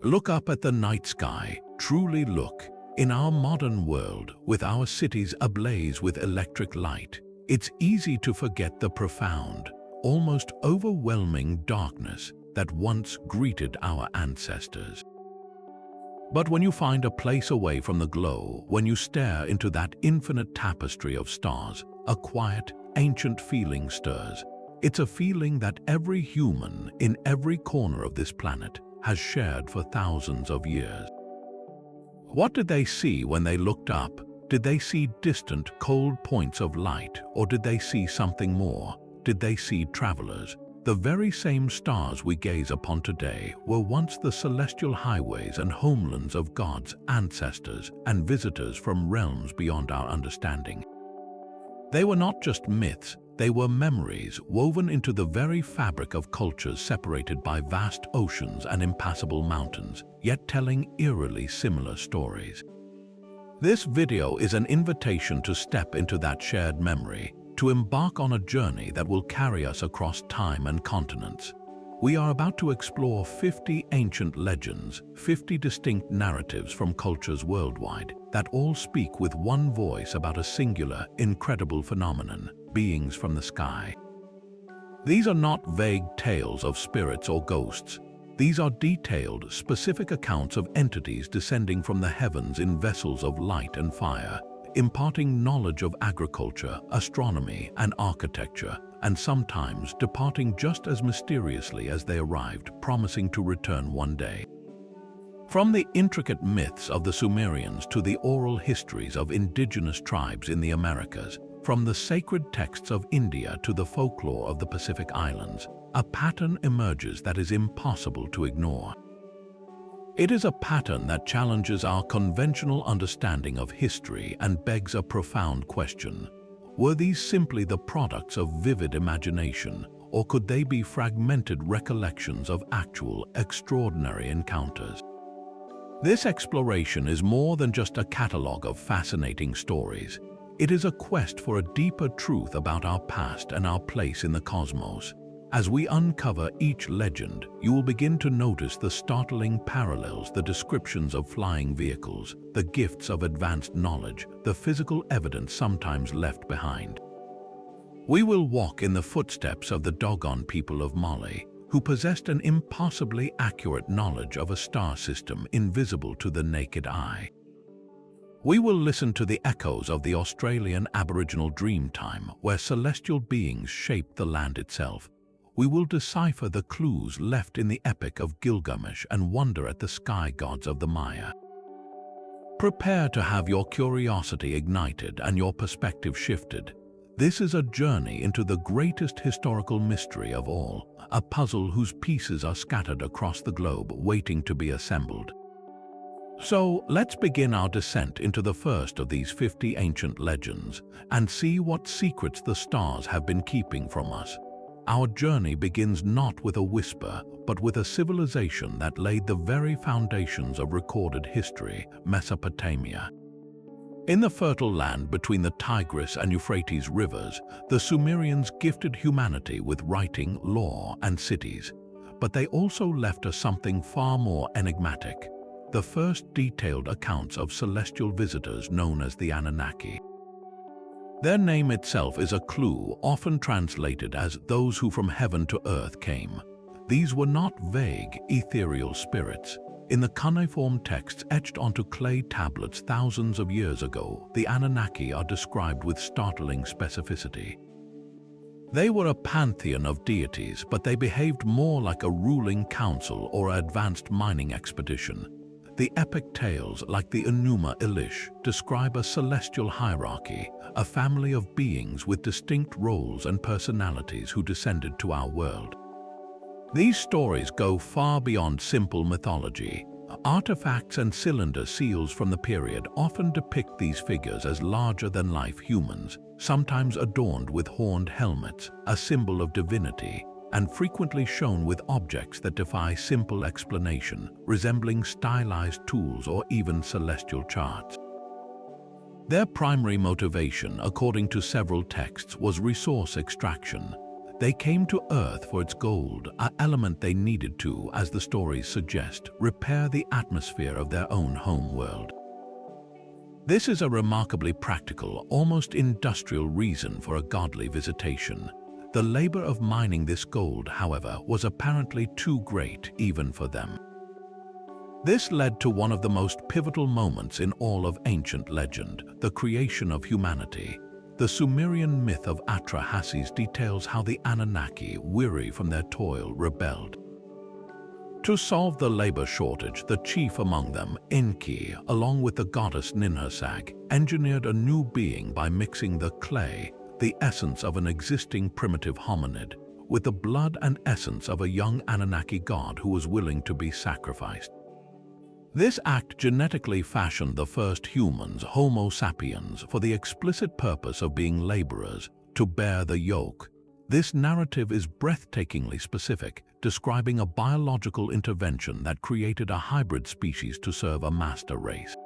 Look up at the night sky, truly look. In our modern world, with our cities ablaze with electric light, it's easy to forget the profound, almost overwhelming darkness that once greeted our ancestors. But when you find a place away from the glow, when you stare into that infinite tapestry of stars, a quiet, ancient feeling stirs. It's a feeling that every human in every corner of this planet has shared for thousands of years. What did they see when they looked up? Did they see distant, cold points of light, or did they see something more? Did they see travelers? The very same stars we gaze upon today were once the celestial highways and homelands of God's ancestors and visitors from realms beyond our understanding. They were not just myths, they were memories woven into the very fabric of cultures separated by vast oceans and impassable mountains, yet telling eerily similar stories. This video is an invitation to step into that shared memory, to embark on a journey that will carry us across time and continents. We are about to explore 50 ancient legends, 50 distinct narratives from cultures worldwide that all speak with one voice about a singular, incredible phenomenon, beings from the sky. These are not vague tales of spirits or ghosts. These are detailed, specific accounts of entities descending from the heavens in vessels of light and fire, imparting knowledge of agriculture, astronomy, and architecture, and sometimes departing just as mysteriously as they arrived, promising to return one day. From the intricate myths of the Sumerians to the oral histories of indigenous tribes in the Americas, from the sacred texts of India to the folklore of the Pacific Islands, a pattern emerges that is impossible to ignore. It is a pattern that challenges our conventional understanding of history and begs a profound question. Were these simply the products of vivid imagination, or could they be fragmented recollections of actual, extraordinary encounters? This exploration is more than just a catalogue of fascinating stories. It is a quest for a deeper truth about our past and our place in the cosmos. As we uncover each legend, you will begin to notice the startling parallels, the descriptions of flying vehicles, the gifts of advanced knowledge, the physical evidence sometimes left behind. We will walk in the footsteps of the Dogon people of Mali, who possessed an impossibly accurate knowledge of a star system invisible to the naked eye. We will listen to the echoes of the Australian Aboriginal Dreamtime, where celestial beings shaped the land itself. We will decipher the clues left in the Epic of Gilgamesh and wonder at the sky gods of the Maya. Prepare to have your curiosity ignited and your perspective shifted. This is a journey into the greatest historical mystery of all, a puzzle whose pieces are scattered across the globe waiting to be assembled. So let's begin our descent into the first of these 50 ancient legends and see what secrets the stars have been keeping from us. Our journey begins not with a whisper, but with a civilization that laid the very foundations of recorded history, Mesopotamia. In the fertile land between the Tigris and Euphrates rivers, the Sumerians gifted humanity with writing, law, and cities. But they also left us something far more enigmatic: the first detailed accounts of celestial visitors known as the Anunnaki. Their name itself is a clue, often translated as those who from heaven to earth came. These were not vague, ethereal spirits. In the cuneiform texts etched onto clay tablets thousands of years ago, the Anunnaki are described with startling specificity. They were a pantheon of deities, but they behaved more like a ruling council or an advanced mining expedition. The epic tales, like the Enuma Elish, describe a celestial hierarchy, a family of beings with distinct roles and personalities who descended to our world. These stories go far beyond simple mythology. Artifacts and cylinder seals from the period often depict these figures as larger-than-life humans, sometimes adorned with horned helmets, a symbol of divinity, and frequently shown with objects that defy simple explanation, resembling stylized tools or even celestial charts. Their primary motivation, according to several texts, was resource extraction. They came to Earth for its gold, an element they needed to, as the stories suggest, repair the atmosphere of their own home world. This is a remarkably practical, almost industrial reason for a godly visitation. The labor of mining this gold, however, was apparently too great even for them. This led to one of the most pivotal moments in all of ancient legend, the creation of humanity. The Sumerian myth of Atrahasis details how the Anunnaki, weary from their toil, rebelled. To solve the labor shortage, the chief among them, Enki, along with the goddess Ninhursag, engineered a new being by mixing the clay, the essence of an existing primitive hominid, with the blood and essence of a young Anunnaki god who was willing to be sacrificed. This act genetically fashioned the first humans, Homo sapiens, for the explicit purpose of being laborers, to bear the yoke. This narrative is breathtakingly specific, describing a biological intervention that created a hybrid species to serve a master race.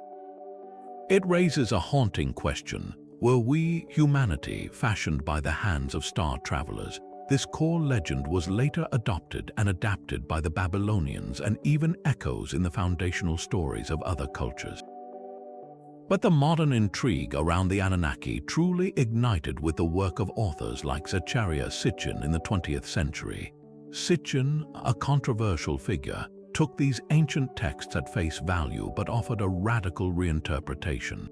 It raises a haunting question: were we, humanity, fashioned by the hands of star travelers? This core legend was later adopted and adapted by the Babylonians and even echoes in the foundational stories of other cultures. But the modern intrigue around the Anunnaki truly ignited with the work of authors like Zecharia Sitchin in the 20th century. Sitchin, a controversial figure, took these ancient texts at face value but offered a radical reinterpretation.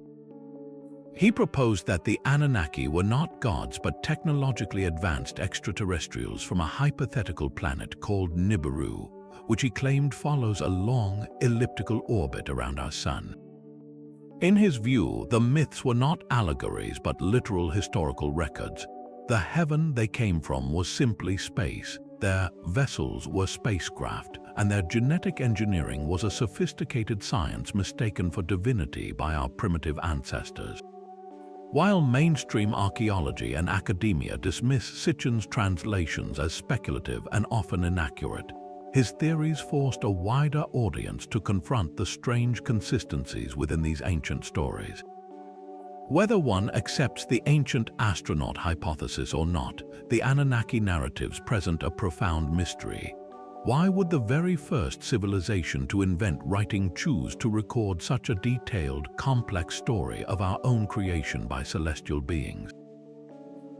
He proposed that the Anunnaki were not gods but technologically advanced extraterrestrials from a hypothetical planet called Nibiru, which he claimed follows a long, elliptical orbit around our sun. In his view, the myths were not allegories but literal historical records. The heaven they came from was simply space, their vessels were spacecraft, and their genetic engineering was a sophisticated science mistaken for divinity by our primitive ancestors. While mainstream archaeology and academia dismiss Sitchin's translations as speculative and often inaccurate, his theories forced a wider audience to confront the strange consistencies within these ancient stories. Whether one accepts the ancient astronaut hypothesis or not, the Anunnaki narratives present a profound mystery. Why would the very first civilization to invent writing choose to record such a detailed, complex story of our own creation by celestial beings?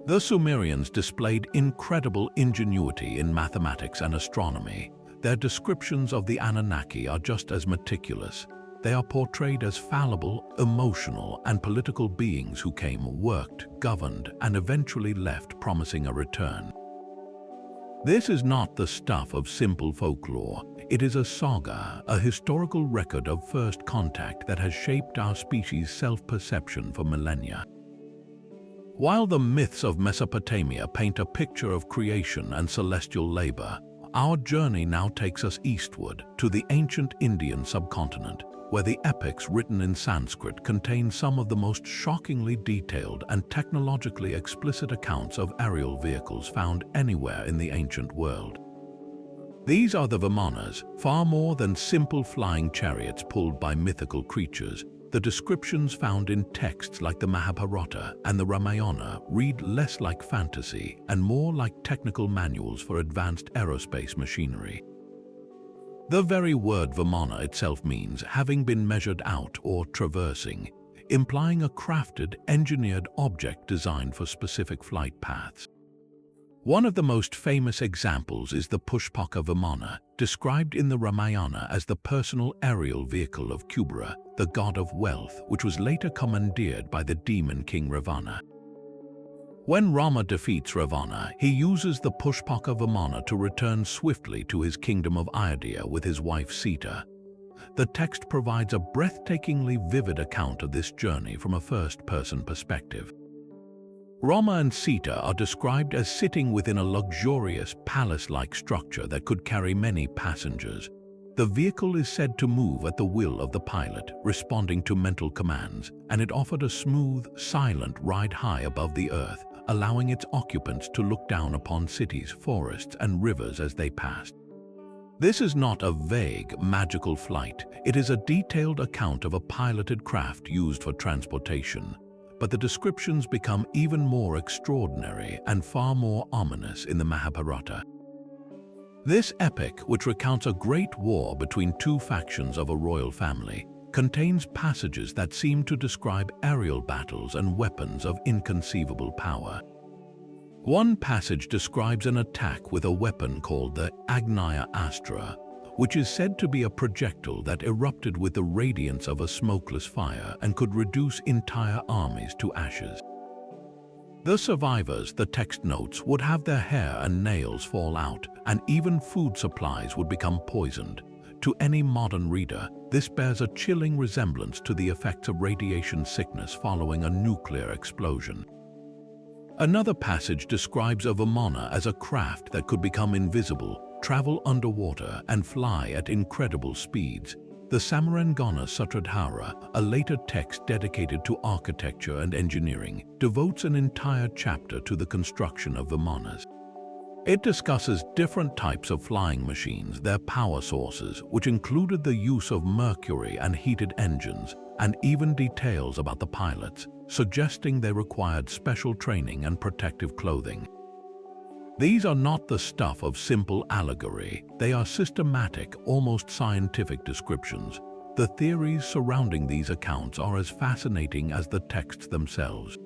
The Sumerians displayed incredible ingenuity in mathematics and astronomy. Their descriptions of the Anunnaki are just as meticulous. They are portrayed as fallible, emotional, and political beings who came, worked, governed, and eventually left, promising a return. This is not the stuff of simple folklore. It is a saga, a historical record of first contact that has shaped our species' self-perception for millennia. While the myths of Mesopotamia paint a picture of creation and celestial labor, our journey now takes us eastward to the ancient Indian subcontinent, where the epics written in Sanskrit contain some of the most shockingly detailed and technologically explicit accounts of aerial vehicles found anywhere in the ancient world. These are the Vimanas, far more than simple flying chariots pulled by mythical creatures. The descriptions found in texts like the Mahabharata and the Ramayana read less like fantasy and more like technical manuals for advanced aerospace machinery. The very word Vimana itself means having been measured out or traversing, implying a crafted, engineered object designed for specific flight paths. One of the most famous examples is the Pushpaka Vimana, described in the Ramayana as the personal aerial vehicle of Kubera, the god of wealth, which was later commandeered by the demon king Ravana. When Rama defeats Ravana, he uses the Pushpaka Vimana to return swiftly to his kingdom of Ayodhya with his wife Sita. The text provides a breathtakingly vivid account of this journey from a first-person perspective. Rama and Sita are described as sitting within a luxurious, palace-like structure that could carry many passengers. The vehicle is said to move at the will of the pilot, responding to mental commands, and it offered a smooth, silent ride high above the earth, allowing its occupants to look down upon cities, forests, and rivers as they passed. This is not a vague, magical flight. It is a detailed account of a piloted craft used for transportation. but the descriptions become even more extraordinary and far more ominous in the Mahabharata. This epic, which recounts a great war between two factions of a royal family, contains passages that seem to describe aerial battles and weapons of inconceivable power. One passage describes an attack with a weapon called the Agnaya Astra, which is said to be a projectile that erupted with the radiance of a smokeless fire and could reduce entire armies to ashes. The survivors, the text notes, would have their hair and nails fall out, and even food supplies would become poisoned. To any modern reader, this bears a chilling resemblance to the effects of radiation sickness following a nuclear explosion. Another passage describes a Vimana as a craft that could become invisible, travel underwater, and fly at incredible speeds. The Samarangana Sutradhara, a later text dedicated to architecture and engineering, devotes an entire chapter to the construction of Vimanas. It discusses different types of flying machines, their power sources, which included the use of mercury and heated engines, and even details about the pilots, suggesting they required special training and protective clothing. These are not the stuff of simple allegory. They are systematic, almost scientific descriptions. The theories surrounding these accounts are as fascinating as the texts themselves.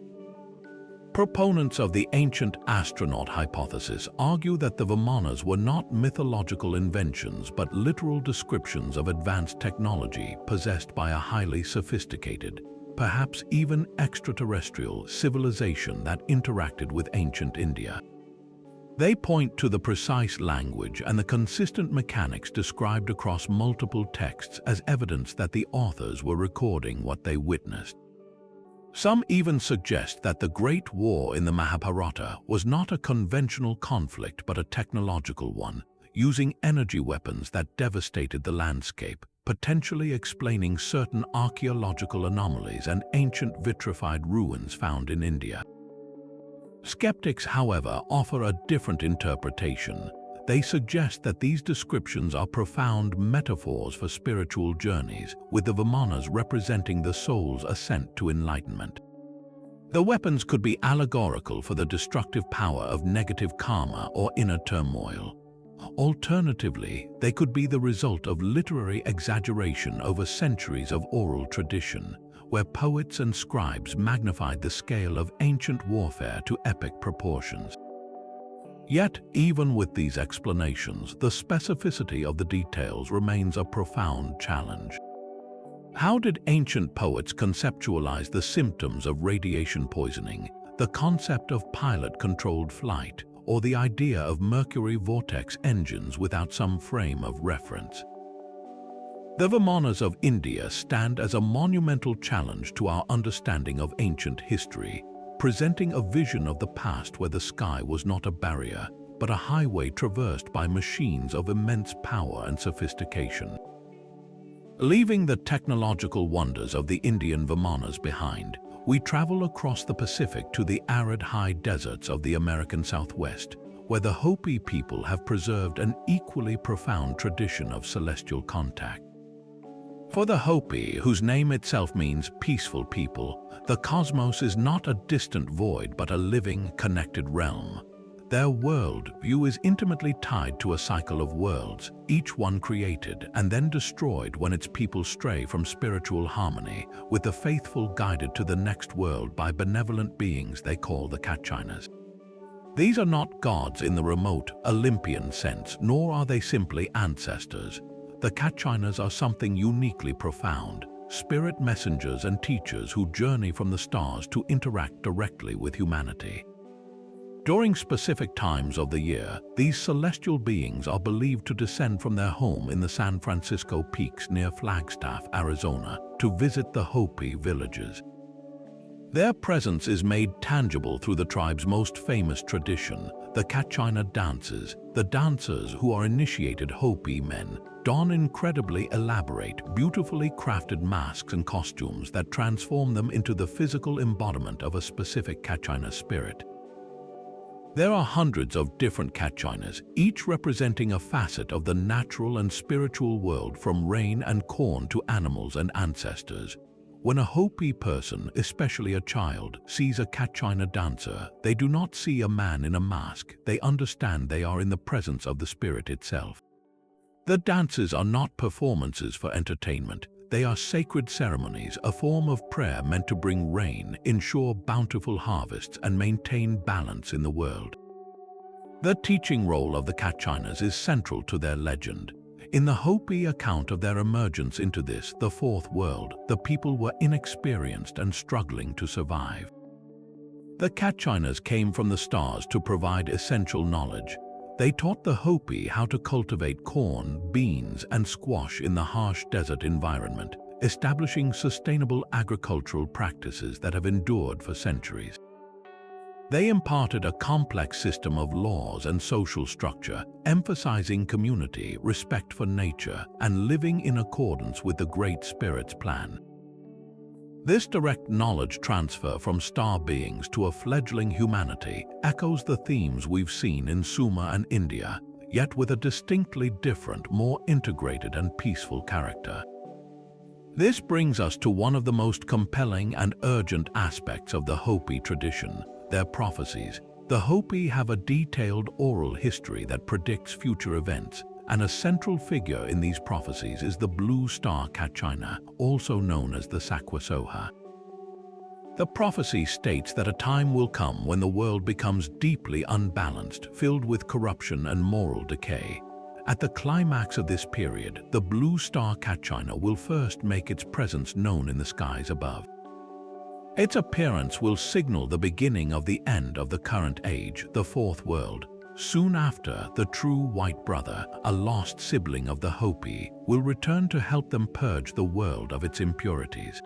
Proponents of the ancient astronaut hypothesis argue that the Vimanas were not mythological inventions but literal descriptions of advanced technology possessed by a highly sophisticated, perhaps even extraterrestrial, civilization that interacted with ancient India. They point to the precise language and the consistent mechanics described across multiple texts as evidence that the authors were recording what they witnessed. Some even suggest that the Great War in the Mahabharata was not a conventional conflict but a technological one, using energy weapons that devastated the landscape, potentially explaining certain archaeological anomalies and ancient vitrified ruins found in India. Skeptics, however, offer a different interpretation. They suggest that these descriptions are profound metaphors for spiritual journeys, with the Vimanas representing the soul's ascent to enlightenment. The weapons could be allegorical for the destructive power of negative karma or inner turmoil. Alternatively, they could be the result of literary exaggeration over centuries of oral tradition, where poets and scribes magnified the scale of ancient warfare to epic proportions. Yet, even with these explanations, the specificity of the details remains a profound challenge. How did ancient poets conceptualize the symptoms of radiation poisoning, the concept of pilot-controlled flight, or the idea of mercury vortex engines without some frame of reference? The Vimanas of India stand as a monumental challenge to our understanding of ancient history, presenting a vision of the past where the sky was not a barrier, but a highway traversed by machines of immense power and sophistication. Leaving the technological wonders of the Indian Vimanas behind, we travel across the Pacific to the arid high deserts of the American Southwest, where the Hopi people have preserved an equally profound tradition of celestial contact. For the Hopi, whose name itself means peaceful people, the cosmos is not a distant void but a living, connected realm. Their world view is intimately tied to a cycle of worlds, each one created and then destroyed when its people stray from spiritual harmony, with the faithful guided to the next world by benevolent beings they call the Kachinas. These are not gods in the remote, Olympian sense, nor are they simply ancestors. The Kachinas are something uniquely profound, spirit messengers and teachers who journey from the stars to interact directly with humanity. During specific times of the year, these celestial beings are believed to descend from their home in the San Francisco Peaks near Flagstaff, Arizona, to visit the Hopi villages. Their presence is made tangible through the tribe's most famous tradition, the Kachina dances. The dancers, who are initiated Hopi men, don incredibly elaborate, beautifully crafted masks and costumes that transform them into the physical embodiment of a specific Kachina spirit. There are hundreds of different Kachinas, each representing a facet of the natural and spiritual world, from rain and corn to animals and ancestors. When a Hopi person, especially a child, sees a Kachina dancer, they do not see a man in a mask. They understand they are in the presence of the spirit itself. The dances are not performances for entertainment. They are sacred ceremonies, a form of prayer meant to bring rain, ensure bountiful harvests, and maintain balance in the world. The teaching role of the Kachinas is central to their legend. In the Hopi account of their emergence into this, the fourth world, the people were inexperienced and struggling to survive. The Kachinas came from the stars to provide essential knowledge. They taught the Hopi how to cultivate corn, beans, and squash in the harsh desert environment, establishing sustainable agricultural practices that have endured for centuries. They imparted a complex system of laws and social structure, emphasizing community, respect for nature, and living in accordance with the Great Spirit's plan. This direct knowledge transfer from star beings to a fledgling humanity echoes the themes we've seen in Sumer and India, yet with a distinctly different, more integrated and peaceful character. This brings us to one of the most compelling and urgent aspects of the Hopi tradition: their prophecies. The Hopi have a detailed oral history that predicts future events, and a central figure in these prophecies is the blue star Kachina, also known as the Sakwasoha. The prophecy states that a time will come when the world becomes deeply unbalanced, filled with corruption and moral decay. At the climax of this period, the blue star Kachina will first make its presence known in the skies above. Its appearance will signal the beginning of the end of the current age, the fourth world. Soon after, the true white brother, a lost sibling of the Hopi, will return to help them purge the world of its impurities.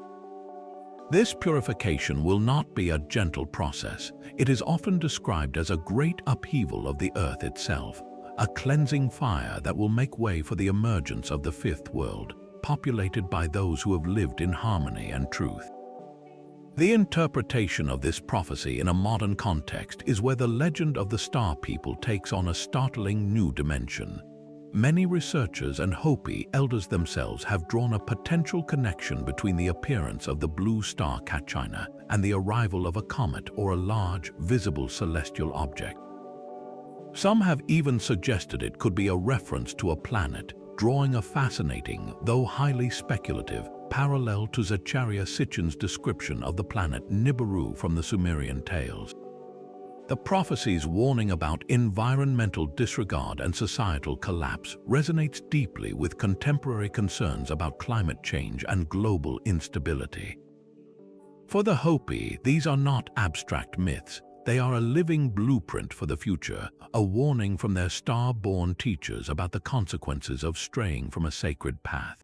This purification will not be a gentle process. It is often described as a great upheaval of the earth itself, a cleansing fire that will make way for the emergence of the fifth world, populated by those who have lived in harmony and truth. The interpretation of this prophecy in a modern context is where the legend of the Star People takes on a startling new dimension. Many researchers and Hopi elders themselves have drawn a potential connection between the appearance of the blue star Kachina and the arrival of a comet or a large, visible celestial object. Some have even suggested it could be a reference to a planet, drawing a fascinating, though highly speculative, parallel to Zecharia Sitchin's description of the planet Nibiru from the Sumerian tales. The prophecy's warning about environmental disregard and societal collapse resonates deeply with contemporary concerns about climate change and global instability. For the Hopi, these are not abstract myths. They are a living blueprint for the future, a warning from their star-born teachers about the consequences of straying from a sacred path.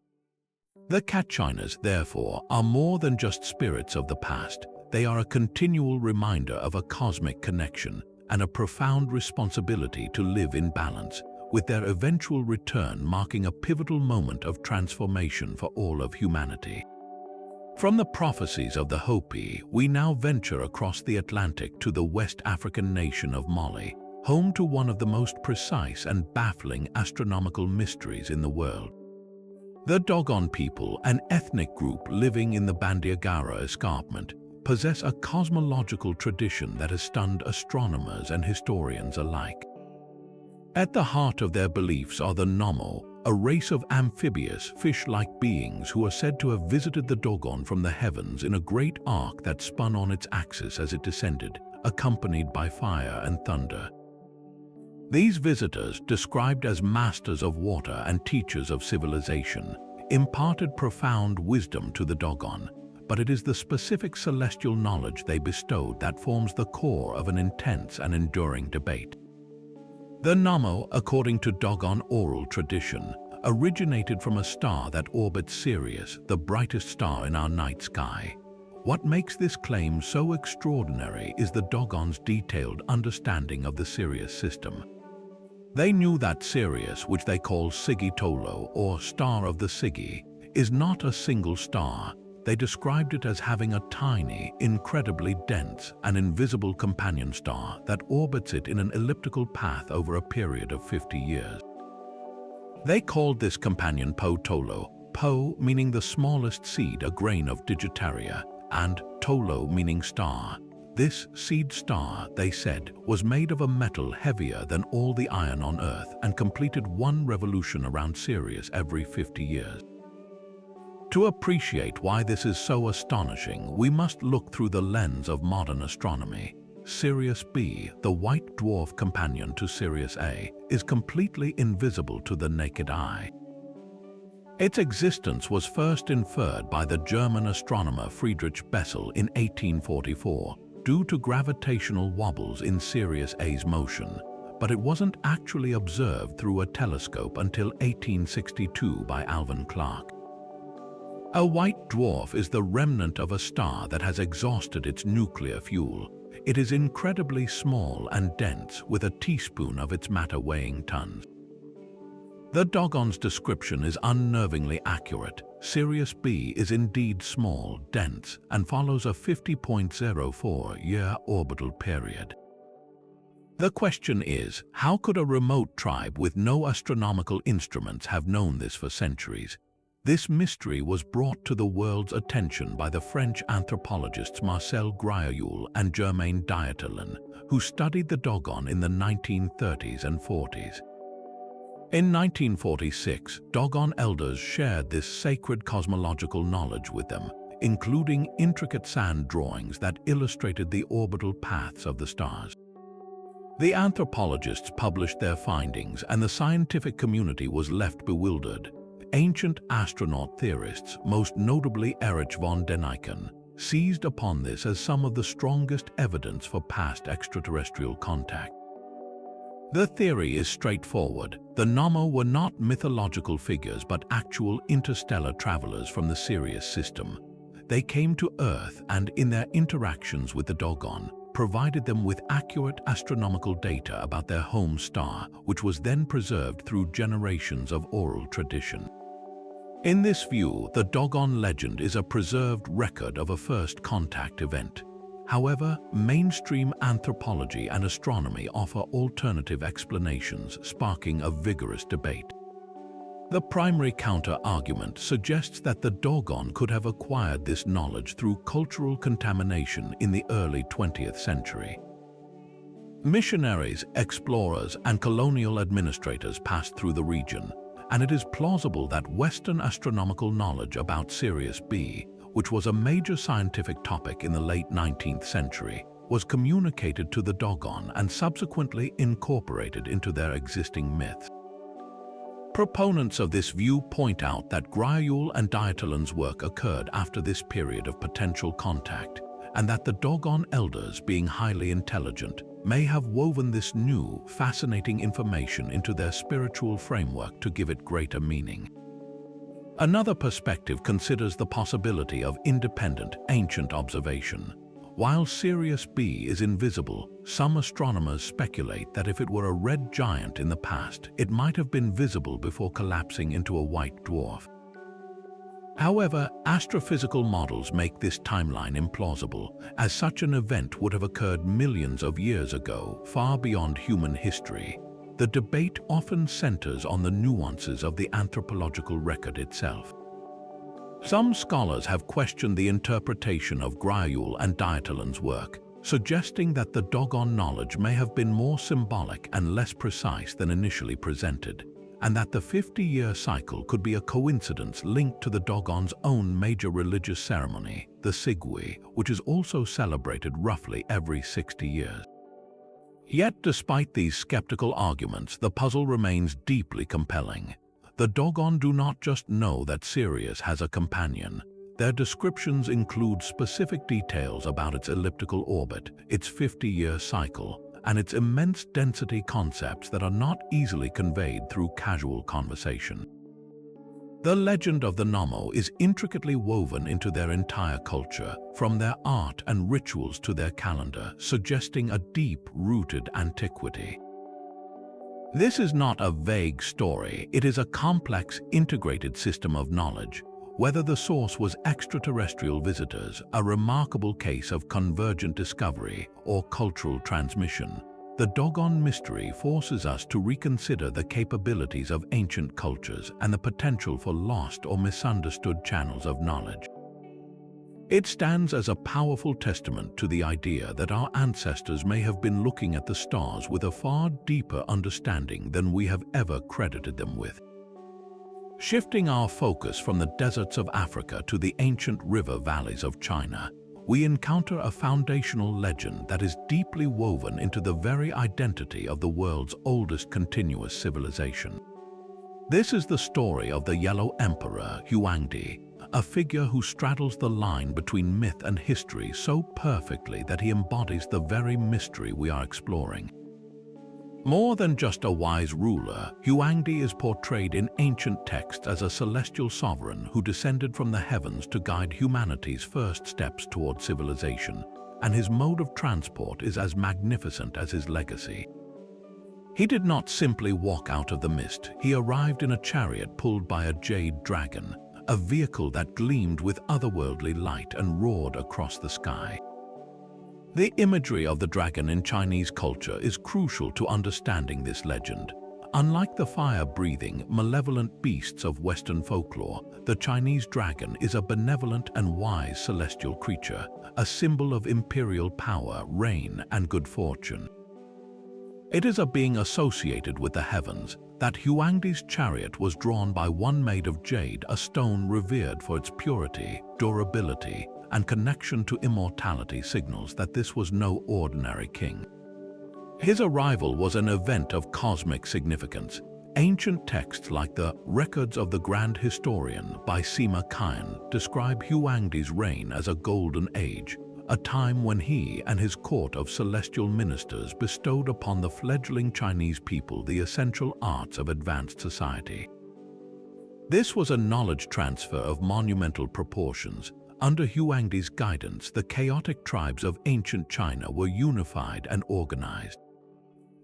The Kachinas, therefore, are more than just spirits of the past. They are a continual reminder of a cosmic connection and a profound responsibility to live in balance, with their eventual return marking a pivotal moment of transformation for all of humanity. From the prophecies of the Hopi, we now venture across the Atlantic to the West African nation of Mali, home to one of the most precise and baffling astronomical mysteries in the world. The Dogon people, an ethnic group living in the Bandiagara escarpment, possess a cosmological tradition that has stunned astronomers and historians alike. At the heart of their beliefs are the Nomo, a race of amphibious, fish-like beings who are said to have visited the Dogon from the heavens in a great arc that spun on its axis as it descended, accompanied by fire and thunder. These visitors, described as masters of water and teachers of civilization, imparted profound wisdom to the Dogon, but it is the specific celestial knowledge they bestowed that forms the core of an intense and enduring debate. The Namo, according to Dogon oral tradition, originated from a star that orbits Sirius, the brightest star in our night sky. What makes this claim so extraordinary is the Dogon's detailed understanding of the Sirius system. They knew that Sirius, which they call Sigitolo, or Star of the Sigi, is not a single star. They described it as having a tiny, incredibly dense, and invisible companion star that orbits it in an elliptical path over a period of 50 years. They called this companion Po Tolo, Po meaning the smallest seed, a grain of Digitaria, and Tolo meaning star. This seed star, they said, was made of a metal heavier than all the iron on Earth and completed one revolution around Sirius every 50 years. To appreciate why this is so astonishing, we must look through the lens of modern astronomy. Sirius B, the white dwarf companion to Sirius A, is completely invisible to the naked eye. Its existence was first inferred by the German astronomer Friedrich Bessel in 1844 due to gravitational wobbles in Sirius A's motion, but it wasn't actually observed through a telescope until 1862 by Alvan Clark. A white dwarf is the remnant of a star that has exhausted its nuclear fuel. It is incredibly small and dense, with a teaspoon of its matter weighing tons. The Dogon's description is unnervingly accurate. Sirius B is indeed small, dense, and follows a 50.04-year orbital period. The question is, how could a remote tribe with no astronomical instruments have known this for centuries? This mystery was brought to the world's attention by the French anthropologists Marcel Grioul and Germain Dieterlen, who studied the Dogon in the 1930s and 40s. In 1946, Dogon elders shared this sacred cosmological knowledge with them, including intricate sand drawings that illustrated the orbital paths of the stars. The anthropologists published their findings, and the scientific community was left bewildered. Ancient astronaut theorists, most notably Erich von Däniken, seized upon this as some of the strongest evidence for past extraterrestrial contact. The theory is straightforward. The Nommo were not mythological figures but actual interstellar travelers from the Sirius system. They came to Earth and, in their interactions with the Dogon, provided them with accurate astronomical data about their home star, which was then preserved through generations of oral tradition. In this view, the Dogon legend is a preserved record of a first contact event. However, mainstream anthropology and astronomy offer alternative explanations, sparking a vigorous debate. The primary counter-argument suggests that the Dogon could have acquired this knowledge through cultural contamination in the early 20th century. Missionaries, explorers, and colonial administrators passed through the region, and it is plausible that Western astronomical knowledge about Sirius B, which was a major scientific topic in the late 19th century, was communicated to the Dogon and subsequently incorporated into their existing myths. Proponents of this view point out that Grioul and Dieterlen's work occurred after this period of potential contact, and that the Dogon elders, being highly intelligent, may have woven this new, fascinating information into their spiritual framework to give it greater meaning. Another perspective considers the possibility of independent, ancient observation. While Sirius B is invisible, some astronomers speculate that if it were a red giant in the past, it might have been visible before collapsing into a white dwarf. However, astrophysical models make this timeline implausible, as such an event would have occurred millions of years ago, far beyond human history. The debate often centers on the nuances of the anthropological record itself. Some scholars have questioned the interpretation of Grioul and Dieterlen's work, suggesting that the Dogon knowledge may have been more symbolic and less precise than initially presented, and that the 50-year cycle could be a coincidence linked to the Dogon's own major religious ceremony, the Sigui, which is also celebrated roughly every 60 years. Yet, despite these skeptical arguments, the puzzle remains deeply compelling. The Dogon do not just know that Sirius has a companion. Their descriptions include specific details about its elliptical orbit, its 50-year cycle, and its immense density, concepts that are not easily conveyed through casual conversation. The legend of the Nommo is intricately woven into their entire culture, from their art and rituals to their calendar, suggesting a deep-rooted antiquity. This is not a vague story, it is a complex, integrated system of knowledge. Whether the source was extraterrestrial visitors, a remarkable case of convergent discovery, or cultural transmission, the doggone mystery forces us to reconsider the capabilities of ancient cultures and the potential for lost or misunderstood channels of knowledge. It stands as a powerful testament to the idea that our ancestors may have been looking at the stars with a far deeper understanding than we have ever credited them with. Shifting our focus from the deserts of Africa to the ancient river valleys of China, we encounter a foundational legend that is deeply woven into the very identity of the world's oldest continuous civilization. This is the story of the Yellow Emperor Huangdi, a figure who straddles the line between myth and history so perfectly that he embodies the very mystery we are exploring. More than just a wise ruler, Huangdi is portrayed in ancient texts as a celestial sovereign who descended from the heavens to guide humanity's first steps toward civilization, and his mode of transport is as magnificent as his legacy. He did not simply walk out of the mist, he arrived in a chariot pulled by a jade dragon, a vehicle that gleamed with otherworldly light and roared across the sky. The imagery of the dragon in Chinese culture is crucial to understanding this legend. Unlike the fire-breathing, malevolent beasts of Western folklore, the Chinese dragon is a benevolent and wise celestial creature, a symbol of imperial power, reign, and good fortune. It is a being associated with the heavens that Huangdi's chariot was drawn by one made of jade, a stone revered for its purity, durability, and connection to immortality signals that this was no ordinary king. His arrival was an event of cosmic significance. Ancient texts like the Records of the Grand Historian by Sima Qian describe Huangdi's reign as a golden age, a time when he and his court of celestial ministers bestowed upon the fledgling Chinese people the essential arts of advanced society. This was a knowledge transfer of monumental proportions. Under Huangdi's guidance, the chaotic tribes of ancient China were unified and organized.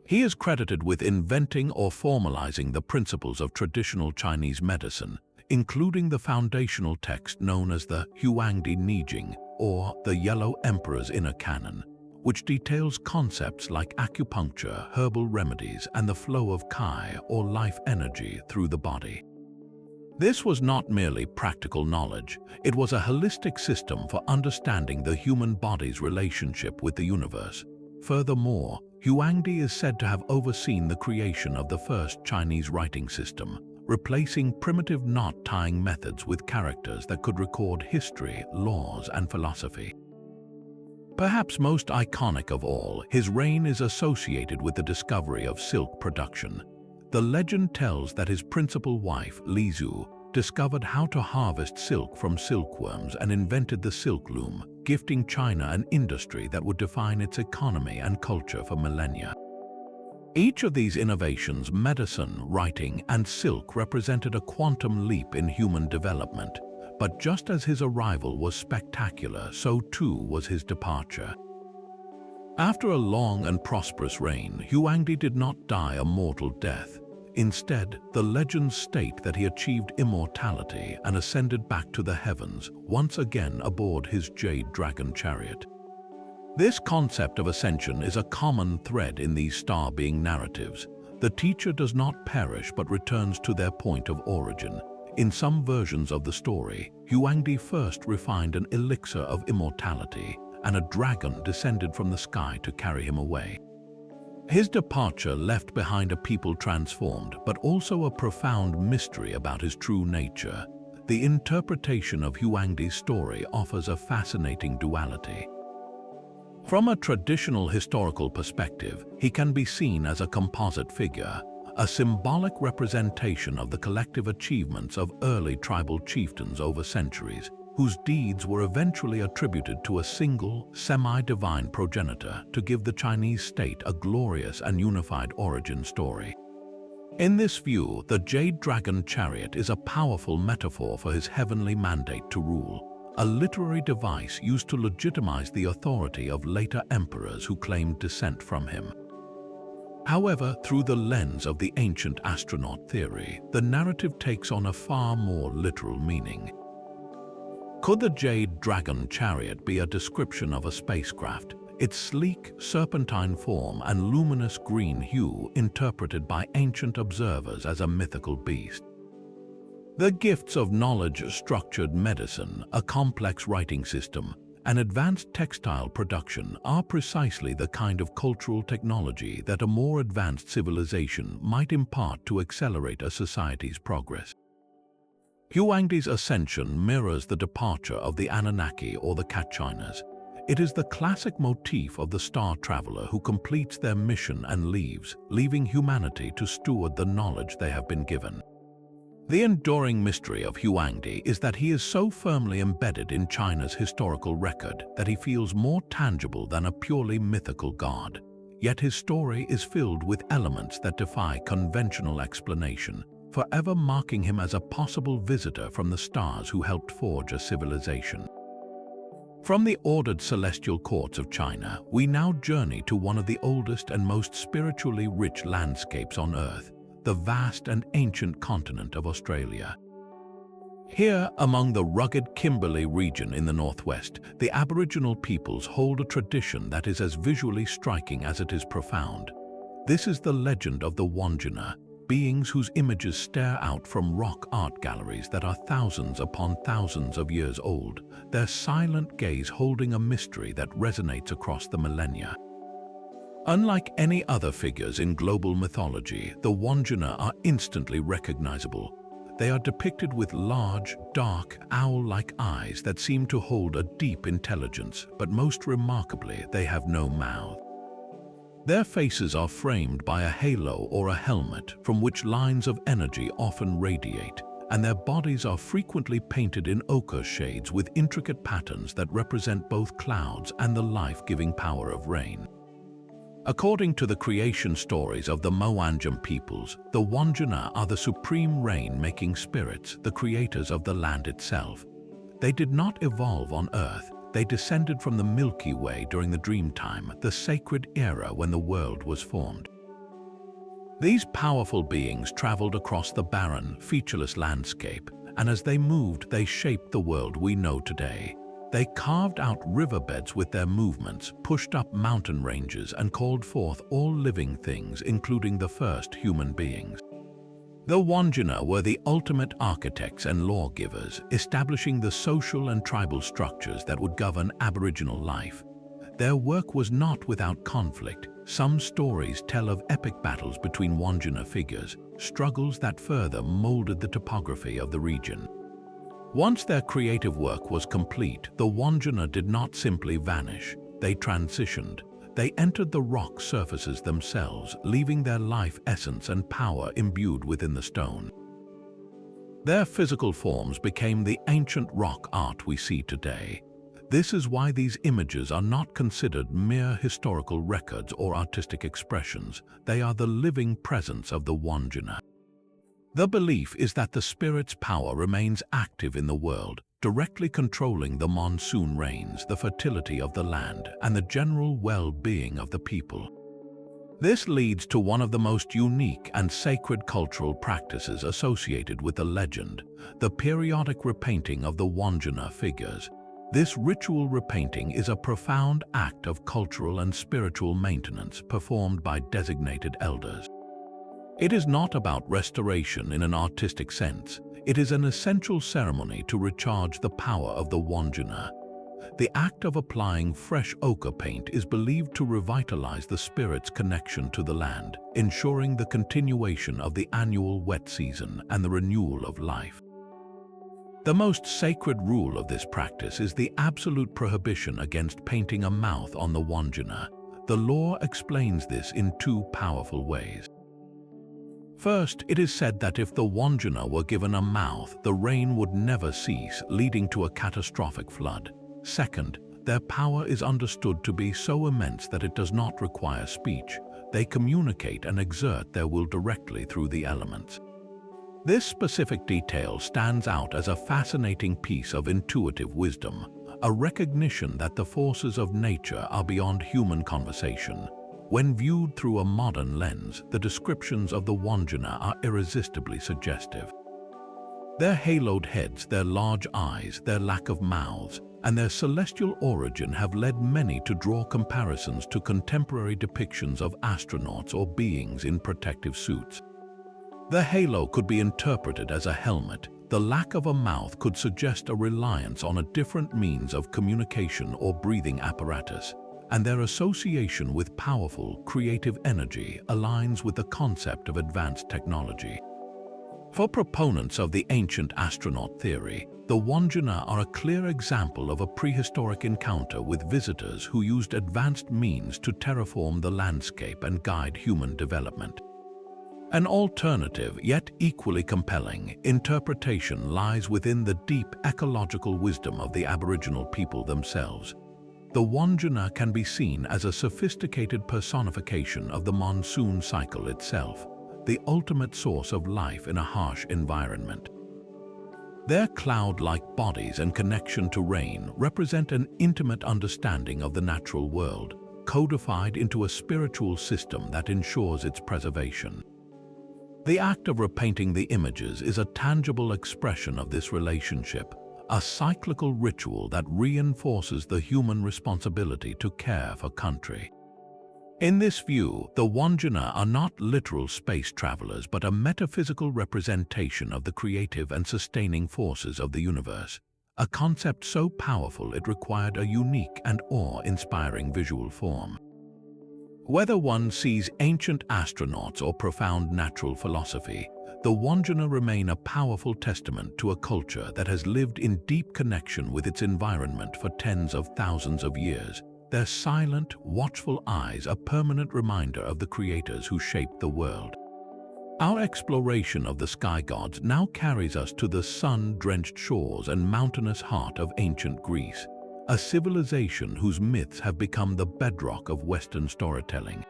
He is credited with inventing or formalizing the principles of traditional Chinese medicine, including the foundational text known as the Huangdi Nijing, or the Yellow Emperor's Inner Canon, which details concepts like acupuncture, herbal remedies, and the flow of Qi, or life energy, through the body. This was not merely practical knowledge, it was a holistic system for understanding the human body's relationship with the universe. Furthermore, Huangdi is said to have overseen the creation of the first Chinese writing system, replacing primitive knot-tying methods with characters that could record history, laws, and philosophy. Perhaps most iconic of all, his reign is associated with the discovery of silk production. The legend tells that his principal wife, Li Zhu, discovered how to harvest silk from silkworms and invented the silk loom, gifting China an industry that would define its economy and culture for millennia. Each of these innovations, medicine, writing, and silk, represented a quantum leap in human development. But just as his arrival was spectacular, so too was his departure. After a long and prosperous reign, Huangdi did not die a mortal death. Instead, the legends state that he achieved immortality and ascended back to the heavens, once again aboard his jade dragon chariot. This concept of ascension is a common thread in these star-being narratives. The teacher does not perish but returns to their point of origin. In some versions of the story, Huangdi first refined an elixir of immortality, and a dragon descended from the sky to carry him away. His departure left behind a people transformed, but also a profound mystery about his true nature. The interpretation of Huangdi's story offers a fascinating duality. From a traditional historical perspective, he can be seen as a composite figure, a symbolic representation of the collective achievements of early tribal chieftains over centuries, whose deeds were eventually attributed to a single, semi-divine progenitor to give the Chinese state a glorious and unified origin story. In this view, the Jade Dragon Chariot is a powerful metaphor for his heavenly mandate to rule, a literary device used to legitimize the authority of later emperors who claimed descent from him. However, through the lens of the ancient astronaut theory, the narrative takes on a far more literal meaning. Could the Jade Dragon Chariot be a description of a spacecraft, its sleek, serpentine form and luminous green hue interpreted by ancient observers as a mythical beast. The gifts of knowledge-structured medicine, a complex writing system, and advanced textile production are precisely the kind of cultural technology that a more advanced civilization might impart to accelerate a society's progress. Huangdi's ascension mirrors the departure of the Anunnaki or the Katchinas. It is the classic motif of the star traveler who completes their mission and leaves, leaving humanity to steward the knowledge they have been given. The enduring mystery of Huangdi is that he is so firmly embedded in China's historical record that he feels more tangible than a purely mythical god. Yet his story is filled with elements that defy conventional explanation, forever marking him as a possible visitor from the stars who helped forge a civilization. From the ordered celestial courts of China, we now journey to one of the oldest and most spiritually rich landscapes on Earth, the vast and ancient continent of Australia. Here, among the rugged Kimberley region in the northwest, the Aboriginal peoples hold a tradition that is as visually striking as it is profound. This is the legend of the Wandjina, beings whose images stare out from rock art galleries that are thousands upon thousands of years old, their silent gaze holding a mystery that resonates across the millennia. Unlike any other figures in global mythology, the Wandjina are instantly recognizable. They are depicted with large, dark, owl-like eyes that seem to hold a deep intelligence, but most remarkably, they have no mouth. Their faces are framed by a halo or a helmet from which lines of energy often radiate, and their bodies are frequently painted in ochre shades with intricate patterns that represent both clouds and the life-giving power of rain. According to the creation stories of the Moanjum peoples, the Wandjina are the supreme rain-making spirits, the creators of the land itself. They did not evolve on Earth. They descended from the Milky Way during the Dreamtime, the sacred era when the world was formed. These powerful beings traveled across the barren, featureless landscape, and as they moved, they shaped the world we know today. They carved out riverbeds with their movements, pushed up mountain ranges, and called forth all living things, including the first human beings. The Wandjina were the ultimate architects and lawgivers, establishing the social and tribal structures that would govern Aboriginal life. Their work was not without conflict. Some stories tell of epic battles between Wandjina figures, struggles that further molded the topography of the region. Once their creative work was complete, the Wandjina did not simply vanish. They transitioned. They entered the rock surfaces themselves, leaving their life essence and power imbued within the stone. Their physical forms became the ancient rock art we see today. This is why these images are not considered mere historical records or artistic expressions. They are the living presence of the Wandjina. The belief is that the spirit's power remains active in the world, directly controlling the monsoon rains, the fertility of the land, and the general well-being of the people. This leads to one of the most unique and sacred cultural practices associated with the legend, the periodic repainting of the Wandjina figures. This ritual repainting is a profound act of cultural and spiritual maintenance performed by designated elders. It is not about restoration in an artistic sense. It is an essential ceremony to recharge the power of the Wandjina. The act of applying fresh ochre paint is believed to revitalize the spirit's connection to the land, ensuring the continuation of the annual wet season and the renewal of life. The most sacred rule of this practice is the absolute prohibition against painting a mouth on the Wandjina. The law explains this in two powerful ways. First, it is said that if the Wandjina were given a mouth, the rain would never cease, leading to a catastrophic flood. Second, their power is understood to be so immense that it does not require speech. They communicate and exert their will directly through the elements. This specific detail stands out as a fascinating piece of intuitive wisdom, a recognition that the forces of nature are beyond human conversation. When viewed through a modern lens, the descriptions of the Wandjina are irresistibly suggestive. Their haloed heads, their large eyes, their lack of mouths, and their celestial origin have led many to draw comparisons to contemporary depictions of astronauts or beings in protective suits. The halo could be interpreted as a helmet. The lack of a mouth could suggest a reliance on a different means of communication or breathing apparatus, and their association with powerful, creative energy aligns with the concept of advanced technology. For proponents of the ancient astronaut theory, the Wandjina are a clear example of a prehistoric encounter with visitors who used advanced means to terraform the landscape and guide human development. An alternative, yet equally compelling, interpretation lies within the deep ecological wisdom of the Aboriginal people themselves. The Wandjina can be seen as a sophisticated personification of the monsoon cycle itself, the ultimate source of life in a harsh environment. Their cloud-like bodies and connection to rain represent an intimate understanding of the natural world, codified into a spiritual system that ensures its preservation. The act of repainting the images is a tangible expression of this relationship, a cyclical ritual that reinforces the human responsibility to care for country. In this view, the Wandjina are not literal space travelers but a metaphysical representation of the creative and sustaining forces of the universe, a concept so powerful it required a unique and awe-inspiring visual form. Whether one sees ancient astronauts or profound natural philosophy, the Wandjina remain a powerful testament to a culture that has lived in deep connection with its environment for tens of thousands of years, their silent, watchful eyes a permanent reminder of the creators who shaped the world. Our exploration of the sky gods now carries us to the sun-drenched shores and mountainous heart of ancient Greece, a civilization whose myths have become the bedrock of Western storytelling.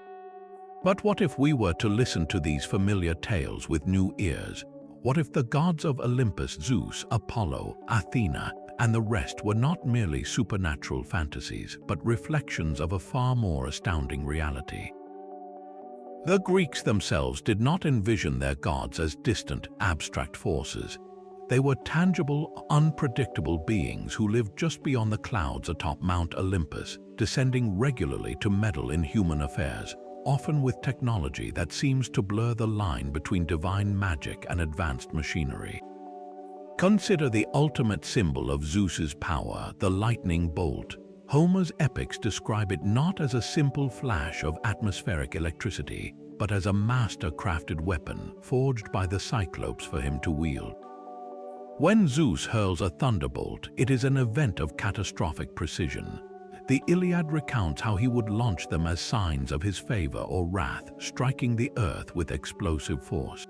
But what if we were to listen to these familiar tales with new ears? What if the gods of Olympus, Zeus, Apollo, Athena, and the rest were not merely supernatural fantasies, but reflections of a far more astounding reality? The Greeks themselves did not envision their gods as distant, abstract forces. They were tangible, unpredictable beings who lived just beyond the clouds atop Mount Olympus, descending regularly to meddle in human affairs, often with technology that seems to blur the line between divine magic and advanced machinery. Consider the ultimate symbol of Zeus's power, the lightning bolt. Homer's epics describe it not as a simple flash of atmospheric electricity, but as a master-crafted weapon forged by the Cyclopes for him to wield. When Zeus hurls a thunderbolt, it is an event of catastrophic precision. The Iliad recounts how he would launch them as signs of his favor or wrath, striking the earth with explosive force.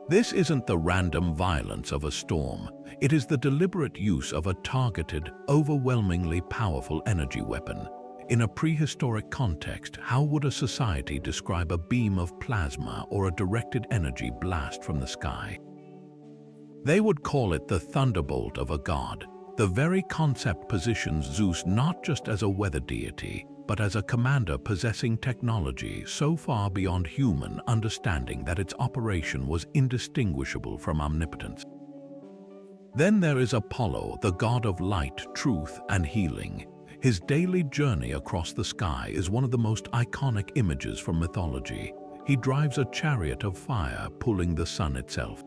This isn't the random violence of a storm. It is the deliberate use of a targeted, overwhelmingly powerful energy weapon. In a prehistoric context, how would a society describe a beam of plasma or a directed energy blast from the sky? They would call it the thunderbolt of a god. The very concept positions Zeus not just as a weather deity, but as a commander possessing technology so far beyond human understanding that its operation was indistinguishable from omnipotence. Then there is Apollo, the god of light, truth, and healing. His daily journey across the sky is one of the most iconic images from mythology. He drives a chariot of fire pulling the sun itself.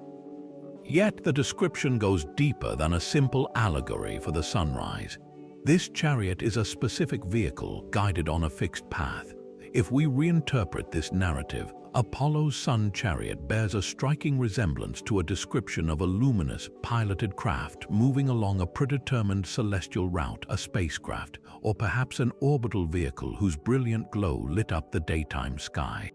Yet the description goes deeper than a simple allegory for the sunrise. This chariot is a specific vehicle guided on a fixed path. If we reinterpret this narrative, Apollo's sun chariot bears a striking resemblance to a description of a luminous, piloted craft moving along a predetermined celestial route, a spacecraft, or perhaps an orbital vehicle whose brilliant glow lit up the daytime sky.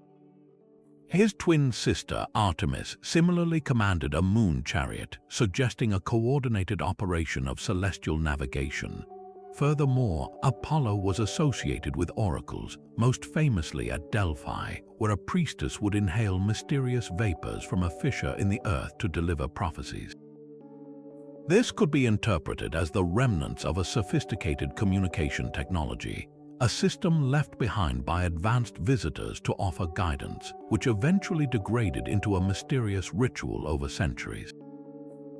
His twin sister, Artemis, similarly commanded a moon chariot, suggesting a coordinated operation of celestial navigation. Furthermore, Apollo was associated with oracles, most famously at Delphi, where a priestess would inhale mysterious vapors from a fissure in the earth to deliver prophecies. This could be interpreted as the remnants of a sophisticated communication technology, a system left behind by advanced visitors to offer guidance, which eventually degraded into a mysterious ritual over centuries.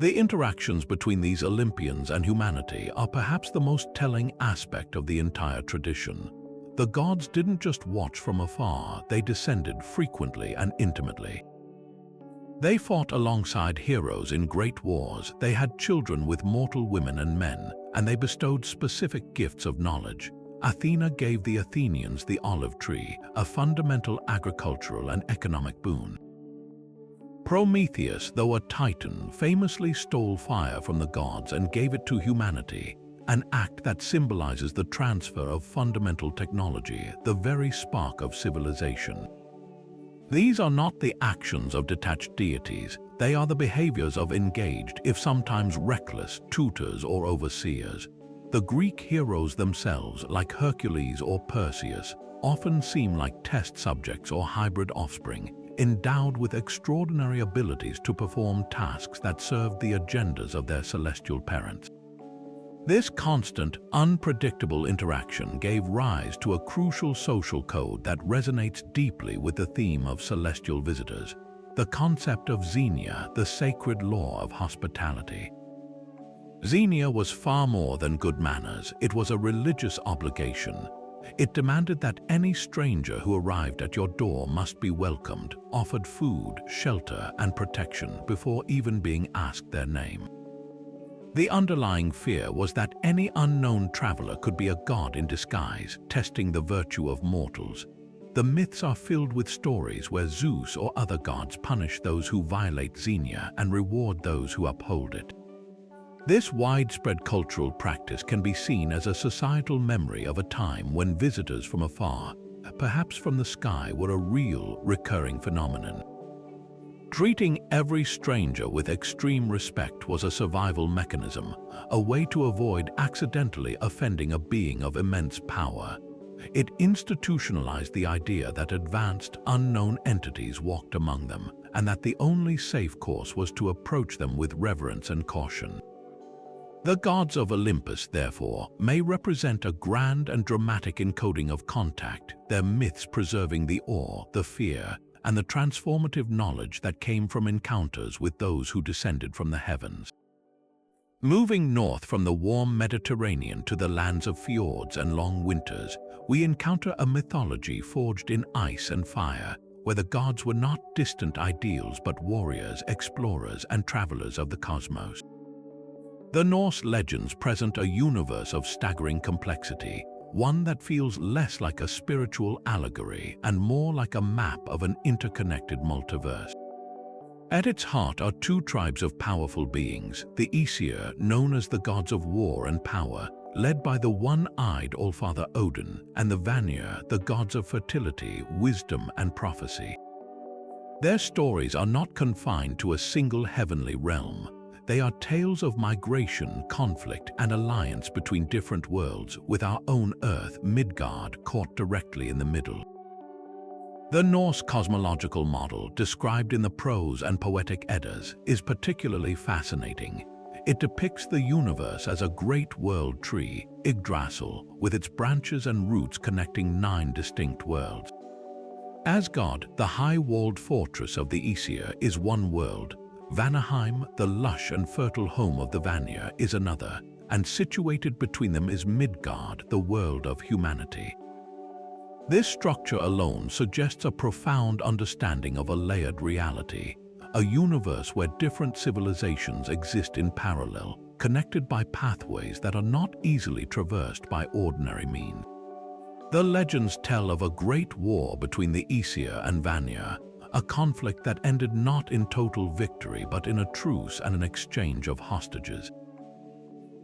The interactions between these Olympians and humanity are perhaps the most telling aspect of the entire tradition. The gods didn't just watch from afar, they descended frequently and intimately. They fought alongside heroes in great wars, they had children with mortal women and men, and they bestowed specific gifts of knowledge. Athena gave the Athenians the olive tree, a fundamental agricultural and economic boon. Prometheus, though a titan, famously stole fire from the gods and gave it to humanity, an act that symbolizes the transfer of fundamental technology, the very spark of civilization. These are not the actions of detached deities, they are the behaviors of engaged, if sometimes reckless, tutors or overseers. The Greek heroes themselves, like Hercules or Perseus, often seem like test subjects or hybrid offspring, endowed with extraordinary abilities to perform tasks that served the agendas of their celestial parents. This constant, unpredictable interaction gave rise to a crucial social code that resonates deeply with the theme of celestial visitors, the concept of xenia, the sacred law of hospitality. Xenia was far more than good manners, it was a religious obligation. It demanded that any stranger who arrived at your door must be welcomed, offered food, shelter, and protection before even being asked their name. The underlying fear was that any unknown traveler could be a god in disguise, testing the virtue of mortals. The myths are filled with stories where Zeus or other gods punish those who violate xenia and reward those who uphold it. This widespread cultural practice can be seen as a societal memory of a time when visitors from afar, perhaps from the sky, were a real, recurring phenomenon. Treating every stranger with extreme respect was a survival mechanism, a way to avoid accidentally offending a being of immense power. It institutionalized the idea that advanced, unknown entities walked among them, and that the only safe course was to approach them with reverence and caution. The gods of Olympus, therefore, may represent a grand and dramatic encoding of contact, their myths preserving the awe, the fear, and the transformative knowledge that came from encounters with those who descended from the heavens. Moving north from the warm Mediterranean to the lands of fjords and long winters, we encounter a mythology forged in ice and fire, where the gods were not distant ideals but warriors, explorers, and travelers of the cosmos. The Norse legends present a universe of staggering complexity, one that feels less like a spiritual allegory and more like a map of an interconnected multiverse. At its heart are two tribes of powerful beings, the Aesir, known as the gods of war and power, led by the one-eyed Allfather Odin, and the Vanir, the gods of fertility, wisdom, and prophecy. Their stories are not confined to a single heavenly realm. They are tales of migration, conflict, and alliance between different worlds, with our own Earth, Midgard, caught directly in the middle. The Norse cosmological model, described in the prose and poetic Eddas, is particularly fascinating. It depicts the universe as a great world tree, Yggdrasil, with its branches and roots connecting 9 distinct worlds. Asgard, the high-walled fortress of the Aesir, is one world. Vanaheim, the lush and fertile home of the Vanir, is another, and situated between them is Midgard, the world of humanity. This structure alone suggests a profound understanding of a layered reality, a universe where different civilizations exist in parallel, connected by pathways that are not easily traversed by ordinary means. The legends tell of a great war between the Aesir and Vanir, a conflict that ended not in total victory but in a truce and an exchange of hostages.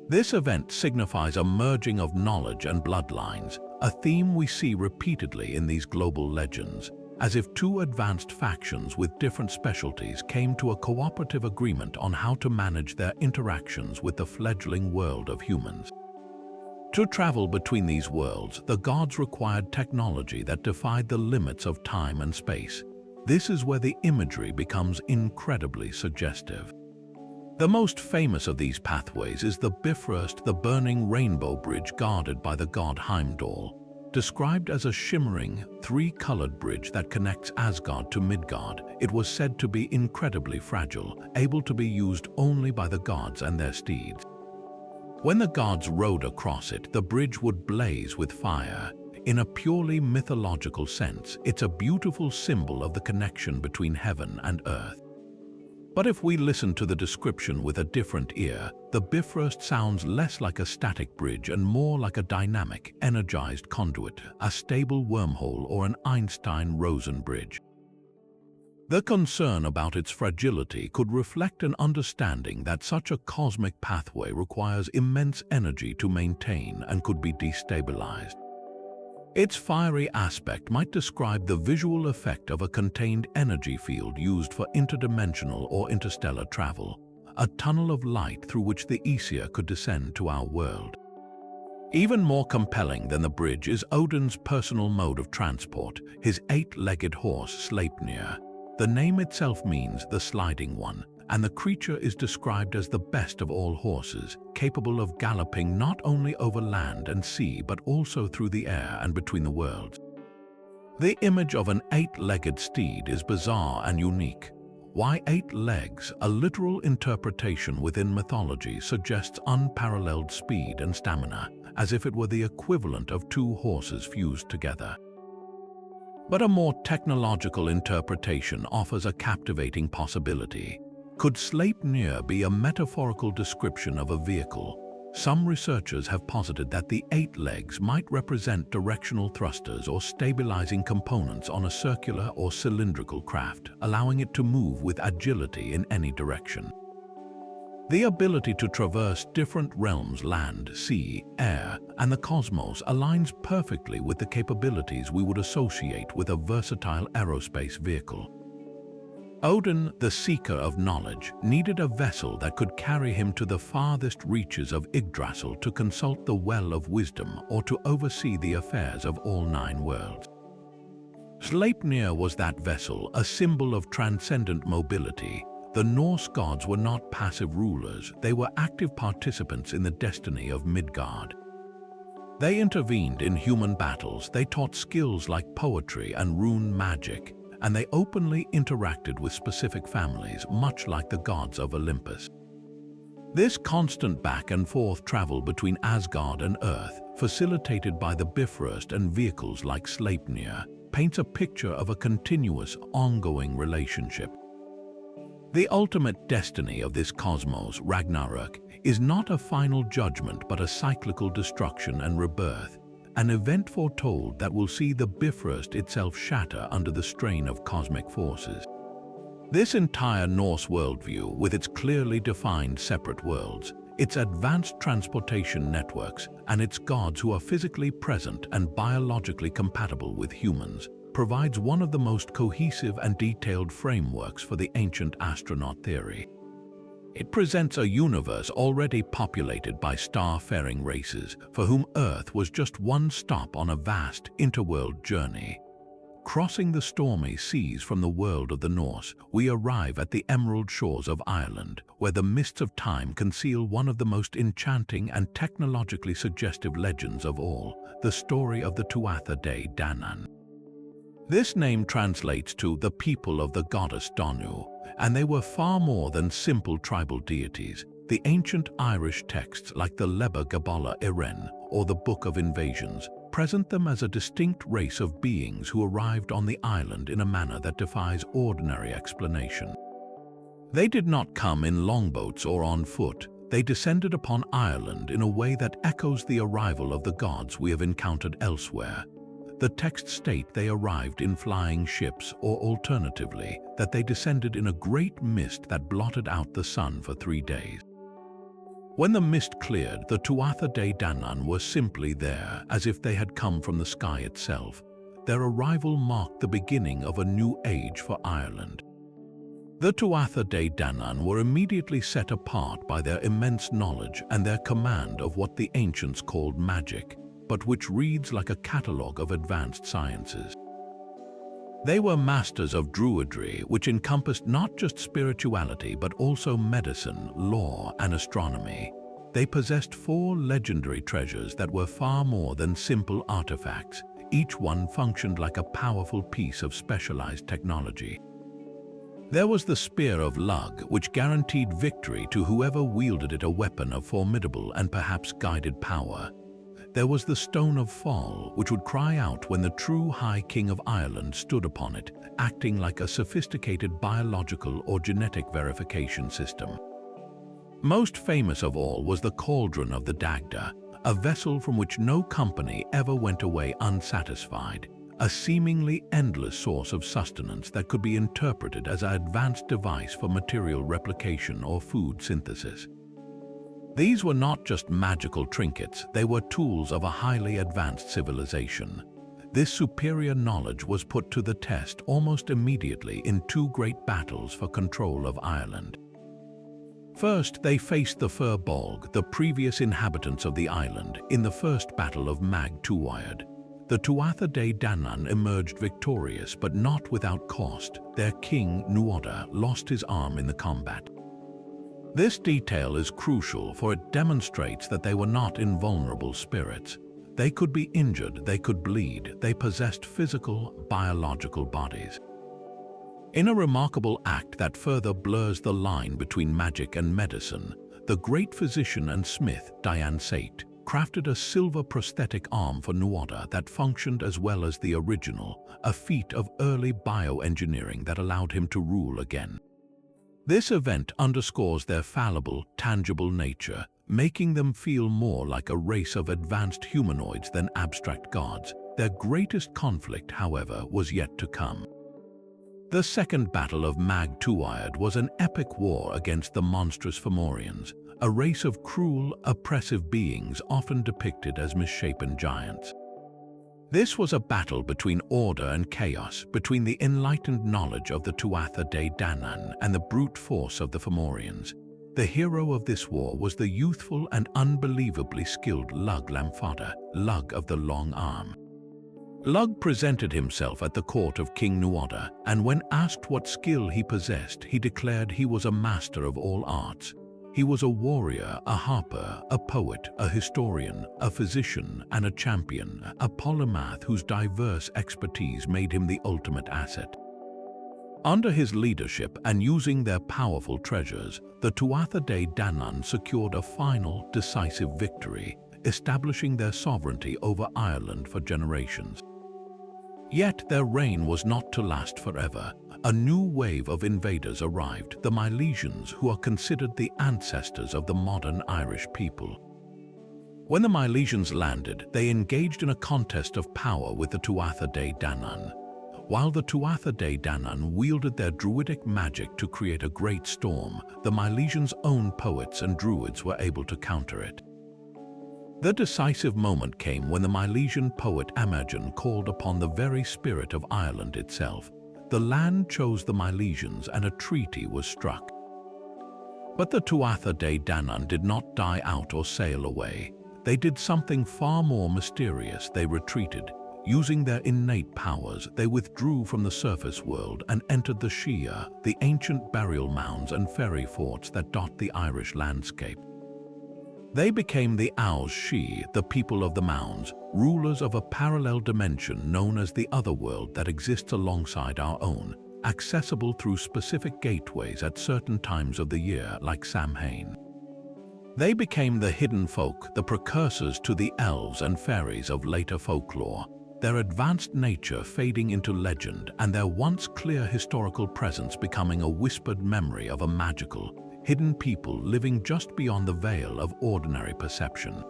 This event signifies a merging of knowledge and bloodlines, a theme we see repeatedly in these global legends, as if two advanced factions with different specialties came to a cooperative agreement on how to manage their interactions with the fledgling world of humans. To travel between these worlds, the gods required technology that defied the limits of time and space. This is where the imagery becomes incredibly suggestive. The most famous of these pathways is the Bifrost, the burning rainbow bridge guarded by the god Heimdall. Described as a shimmering, three-colored bridge that connects Asgard to Midgard, it was said to be incredibly fragile, able to be used only by the gods and their steeds. When the gods rode across it, the bridge would blaze with fire. In a purely mythological sense, it's a beautiful symbol of the connection between heaven and earth. But if we listen to the description with a different ear, the Bifrost sounds less like a static bridge and more like a dynamic, energized conduit, a stable wormhole, or an Einstein-Rosen bridge. The concern about its fragility could reflect an understanding that such a cosmic pathway requires immense energy to maintain and could be destabilized. Its fiery aspect might describe the visual effect of a contained energy field used for interdimensional or interstellar travel, a tunnel of light through which the Aesir could descend to our world. Even more compelling than the bridge is Odin's personal mode of transport, his eight-legged horse Sleipnir. The name itself means the sliding one, and the creature is described as the best of all horses, capable of galloping not only over land and sea but also through the air and between the worlds. The image of an eight-legged steed is bizarre and unique. Why 8 legs? A literal interpretation within mythology suggests unparalleled speed and stamina, as if it were the equivalent of 2 horses fused together. But a more technological interpretation offers a captivating possibility. Could Sleipnir be a metaphorical description of a vehicle? Some researchers have posited that the 8 legs might represent directional thrusters or stabilizing components on a circular or cylindrical craft, allowing it to move with agility in any direction. The ability to traverse different realms, land, sea, air, and the cosmos aligns perfectly with the capabilities we would associate with a versatile aerospace vehicle. Odin, the seeker of knowledge, needed a vessel that could carry him to the farthest reaches of Yggdrasil to consult the Well of Wisdom or to oversee the affairs of all 9 worlds. Sleipnir was that vessel, a symbol of transcendent mobility. The Norse gods were not passive rulers, they were active participants in the destiny of Midgard. They intervened in human battles, they taught skills like poetry and rune magic, and they openly interacted with specific families, much like the gods of Olympus. This constant back and forth travel between Asgard and Earth, facilitated by the Bifrost and vehicles like Sleipnir, paints a picture of a continuous, ongoing relationship. The ultimate destiny of this cosmos, Ragnarök, is not a final judgment but a cyclical destruction and rebirth, an event foretold that will see the Bifrost itself shatter under the strain of cosmic forces. This entire Norse worldview, with its clearly defined separate worlds, its advanced transportation networks, and its gods who are physically present and biologically compatible with humans, provides one of the most cohesive and detailed frameworks for the ancient astronaut theory. It presents a universe already populated by star-faring races for whom Earth was just one stop on a vast interworld journey. Crossing the stormy seas from the world of the Norse, we arrive at the emerald shores of Ireland, where the mists of time conceal one of the most enchanting and technologically suggestive legends of all, the story of the Tuatha Dé Danann. This name translates to the people of the goddess Danu, and they were far more than simple tribal deities. The ancient Irish texts like the Leba Gabála Iren or the Book of Invasions present them as a distinct race of beings who arrived on the island in a manner that defies ordinary explanation. They did not come in longboats or on foot. They descended upon Ireland in a way that echoes the arrival of the gods we have encountered elsewhere. The texts state they arrived in flying ships, or alternatively, that they descended in a great mist that blotted out the sun for 3 days. When the mist cleared, the Tuatha Dé Danann were simply there, as if they had come from the sky itself. Their arrival marked the beginning of a new age for Ireland. The Tuatha Dé Danann were immediately set apart by their immense knowledge and their command of what the ancients called magic, but which reads like a catalogue of advanced sciences. They were masters of Druidry, which encompassed not just spirituality but also medicine, law, and astronomy. They possessed 4 legendary treasures that were far more than simple artifacts. Each one functioned like a powerful piece of specialized technology. There was the Spear of Lug, which guaranteed victory to whoever wielded it, a weapon of formidable and perhaps guided power. There was the Stone of Fall, which would cry out when the true High King of Ireland stood upon it, acting like a sophisticated biological or genetic verification system. Most famous of all was the Cauldron of the Dagda, a vessel from which no company ever went away unsatisfied, a seemingly endless source of sustenance that could be interpreted as an advanced device for material replication or food synthesis. These were not just magical trinkets, they were tools of a highly advanced civilization. This superior knowledge was put to the test almost immediately in 2 great battles for control of Ireland. First, they faced the Fir Bolg, the previous inhabitants of the island, in the First Battle of Mag Tuathad. The Tuatha De Danann emerged victorious, but not without cost. Their king, Nuada, lost his arm in the combat. This detail is crucial, for it demonstrates that they were not invulnerable spirits. They could be injured, they could bleed, they possessed physical, biological bodies. In a remarkable act that further blurs the line between magic and medicine, the great physician and smith, Dian Sait, crafted a silver prosthetic arm for Nuada that functioned as well as the original, a feat of early bioengineering that allowed him to rule again. This event underscores their fallible, tangible nature, making them feel more like a race of advanced humanoids than abstract gods. Their greatest conflict, however, was yet to come. The Second Battle of Mag Tuathad was an epic war against the monstrous Fomorians, a race of cruel, oppressive beings often depicted as misshapen giants. This was a battle between order and chaos, between the enlightened knowledge of the Tuatha De Danann and the brute force of the Fomorians. The hero of this war was the youthful and unbelievably skilled Lug Lamfada, Lug of the Long Arm. Lug presented himself at the court of King Nuada, and when asked what skill he possessed, he declared he was a master of all arts. He was a warrior, a harper, a poet, a historian, a physician, and a champion, a polymath whose diverse expertise made him the ultimate asset. Under his leadership and using their powerful treasures, the Tuatha De Danann secured a final, decisive victory, establishing their sovereignty over Ireland for generations. Yet their reign was not to last forever. A new wave of invaders arrived, the Milesians, who are considered the ancestors of the modern Irish people. When the Milesians landed, they engaged in a contest of power with the Tuatha De Danann. While the Tuatha De Danann wielded their druidic magic to create a great storm, the Milesians' own poets and druids were able to counter it. The decisive moment came when the Milesian poet Imogen called upon the very spirit of Ireland itself. The land chose the Milesians and a treaty was struck. But the Tuatha De Danann did not die out or sail away. They did something far more mysterious. They retreated. Using their innate powers, they withdrew from the surface world and entered the Shia, the ancient burial mounds and fairy forts that dot the Irish landscape. They became the Aos Shi, the people of the mounds, rulers of a parallel dimension known as the Otherworld that exists alongside our own, accessible through specific gateways at certain times of the year, like Samhain. They became the hidden folk, the precursors to the elves and fairies of later folklore, their advanced nature fading into legend and their once clear historical presence becoming a whispered memory of a magical, hidden people living just beyond the veil of ordinary perception.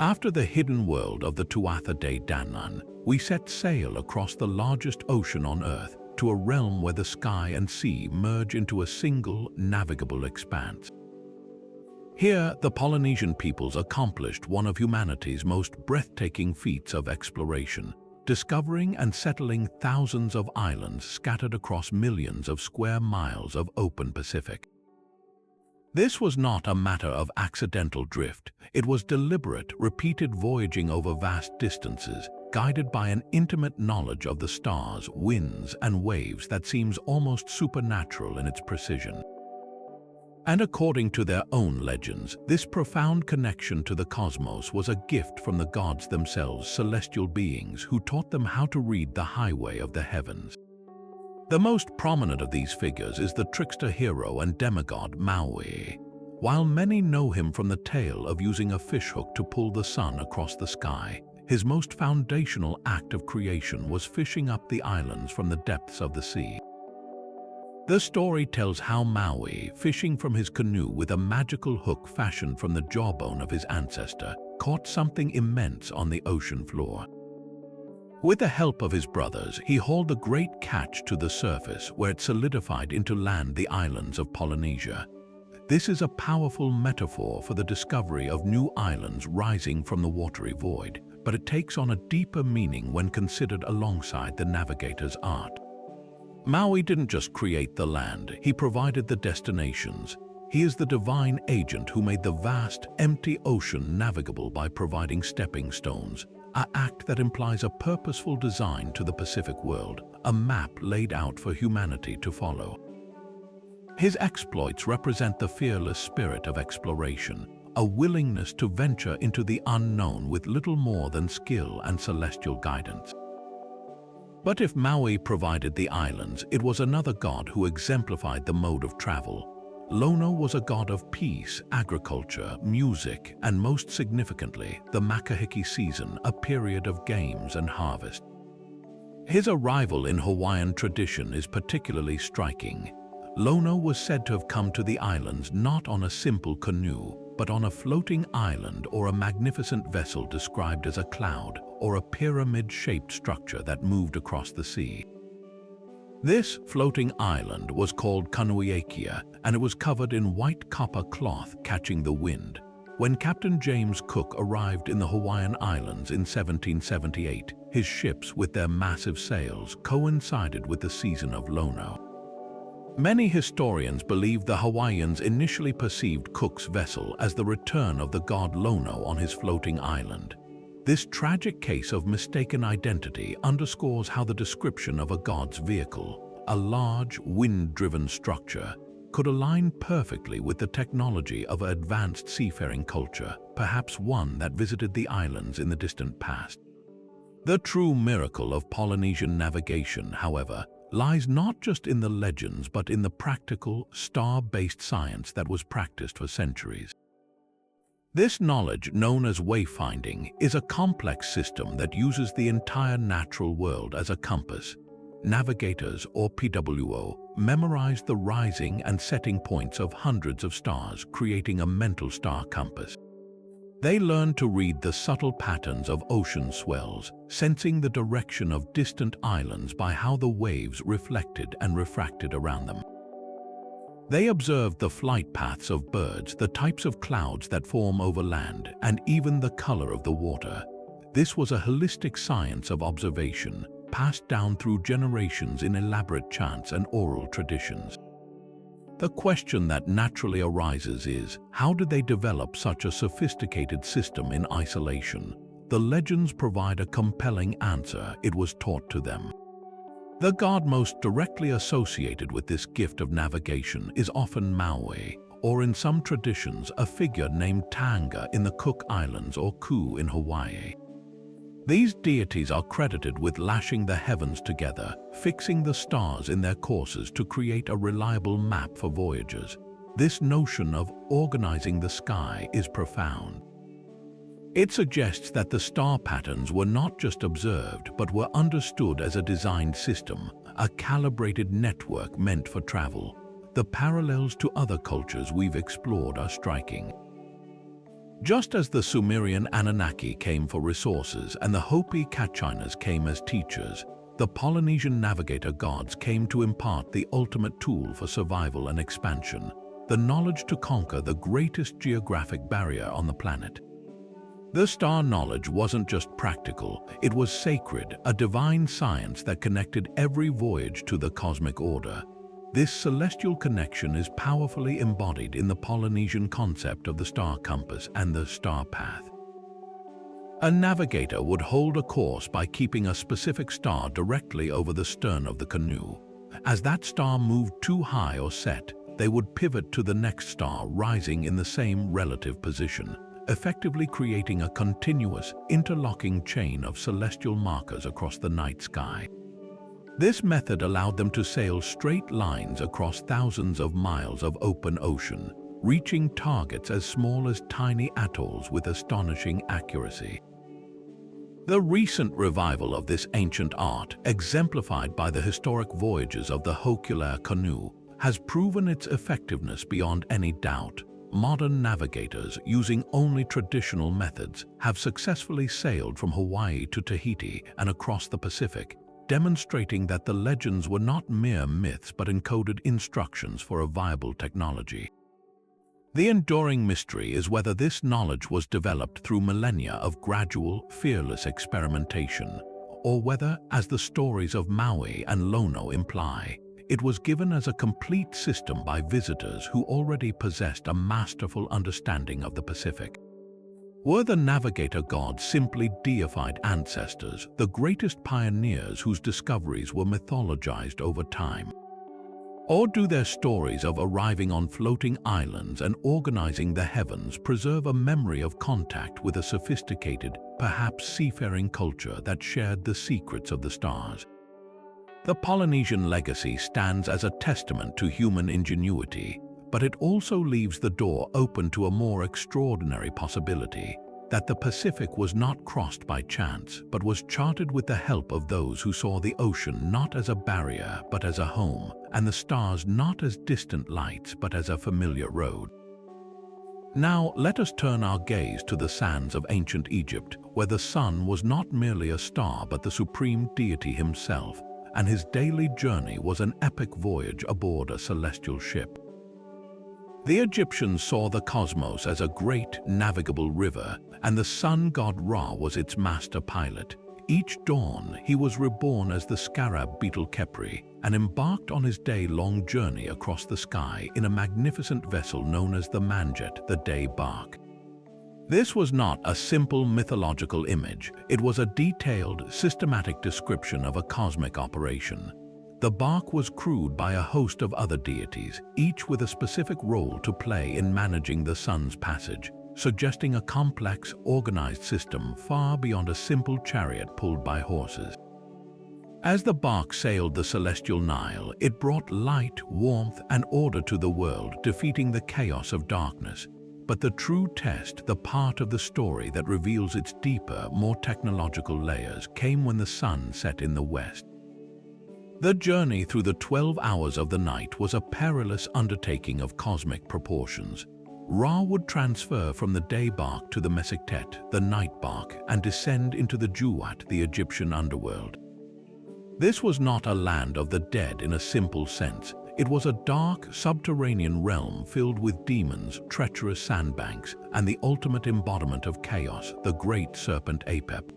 After the hidden world of the Tuatha De Danann, we set sail across the largest ocean on Earth to a realm where the sky and sea merge into a single, navigable expanse. Here, the Polynesian peoples accomplished one of humanity's most breathtaking feats of exploration, discovering and settling thousands of islands scattered across millions of square miles of open Pacific. This was not a matter of accidental drift. It was deliberate, repeated voyaging over vast distances, guided by an intimate knowledge of the stars, winds, and waves that seems almost supernatural in its precision. And according to their own legends, this profound connection to the cosmos was a gift from the gods themselves, celestial beings who taught them how to read the highway of the heavens. The most prominent of these figures is the trickster hero and demigod Maui. While many know him from the tale of using a fishhook to pull the sun across the sky, his most foundational act of creation was fishing up the islands from the depths of the sea. The story tells how Maui, fishing from his canoe with a magical hook fashioned from the jawbone of his ancestor, caught something immense on the ocean floor. With the help of his brothers, he hauled the great catch to the surface, where it solidified into land the islands of Polynesia. This is a powerful metaphor for the discovery of new islands rising from the watery void, but it takes on a deeper meaning when considered alongside the navigator's art. Maui didn't just create the land, he provided the destinations. He is the divine agent who made the vast, empty ocean navigable by providing stepping stones, an act that implies a purposeful design to the Pacific world, a map laid out for humanity to follow. His exploits represent the fearless spirit of exploration, a willingness to venture into the unknown with little more than skill and celestial guidance. But if Maui provided the islands, it was another god who exemplified the mode of travel. Lono was a god of peace, agriculture, music, and most significantly, the Makahiki season, a period of games and harvest. His arrival in Hawaiian tradition is particularly striking. Lono was said to have come to the islands not on a simple canoe, but on a floating island or a magnificent vessel described as a cloud or a pyramid-shaped structure that moved across the sea. This floating island was called Kanuiakia, and it was covered in white copper cloth catching the wind. When Captain James Cook arrived in the Hawaiian Islands in 1778, his ships with their massive sails coincided with the season of Lono. Many historians believe the Hawaiians initially perceived Cook's vessel as the return of the god Lono on his floating island. This tragic case of mistaken identity underscores how the description of a god's vehicle, a large, wind-driven structure, could align perfectly with the technology of an advanced seafaring culture, perhaps one that visited the islands in the distant past. The true miracle of Polynesian navigation, however, lies not just in the legends but in the practical, star-based science that was practiced for centuries. This knowledge, known as wayfinding, is a complex system that uses the entire natural world as a compass. Navigators, or PWO, memorize the rising and setting points of hundreds of stars, creating a mental star compass. They learn to read the subtle patterns of ocean swells, sensing the direction of distant islands by how the waves reflected and refracted around them. They observed the flight paths of birds, the types of clouds that form over land, and even the color of the water. This was a holistic science of observation, passed down through generations in elaborate chants and oral traditions. The question that naturally arises is, how did they develop such a sophisticated system in isolation? The legends provide a compelling answer: it was taught to them. The god most directly associated with this gift of navigation is often Maui, or in some traditions a figure named Tanga in the Cook Islands or Ku in Hawaii. These deities are credited with lashing the heavens together, fixing the stars in their courses to create a reliable map for voyagers. This notion of organizing the sky is profound. It suggests that the star patterns were not just observed, but were understood as a designed system, a calibrated network meant for travel. The parallels to other cultures we've explored are striking. Just as the Sumerian Anunnaki came for resources and the Hopi Kachinas came as teachers, the Polynesian navigator gods came to impart the ultimate tool for survival and expansion, the knowledge to conquer the greatest geographic barrier on the planet. The star knowledge wasn't just practical, it was sacred, a divine science that connected every voyage to the cosmic order. This celestial connection is powerfully embodied in the Polynesian concept of the star compass and the star path. A navigator would hold a course by keeping a specific star directly over the stern of the canoe. As that star moved too high or set, they would pivot to the next star rising in the same relative position, effectively creating a continuous, interlocking chain of celestial markers across the night sky. This method allowed them to sail straight lines across thousands of miles of open ocean, reaching targets as small as tiny atolls with astonishing accuracy. The recent revival of this ancient art, exemplified by the historic voyages of the Hopi canoe, has proven its effectiveness beyond any doubt. Modern navigators, using only traditional methods, have successfully sailed from Hawaii to Tahiti and across the Pacific, demonstrating that the legends were not mere myths but encoded instructions for a viable technology. The enduring mystery is whether this knowledge was developed through millennia of gradual, fearless experimentation, or whether, as the stories of Maui and Lono imply, it was given as a complete system by visitors who already possessed a masterful understanding of the Pacific. Were the navigator gods simply deified ancestors, the greatest pioneers whose discoveries were mythologized over time? Or do their stories of arriving on floating islands and organizing the heavens preserve a memory of contact with a sophisticated, perhaps seafaring culture that shared the secrets of the stars? The Polynesian legacy stands as a testament to human ingenuity, but it also leaves the door open to a more extraordinary possibility, that the Pacific was not crossed by chance, but was charted with the help of those who saw the ocean not as a barrier, but as a home, and the stars not as distant lights, but as a familiar road. Now, let us turn our gaze to the sands of ancient Egypt, where the sun was not merely a star, but the supreme deity himself, and his daily journey was an epic voyage aboard a celestial ship. The Egyptians saw the cosmos as a great, navigable river, and the sun god Ra was its master pilot. Each dawn, he was reborn as the scarab beetle Khepri and embarked on his day-long journey across the sky in a magnificent vessel known as the Manjet, the day bark. This was not a simple mythological image. It was a detailed, systematic description of a cosmic operation. The bark was crewed by a host of other deities, each with a specific role to play in managing the sun's passage, suggesting a complex, organized system far beyond a simple chariot pulled by horses. As the bark sailed the celestial Nile, it brought light, warmth, and order to the world, defeating the chaos of darkness. But the true test, the part of the story that reveals its deeper, more technological layers, came when the sun set in the west. The journey through the 12 hours of the night was a perilous undertaking of cosmic proportions. Ra would transfer from the day bark to the Mesiktet, the night bark, and descend into the Juwat, the Egyptian underworld. This was not a land of the dead in a simple sense. It was a dark, subterranean realm filled with demons, treacherous sandbanks, and the ultimate embodiment of chaos, the great serpent Apep.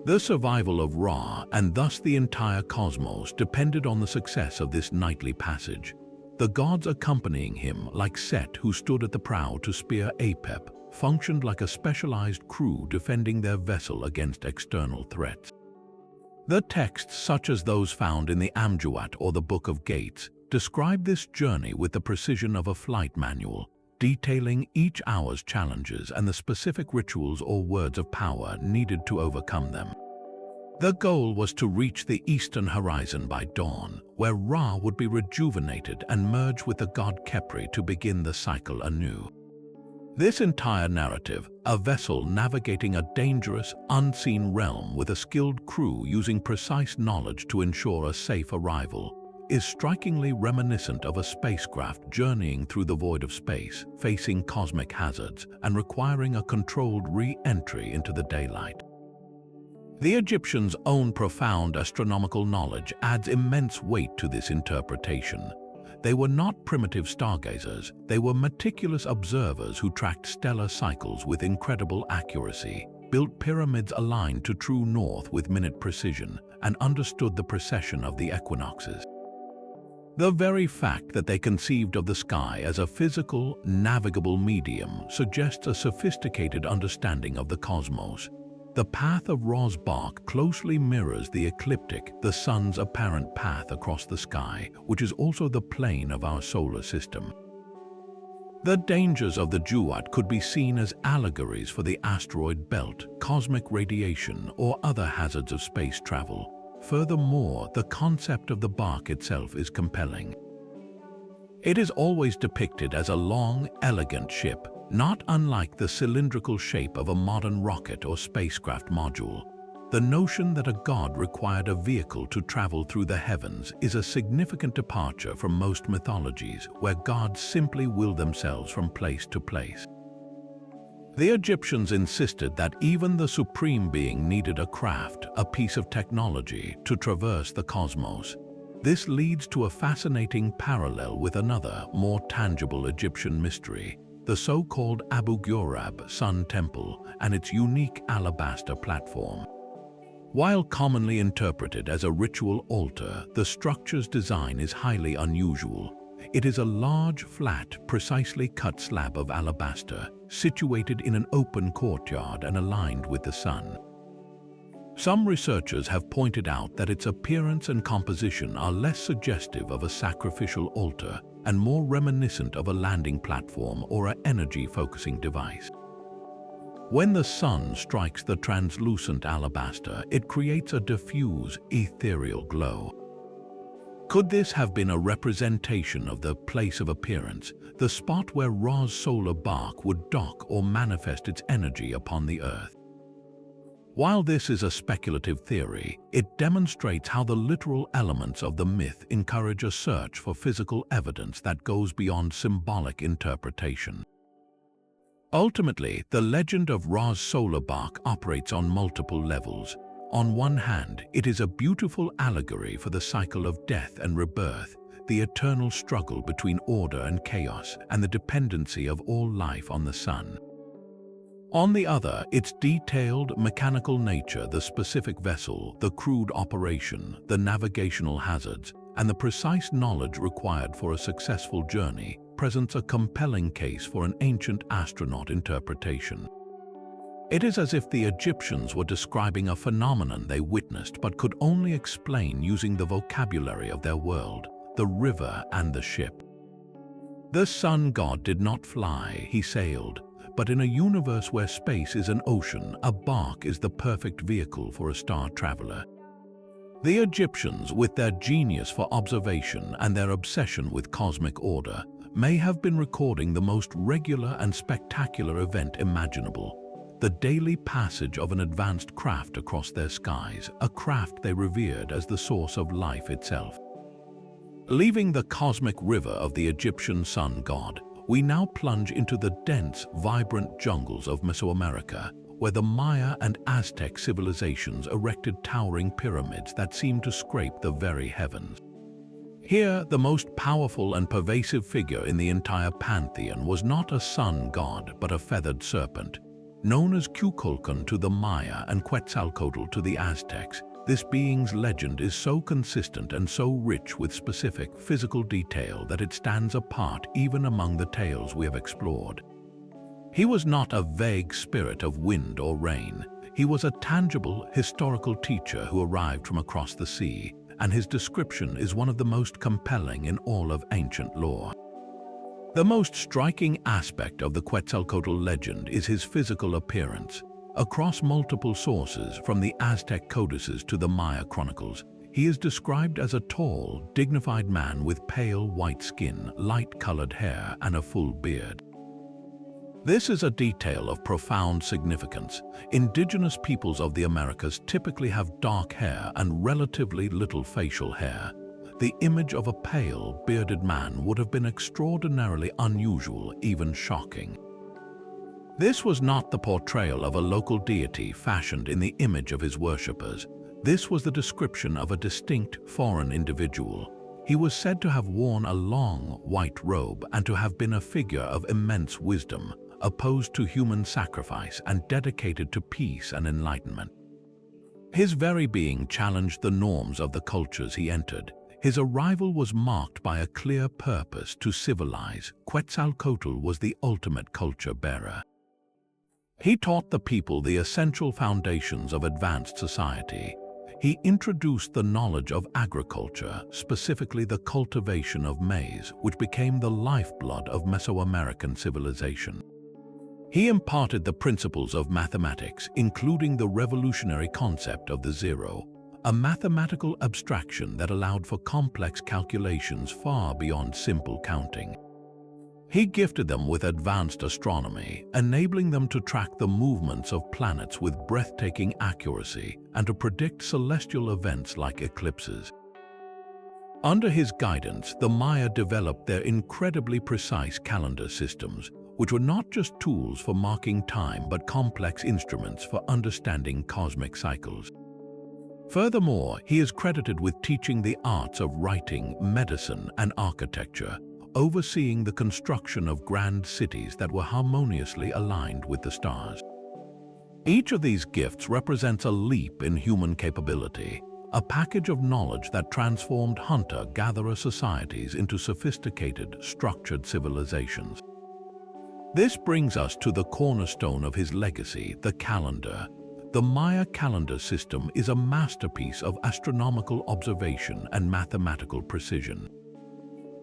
The survival of Ra, and thus the entire cosmos, depended on the success of this nightly passage. The gods accompanying him, like Set, who stood at the prow to spear Apep, functioned like a specialized crew defending their vessel against external threats. The texts, such as those found in the Amjuat or the Book of Gates, describe this journey with the precision of a flight manual, detailing each hour's challenges and the specific rituals or words of power needed to overcome them. The goal was to reach the eastern horizon by dawn, where Ra would be rejuvenated and merge with the god Khepri to begin the cycle anew. This entire narrative, a vessel navigating a dangerous, unseen realm with a skilled crew using precise knowledge to ensure a safe arrival, is strikingly reminiscent of a spacecraft journeying through the void of space, facing cosmic hazards, and requiring a controlled re-entry into the daylight. The Egyptians' own profound astronomical knowledge adds immense weight to this interpretation. They were not primitive stargazers, they were meticulous observers who tracked stellar cycles with incredible accuracy, built pyramids aligned to true north with minute precision, and understood the precession of the equinoxes. The very fact that they conceived of the sky as a physical, navigable medium suggests a sophisticated understanding of the cosmos. The path of Ra's bark closely mirrors the ecliptic, the sun's apparent path across the sky, which is also the plane of our solar system. The dangers of the Duat could be seen as allegories for the asteroid belt, cosmic radiation, or other hazards of space travel. Furthermore, the concept of the bark itself is compelling. It is always depicted as a long, elegant ship, not unlike the cylindrical shape of a modern rocket or spacecraft module. The notion that a god required a vehicle to travel through the heavens is a significant departure from most mythologies, where gods simply will themselves from place to place. The Egyptians insisted that even the supreme being needed a craft, a piece of technology, to traverse the cosmos. This leads to a fascinating parallel with another, more tangible Egyptian mystery, the so-called Abu Ghurab Sun Temple and its unique alabaster platform. While commonly interpreted as a ritual altar, the structure's design is highly unusual. It is a large, flat, precisely cut slab of alabaster, situated in an open courtyard and aligned with the sun. Some researchers have pointed out that its appearance and composition are less suggestive of a sacrificial altar and more reminiscent of a landing platform or an energy-focusing device. When the sun strikes the translucent alabaster, it creates a diffuse, ethereal glow. Could this have been a representation of the place of appearance, the spot where Ra's solar bark would dock or manifest its energy upon the Earth? While this is a speculative theory, it demonstrates how the literal elements of the myth encourage a search for physical evidence that goes beyond symbolic interpretation. Ultimately, the legend of Ra's solar bark operates on multiple levels. On one hand, it is a beautiful allegory for the cycle of death and rebirth, the eternal struggle between order and chaos, and the dependency of all life on the sun. On the other, its detailed, mechanical nature, the specific vessel, the crude operation, the navigational hazards, and the precise knowledge required for a successful journey, presents a compelling case for an ancient astronaut interpretation. It is as if the Egyptians were describing a phenomenon they witnessed but could only explain using the vocabulary of their world, the river and the ship. The sun god did not fly, he sailed, but in a universe where space is an ocean, a bark is the perfect vehicle for a star traveler. The Egyptians, with their genius for observation and their obsession with cosmic order, may have been recording the most regular and spectacular event imaginable, the daily passage of an advanced craft across their skies, a craft they revered as the source of life itself. Leaving the cosmic river of the Egyptian sun god, we now plunge into the dense, vibrant jungles of Mesoamerica, where the Maya and Aztec civilizations erected towering pyramids that seemed to scrape the very heavens. Here, the most powerful and pervasive figure in the entire pantheon was not a sun god, but a feathered serpent. Known as Kukulkan to the Maya and Quetzalcoatl to the Aztecs, this being's legend is so consistent and so rich with specific physical detail that it stands apart even among the tales we have explored. He was not a vague spirit of wind or rain. He was a tangible, historical teacher who arrived from across the sea, and his description is one of the most compelling in all of ancient lore. The most striking aspect of the Quetzalcoatl legend is his physical appearance. Across multiple sources, from the Aztec codices to the Maya chronicles, he is described as a tall, dignified man with pale white skin, light-colored hair, and a full beard. This is a detail of profound significance. Indigenous peoples of the Americas typically have dark hair and relatively little facial hair. The image of a pale, bearded man would have been extraordinarily unusual, even shocking. This was not the portrayal of a local deity fashioned in the image of his worshippers. This was the description of a distinct foreign individual. He was said to have worn a long, white robe and to have been a figure of immense wisdom, opposed to human sacrifice and dedicated to peace and enlightenment. His very being challenged the norms of the cultures he entered. His arrival was marked by a clear purpose to civilize. Quetzalcoatl was the ultimate culture bearer. He taught the people the essential foundations of advanced society. He introduced the knowledge of agriculture, specifically the cultivation of maize, which became the lifeblood of Mesoamerican civilization. He imparted the principles of mathematics, including the revolutionary concept of the zero, a mathematical abstraction that allowed for complex calculations far beyond simple counting. He gifted them with advanced astronomy, enabling them to track the movements of planets with breathtaking accuracy and to predict celestial events like eclipses. Under his guidance, the Maya developed their incredibly precise calendar systems, which were not just tools for marking time but complex instruments for understanding cosmic cycles. Furthermore, he is credited with teaching the arts of writing, medicine, and architecture, overseeing the construction of grand cities that were harmoniously aligned with the stars. Each of these gifts represents a leap in human capability, a package of knowledge that transformed hunter-gatherer societies into sophisticated, structured civilizations. This brings us to the cornerstone of his legacy, the calendar. The Maya calendar system is a masterpiece of astronomical observation and mathematical precision.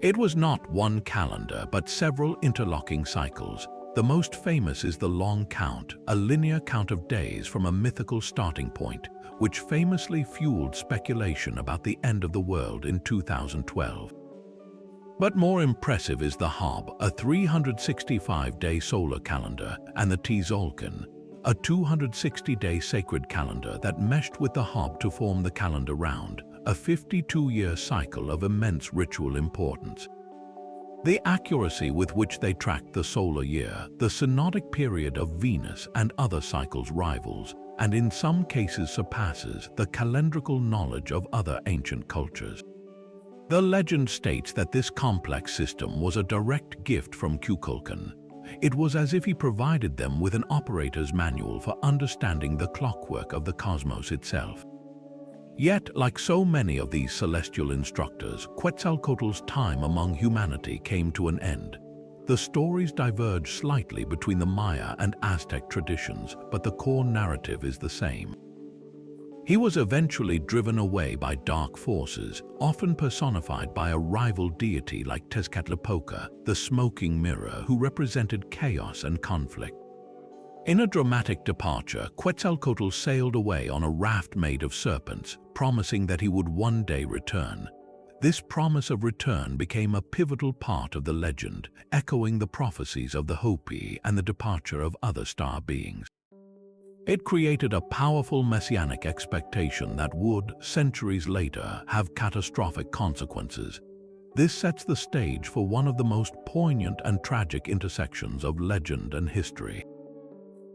It was not one calendar, but several interlocking cycles. The most famous is the long count, a linear count of days from a mythical starting point, which famously fueled speculation about the end of the world in 2012. But more impressive is the Hob, a 365-day solar calendar, and the Tzolk'in, a 260-day sacred calendar that meshed with the Hob to form the calendar round, a 52-year cycle of immense ritual importance. The accuracy with which they tracked the solar year, the synodic period of Venus and other cycles rivals, and in some cases surpasses, the calendrical knowledge of other ancient cultures. The legend states that this complex system was a direct gift from Kukulkan. It was as if he provided them with an operator's manual for understanding the clockwork of the cosmos itself. Yet, like so many of these celestial instructors, Quetzalcoatl's time among humanity came to an end. The stories diverge slightly between the Maya and Aztec traditions, but the core narrative is the same. He was eventually driven away by dark forces, often personified by a rival deity like Tezcatlipoca, the smoking mirror, who represented chaos and conflict. In a dramatic departure, Quetzalcoatl sailed away on a raft made of serpents, promising that he would one day return. This promise of return became a pivotal part of the legend, echoing the prophecies of the Hopi and the departure of other star beings. It created a powerful messianic expectation that would, centuries later, have catastrophic consequences. This sets the stage for one of the most poignant and tragic intersections of legend and history.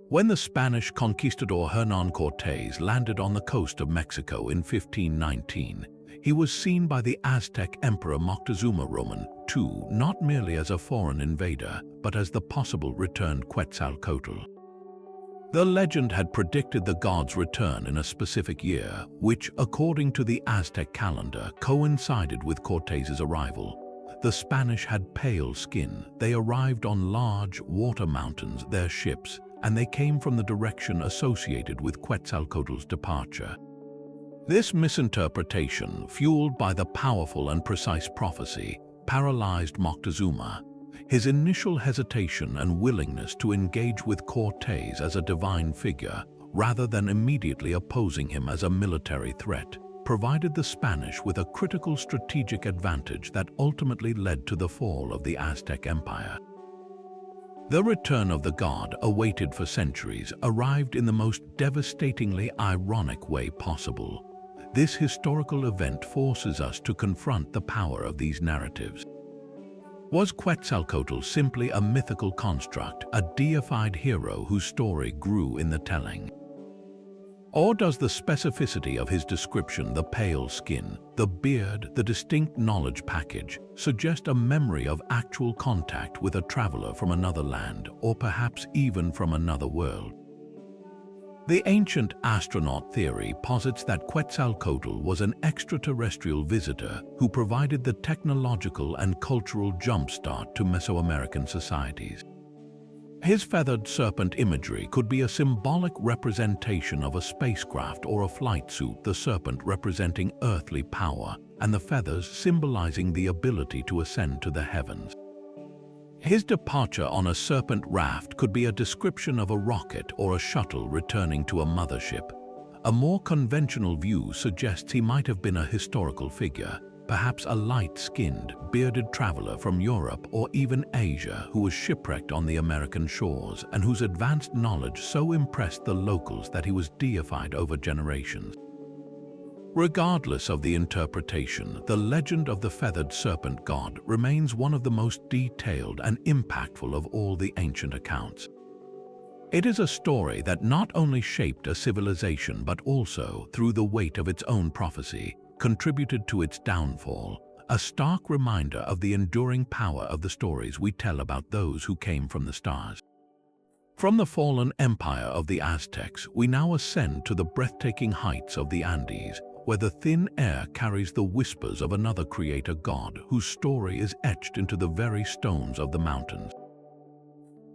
When the Spanish conquistador Hernán Cortés landed on the coast of Mexico in 1519, he was seen by the Aztec Emperor Moctezuma II not merely as a foreign invader, but as the possible returned Quetzalcoatl. The legend had predicted the god's return in a specific year, which, according to the Aztec calendar, coincided with Cortés's arrival. The Spanish had pale skin. They arrived on large water mountains, their ships, and they came from the direction associated with Quetzalcoatl's departure. This misinterpretation, fueled by the powerful and precise prophecy, paralyzed Moctezuma. His initial hesitation and willingness to engage with Cortés as a divine figure, rather than immediately opposing him as a military threat, provided the Spanish with a critical strategic advantage that ultimately led to the fall of the Aztec Empire. The return of the god, awaited for centuries, arrived in the most devastatingly ironic way possible. This historical event forces us to confront the power of these narratives. Was Quetzalcoatl simply a mythical construct, a deified hero whose story grew in the telling? Or does the specificity of his description, the pale skin, the beard, the distinct knowledge package, suggest a memory of actual contact with a traveler from another land, or perhaps even from another world? The ancient astronaut theory posits that Quetzalcoatl was an extraterrestrial visitor who provided the technological and cultural jumpstart to Mesoamerican societies. His feathered serpent imagery could be a symbolic representation of a spacecraft or a flight suit, the serpent representing earthly power and the feathers symbolizing the ability to ascend to the heavens. His departure on a serpent raft could be a description of a rocket or a shuttle returning to a mothership. A more conventional view suggests he might have been a historical figure, perhaps a light-skinned, bearded traveler from Europe or even Asia who was shipwrecked on the American shores and whose advanced knowledge so impressed the locals that he was deified over generations. Regardless of the interpretation, the legend of the feathered serpent god remains one of the most detailed and impactful of all the ancient accounts. It is a story that not only shaped a civilization but also, through the weight of its own prophecy, contributed to its downfall, a stark reminder of the enduring power of the stories we tell about those who came from the stars. From the fallen empire of the Aztecs, we now ascend to the breathtaking heights of the Andes, where the thin air carries the whispers of another creator god whose story is etched into the very stones of the mountains.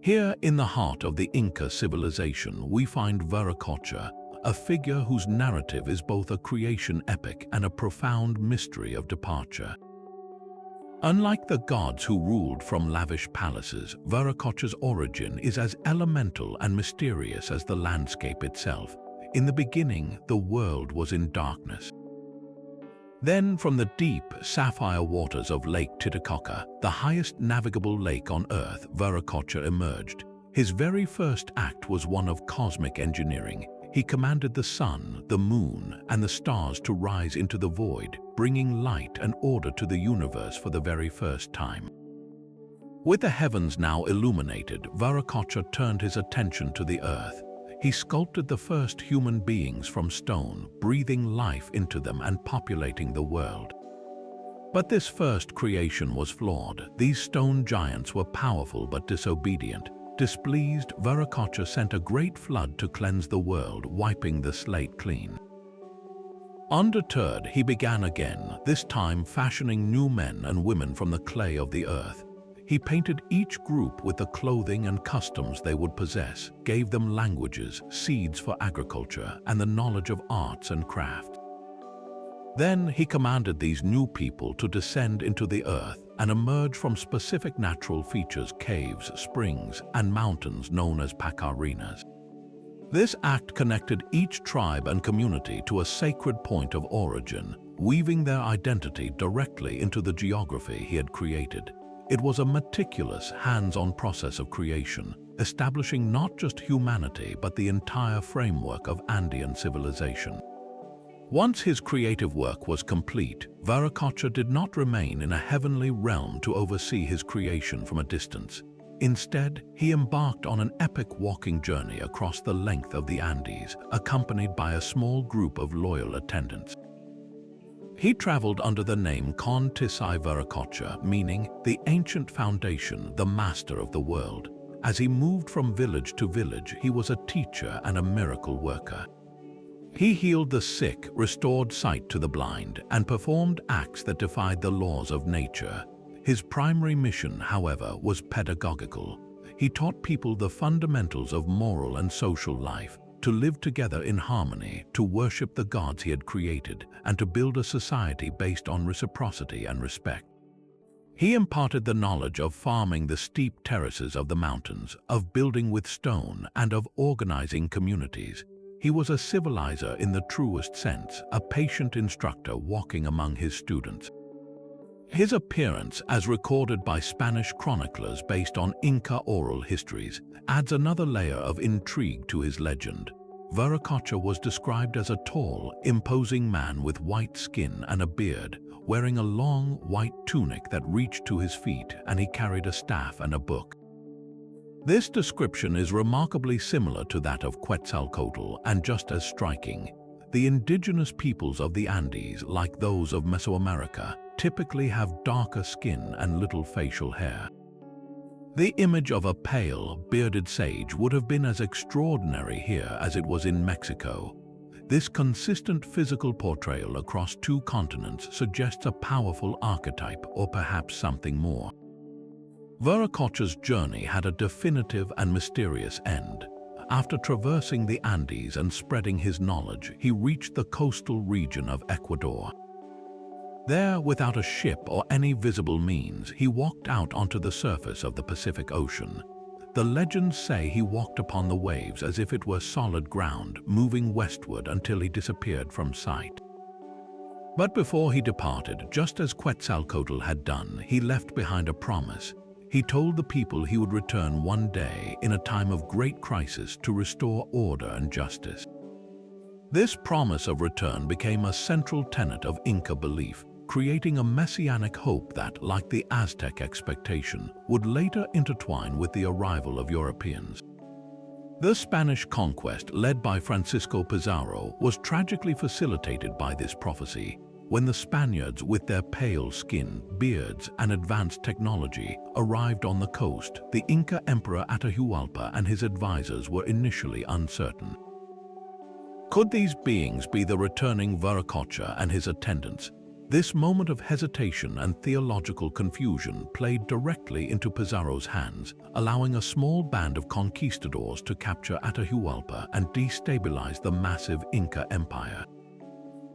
Here, in the heart of the Inca civilization, we find Viracocha, a figure whose narrative is both a creation epic and a profound mystery of departure. Unlike the gods who ruled from lavish palaces, Viracocha's origin is as elemental and mysterious as the landscape itself. In the beginning, the world was in darkness. Then, from the deep, sapphire waters of Lake Titicaca, the highest navigable lake on Earth, Viracocha emerged. His very first act was one of cosmic engineering. He commanded the sun, the moon, and the stars to rise into the void, bringing light and order to the universe for the very first time. With the heavens now illuminated, Viracocha turned his attention to the earth. He sculpted the first human beings from stone, breathing life into them and populating the world. But this first creation was flawed. These stone giants were powerful but disobedient. Displeased, Viracocha sent a great flood to cleanse the world, wiping the slate clean. Undeterred, he began again, this time fashioning new men and women from the clay of the earth. He painted each group with the clothing and customs they would possess, gave them languages, seeds for agriculture, and the knowledge of arts and crafts. Then he commanded these new people to descend into the earth and emerge from specific natural features, caves, springs, and mountains known as pacarinas. This act connected each tribe and community to a sacred point of origin, weaving their identity directly into the geography he had created. It was a meticulous, hands-on process of creation, establishing not just humanity but the entire framework of Andean civilization. Once his creative work was complete, Viracocha did not remain in a heavenly realm to oversee his creation from a distance. Instead, he embarked on an epic walking journey across the length of the Andes, accompanied by a small group of loyal attendants. He traveled under the name Con Tisai Viracocha, meaning the ancient foundation, the master of the world. As he moved from village to village, he was a teacher and a miracle worker. He healed the sick, restored sight to the blind, and performed acts that defied the laws of nature. His primary mission, however, was pedagogical. He taught people the fundamentals of moral and social life, to live together in harmony, to worship the gods he had created, and to build a society based on reciprocity and respect. He imparted the knowledge of farming the steep terraces of the mountains, of building with stone, and of organizing communities. He was a civilizer in the truest sense, a patient instructor walking among his students. His appearance, as recorded by Spanish chroniclers based on Inca oral histories, adds another layer of intrigue to his legend. Viracocha was described as a tall, imposing man with white skin and a beard, wearing a long, white tunic that reached to his feet, and he carried a staff and a book. This description is remarkably similar to that of Quetzalcoatl and just as striking. The indigenous peoples of the Andes, like those of Mesoamerica, typically have darker skin and little facial hair. The image of a pale, bearded sage would have been as extraordinary here as it was in Mexico. This consistent physical portrayal across two continents suggests a powerful archetype or perhaps something more. Viracocha's journey had a definitive and mysterious end. After traversing the Andes and spreading his knowledge, he reached the coastal region of Ecuador. There, without a ship or any visible means, he walked out onto the surface of the Pacific Ocean. The legends say he walked upon the waves as if it were solid ground, moving westward until he disappeared from sight. But before he departed, just as Quetzalcoatl had done, he left behind a promise. He told the people he would return one day in a time of great crisis to restore order and justice. This promise of return became a central tenet of Inca belief, creating a messianic hope that, like the Aztec expectation, would later intertwine with the arrival of Europeans. The Spanish conquest, led by Francisco Pizarro, was tragically facilitated by this prophecy. When the Spaniards, with their pale skin, beards, and advanced technology, arrived on the coast, the Inca Emperor Atahualpa and his advisors were initially uncertain. Could these beings be the returning Viracocha and his attendants? This moment of hesitation and theological confusion played directly into Pizarro's hands, allowing a small band of conquistadors to capture Atahualpa and destabilize the massive Inca Empire.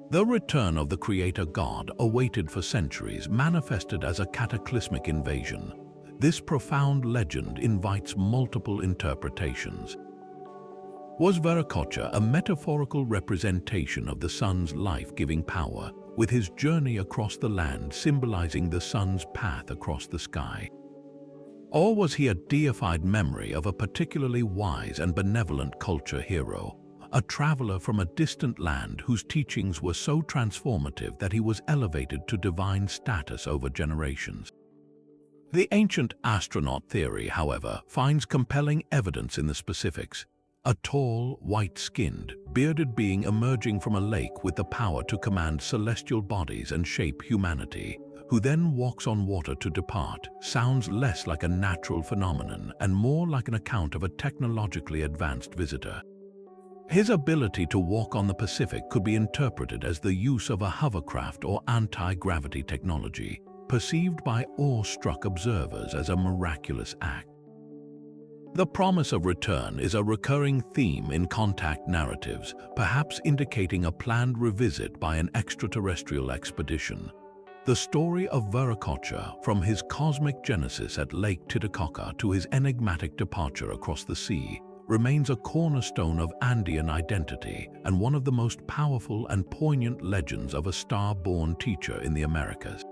The return of the creator god, awaited for centuries, manifested as a cataclysmic invasion. This profound legend invites multiple interpretations. Was Viracocha a metaphorical representation of the sun's life-giving power, with his journey across the land symbolizing the sun's path across the sky? Or was he a deified memory of a particularly wise and benevolent culture hero, a traveler from a distant land whose teachings were so transformative that he was elevated to divine status over generations? The ancient astronaut theory, however, finds compelling evidence in the specifics. A tall, white-skinned, bearded being emerging from a lake with the power to command celestial bodies and shape humanity, who then walks on water to depart, sounds less like a natural phenomenon and more like an account of a technologically advanced visitor. His ability to walk on the Pacific could be interpreted as the use of a hovercraft or anti-gravity technology, perceived by awe-struck observers as a miraculous act. The promise of return is a recurring theme in contact narratives, perhaps indicating a planned revisit by an extraterrestrial expedition. The story of Viracocha, from his cosmic genesis at Lake Titicaca to his enigmatic departure across the sea, remains a cornerstone of Andean identity and one of the most powerful and poignant legends of a star-born teacher in the Americas.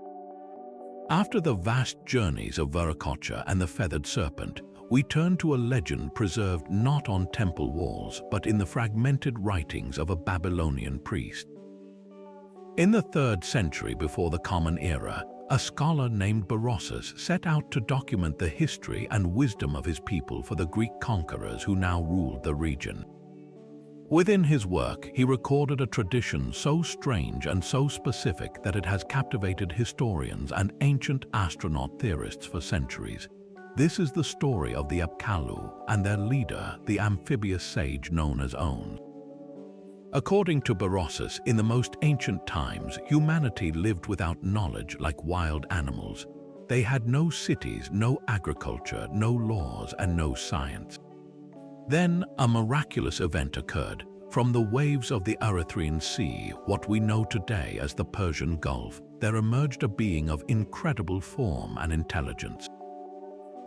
After the vast journeys of Viracocha and the feathered serpent, we turn to a legend preserved not on temple walls but in the fragmented writings of a Babylonian priest. In the 3rd century before the Common Era, a scholar named Berossus set out to document the history and wisdom of his people for the Greek conquerors who now ruled the region. Within his work, he recorded a tradition so strange and so specific that it has captivated historians and ancient astronaut theorists for centuries. This is the story of the Apkallu and their leader, the amphibious sage known as Ons. According to Berossus, in the most ancient times, humanity lived without knowledge like wild animals. They had no cities, no agriculture, no laws, and no science. Then a miraculous event occurred. From the waves of the Erythraean Sea, what we know today as the Persian Gulf, there emerged a being of incredible form and intelligence.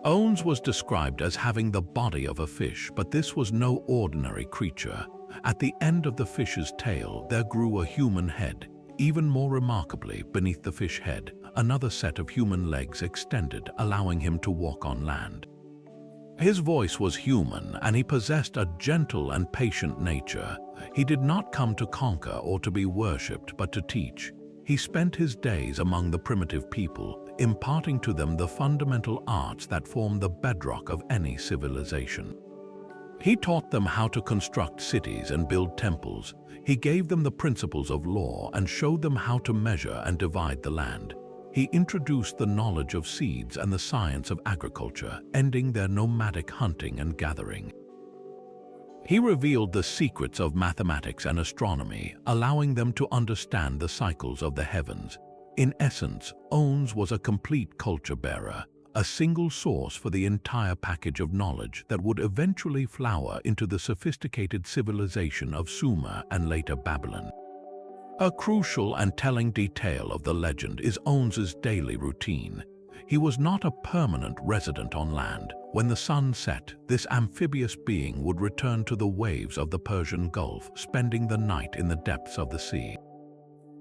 Ons was described as having the body of a fish, but this was no ordinary creature. At the end of the fish's tail, there grew a human head. Even more remarkably, beneath the fish head, another set of human legs extended, allowing him to walk on land. His voice was human, and he possessed a gentle and patient nature. He did not come to conquer or to be worshipped, but to teach. He spent his days among the primitive people, imparting to them the fundamental arts that form the bedrock of any civilization. He taught them how to construct cities and build temples. He gave them the principles of law and showed them how to measure and divide the land. He introduced the knowledge of seeds and the science of agriculture, ending their nomadic hunting and gathering. He revealed the secrets of mathematics and astronomy, allowing them to understand the cycles of the heavens. In essence, Ons was a complete culture bearer, a single source for the entire package of knowledge that would eventually flower into the sophisticated civilization of Sumer and later Babylon. A crucial and telling detail of the legend is On's daily routine. He was not a permanent resident on land. When the sun set, this amphibious being would return to the waves of the Persian Gulf, spending the night in the depths of the sea.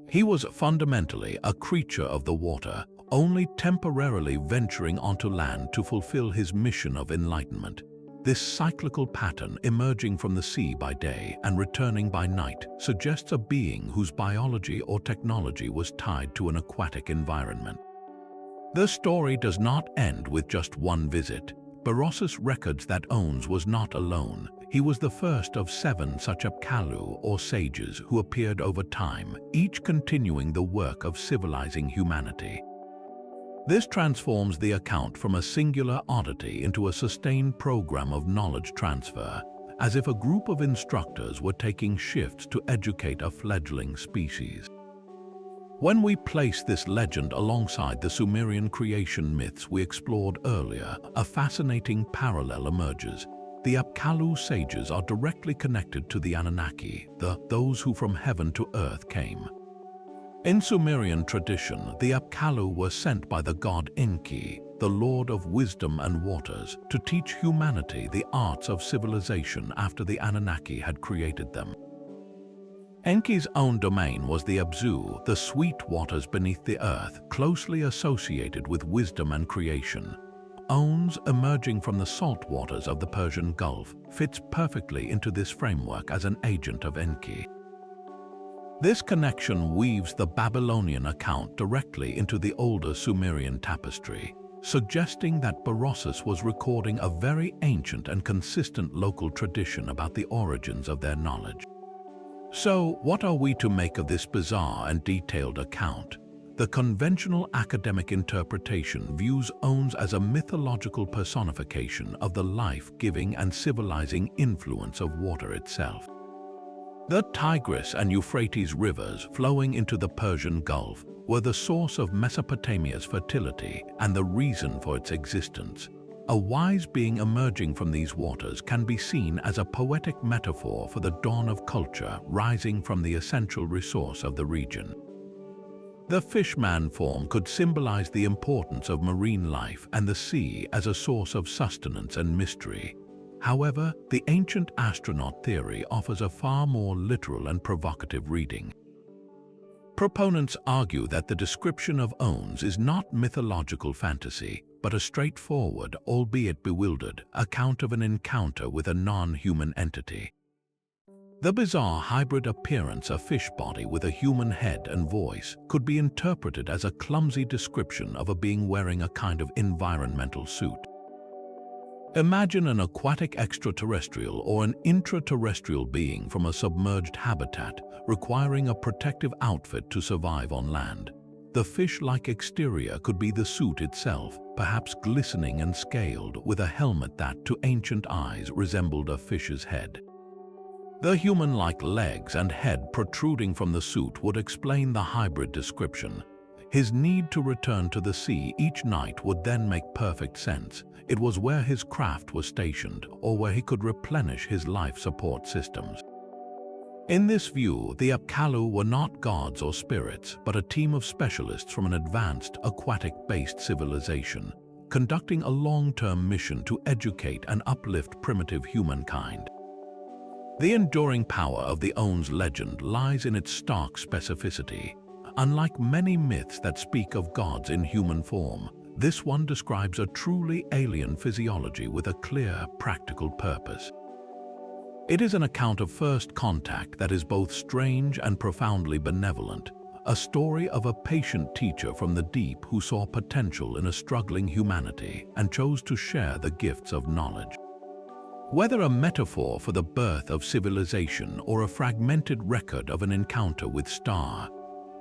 He was fundamentally a creature of the water, only temporarily venturing onto land to fulfill his mission of enlightenment. This cyclical pattern, emerging from the sea by day and returning by night, suggests a being whose biology or technology was tied to an aquatic environment. The story does not end with just one visit. Berosus records that Ons was not alone. He was the first of 7 such Apkallu or sages who appeared over time, each continuing the work of civilizing humanity. This transforms the account from a singular oddity into a sustained program of knowledge transfer, as if a group of instructors were taking shifts to educate a fledgling species. When we place this legend alongside the Sumerian creation myths we explored earlier, a fascinating parallel emerges. The Apkallu sages are directly connected to the Anunnaki, those who from heaven to earth came. In Sumerian tradition, the Apkallu were sent by the god Enki, the lord of wisdom and waters, to teach humanity the arts of civilization after the Anunnaki had created them. Enki's own domain was the Abzu, the sweet waters beneath the earth, closely associated with wisdom and creation. Ons, emerging from the salt waters of the Persian Gulf, fits perfectly into this framework as an agent of Enki. This connection weaves the Babylonian account directly into the older Sumerian tapestry, suggesting that Berosus was recording a very ancient and consistent local tradition about the origins of their knowledge. So, what are we to make of this bizarre and detailed account? The conventional academic interpretation views Ons as a mythological personification of the life-giving and civilizing influence of water itself. The Tigris and Euphrates rivers flowing into the Persian Gulf were the source of Mesopotamia's fertility and the reason for its existence. A wise being emerging from these waters can be seen as a poetic metaphor for the dawn of culture rising from the essential resource of the region. The fishman form could symbolize the importance of marine life and the sea as a source of sustenance and mystery. However, the ancient astronaut theory offers a far more literal and provocative reading. Proponents argue that the description of Ons is not mythological fantasy, but a straightforward, albeit bewildered, account of an encounter with a non-human entity. The bizarre hybrid appearance of fish body with a human head and voice could be interpreted as a clumsy description of a being wearing a kind of environmental suit. Imagine an aquatic extraterrestrial or an intraterrestrial being from a submerged habitat requiring a protective outfit to survive on land. The fish-like exterior could be the suit itself, perhaps glistening and scaled with a helmet that, to ancient eyes, resembled a fish's head. The human-like legs and head protruding from the suit would explain the hybrid description. His need to return to the sea each night would then make perfect sense. It was where his craft was stationed, or where he could replenish his life support systems. In this view, the Apkallu were not gods or spirits, but a team of specialists from an advanced, aquatic-based civilization, conducting a long-term mission to educate and uplift primitive humankind. The enduring power of the Ons legend lies in its stark specificity. Unlike many myths that speak of gods in human form, this one describes a truly alien physiology with a clear, practical purpose. It is an account of first contact that is both strange and profoundly benevolent, a story of a patient teacher from the deep who saw potential in a struggling humanity and chose to share the gifts of knowledge. Whether a metaphor for the birth of civilization or a fragmented record of an encounter with star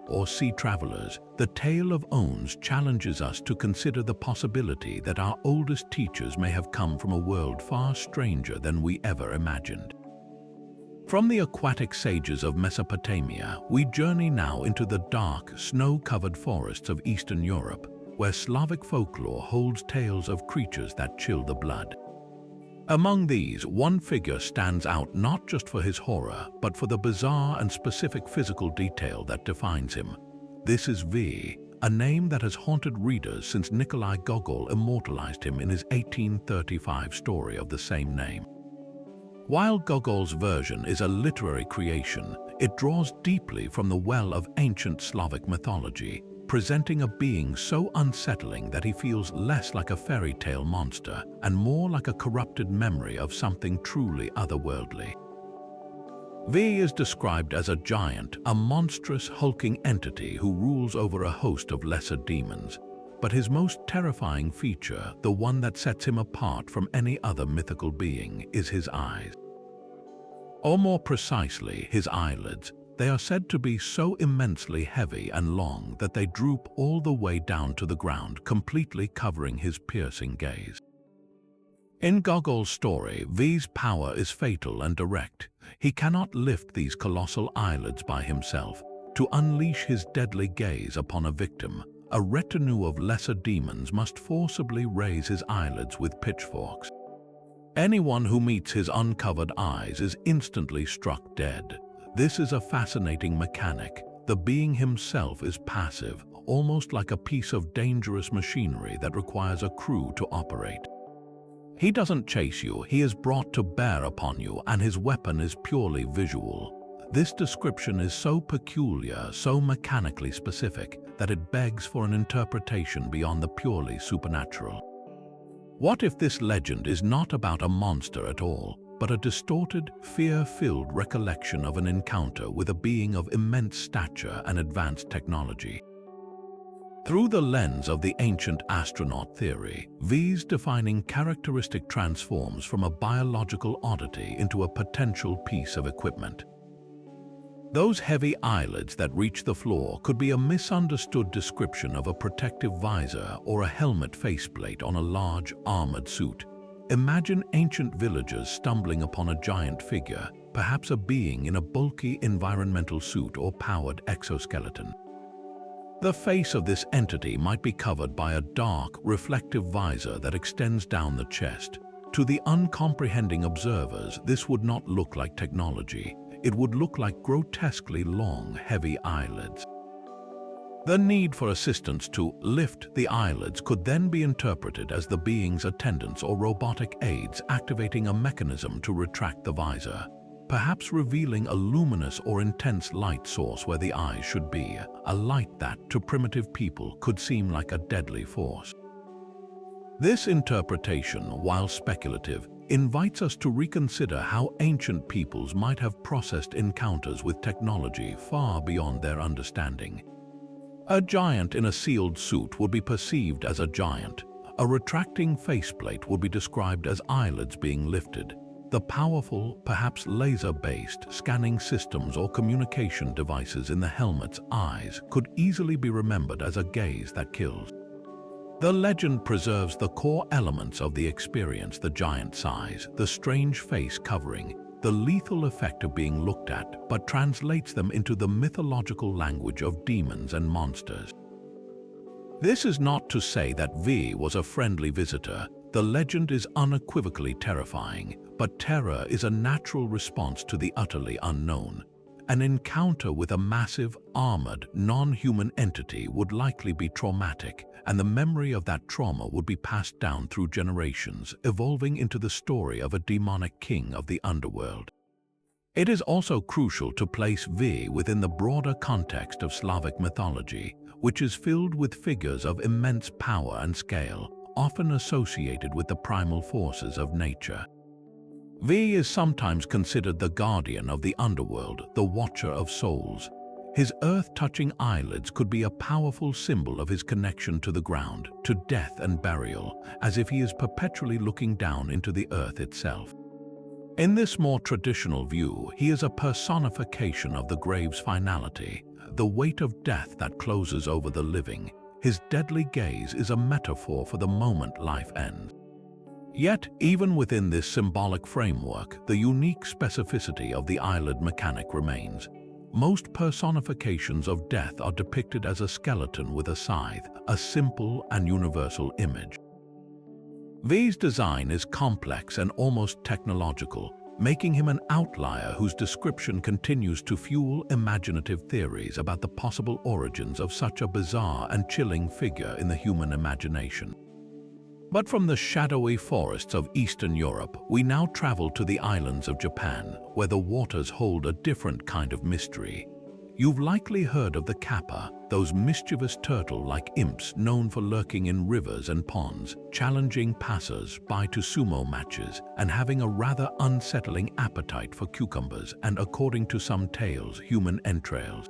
or sea travelers, the tale of Ons challenges us to consider the possibility that our oldest teachers may have come from a world far stranger than we ever imagined. From the aquatic sages of Mesopotamia, we journey now into the dark, snow-covered forests of Eastern Europe, where Slavic folklore holds tales of creatures that chill the blood. Among these, one figure stands out not just for his horror, but for the bizarre and specific physical detail that defines him. This is V, a name that has haunted readers since Nikolai Gogol immortalized him in his 1835 story of the same name. While Gogol's version is a literary creation, it draws deeply from the well of ancient Slavic mythology, presenting a being so unsettling that he feels less like a fairy tale monster and more like a corrupted memory of something truly otherworldly. V is described as a giant, a monstrous, hulking entity who rules over a host of lesser demons. But his most terrifying feature, the one that sets him apart from any other mythical being, is his eyes. Or more precisely, his eyelids. They are said to be so immensely heavy and long that they droop all the way down to the ground, completely covering his piercing gaze. In Gogol's story, V's power is fatal and direct. He cannot lift these colossal eyelids by himself. To unleash his deadly gaze upon a victim, a retinue of lesser demons must forcibly raise his eyelids with pitchforks. Anyone who meets his uncovered eyes is instantly struck dead. This is a fascinating mechanic. The being himself is passive, almost like a piece of dangerous machinery that requires a crew to operate. He doesn't chase you, he is brought to bear upon you, and his weapon is purely visual. This description is so peculiar, so mechanically specific, that it begs for an interpretation beyond the purely supernatural. What if this legend is not about a monster at all, but a distorted, fear-filled recollection of an encounter with a being of immense stature and advanced technology? Through the lens of the ancient astronaut theory, V's defining characteristic transforms from a biological oddity into a potential piece of equipment. Those heavy eyelids that reach the floor could be a misunderstood description of a protective visor or a helmet faceplate on a large, armored suit. Imagine ancient villagers stumbling upon a giant figure, perhaps a being in a bulky environmental suit or powered exoskeleton. The face of this entity might be covered by a dark, reflective visor that extends down the chest. To the uncomprehending observers, this would not look like technology. It would look like grotesquely long, heavy eyelids. The need for assistance to lift the eyelids could then be interpreted as the being's attendants or robotic aids activating a mechanism to retract the visor, perhaps revealing a luminous or intense light source where the eyes should be, a light that, to primitive people, could seem like a deadly force. This interpretation, while speculative, invites us to reconsider how ancient peoples might have processed encounters with technology far beyond their understanding. A giant in a sealed suit would be perceived as a giant. A retracting faceplate would be described as eyelids being lifted. The powerful, perhaps laser-based, scanning systems or communication devices in the helmet's eyes could easily be remembered as a gaze that kills. The legend preserves the core elements of the experience: the giant size, the strange face covering, the lethal effect of being looked at, but translates them into the mythological language of demons and monsters. This is not to say that V was a friendly visitor. The legend is unequivocally terrifying, but terror is a natural response to the utterly unknown. An encounter with a massive, armored, non-human entity would likely be traumatic, and the memory of that trauma would be passed down through generations, evolving into the story of a demonic king of the underworld. It is also crucial to place V within the broader context of Slavic mythology, which is filled with figures of immense power and scale, often associated with the primal forces of nature. V is sometimes considered the guardian of the underworld, the watcher of souls. His earth-touching eyelids could be a powerful symbol of his connection to the ground, to death and burial, as if he is perpetually looking down into the earth itself. In this more traditional view, he is a personification of the grave's finality, the weight of death that closes over the living. His deadly gaze is a metaphor for the moment life ends. Yet, even within this symbolic framework, the unique specificity of the eyelid mechanic remains. most personifications of death are depicted as a skeleton with a scythe, a simple and universal image. V's design is complex and almost technological, making him an outlier whose description continues to fuel imaginative theories about the possible origins of such a bizarre and chilling figure in the human imagination. But from the shadowy forests of Eastern Europe, we now travel to the islands of Japan, where the waters hold a different kind of mystery. You've likely heard of the kappa, those mischievous turtle-like imps known for lurking in rivers and ponds, challenging passers-by to sumo matches, and having a rather unsettling appetite for cucumbers and, according to some tales, human entrails.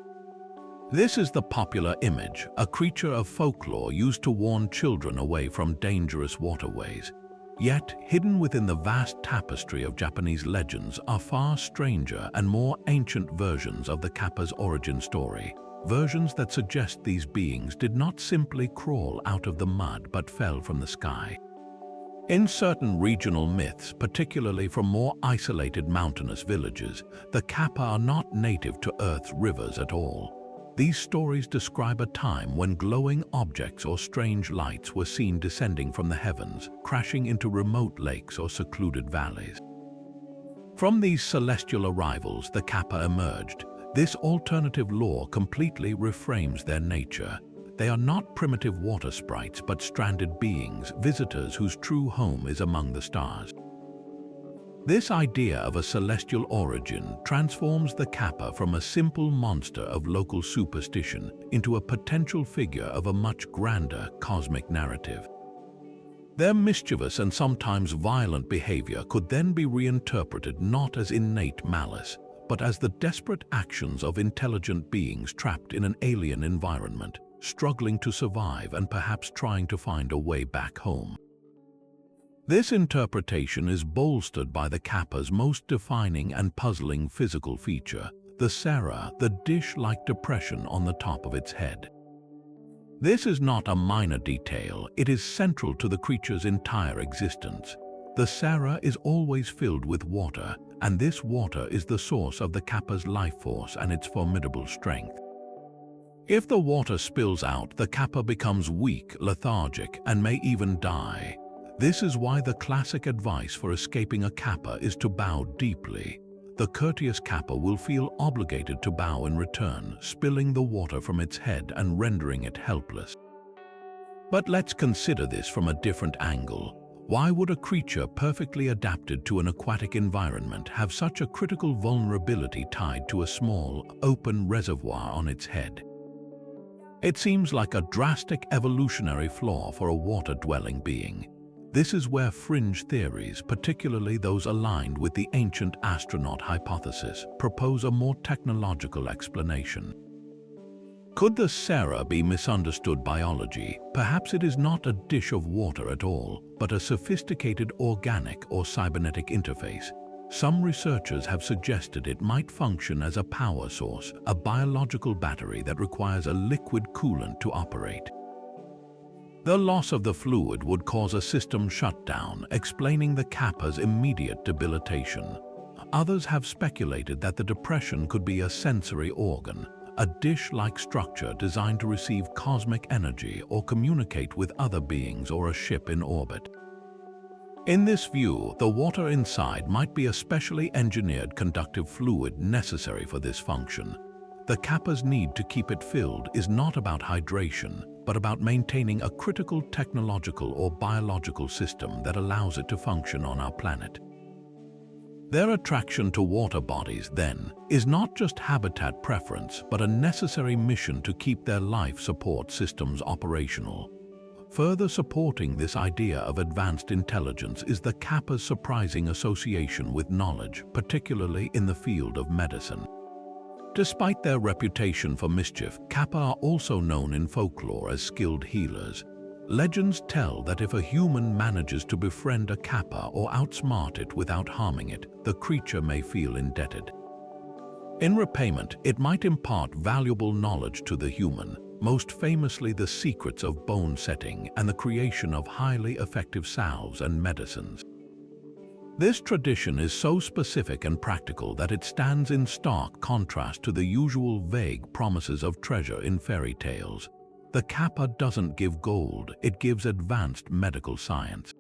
This is the popular image, a creature of folklore used to warn children away from dangerous waterways. Yet, hidden within the vast tapestry of Japanese legends are far stranger and more ancient versions of the kappa's origin story, versions that suggest these beings did not simply crawl out of the mud but fell from the sky. In certain regional myths, particularly from more isolated mountainous villages, the kappa are not native to Earth's rivers at all. These stories describe a time when glowing objects or strange lights were seen descending from the heavens, crashing into remote lakes or secluded valleys. From these celestial arrivals, the kappa emerged. This alternative lore completely reframes their nature. They are not primitive water sprites, but stranded beings, visitors whose true home is among the stars. This idea of a celestial origin transforms the kappa from a simple monster of local superstition into a potential figure of a much grander cosmic narrative. Their mischievous and sometimes violent behavior could then be reinterpreted not as innate malice, but as the desperate actions of intelligent beings trapped in an alien environment, struggling to survive and perhaps trying to find a way back home. This interpretation is bolstered by the kappa's most defining and puzzling physical feature, the sera, the dish-like depression on the top of its head. This is not a minor detail, it is central to the creature's entire existence. The sera is always filled with water, and this water is the source of the kappa's life force and its formidable strength. If the water spills out, the kappa becomes weak, lethargic, and may even die. This is why the classic advice for escaping a kappa is to bow deeply. The courteous kappa will feel obligated to bow in return, spilling the water from its head and rendering it helpless. But let's consider this from a different angle. Why would a creature perfectly adapted to an aquatic environment have such a critical vulnerability tied to a small, open reservoir on its head? It seems like a drastic evolutionary flaw for a water-dwelling being. This is where fringe theories, particularly those aligned with the ancient astronaut hypothesis, propose a more technological explanation. Could the sera be misunderstood biology? Perhaps it is not a dish of water at all, but a sophisticated organic or cybernetic interface. Some researchers have suggested it might function as a power source, a biological battery that requires a liquid coolant to operate. The loss of the fluid would cause a system shutdown, explaining the kappa's immediate debilitation. Others have speculated that the depression could be a sensory organ, a dish-like structure designed to receive cosmic energy or communicate with other beings or a ship in orbit. In this view, the water inside might be a specially engineered conductive fluid necessary for this function. The kappa's need to keep it filled is not about hydration, but about maintaining a critical technological or biological system that allows it to function on our planet. Their attraction to water bodies, then, is not just habitat preference, but a necessary mission to keep their life support systems operational. Further supporting this idea of advanced intelligence is the kappa's surprising association with knowledge, particularly in the field of medicine. Despite their reputation for mischief, kappa are also known in folklore as skilled healers. Legends tell that if a human manages to befriend a kappa or outsmart it without harming it, the creature may feel indebted. In repayment, it might impart valuable knowledge to the human, most famously the secrets of bone setting and the creation of highly effective salves and medicines. This tradition is so specific and practical that it stands in stark contrast to the usual vague promises of treasure in fairy tales. The Kappa doesn't give gold, it gives advanced medical science.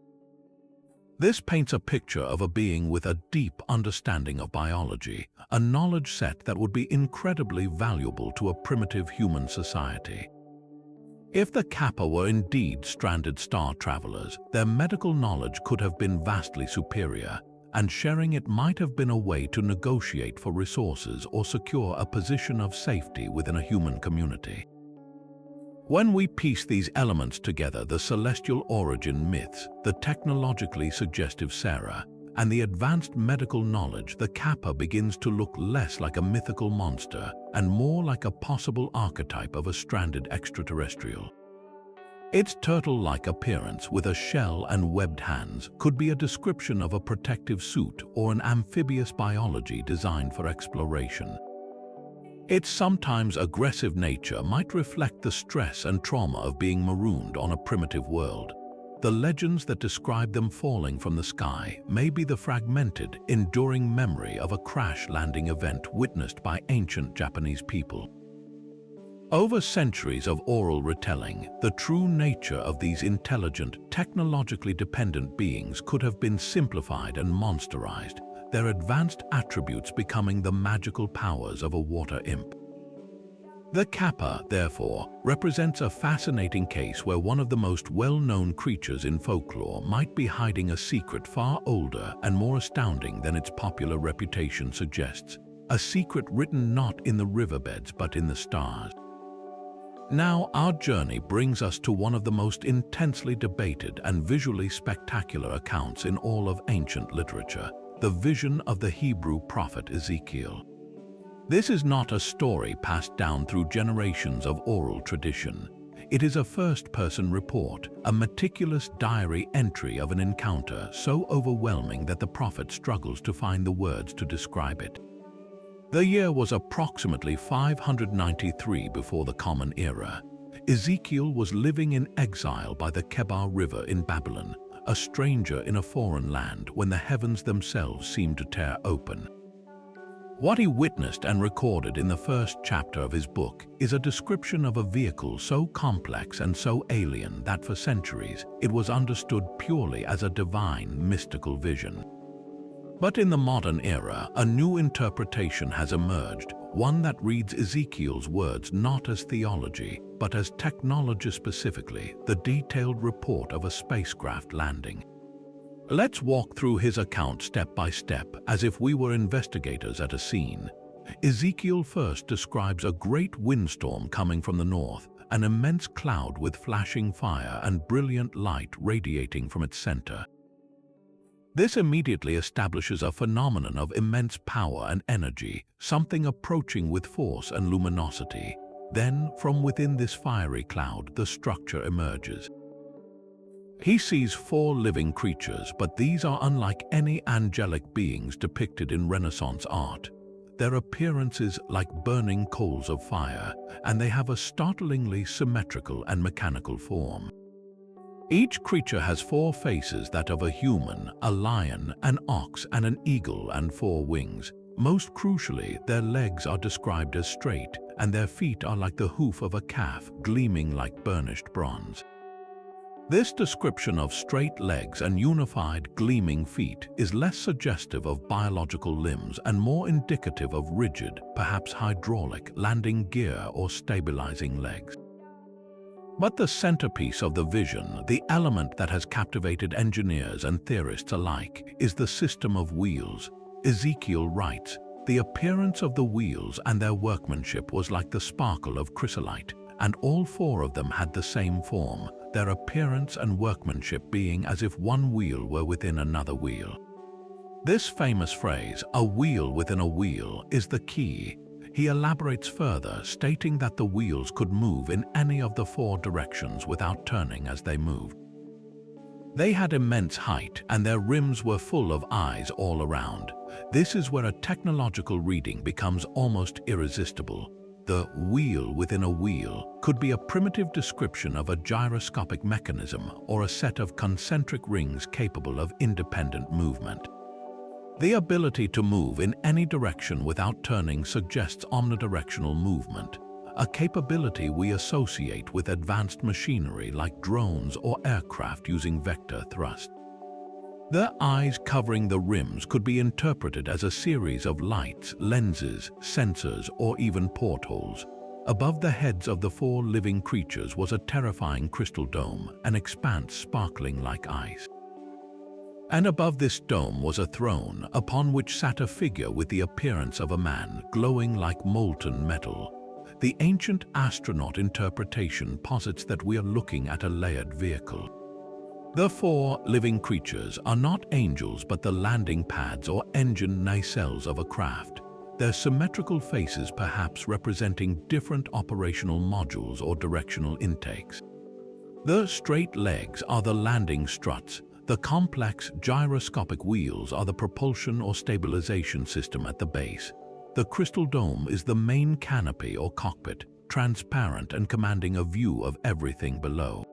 This paints a picture of a being with a deep understanding of biology, a knowledge set that would be incredibly valuable to a primitive human society. If the Kappa were indeed stranded star travelers, their medical knowledge could have been vastly superior, and sharing it might have been a way to negotiate for resources or secure a position of safety within a human community. When we piece these elements together, the celestial origin myths, the technologically suggestive Sarah, and the advanced medical knowledge, the Kappa begins to look less like a mythical monster and more like a possible archetype of a stranded extraterrestrial. Its turtle-like appearance with a shell and webbed hands could be a description of a protective suit or an amphibious biology designed for exploration. Its sometimes aggressive nature might reflect the stress and trauma of being marooned on a primitive world. The legends that describe them falling from the sky may be the fragmented, enduring memory of a crash-landing event witnessed by ancient Japanese people. Over centuries of oral retelling, the true nature of these intelligent, technologically dependent beings could have been simplified and monsterized, their advanced attributes becoming the magical powers of a water imp. The Kappa, therefore, represents a fascinating case where one of the most well-known creatures in folklore might be hiding a secret far older and more astounding than its popular reputation suggests, a secret written not in the riverbeds but in the stars. Now, our journey brings us to one of the most intensely debated and visually spectacular accounts in all of ancient literature, the vision of the Hebrew prophet Ezekiel. This is not a story passed down through generations of oral tradition. It is a first-person report, a meticulous diary entry of an encounter so overwhelming that the prophet struggles to find the words to describe it. The year was approximately 593 before the Common Era. Ezekiel was living in exile by the Kebar River in Babylon, a stranger in a foreign land when the heavens themselves seemed to tear open. What he witnessed and recorded in the first chapter of his book is a description of a vehicle so complex and so alien that for centuries it was understood purely as a divine, mystical vision. But in the modern era, a new interpretation has emerged, one that reads Ezekiel's words not as theology, but as technology specifically, the detailed report of a spacecraft landing. Let's walk through his account step by step, as if we were investigators at a scene. Ezekiel first describes a great windstorm coming from the north, an immense cloud with flashing fire and brilliant light radiating from its center. This immediately establishes a phenomenon of immense power and energy, something approaching with force and luminosity. Then, from within this fiery cloud, the structure emerges. He sees 4 living creatures, but these are unlike any angelic beings depicted in Renaissance art. Their appearance is like burning coals of fire, and they have a startlingly symmetrical and mechanical form. Each creature has 4 faces, that of a human, a lion, an ox, and an eagle, and 4 wings. Most crucially, their legs are described as straight, and their feet are like the hoof of a calf, gleaming like burnished bronze. This description of straight legs and unified, gleaming feet is less suggestive of biological limbs and more indicative of rigid, perhaps hydraulic, landing gear or stabilizing legs. But the centerpiece of the vision, the element that has captivated engineers and theorists alike, is the system of wheels. Ezekiel writes, "The appearance of the wheels and their workmanship was like the sparkle of chrysolite, and all 4 of them had the same form, their appearance and workmanship being as if one wheel were within another wheel." This famous phrase, "a wheel within a wheel," is the key. He elaborates further, stating that the wheels could move in any of the 4 directions without turning as they moved. They had immense height, and their rims were full of eyes all around. This is where a technological reading becomes almost irresistible. The wheel within a wheel could be a primitive description of a gyroscopic mechanism or a set of concentric rings capable of independent movement. The ability to move in any direction without turning suggests omnidirectional movement, a capability we associate with advanced machinery like drones or aircraft using vector thrust. The eyes covering the rims could be interpreted as a series of lights, lenses, sensors, or even portholes. Above the heads of the four living creatures was a terrifying crystal dome, an expanse sparkling like ice. And above this dome was a throne, upon which sat a figure with the appearance of a man, glowing like molten metal. The ancient astronaut interpretation posits that we are looking at a layered vehicle. The four living creatures are not angels but the landing pads or engine nacelles of a craft, their symmetrical faces perhaps representing different operational modules or directional intakes. The straight legs are the landing struts. The complex gyroscopic wheels are the propulsion or stabilization system at the base. The crystal dome is the main canopy or cockpit, transparent and commanding a view of everything below.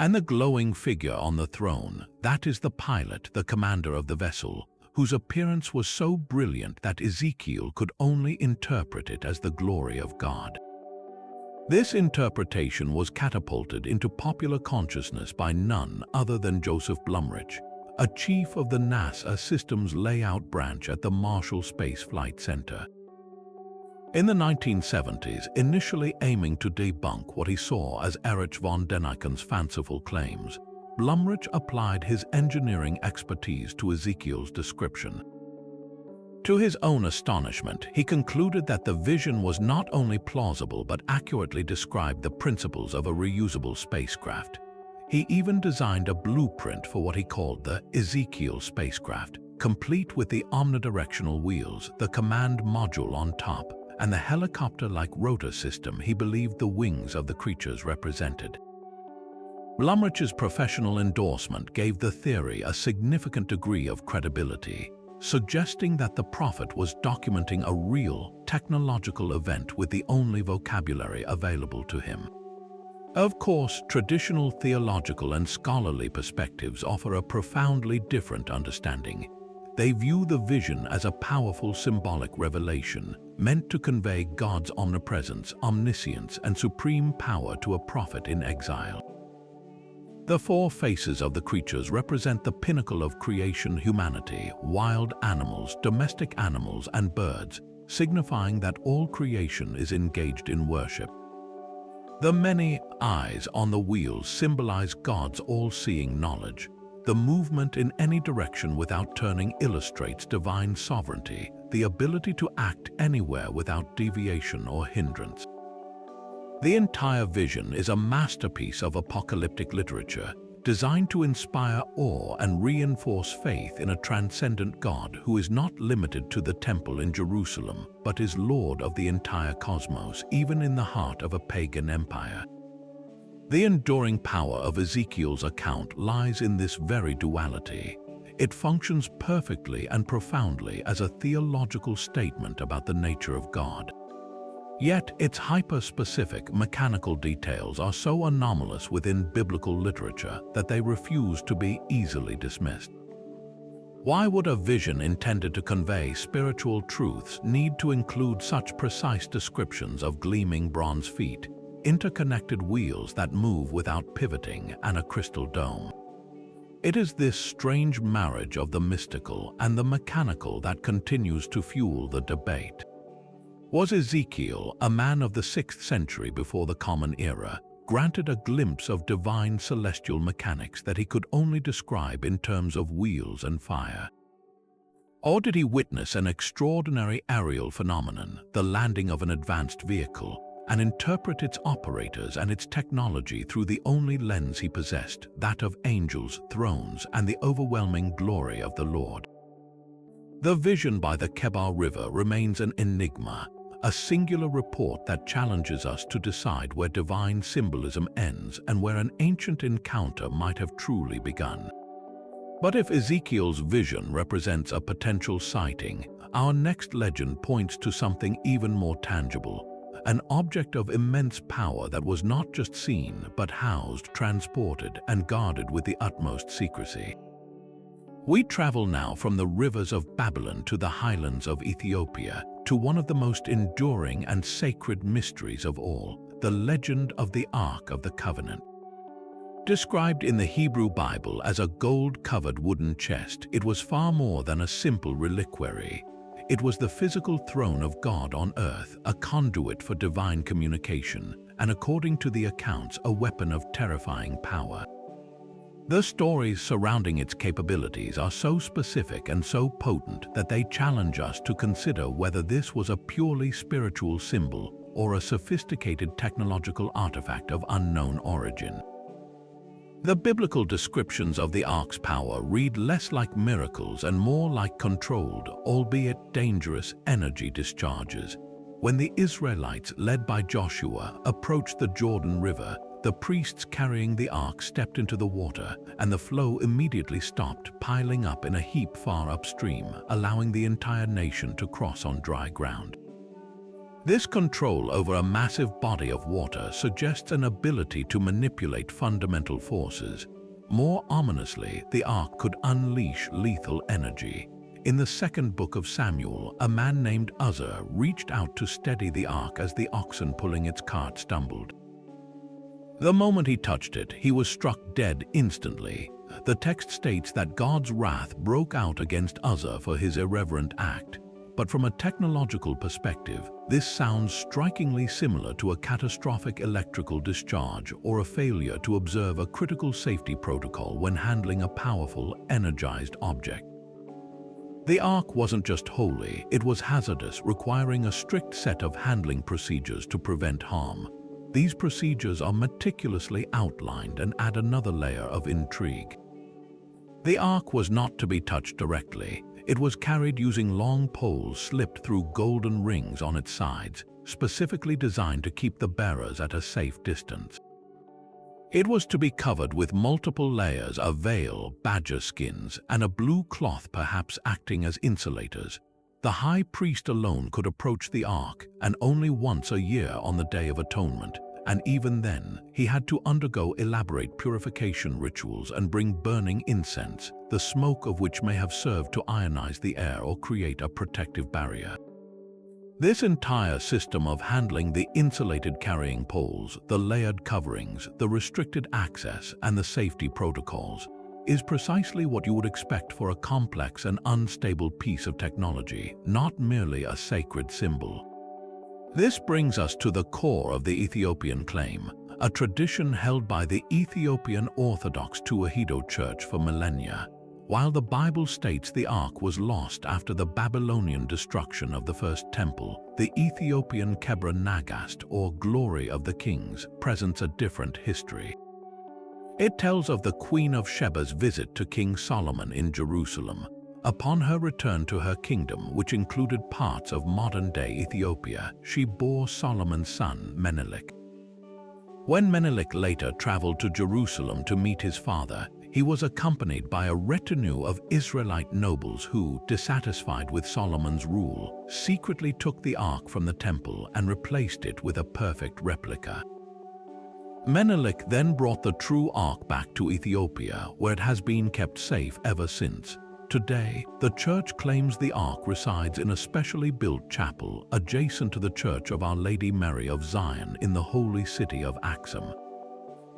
And the glowing figure on the throne, that is the pilot, the commander of the vessel, whose appearance was so brilliant that Ezekiel could only interpret it as the glory of God. This interpretation was catapulted into popular consciousness by none other than Joseph Blumrich, a chief of the NASA Systems Layout Branch at the Marshall Space Flight Center. In the 1970s, initially aiming to debunk what he saw as Erich von Däniken's fanciful claims, Blumrich applied his engineering expertise to Ezekiel's description. To his own astonishment, he concluded that the vision was not only plausible but accurately described the principles of a reusable spacecraft. He even designed a blueprint for what he called the Ezekiel spacecraft, complete with the omnidirectional wheels, the command module on top, and the helicopter-like rotor system he believed the wings of the creatures represented. Blumrich's professional endorsement gave the theory a significant degree of credibility, suggesting that the prophet was documenting a real, technological event with the only vocabulary available to him. Of course, traditional theological and scholarly perspectives offer a profoundly different understanding. They view the vision as a powerful symbolic revelation, meant to convey God's omnipresence, omniscience, and supreme power to a prophet in exile. The four faces of the creatures represent the pinnacle of creation humanity, wild animals, domestic animals, and birds, signifying that all creation is engaged in worship. The many eyes on the wheels symbolize God's all-seeing knowledge. The movement in any direction without turning illustrates divine sovereignty, the ability to act anywhere without deviation or hindrance. The entire vision is a masterpiece of apocalyptic literature, designed to inspire awe and reinforce faith in a transcendent God who is not limited to the temple in Jerusalem, but is Lord of the entire cosmos, even in the heart of a pagan empire. The enduring power of Ezekiel's account lies in this very duality. It functions perfectly and profoundly as a theological statement about the nature of God. Yet its hyper-specific mechanical details are so anomalous within biblical literature that they refuse to be easily dismissed. Why would a vision intended to convey spiritual truths need to include such precise descriptions of gleaming bronze feet, interconnected wheels that move without pivoting, and a crystal dome? It is this strange marriage of the mystical and the mechanical that continues to fuel the debate. Was Ezekiel, a man of the 6th century before the Common Era, granted a glimpse of divine celestial mechanics that he could only describe in terms of wheels and fire? Or did he witness an extraordinary aerial phenomenon, the landing of an advanced vehicle, and interpret its operators and its technology through the only lens he possessed, that of angels, thrones, and the overwhelming glory of the Lord? The vision by the Kebar River remains an enigma, a singular report that challenges us to decide where divine symbolism ends and where an ancient encounter might have truly begun. But if Ezekiel's vision represents a potential sighting, our next legend points to something even more tangible, an object of immense power that was not just seen but housed, transported, and guarded with the utmost secrecy. We travel now from the rivers of Babylon to the highlands of Ethiopia, to one of the most enduring and sacred mysteries of all, the legend of the Ark of the Covenant. Described in the Hebrew Bible as a gold-covered wooden chest, it was far more than a simple reliquary. It was the physical throne of God on earth, a conduit for divine communication, and according to the accounts, a weapon of terrifying power. The stories surrounding its capabilities are so specific and so potent that they challenge us to consider whether this was a purely spiritual symbol or a sophisticated technological artifact of unknown origin. The biblical descriptions of the Ark's power read less like miracles and more like controlled, albeit dangerous, energy discharges. When the Israelites, led by Joshua, approached the Jordan River, the priests carrying the Ark stepped into the water, and the flow immediately stopped, piling up in a heap far upstream, allowing the entire nation to cross on dry ground. This control over a massive body of water suggests an ability to manipulate fundamental forces. More ominously, the Ark could unleash lethal energy. In the second book of Samuel, a man named Uzzah reached out to steady the Ark as the oxen pulling its cart stumbled. The moment he touched it, he was struck dead instantly. The text states that God's wrath broke out against Uzzah for his irreverent act. But from a technological perspective, this sounds strikingly similar to a catastrophic electrical discharge or a failure to observe a critical safety protocol when handling a powerful, energized object. The Ark wasn't just holy, it was hazardous, requiring a strict set of handling procedures to prevent harm. These procedures are meticulously outlined and add another layer of intrigue. The Ark was not to be touched directly. It was carried using long poles slipped through golden rings on its sides, specifically designed to keep the bearers at a safe distance. It was to be covered with multiple layers of veil, badger skins, and a blue cloth perhaps acting as insulators. The high priest alone could approach the Ark, and only once a year on the Day of Atonement, and even then, he had to undergo elaborate purification rituals and bring burning incense, the smoke of which may have served to ionize the air or create a protective barrier. This entire system of handling the insulated carrying poles, the layered coverings, the restricted access, and the safety protocols is precisely what you would expect for a complex and unstable piece of technology, not merely a sacred symbol. This brings us to the core of the Ethiopian claim, a tradition held by the Ethiopian Orthodox Tewahedo Church for millennia. While the Bible states the Ark was lost after the Babylonian destruction of the first temple, the Ethiopian Kebra Nagast, or Glory of the Kings, presents a different history. It tells of the Queen of Sheba's visit to King Solomon in Jerusalem. Upon her return to her kingdom, which included parts of modern-day Ethiopia, she bore Solomon's son, Menelik. When Menelik later traveled to Jerusalem to meet his father, he was accompanied by a retinue of Israelite nobles who, dissatisfied with Solomon's rule, secretly took the Ark from the temple and replaced it with a perfect replica. Menelik then brought the true Ark back to Ethiopia, where it has been kept safe ever since. Today, the church claims the Ark resides in a specially built chapel adjacent to the Church of Our Lady Mary of Zion in the holy city of Axum.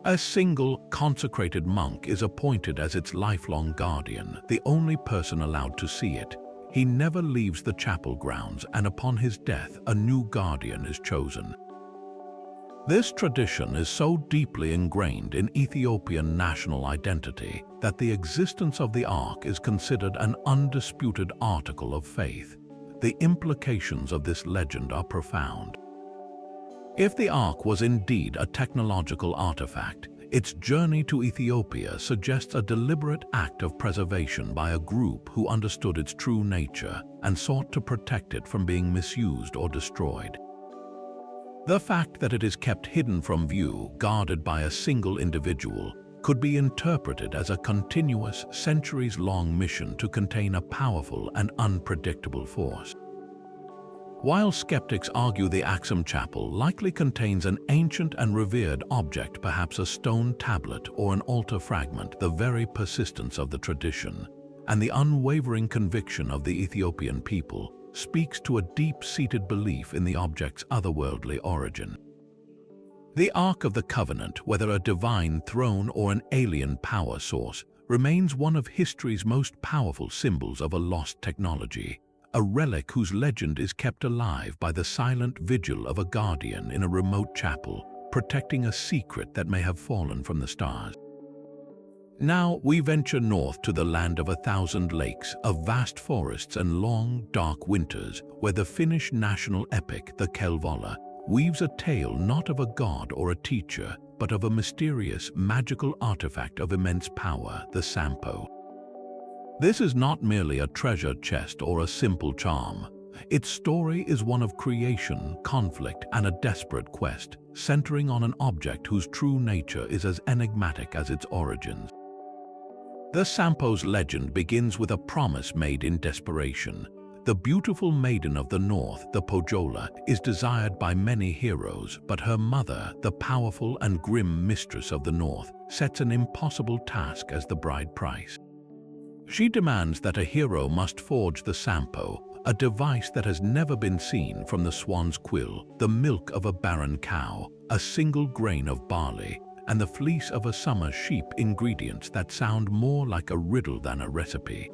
A single, consecrated monk is appointed as its lifelong guardian, the only person allowed to see it. He never leaves the chapel grounds, and upon his death, a new guardian is chosen. This tradition is so deeply ingrained in Ethiopian national identity that the existence of the Ark is considered an undisputed article of faith. The implications of this legend are profound. If the Ark was indeed a technological artifact, its journey to Ethiopia suggests a deliberate act of preservation by a group who understood its true nature and sought to protect it from being misused or destroyed. The fact that it is kept hidden from view, guarded by a single individual, could be interpreted as a continuous, centuries-long mission to contain a powerful and unpredictable force. While skeptics argue the Axum Chapel likely contains an ancient and revered object, perhaps a stone tablet or an altar fragment, the very persistence of the tradition and the unwavering conviction of the Ethiopian people speaks to a deep-seated belief in the object's otherworldly origin. The Ark of the Covenant, whether a divine throne or an alien power source, remains one of history's most powerful symbols of a lost technology, a relic whose legend is kept alive by the silent vigil of a guardian in a remote chapel, protecting a secret that may have fallen from the stars. Now we venture north to the land of 1,000 lakes, of vast forests and long, dark winters, where the Finnish national epic, the Kalevala, weaves a tale not of a god or a teacher, but of a mysterious, magical artifact of immense power, the Sampo. This is not merely a treasure chest or a simple charm. Its story is one of creation, conflict, and a desperate quest, centering on an object whose true nature is as enigmatic as its origins. The Sampo's legend begins with a promise made in desperation. The beautiful maiden of the north, the Pohjola, is desired by many heroes, but her mother, the powerful and grim mistress of the north, sets an impossible task as the bride price. She demands that a hero must forge the Sampo, a device that has never been seen, from the swan's quill, the milk of a barren cow, a single grain of barley, and the fleece of a summer sheep, ingredients that sound more like a riddle than a recipe.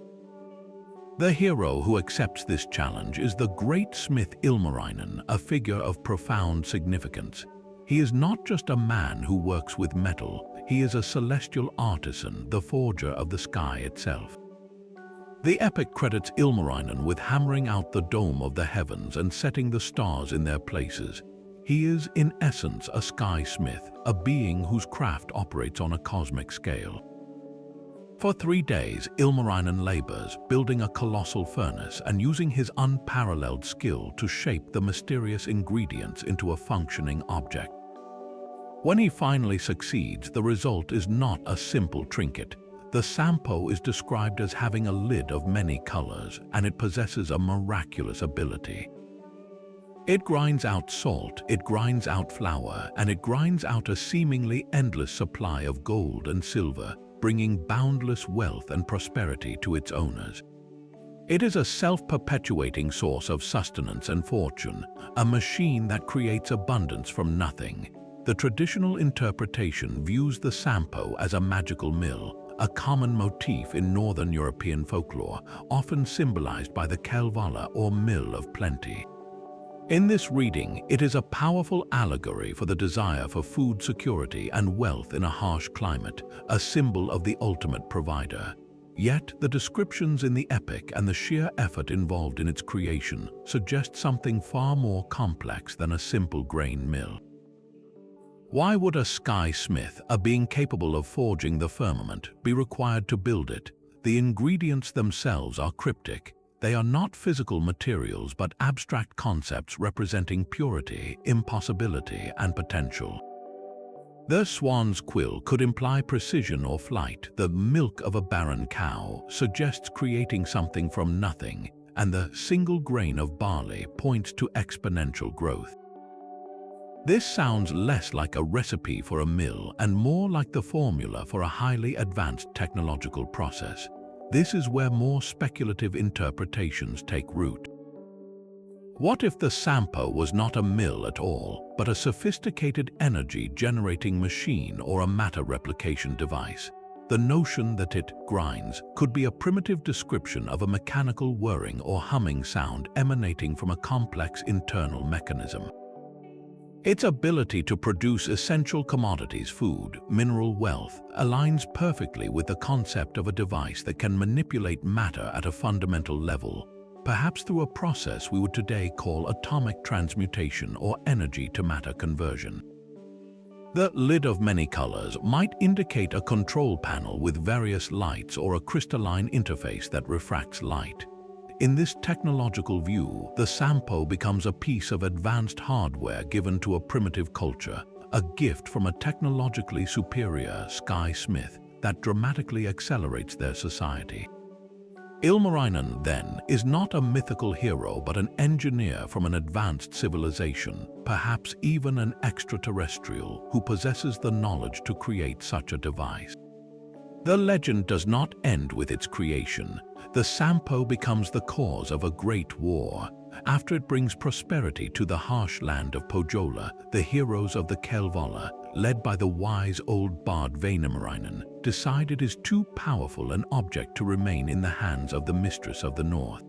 The hero who accepts this challenge is the great smith Ilmarinen, a figure of profound significance. He is not just a man who works with metal, he is a celestial artisan, the forger of the sky itself. The epic credits Ilmarinen with hammering out the dome of the heavens and setting the stars in their places. He is, in essence, a sky smith, a being whose craft operates on a cosmic scale. For 3 days, Ilmarinen labors, building a colossal furnace and using his unparalleled skill to shape the mysterious ingredients into a functioning object. When he finally succeeds, the result is not a simple trinket. The Sampo is described as having a lid of many colors, and it possesses a miraculous ability. It grinds out salt, it grinds out flour, and it grinds out a seemingly endless supply of gold and silver, bringing boundless wealth and prosperity to its owners. It is a self-perpetuating source of sustenance and fortune, a machine that creates abundance from nothing. The traditional interpretation views the Sampo as a magical mill, a common motif in Northern European folklore, often symbolized by the Kalevala or mill of plenty. In this reading, it is a powerful allegory for the desire for food security and wealth in a harsh climate, a symbol of the ultimate provider. Yet, the descriptions in the epic and the sheer effort involved in its creation suggest something far more complex than a simple grain mill. Why would a sky smith, a being capable of forging the firmament, be required to build it? The ingredients themselves are cryptic. They are not physical materials but abstract concepts representing purity, impossibility, and potential. The swan's quill could imply precision or flight. The milk of a barren cow suggests creating something from nothing, and the single grain of barley points to exponential growth. This sounds less like a recipe for a mill and more like the formula for a highly advanced technological process. This is where more speculative interpretations take root. What if the Sampo was not a mill at all, but a sophisticated energy-generating machine or a matter replication device? The notion that it grinds could be a primitive description of a mechanical whirring or humming sound emanating from a complex internal mechanism. Its ability to produce essential commodities, food, mineral wealth, aligns perfectly with the concept of a device that can manipulate matter at a fundamental level, perhaps through a process we would today call atomic transmutation or energy-to-matter conversion. The lid of many colors might indicate a control panel with various lights or a crystalline interface that refracts light. In this technological view, the Sampo becomes a piece of advanced hardware given to a primitive culture, a gift from a technologically superior sky smith that dramatically accelerates their society. Ilmarinen, then, is not a mythical hero but an engineer from an advanced civilization, perhaps even an extraterrestrial, who possesses the knowledge to create such a device. The legend does not end with its creation. The Sampo becomes the cause of a great war. After it brings prosperity to the harsh land of Pohjola, the heroes of the Kalevala, led by the wise old bard Vainamarainen, decide it is too powerful an object to remain in the hands of the mistress of the north.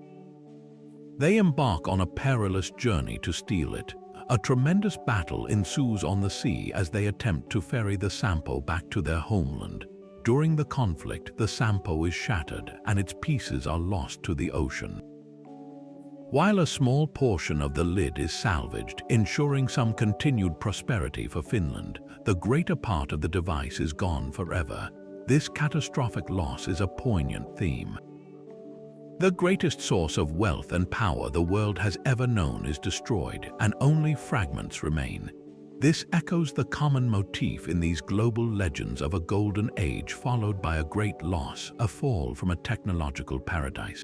They embark on a perilous journey to steal it. A tremendous battle ensues on the sea as they attempt to ferry the Sampo back to their homeland. During the conflict, the Sampo is shattered and its pieces are lost to the ocean. While a small portion of the lid is salvaged, ensuring some continued prosperity for Finland, the greater part of the device is gone forever. This catastrophic loss is a poignant theme. The greatest source of wealth and power the world has ever known is destroyed, and only fragments remain. This echoes the common motif in these global legends of a golden age followed by a great loss, a fall from a technological paradise.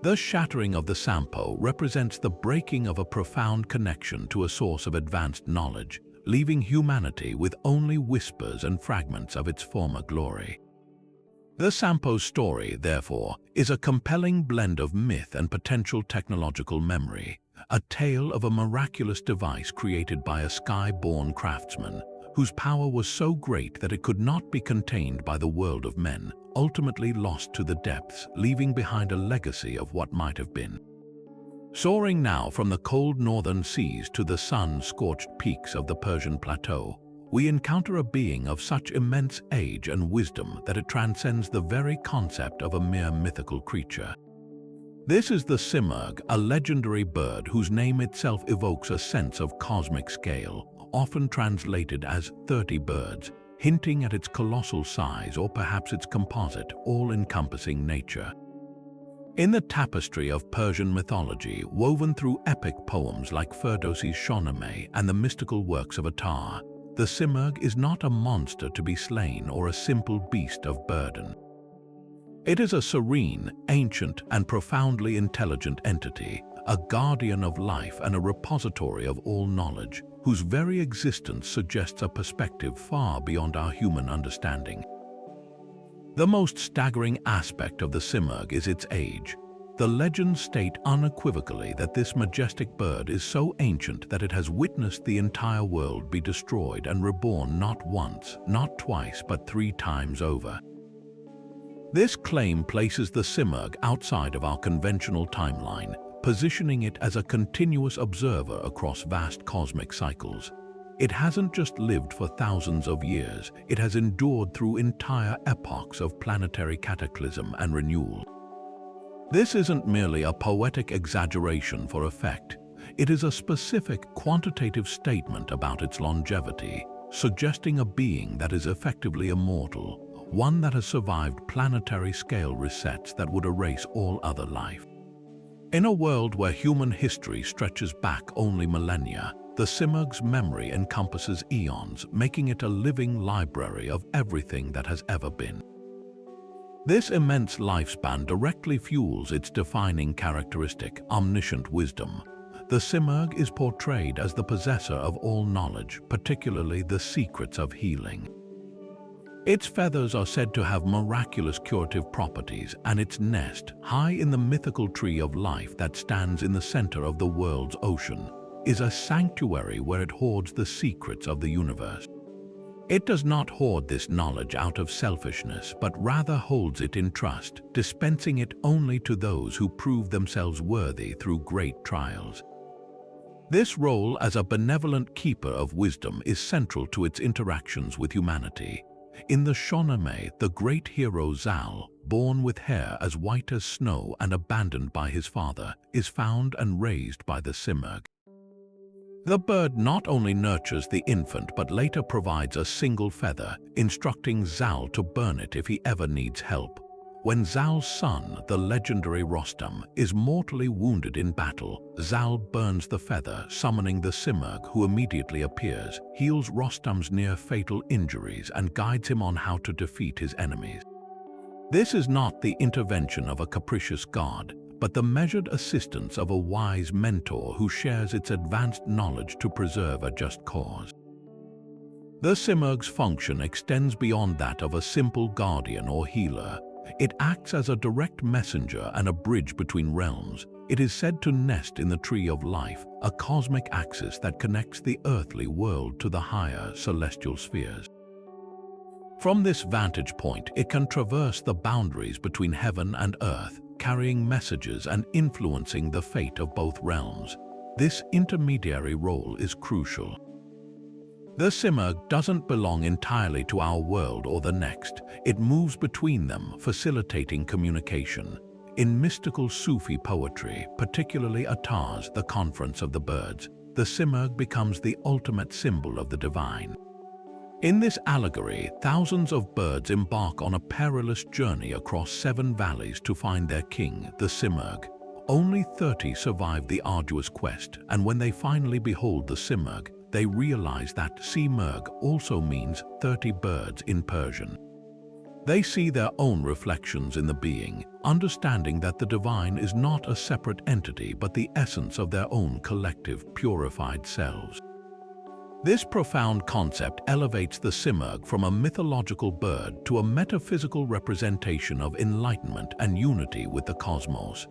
The shattering of the Sampo represents the breaking of a profound connection to a source of advanced knowledge, leaving humanity with only whispers and fragments of its former glory. The Sampo's story, therefore, is a compelling blend of myth and potential technological memory, a tale of a miraculous device created by a sky-born craftsman, whose power was so great that it could not be contained by the world of men, ultimately lost to the depths, leaving behind a legacy of what might have been. Soaring now from the cold northern seas to the sun-scorched peaks of the Persian plateau, we encounter a being of such immense age and wisdom that it transcends the very concept of a mere mythical creature. This is the Simurgh, a legendary bird whose name itself evokes a sense of cosmic scale, often translated as 30 birds, hinting at its colossal size or perhaps its composite, all-encompassing nature. In the tapestry of Persian mythology, woven through epic poems like Ferdowsi's Shahnameh and the mystical works of Attar, the Simurgh is not a monster to be slain or a simple beast of burden. It is a serene, ancient, and profoundly intelligent entity, a guardian of life and a repository of all knowledge, whose very existence suggests a perspective far beyond our human understanding. The most staggering aspect of the Simurgh is its age. The legends state unequivocally that this majestic bird is so ancient that it has witnessed the entire world be destroyed and reborn not once, not twice, but 3 times over. This claim places the Simurgh outside of our conventional timeline, positioning it as a continuous observer across vast cosmic cycles. It hasn't just lived for thousands of years, it has endured through entire epochs of planetary cataclysm and renewal. This isn't merely a poetic exaggeration for effect. It is a specific quantitative statement about its longevity, suggesting a being that is effectively immortal, one that has survived planetary scale resets that would erase all other life. In a world where human history stretches back only millennia, the Simurgh's memory encompasses eons, making it a living library of everything that has ever been. This immense lifespan directly fuels its defining characteristic, omniscient wisdom. The Simurgh is portrayed as the possessor of all knowledge, particularly the secrets of healing. Its feathers are said to have miraculous curative properties, and its nest, high in the mythical tree of life that stands in the center of the world's ocean, is a sanctuary where it hoards the secrets of the universe. It does not hoard this knowledge out of selfishness, but rather holds it in trust, dispensing it only to those who prove themselves worthy through great trials. This role as a benevolent keeper of wisdom is central to its interactions with humanity. In the Shahnameh, the great hero Zal, born with hair as white as snow and abandoned by his father, is found and raised by the Simurgh. The bird not only nurtures the infant but later provides a single feather, instructing Zal to burn it if he ever needs help. When Zal's son, the legendary Rostam, is mortally wounded in battle, Zal burns the feather, summoning the Simurgh, who immediately appears, heals Rostam's near-fatal injuries, and guides him on how to defeat his enemies. This is not the intervention of a capricious god, but the measured assistance of a wise mentor who shares its advanced knowledge to preserve a just cause. The Simurgh's function extends beyond that of a simple guardian or healer. It acts as a direct messenger and a bridge between realms. It is said to nest in the Tree of Life, a cosmic axis that connects the earthly world to the higher celestial spheres. From this vantage point, it can traverse the boundaries between heaven and earth, carrying messages and influencing the fate of both realms. This intermediary role is crucial. The Simurgh doesn't belong entirely to our world or the next. It moves between them, facilitating communication. In mystical Sufi poetry, particularly Attar's The Conference of the Birds, the Simurgh becomes the ultimate symbol of the divine. In this allegory, thousands of birds embark on a perilous journey across 7 valleys to find their king, the Simurgh. Only 30 survive the arduous quest, and when they finally behold the Simurgh, they realize that Simurgh also means 30 birds in Persian. They see their own reflections in the being, understanding that the divine is not a separate entity but the essence of their own collective, purified selves. This profound concept elevates the Simurgh from a mythological bird to a metaphysical representation of enlightenment and unity with the cosmos.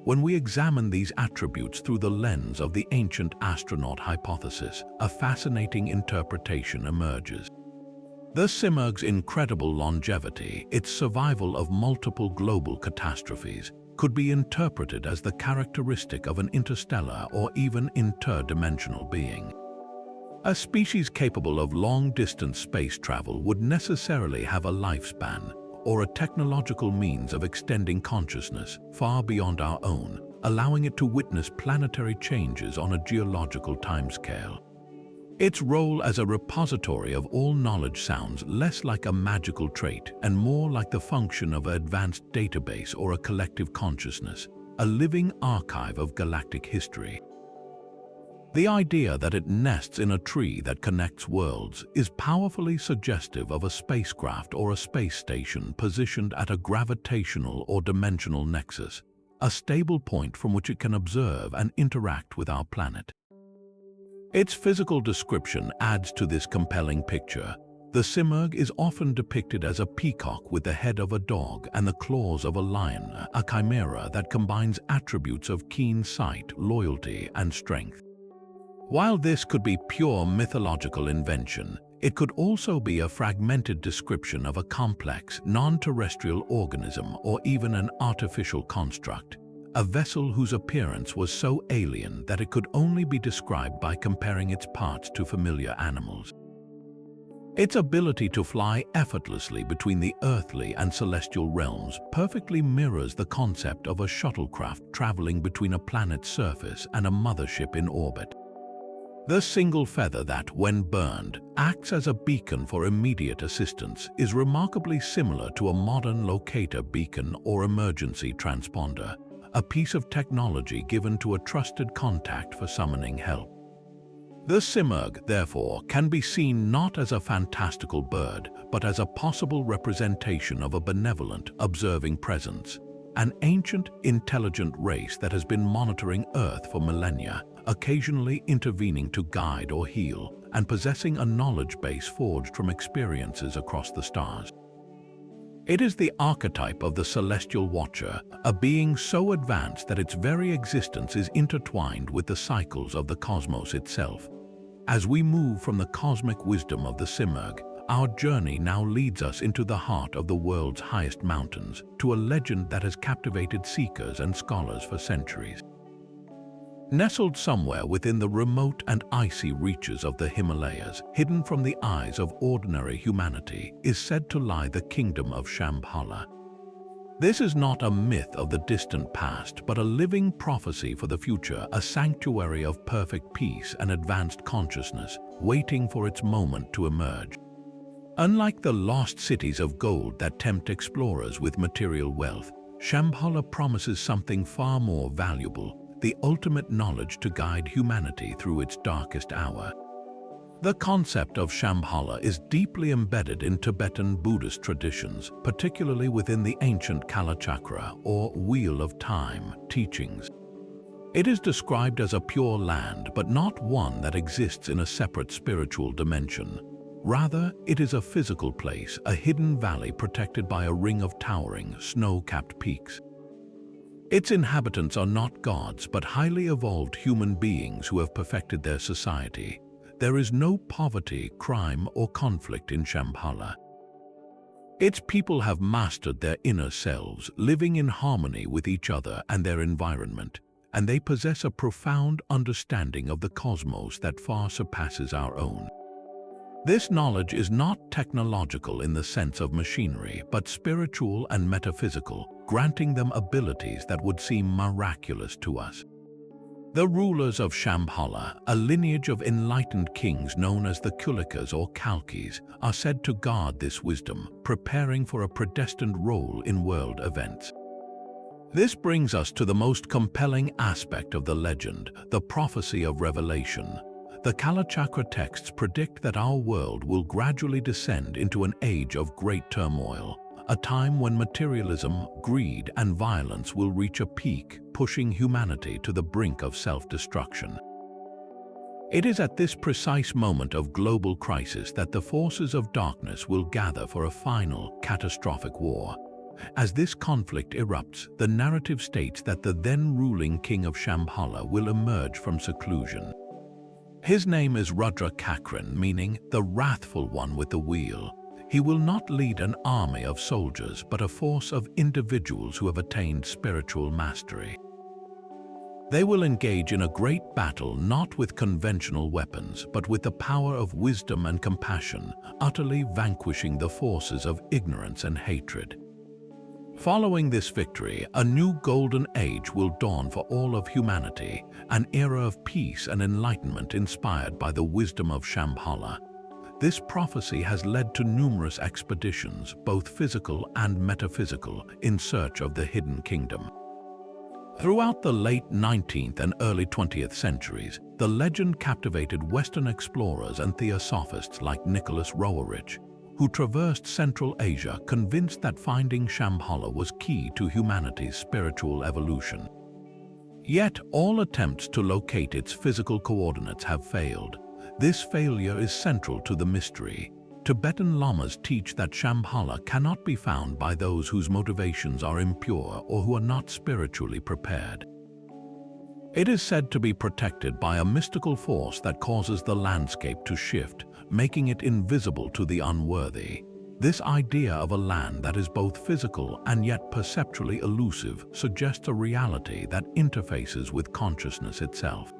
When we examine these attributes through the lens of the ancient astronaut hypothesis, a fascinating interpretation emerges. The Simurgh's incredible longevity, its survival of multiple global catastrophes, could be interpreted as the characteristic of an interstellar or even interdimensional being. A species capable of long-distance space travel would necessarily have a lifespan, or a technological means of extending consciousness far beyond our own, allowing it to witness planetary changes on a geological timescale. Its role as a repository of all knowledge sounds less like a magical trait and more like the function of an advanced database or a collective consciousness, a living archive of galactic history. The idea that it nests in a tree that connects worlds is powerfully suggestive of a spacecraft or a space station positioned at a gravitational or dimensional nexus, a stable point from which it can observe and interact with our planet. Its physical description adds to this compelling picture. The Simurgh is often depicted as a peacock with the head of a dog and the claws of a lion, a chimera that combines attributes of keen sight, loyalty, and strength. While this could be pure mythological invention, it could also be a fragmented description of a complex, non-terrestrial organism or even an artificial construct, a vessel whose appearance was so alien that it could only be described by comparing its parts to familiar animals. Its ability to fly effortlessly between the earthly and celestial realms perfectly mirrors the concept of a shuttlecraft traveling between a planet's surface and a mothership in orbit. The single feather that, when burned, acts as a beacon for immediate assistance is remarkably similar to a modern locator beacon or emergency transponder, a piece of technology given to a trusted contact for summoning help. The Simurgh, therefore, can be seen not as a fantastical bird, but as a possible representation of a benevolent, observing presence, an ancient, intelligent race that has been monitoring Earth for millennia, occasionally intervening to guide or heal, and possessing a knowledge base forged from experiences across the stars. It is the archetype of the celestial watcher, a being so advanced that its very existence is intertwined with the cycles of the cosmos itself. As we move from the cosmic wisdom of the Simurgh, our journey now leads us into the heart of the world's highest mountains, to a legend that has captivated seekers and scholars for centuries. Nestled somewhere within the remote and icy reaches of the Himalayas, hidden from the eyes of ordinary humanity, is said to lie the kingdom of Shambhala. This is not a myth of the distant past, but a living prophecy for the future, a sanctuary of perfect peace and advanced consciousness, waiting for its moment to emerge. Unlike the lost cities of gold that tempt explorers with material wealth, Shambhala promises something far more valuable: the ultimate knowledge to guide humanity through its darkest hour. The concept of Shambhala is deeply embedded in Tibetan Buddhist traditions, particularly within the ancient Kalachakra, or Wheel of Time, teachings. It is described as a pure land, but not one that exists in a separate spiritual dimension. Rather, it is a physical place, a hidden valley protected by a ring of towering, snow-capped peaks. Its inhabitants are not gods, but highly evolved human beings who have perfected their society. There is no poverty, crime, or conflict in Shambhala. Its people have mastered their inner selves, living in harmony with each other and their environment, and they possess a profound understanding of the cosmos that far surpasses our own. This knowledge is not technological in the sense of machinery, but spiritual and metaphysical, granting them abilities that would seem miraculous to us. The rulers of Shambhala, a lineage of enlightened kings known as the Kulikas or Kalkis, are said to guard this wisdom, preparing for a predestined role in world events. This brings us to the most compelling aspect of the legend, the prophecy of Revelation. The Kalachakra texts predict that our world will gradually descend into an age of great turmoil, a time when materialism, greed, and violence will reach a peak, pushing humanity to the brink of self-destruction. It is at this precise moment of global crisis that the forces of darkness will gather for a final, catastrophic war. As this conflict erupts, the narrative states that the then-ruling king of Shambhala will emerge from seclusion. His name is Rudra Kakran, meaning the wrathful one with the wheel. He will not lead an army of soldiers, but a force of individuals who have attained spiritual mastery. They will engage in a great battle not with conventional weapons, but with the power of wisdom and compassion, utterly vanquishing the forces of ignorance and hatred. Following this victory, a new golden age will dawn for all of humanity, an era of peace and enlightenment inspired by the wisdom of Shambhala. This prophecy has led to numerous expeditions, both physical and metaphysical, in search of the hidden kingdom. Throughout the late 19th and early 20th centuries, the legend captivated Western explorers and theosophists like Nicholas Roerich, who traversed Central Asia convinced that finding Shambhala was key to humanity's spiritual evolution. Yet, all attempts to locate its physical coordinates have failed. This failure is central to the mystery. Tibetan lamas teach that Shambhala cannot be found by those whose motivations are impure or who are not spiritually prepared. It is said to be protected by a mystical force that causes the landscape to shift, making it invisible to the unworthy. This idea of a land that is both physical and yet perceptually elusive suggests a reality that interfaces with consciousness itself.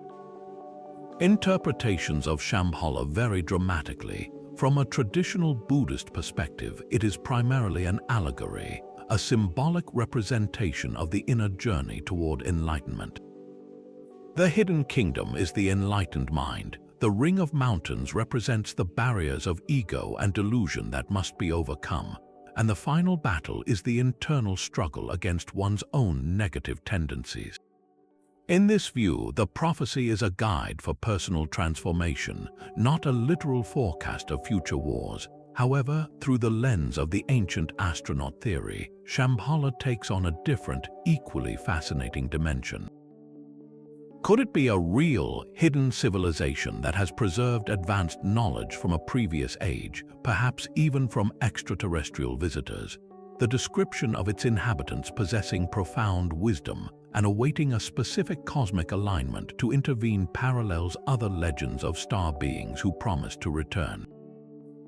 Interpretations of Shambhala vary dramatically. From a traditional Buddhist perspective, it is primarily an allegory, a symbolic representation of the inner journey toward enlightenment. The hidden kingdom is the enlightened mind. The ring of mountains represents the barriers of ego and delusion that must be overcome, and the final battle is the internal struggle against one's own negative tendencies. In this view, the prophecy is a guide for personal transformation, not a literal forecast of future wars. However, through the lens of the ancient astronaut theory, Shambhala takes on a different, equally fascinating dimension. Could it be a real, hidden civilization that has preserved advanced knowledge from a previous age, perhaps even from extraterrestrial visitors? The description of its inhabitants possessing profound wisdom and awaiting a specific cosmic alignment to intervene parallels other legends of star beings who promise to return.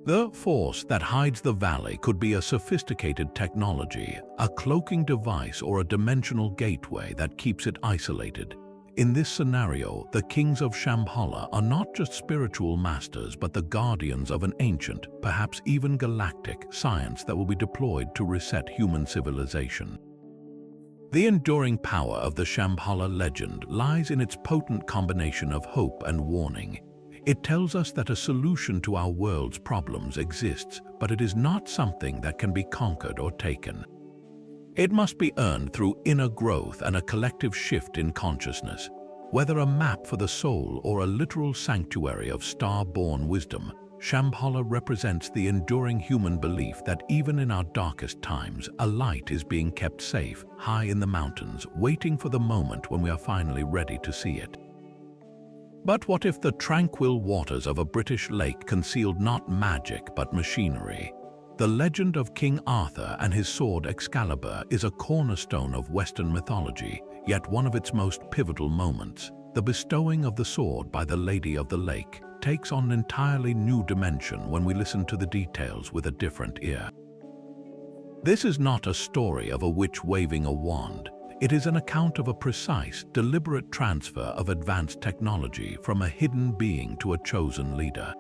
The force that hides the valley could be a sophisticated technology, a cloaking device, or a dimensional gateway that keeps it isolated. In this scenario, the kings of Shambhala are not just spiritual masters but the guardians of an ancient, perhaps even galactic, science that will be deployed to reset human civilization. The enduring power of the Shambhala legend lies in its potent combination of hope and warning. It tells us that a solution to our world's problems exists, but it is not something that can be conquered or taken. It must be earned through inner growth and a collective shift in consciousness. Whether a map for the soul or a literal sanctuary of star-born wisdom, Shambhala represents the enduring human belief that even in our darkest times, a light is being kept safe, high in the mountains, waiting for the moment when we are finally ready to see it. But what if the tranquil waters of a British lake concealed not magic but machinery? The legend of King Arthur and his sword Excalibur is a cornerstone of Western mythology, yet one of its most pivotal moments, the bestowing of the sword by the Lady of the Lake, takes on an entirely new dimension when we listen to the details with a different ear. This is not a story of a witch waving a wand. It is an account of a precise, deliberate transfer of advanced technology from a hidden being to a chosen leader.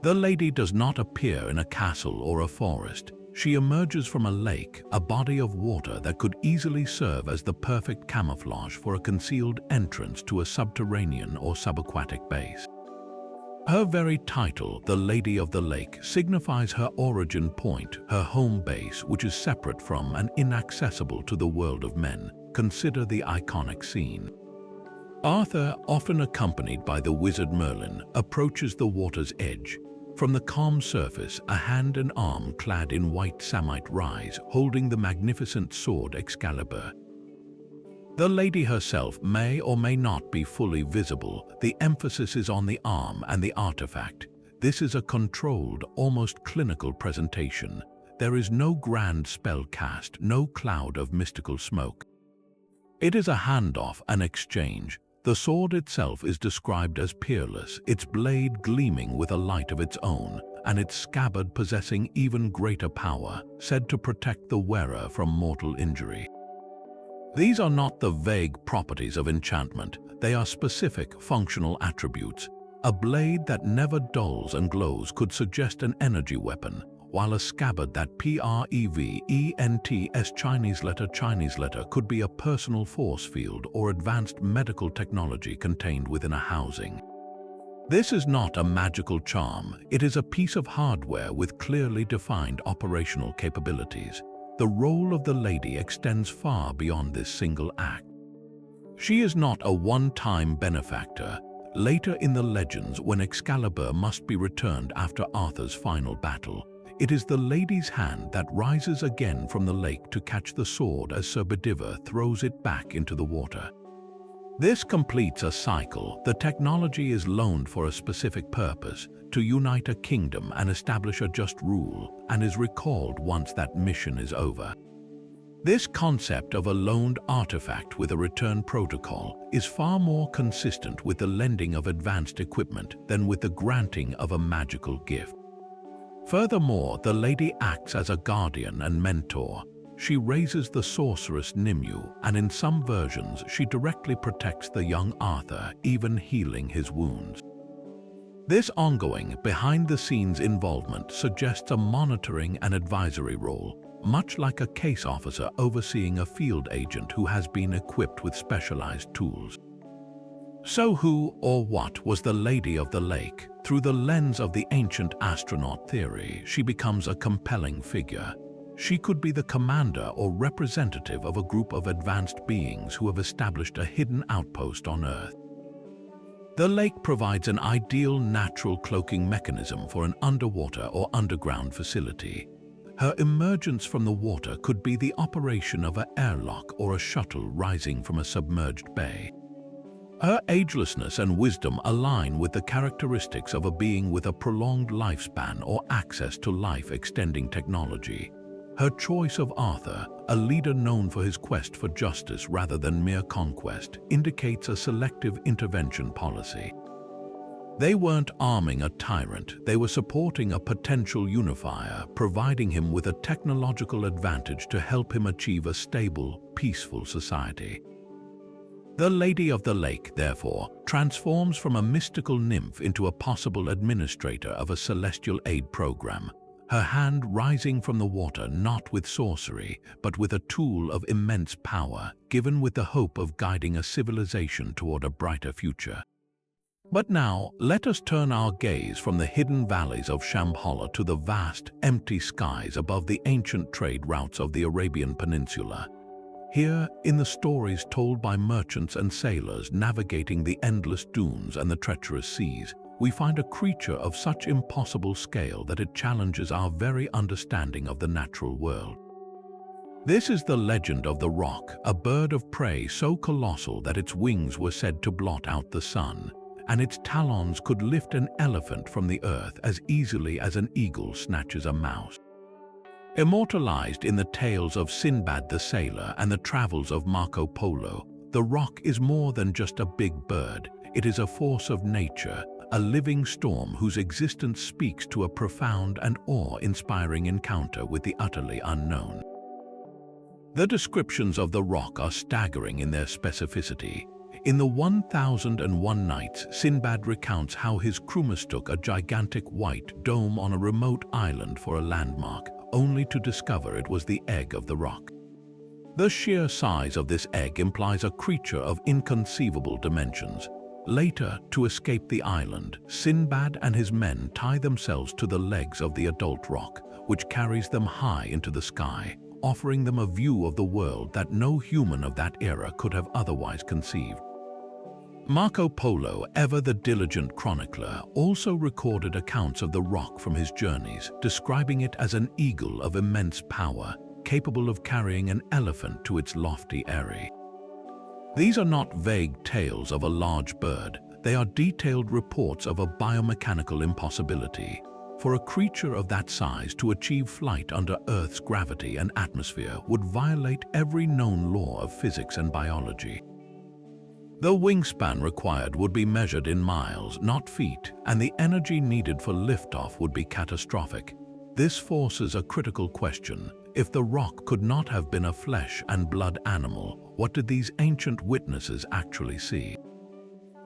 The lady does not appear in a castle or a forest. She emerges from a lake, a body of water that could easily serve as the perfect camouflage for a concealed entrance to a subterranean or subaquatic base. Her very title, the Lady of the Lake, signifies her origin point, her home base, which is separate from and inaccessible to the world of men. Consider the iconic scene. Arthur, often accompanied by the wizard Merlin, approaches the water's edge. From the calm surface, a hand and arm clad in white samite rise, holding the magnificent sword Excalibur. The lady herself may or may not be fully visible. The emphasis is on the arm and the artifact. This is a controlled, almost clinical presentation. There is no grand spell cast, no cloud of mystical smoke. It is a handoff, an exchange. The sword itself is described as peerless, its blade gleaming with a light of its own, and its scabbard possessing even greater power, said to protect the wearer from mortal injury. These are not the vague properties of enchantment, they are specific functional attributes. A blade that never dulls and glows could suggest an energy weapon, while a scabbard that prevents Chinese letter could be a personal force field or advanced medical technology contained within a housing. This is not a magical charm, it is a piece of hardware with clearly defined operational capabilities. The role of the lady extends far beyond this single act. She is not a one-time benefactor. Later in the legends, when Excalibur must be returned after Arthur's final battle, it is the lady's hand that rises again from the lake to catch the sword as Sir Bedivere throws it back into the water. This completes a cycle. The technology is loaned for a specific purpose, to unite a kingdom and establish a just rule, and is recalled once that mission is over. This concept of a loaned artifact with a return protocol is far more consistent with the lending of advanced equipment than with the granting of a magical gift. Furthermore, the lady acts as a guardian and mentor. She raises the sorceress Nimue, and in some versions she directly protects the young Arthur, even healing his wounds. This ongoing, behind-the-scenes involvement suggests a monitoring and advisory role, much like a case officer overseeing a field agent who has been equipped with specialized tools. So who or what was the Lady of the Lake? Through the lens of the ancient astronaut theory, she becomes a compelling figure. She could be the commander or representative of a group of advanced beings who have established a hidden outpost on Earth. The lake provides an ideal natural cloaking mechanism for an underwater or underground facility. Her emergence from the water could be the operation of an airlock or a shuttle rising from a submerged bay. Her agelessness and wisdom align with the characteristics of a being with a prolonged lifespan or access to life-extending technology. Her choice of Arthur, a leader known for his quest for justice rather than mere conquest, indicates a selective intervention policy. They weren't arming a tyrant, they were supporting a potential unifier, providing him with a technological advantage to help him achieve a stable, peaceful society. The Lady of the Lake, therefore, transforms from a mystical nymph into a possible administrator of a celestial aid program, her hand rising from the water not with sorcery, but with a tool of immense power, given with the hope of guiding a civilization toward a brighter future. But now, let us turn our gaze from the hidden valleys of Shambhala to the vast, empty skies above the ancient trade routes of the Arabian Peninsula. Here, in the stories told by merchants and sailors navigating the endless dunes and the treacherous seas, we find a creature of such impossible scale that it challenges our very understanding of the natural world. This is the legend of the rock, a bird of prey so colossal that its wings were said to blot out the sun, and its talons could lift an elephant from the earth as easily as an eagle snatches a mouse. Immortalized in the tales of Sinbad the Sailor and the travels of Marco Polo, the rock is more than just a big bird. It is a force of nature, a living storm whose existence speaks to a profound and awe-inspiring encounter with the utterly unknown. The descriptions of the rock are staggering in their specificity. In the 1001 Nights, Sinbad recounts how his crew mistook a gigantic white dome on a remote island for a landmark, only to discover it was the egg of the rock. The sheer size of this egg implies a creature of inconceivable dimensions. Later, to escape the island, Sinbad and his men tie themselves to the legs of the adult rock, which carries them high into the sky, offering them a view of the world that no human of that era could have otherwise conceived. Marco Polo, ever the diligent chronicler, also recorded accounts of the rock from his journeys, describing it as an eagle of immense power, capable of carrying an elephant to its lofty eyrie. These are not vague tales of a large bird, they are detailed reports of a biomechanical impossibility. For a creature of that size to achieve flight under Earth's gravity and atmosphere would violate every known law of physics and biology. The wingspan required would be measured in miles, not feet, and the energy needed for liftoff would be catastrophic. This forces a critical question. If the rock could not have been a flesh and blood animal, what did these ancient witnesses actually see?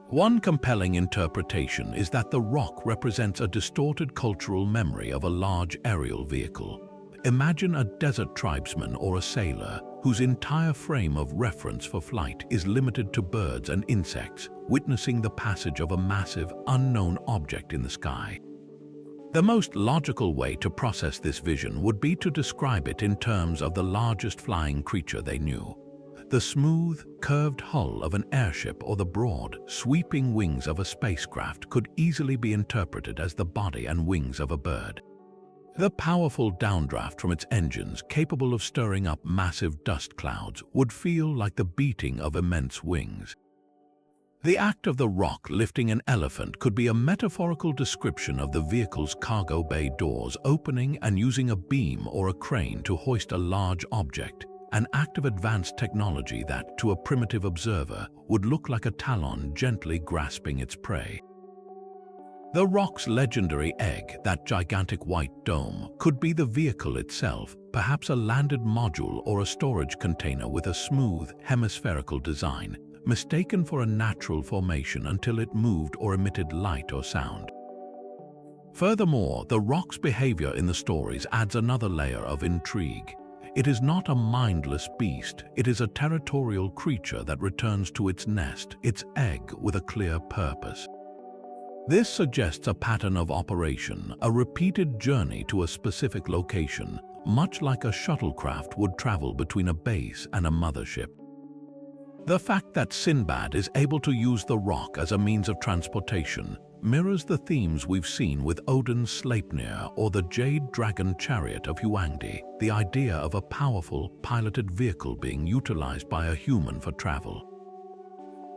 One compelling interpretation is that the rock represents a distorted cultural memory of a large aerial vehicle. Imagine a desert tribesman or a sailor whose entire frame of reference for flight is limited to birds and insects, witnessing the passage of a massive, unknown object in the sky. The most logical way to process this vision would be to describe it in terms of the largest flying creature they knew. The smooth, curved hull of an airship or the broad, sweeping wings of a spacecraft could easily be interpreted as the body and wings of a bird. The powerful downdraft from its engines, capable of stirring up massive dust clouds, would feel like the beating of immense wings. The act of the rock lifting an elephant could be a metaphorical description of the vehicle's cargo bay doors opening and using a beam or a crane to hoist a large object, an act of advanced technology that, to a primitive observer, would look like a talon gently grasping its prey. The rock's legendary egg, that gigantic white dome, could be the vehicle itself, perhaps a landed module or a storage container with a smooth, hemispherical design, mistaken for a natural formation until it moved or emitted light or sound. Furthermore, the rock's behavior in the stories adds another layer of intrigue. It is not a mindless beast, it is a territorial creature that returns to its nest, its egg, with a clear purpose. This suggests a pattern of operation, a repeated journey to a specific location, much like a shuttlecraft would travel between a base and a mothership. The fact that Sinbad is able to use the rock as a means of transportation mirrors the themes we've seen with Odin's Sleipnir or the Jade Dragon Chariot of Huangdi, the idea of a powerful, piloted vehicle being utilized by a human for travel.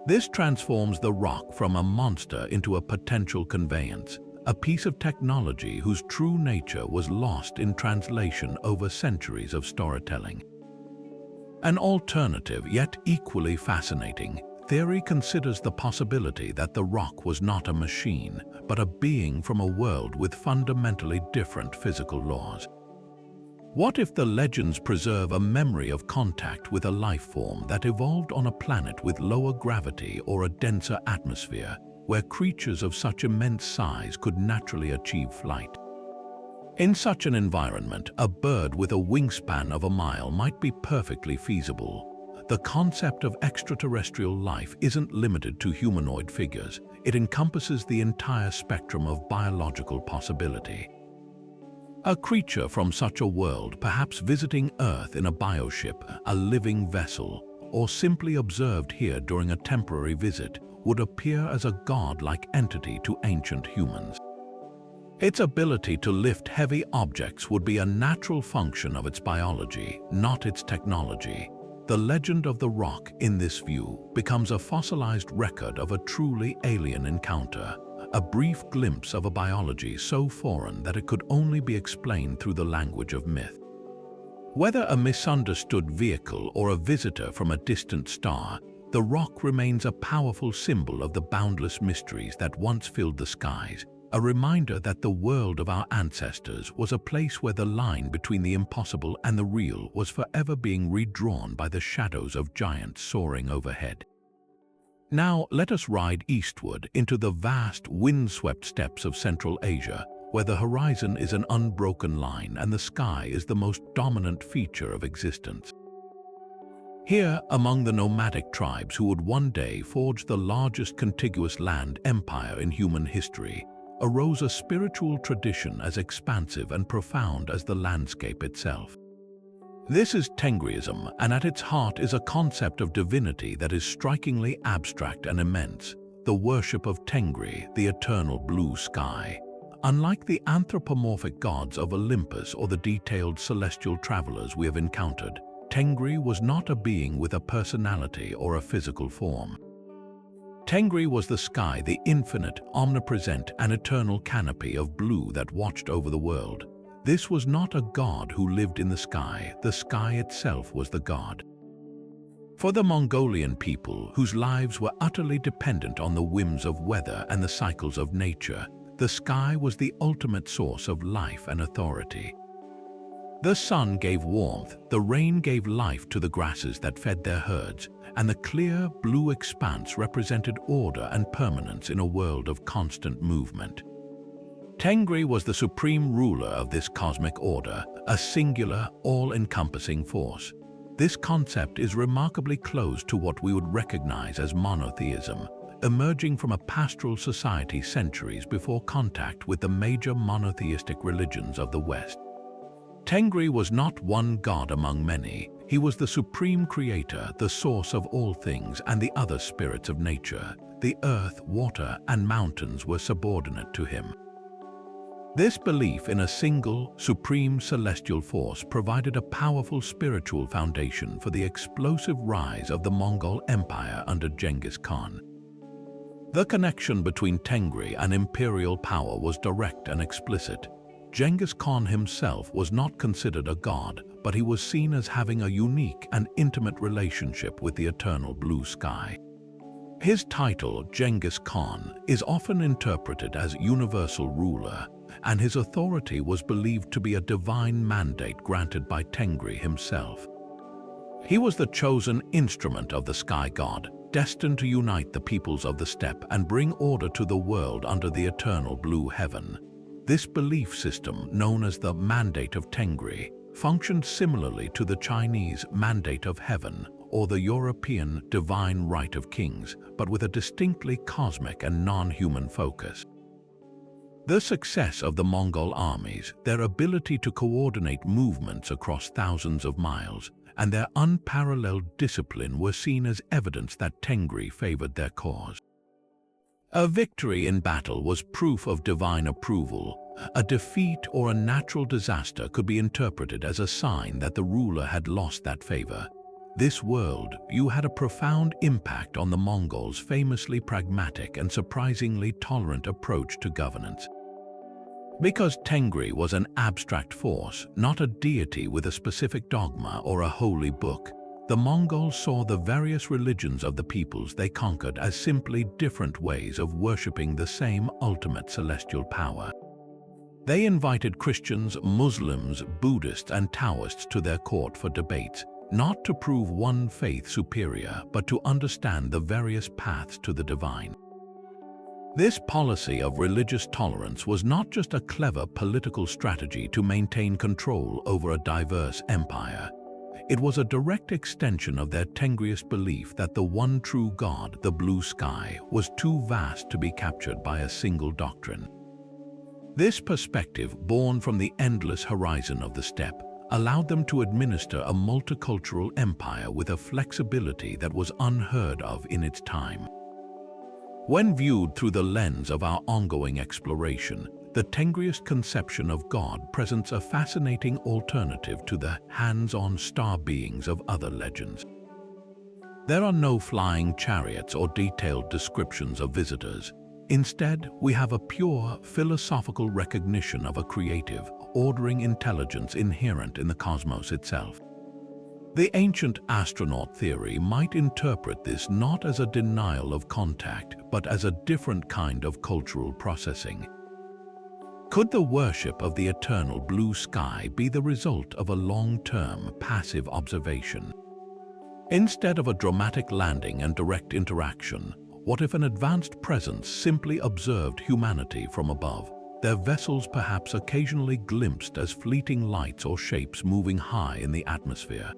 This transforms the rock from a monster into a potential conveyance, a piece of technology whose true nature was lost in translation over centuries of storytelling. An alternative, yet equally fascinating, theory considers the possibility that the rock was not a machine, but a being from a world with fundamentally different physical laws. What if the legends preserve a memory of contact with a life form that evolved on a planet with lower gravity or a denser atmosphere, where creatures of such immense size could naturally achieve flight? In such an environment, a bird with a wingspan of a mile might be perfectly feasible. The concept of extraterrestrial life isn't limited to humanoid figures. It encompasses the entire spectrum of biological possibility. A creature from such a world, perhaps visiting Earth in a bioship, a living vessel, or simply observed here during a temporary visit, would appear as a god-like entity to ancient humans. Its ability to lift heavy objects would be a natural function of its biology, not its technology. The legend of the rock, in this view, becomes a fossilized record of a truly alien encounter, a brief glimpse of a biology so foreign that it could only be explained through the language of myth. Whether a misunderstood vehicle or a visitor from a distant star, the rock remains a powerful symbol of the boundless mysteries that once filled the skies, a reminder that the world of our ancestors was a place where the line between the impossible and the real was forever being redrawn by the shadows of giants soaring overhead. Now let us ride eastward into the vast, wind-swept steppes of Central Asia, where the horizon is an unbroken line and the sky is the most dominant feature of existence. Here, among the nomadic tribes who would one day forge the largest contiguous land empire in human history, arose a spiritual tradition as expansive and profound as the landscape itself. This is Tengriism, and at its heart is a concept of divinity that is strikingly abstract and immense, the worship of Tengri, the eternal blue sky. Unlike the anthropomorphic gods of Olympus or the detailed celestial travelers we have encountered, Tengri was not a being with a personality or a physical form. Tengri was the sky, the infinite, omnipresent, and eternal canopy of blue that watched over the world. This was not a god who lived in the sky itself was the god. For the Mongolian people, whose lives were utterly dependent on the whims of weather and the cycles of nature, the sky was the ultimate source of life and authority. The sun gave warmth, the rain gave life to the grasses that fed their herds, and the clear, blue expanse represented order and permanence in a world of constant movement. Tengri was the supreme ruler of this cosmic order, a singular, all-encompassing force. This concept is remarkably close to what we would recognize as monotheism, emerging from a pastoral society centuries before contact with the major monotheistic religions of the West. Tengri was not one god among many. He was the supreme creator, the source of all things, and the other spirits of nature. The earth, water, and mountains were subordinate to him. This belief in a single, supreme celestial force provided a powerful spiritual foundation for the explosive rise of the Mongol Empire under Genghis Khan. The connection between Tengri and imperial power was direct and explicit. Genghis Khan himself was not considered a god, but he was seen as having a unique and intimate relationship with the eternal blue sky. His title, Genghis Khan, is often interpreted as universal ruler, and his authority was believed to be a divine mandate granted by Tengri himself. He was the chosen instrument of the sky god, destined to unite the peoples of the steppe and bring order to the world under the eternal blue heaven. This belief system, known as the Mandate of Tengri, functioned similarly to the Chinese Mandate of Heaven or the European Divine Right of Kings, but with a distinctly cosmic and non-human focus. The success of the Mongol armies, their ability to coordinate movements across thousands of miles, and their unparalleled discipline were seen as evidence that Tengri favored their cause. A victory in battle was proof of divine approval. A defeat or a natural disaster could be interpreted as a sign that the ruler had lost that favor. This worldview had a profound impact on the Mongols' famously pragmatic and surprisingly tolerant approach to governance. Because Tengri was an abstract force, not a deity with a specific dogma or a holy book, the Mongols saw the various religions of the peoples they conquered as simply different ways of worshipping the same ultimate celestial power. They invited Christians, Muslims, Buddhists, and Taoists to their court for debates, not to prove one faith superior, but to understand the various paths to the divine. This policy of religious tolerance was not just a clever political strategy to maintain control over a diverse empire. It was a direct extension of their Tengriist belief that the one true God, the blue sky, was too vast to be captured by a single doctrine. This perspective, born from the endless horizon of the steppe, allowed them to administer a multicultural empire with a flexibility that was unheard of in its time. When viewed through the lens of our ongoing exploration, the Tengriist conception of God presents a fascinating alternative to the hands-on star beings of other legends. There are no flying chariots or detailed descriptions of visitors. Instead, we have a pure, philosophical recognition of a creative, ordering intelligence inherent in the cosmos itself. The ancient astronaut theory might interpret this not as a denial of contact, but as a different kind of cultural processing. Could the worship of the eternal blue sky be the result of a long-term, passive observation? Instead of a dramatic landing and direct interaction, what if an advanced presence simply observed humanity from above, their vessels perhaps occasionally glimpsed as fleeting lights or shapes moving high in the atmosphere?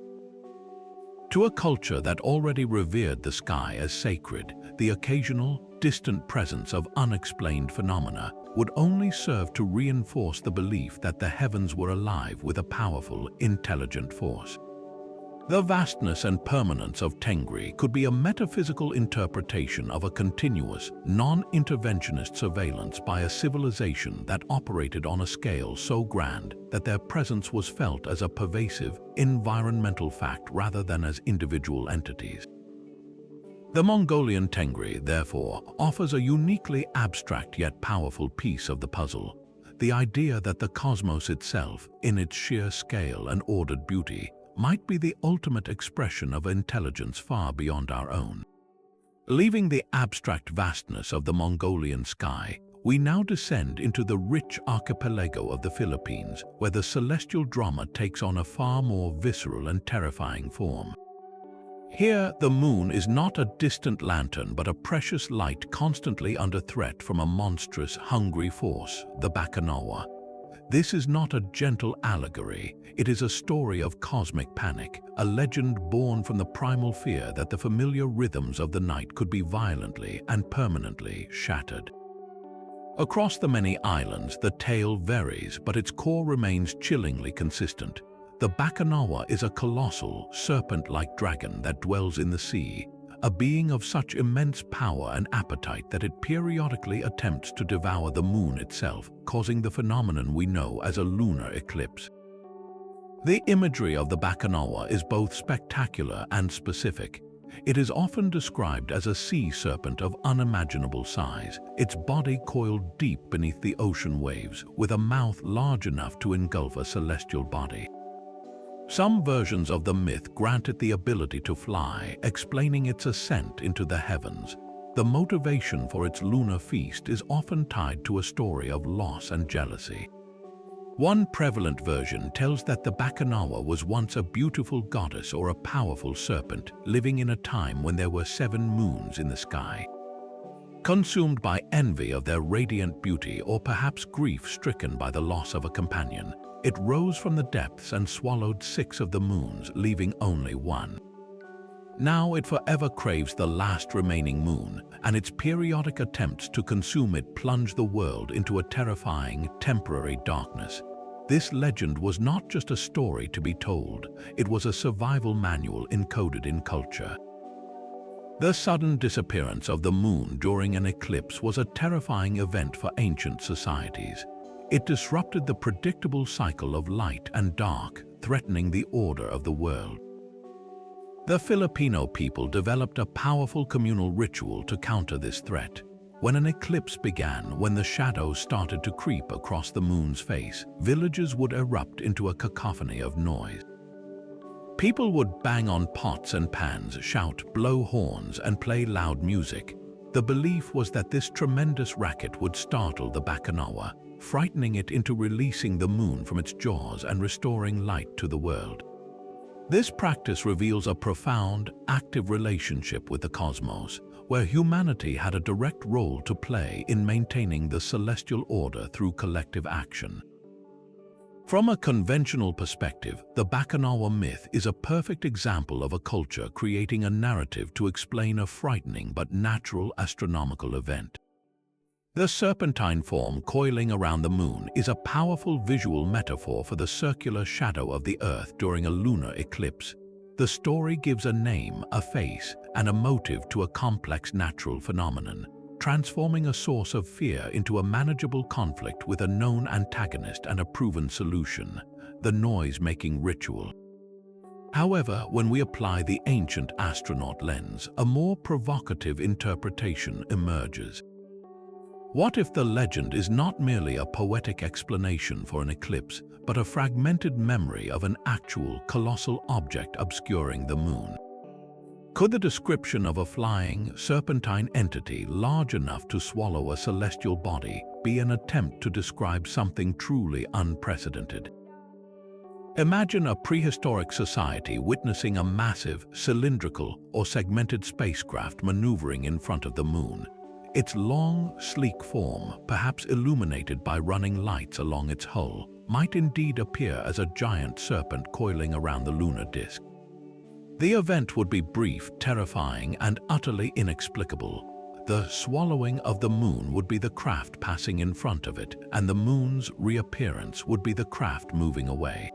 To a culture that already revered the sky as sacred, the occasional, distant presence of unexplained phenomena would only serve to reinforce the belief that the heavens were alive with a powerful, intelligent force. The vastness and permanence of Tengri could be a metaphysical interpretation of a continuous, non-interventionist surveillance by a civilization that operated on a scale so grand that their presence was felt as a pervasive, environmental fact rather than as individual entities. The Mongolian Tengri, therefore, offers a uniquely abstract yet powerful piece of the puzzle: the idea that the cosmos itself, in its sheer scale and ordered beauty, might be the ultimate expression of intelligence far beyond our own. Leaving the abstract vastness of the Mongolian sky, we now descend into the rich archipelago of the Philippines, where the celestial drama takes on a far more visceral and terrifying form. Here, the moon is not a distant lantern but a precious light constantly under threat from a monstrous, hungry force, the Bacanawa. This is not a gentle allegory, it is a story of cosmic panic, a legend born from the primal fear that the familiar rhythms of the night could be violently and permanently shattered. Across the many islands, the tale varies, but its core remains chillingly consistent. The Bacanawa is a colossal, serpent-like dragon that dwells in the sea, a being of such immense power and appetite that it periodically attempts to devour the moon itself, causing the phenomenon we know as a lunar eclipse. The imagery of the Bacanawa is both spectacular and specific. It is often described as a sea serpent of unimaginable size, its body coiled deep beneath the ocean waves, with a mouth large enough to engulf a celestial body. Some versions of the myth grant it the ability to fly, explaining its ascent into the heavens. The motivation for its lunar feast is often tied to a story of loss and jealousy. One prevalent version tells that the Bacanawa was once a beautiful goddess or a powerful serpent, living in a time when there were 7 moons in the sky. Consumed by envy of their radiant beauty or perhaps grief-stricken by the loss of a companion, it rose from the depths and swallowed 6 of the moons, leaving only 1. Now it forever craves the last remaining moon, and its periodic attempts to consume it plunge the world into a terrifying, temporary darkness. This legend was not just a story to be told, it was a survival manual encoded in culture. The sudden disappearance of the moon during an eclipse was a terrifying event for ancient societies. It disrupted the predictable cycle of light and dark, threatening the order of the world. The Filipino people developed a powerful communal ritual to counter this threat. When an eclipse began, when the shadows started to creep across the moon's face, villages would erupt into a cacophony of noise. People would bang on pots and pans, shout, blow horns, and play loud music. The belief was that this tremendous racket would startle the Bacanawa, frightening it into releasing the moon from its jaws and restoring light to the world. This practice reveals a profound, active relationship with the cosmos, where humanity had a direct role to play in maintaining the celestial order through collective action. From a conventional perspective, the Bacanawa myth is a perfect example of a culture creating a narrative to explain a frightening but natural astronomical event. The serpentine form coiling around the moon is a powerful visual metaphor for the circular shadow of the Earth during a lunar eclipse. The story gives a name, a face, and a motive to a complex natural phenomenon. transforming a source of fear into a manageable conflict with a known antagonist and a proven solution, the noise-making ritual. However, when we apply the ancient astronaut lens, a more provocative interpretation emerges. What if the legend is not merely a poetic explanation for an eclipse, but a fragmented memory of an actual, colossal object obscuring the moon? Could the description of a flying, serpentine entity large enough to swallow a celestial body be an attempt to describe something truly unprecedented? Imagine a prehistoric society witnessing a massive, cylindrical or segmented spacecraft maneuvering in front of the moon. Its long, sleek form, perhaps illuminated by running lights along its hull, might indeed appear as a giant serpent coiling around the lunar disk. The event would be brief, terrifying, and utterly inexplicable. The swallowing of the moon would be the craft passing in front of it, and the moon's reappearance would be the craft moving away.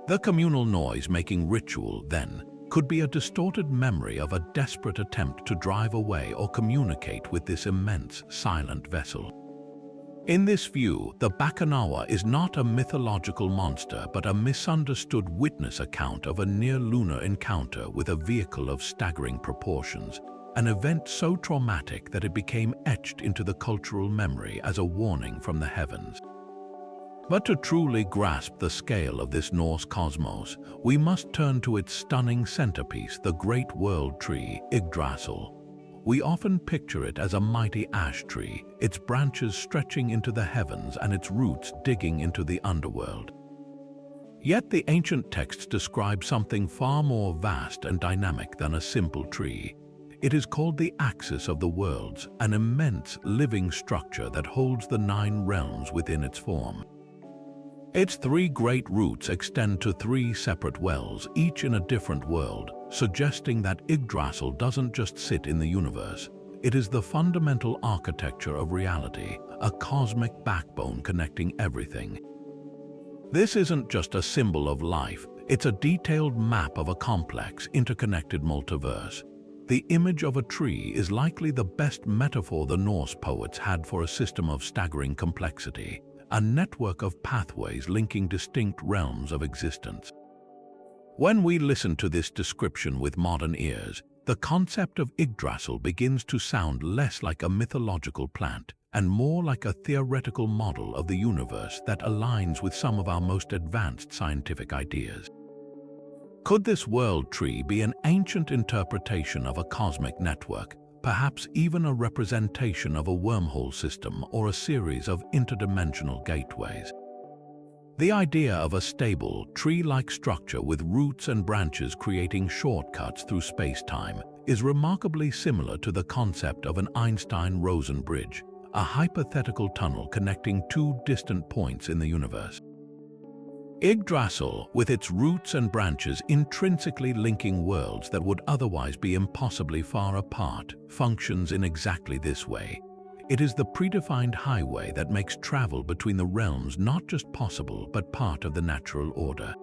The communal noise-making ritual, then, could be a distorted memory of a desperate attempt to drive away or communicate with this immense, silent vessel. In this view, the Bacchanawa is not a mythological monster but a misunderstood witness account of a near-lunar encounter with a vehicle of staggering proportions, an event so traumatic that it became etched into the cultural memory as a warning from the heavens. But to truly grasp the scale of this Norse cosmos, we must turn to its stunning centerpiece, the great world tree, Yggdrasil. We often picture it as a mighty ash tree, its branches stretching into the heavens and its roots digging into the underworld. Yet the ancient texts describe something far more vast and dynamic than a simple tree. It is called the axis of the worlds, an immense living structure that holds the 9 realms within its form. Its 3 great roots extend to 3 separate wells, each in a different world, suggesting that Yggdrasil doesn't just sit in the universe. It is the fundamental architecture of reality, a cosmic backbone connecting everything. This isn't just a symbol of life, it's a detailed map of a complex, interconnected multiverse. The image of a tree is likely the best metaphor the Norse poets had for a system of staggering complexity, a network of pathways linking distinct realms of existence. When we listen to this description with modern ears, the concept of Yggdrasil begins to sound less like a mythological plant and more like a theoretical model of the universe that aligns with some of our most advanced scientific ideas. Could this world tree be an ancient interpretation of a cosmic network, perhaps even a representation of a wormhole system or a series of interdimensional gateways? The idea of a stable, tree-like structure with roots and branches creating shortcuts through space-time is remarkably similar to the concept of an Einstein-Rosen bridge, a hypothetical tunnel connecting 2 distant points in the universe. Yggdrasil, with its roots and branches intrinsically linking worlds that would otherwise be impossibly far apart, functions in exactly this way. It is the predefined highway that makes travel between the realms not just possible but part of the natural order.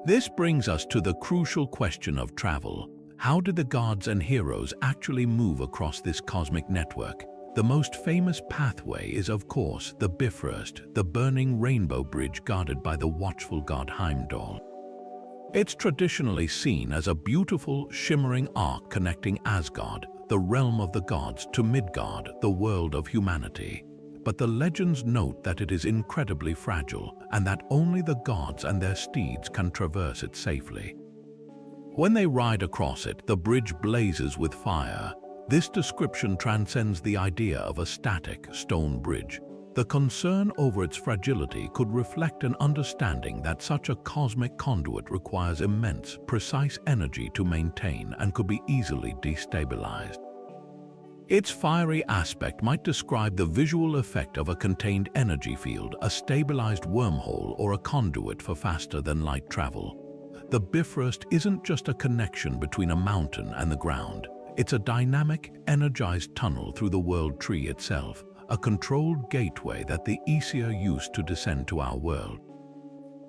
This brings us to the crucial question of travel. How did the gods and heroes actually move across this cosmic network? The most famous pathway is, of course, the Bifrost, the burning rainbow bridge guarded by the watchful god Heimdall. It's traditionally seen as a beautiful, shimmering arc connecting Asgard, the realm of the gods, to Midgard, the world of humanity. But the legends note that it is incredibly fragile and that only the gods and their steeds can traverse it safely. When they ride across it, the bridge blazes with fire. This description transcends the idea of a static stone bridge. The concern over its fragility could reflect an understanding that such a cosmic conduit requires immense, precise energy to maintain and could be easily destabilized. Its fiery aspect might describe the visual effect of a contained energy field, a stabilized wormhole, or a conduit for faster-than-light travel. The Bifrost isn't just a connection between a mountain and the ground. It's a dynamic, energized tunnel through the world tree itself, a controlled gateway that the Aesir used to descend to our world.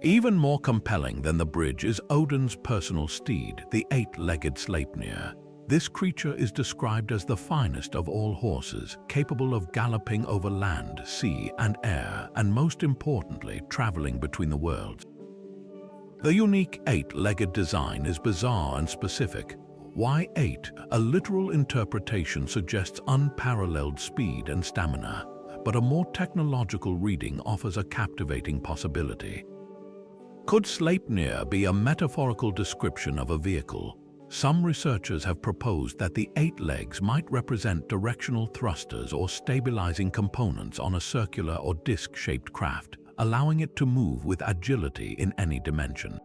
Even more compelling than the bridge is Odin's personal steed, the 8-legged Sleipnir. This creature is described as the finest of all horses, capable of galloping over land, sea, and air, and most importantly, traveling between the worlds. The unique eight-legged design is bizarre and specific. Why 8? A literal interpretation suggests unparalleled speed and stamina, but a more technological reading offers a captivating possibility. Could Sleipnir be a metaphorical description of a vehicle? Some researchers have proposed that the 8 legs might represent directional thrusters or stabilizing components on a circular or disc-shaped craft, allowing it to move with agility in any dimension.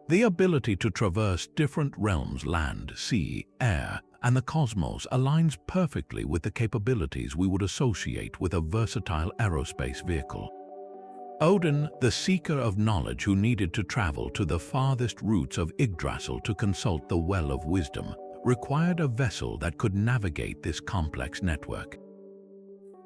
The ability to traverse different realms, land, sea, air, and the cosmos aligns perfectly with the capabilities we would associate with a versatile aerospace vehicle. Odin, the seeker of knowledge who needed to travel to the farthest roots of Yggdrasil to consult the Well of Wisdom, required a vessel that could navigate this complex network.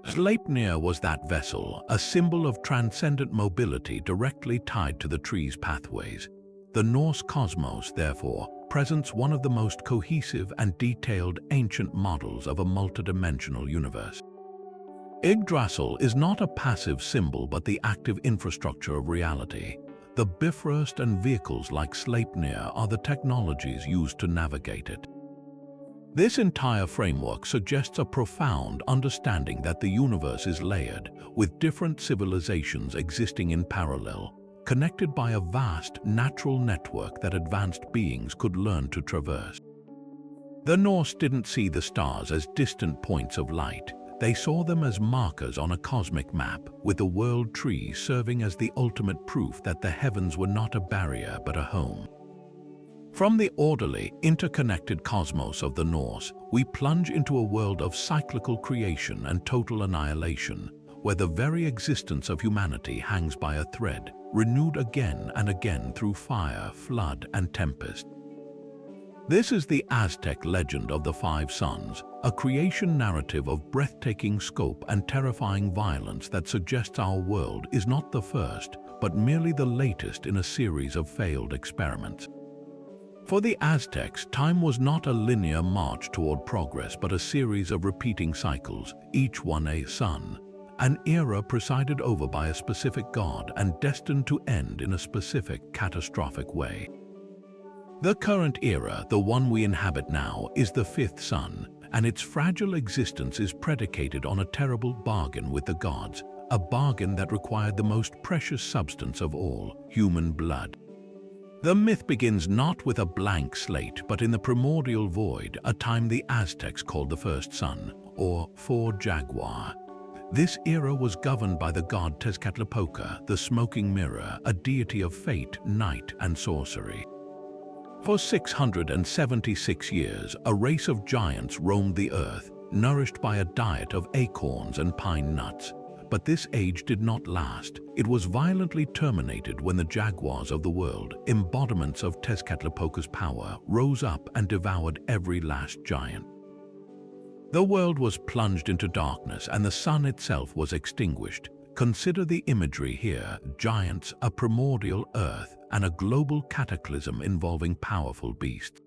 Sleipnir was that vessel, a symbol of transcendent mobility directly tied to the tree's pathways. The Norse cosmos, therefore, presents one of the most cohesive and detailed ancient models of a multidimensional universe. Yggdrasil is not a passive symbol but the active infrastructure of reality. The Bifrost and vehicles like Sleipnir are the technologies used to navigate it. This entire framework suggests a profound understanding that the universe is layered, with different civilizations existing in parallel, connected by a vast natural network that advanced beings could learn to traverse. The Norse didn't see the stars as distant points of light. They saw them as markers on a cosmic map, with the world tree serving as the ultimate proof that the heavens were not a barrier but a home. From the orderly, interconnected cosmos of the Norse, we plunge into a world of cyclical creation and total annihilation, where the very existence of humanity hangs by a thread, renewed again and again through fire, flood, and tempest. This is the Aztec legend of the 5 suns, a creation narrative of breathtaking scope and terrifying violence that suggests our world is not the first, but merely the latest in a series of failed experiments. For the Aztecs, time was not a linear march toward progress, but a series of repeating cycles, each one a sun, an era presided over by a specific god and destined to end in a specific catastrophic way. The current era, the one we inhabit now, is the 5th sun, and its fragile existence is predicated on a terrible bargain with the gods, a bargain that required the most precious substance of all, human blood. The myth begins not with a blank slate, but in the primordial void, a time the Aztecs called the first sun, or 4 Jaguar. This era was governed by the god Tezcatlipoca, the smoking mirror, a deity of fate, night, and sorcery. For 676 years, a race of giants roamed the earth, nourished by a diet of acorns and pine nuts. But this age did not last. It was violently terminated when the jaguars of the world, embodiments of Tezcatlipoca's power, rose up and devoured every last giant. The world was plunged into darkness and the sun itself was extinguished. Consider the imagery here: giants, a primordial earth, and a global cataclysm involving powerful beasts.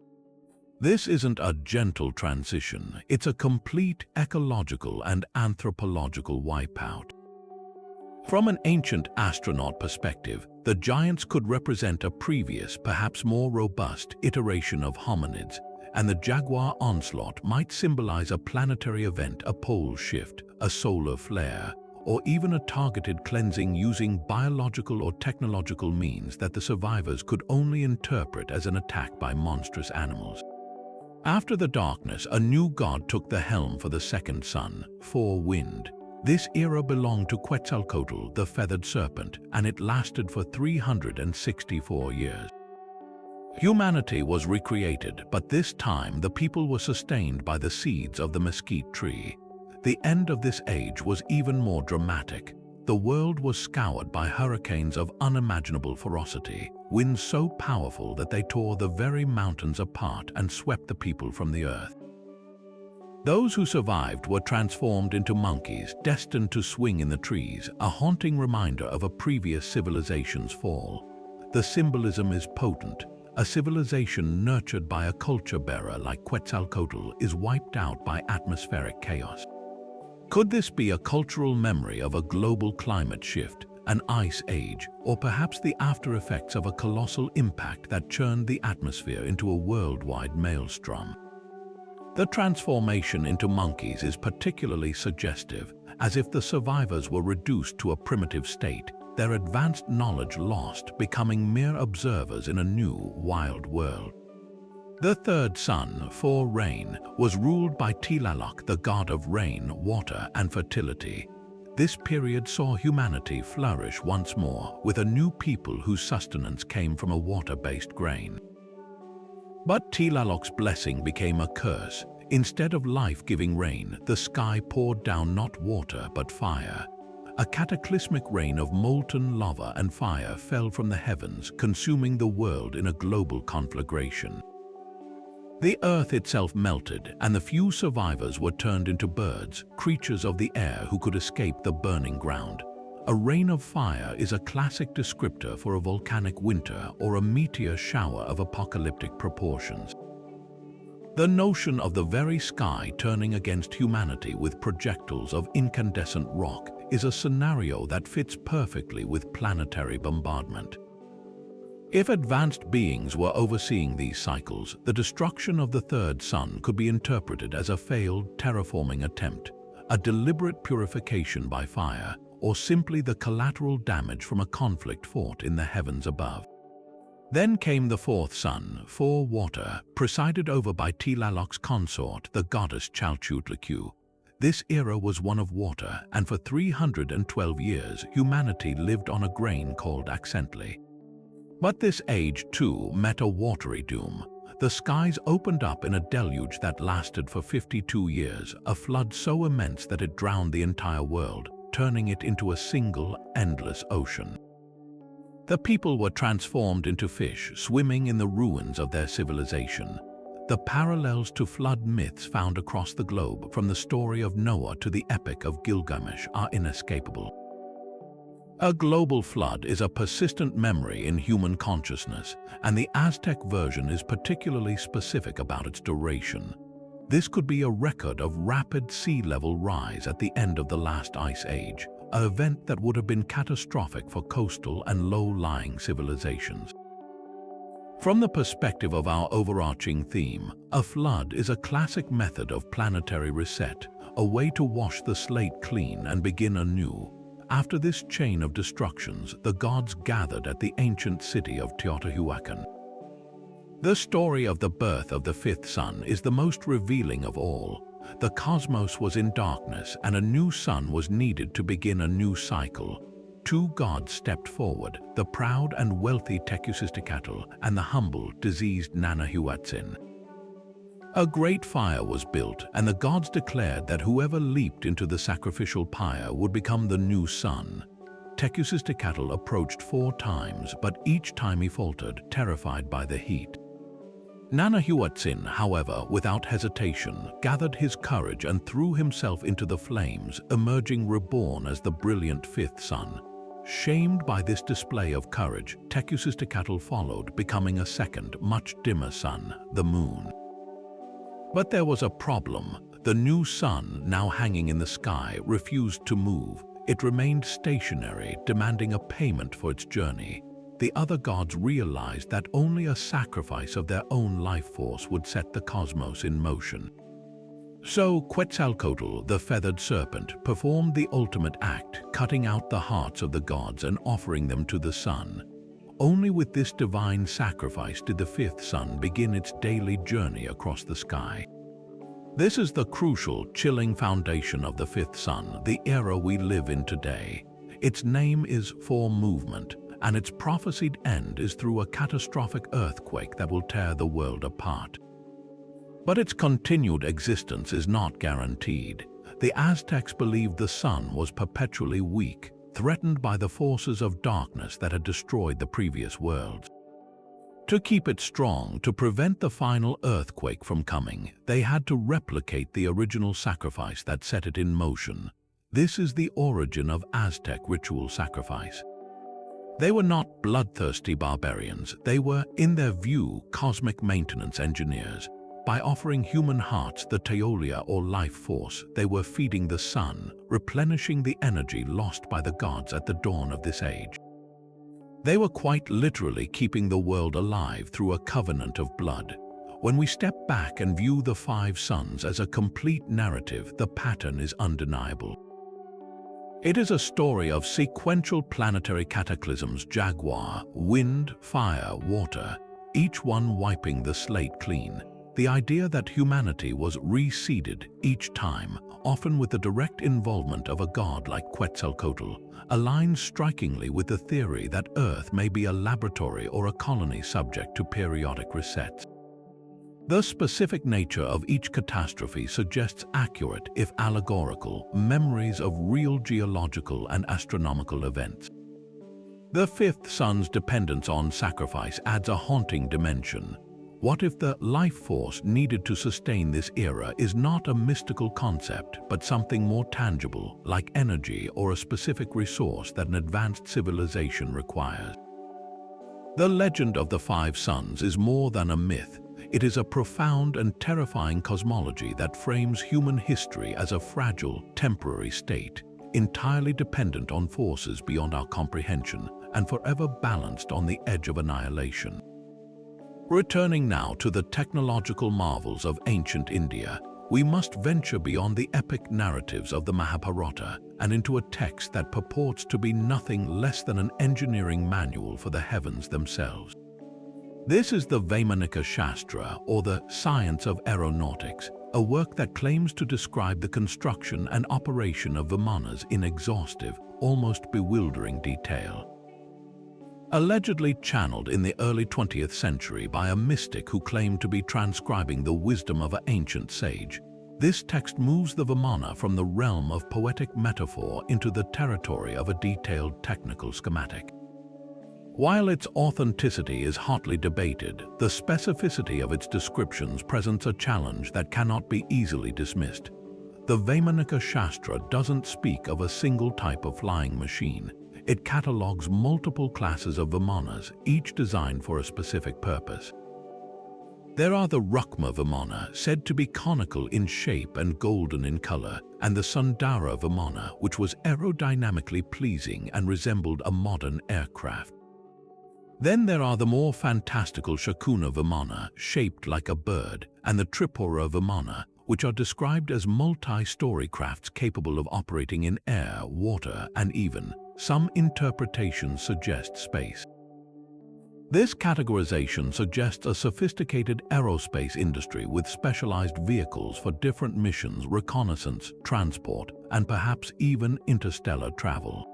This isn't a gentle transition, it's a complete ecological and anthropological wipeout. From an ancient astronaut perspective, the giants could represent a previous, perhaps more robust, iteration of hominids, and the jaguar onslaught might symbolize a planetary event, a pole shift, a solar flare, or even a targeted cleansing using biological or technological means that the survivors could only interpret as an attack by monstrous animals. After the darkness, a new god took the helm for the 2nd sun, 4 Wind. This era belonged to Quetzalcoatl, the feathered serpent, and it lasted for 364 years. Humanity was recreated, but this time the people were sustained by the seeds of the mesquite tree. The end of this age was even more dramatic. The world was scoured by hurricanes of unimaginable ferocity, winds so powerful that they tore the very mountains apart and swept the people from the earth. Those who survived were transformed into monkeys, destined to swing in the trees, a haunting reminder of a previous civilization's fall. The symbolism is potent. a civilization nurtured by a culture bearer like Quetzalcoatl is wiped out by atmospheric chaos. Could this be a cultural memory of a global climate shift, an ice age, or perhaps the after effects of a colossal impact that churned the atmosphere into a worldwide maelstrom? The transformation into monkeys is particularly suggestive, as if the survivors were reduced to a primitive state, their advanced knowledge lost, becoming mere observers in a new, wild world. The third sun, for rain, was ruled by Tlaloc, the god of rain, water, and fertility. This period saw humanity flourish once more, with a new people whose sustenance came from a water-based grain. But Tlaloc's blessing became a curse. Instead of life-giving rain, the sky poured down not water but fire. A cataclysmic rain of molten lava and fire fell from the heavens, consuming the world in a global conflagration. The earth itself melted, and the few survivors were turned into birds, creatures of the air who could escape the burning ground. A rain of fire is a classic descriptor for a volcanic winter or a meteor shower of apocalyptic proportions. The notion of the very sky turning against humanity with projectiles of incandescent rock is a scenario that fits perfectly with planetary bombardment. If advanced beings were overseeing these cycles, the destruction of the third sun could be interpreted as a failed terraforming attempt, a deliberate purification by fire, or simply the collateral damage from a conflict fought in the heavens above. Then came the fourth sun, for water, presided over by Tlaloc's consort, the goddess Chalchutlicue. This era was one of water, and for 312 years, humanity lived on a grain called Accently. But this age, too, met a watery doom. The skies opened up in a deluge that lasted for 52 years, a flood so immense that it drowned the entire world, turning it into a single, endless ocean. The people were transformed into fish, swimming in the ruins of their civilization. The parallels to flood myths found across the globe, from the story of Noah to the epic of Gilgamesh, are inescapable. A global flood is a persistent memory in human consciousness, and the Aztec version is particularly specific about its duration. This could be a record of rapid sea level rise at the end of the last ice age, an event that would have been catastrophic for coastal and low-lying civilizations. From the perspective of our overarching theme, a flood is a classic method of planetary reset, a way to wash the slate clean and begin anew. After this chain of destructions, the gods gathered at the ancient city of Teotihuacan. The story of the birth of the fifth sun is the most revealing of all. The cosmos was in darkness, and a new sun was needed to begin a new cycle. Two gods stepped forward, the proud and wealthy Tecusistecatl and the humble, diseased Nanahuatzin. A great fire was built, and the gods declared that whoever leaped into the sacrificial pyre would become the new sun. Tecusistecatl approached 4 times, but each time he faltered, terrified by the heat. Nanahuatzin, however, without hesitation, gathered his courage and threw himself into the flames, emerging reborn as the brilliant fifth sun. Shamed by this display of courage, Tecusistecatl followed, becoming a second, much dimmer sun, the moon. But there was a problem. The new sun, now hanging in the sky, refused to move. It remained stationary, demanding a payment for its journey. The other gods realized that only a sacrifice of their own life force would set the cosmos in motion. So Quetzalcoatl, the feathered serpent, performed the ultimate act, cutting out the hearts of the gods and offering them to the sun. Only with this divine sacrifice did the fifth sun begin its daily journey across the sky. This is the crucial, chilling foundation of the fifth sun, the era we live in today. Its name is for movement, and its prophesied end is through a catastrophic earthquake that will tear the world apart. But its continued existence is not guaranteed. The Aztecs believed the sun was perpetually weak, threatened by the forces of darkness that had destroyed the previous worlds. To keep it strong, to prevent the final earthquake from coming, they had to replicate the original sacrifice that set it in motion. This is the origin of Aztec ritual sacrifice. They were not bloodthirsty barbarians. They were, in their view, cosmic maintenance engineers. By offering human hearts the Teolia or life force, they were feeding the sun, replenishing the energy lost by the gods at the dawn of this age. They were quite literally keeping the world alive through a covenant of blood. When we step back and view the five suns as a complete narrative, the pattern is undeniable. It is a story of sequential planetary cataclysms: jaguar, wind, fire, water, each one wiping the slate clean. The idea that humanity was reseeded each time, often with the direct involvement of a god like Quetzalcoatl, aligns strikingly with the theory that Earth may be a laboratory or a colony subject to periodic resets. The specific nature of each catastrophe suggests accurate, if allegorical, memories of real geological and astronomical events. The fifth sun's dependence on sacrifice adds a haunting dimension. What if the life force needed to sustain this era is not a mystical concept, but something more tangible, like energy or a specific resource that an advanced civilization requires? The legend of the five suns is more than a myth. It is a profound and terrifying cosmology that frames human history as a fragile, temporary state, entirely dependent on forces beyond our comprehension and forever balanced on the edge of annihilation. Returning now to the technological marvels of ancient India, we must venture beyond the epic narratives of the Mahabharata and into a text that purports to be nothing less than an engineering manual for the heavens themselves. This is the Vaimanika Shastra, or the Science of Aeronautics, a work that claims to describe the construction and operation of Vimanas in exhaustive, almost bewildering detail. Allegedly channeled in the early 20th century by a mystic who claimed to be transcribing the wisdom of an ancient sage, this text moves the Vimana from the realm of poetic metaphor into the territory of a detailed technical schematic. While its authenticity is hotly debated, the specificity of its descriptions presents a challenge that cannot be easily dismissed. The Vaimanika Shastra doesn't speak of a single type of flying machine. It catalogues multiple classes of Vimanas, each designed for a specific purpose. There are the Rukma Vimana, said to be conical in shape and golden in color, and the Sundara Vimana, which was aerodynamically pleasing and resembled a modern aircraft. Then there are the more fantastical Shakuna Vimana, shaped like a bird, and the Tripura Vimana, which are described as multi-story crafts capable of operating in air, water, and even, some interpretations suggest, space. This categorization suggests a sophisticated aerospace industry with specialized vehicles for different missions, reconnaissance, transport, and perhaps even interstellar travel.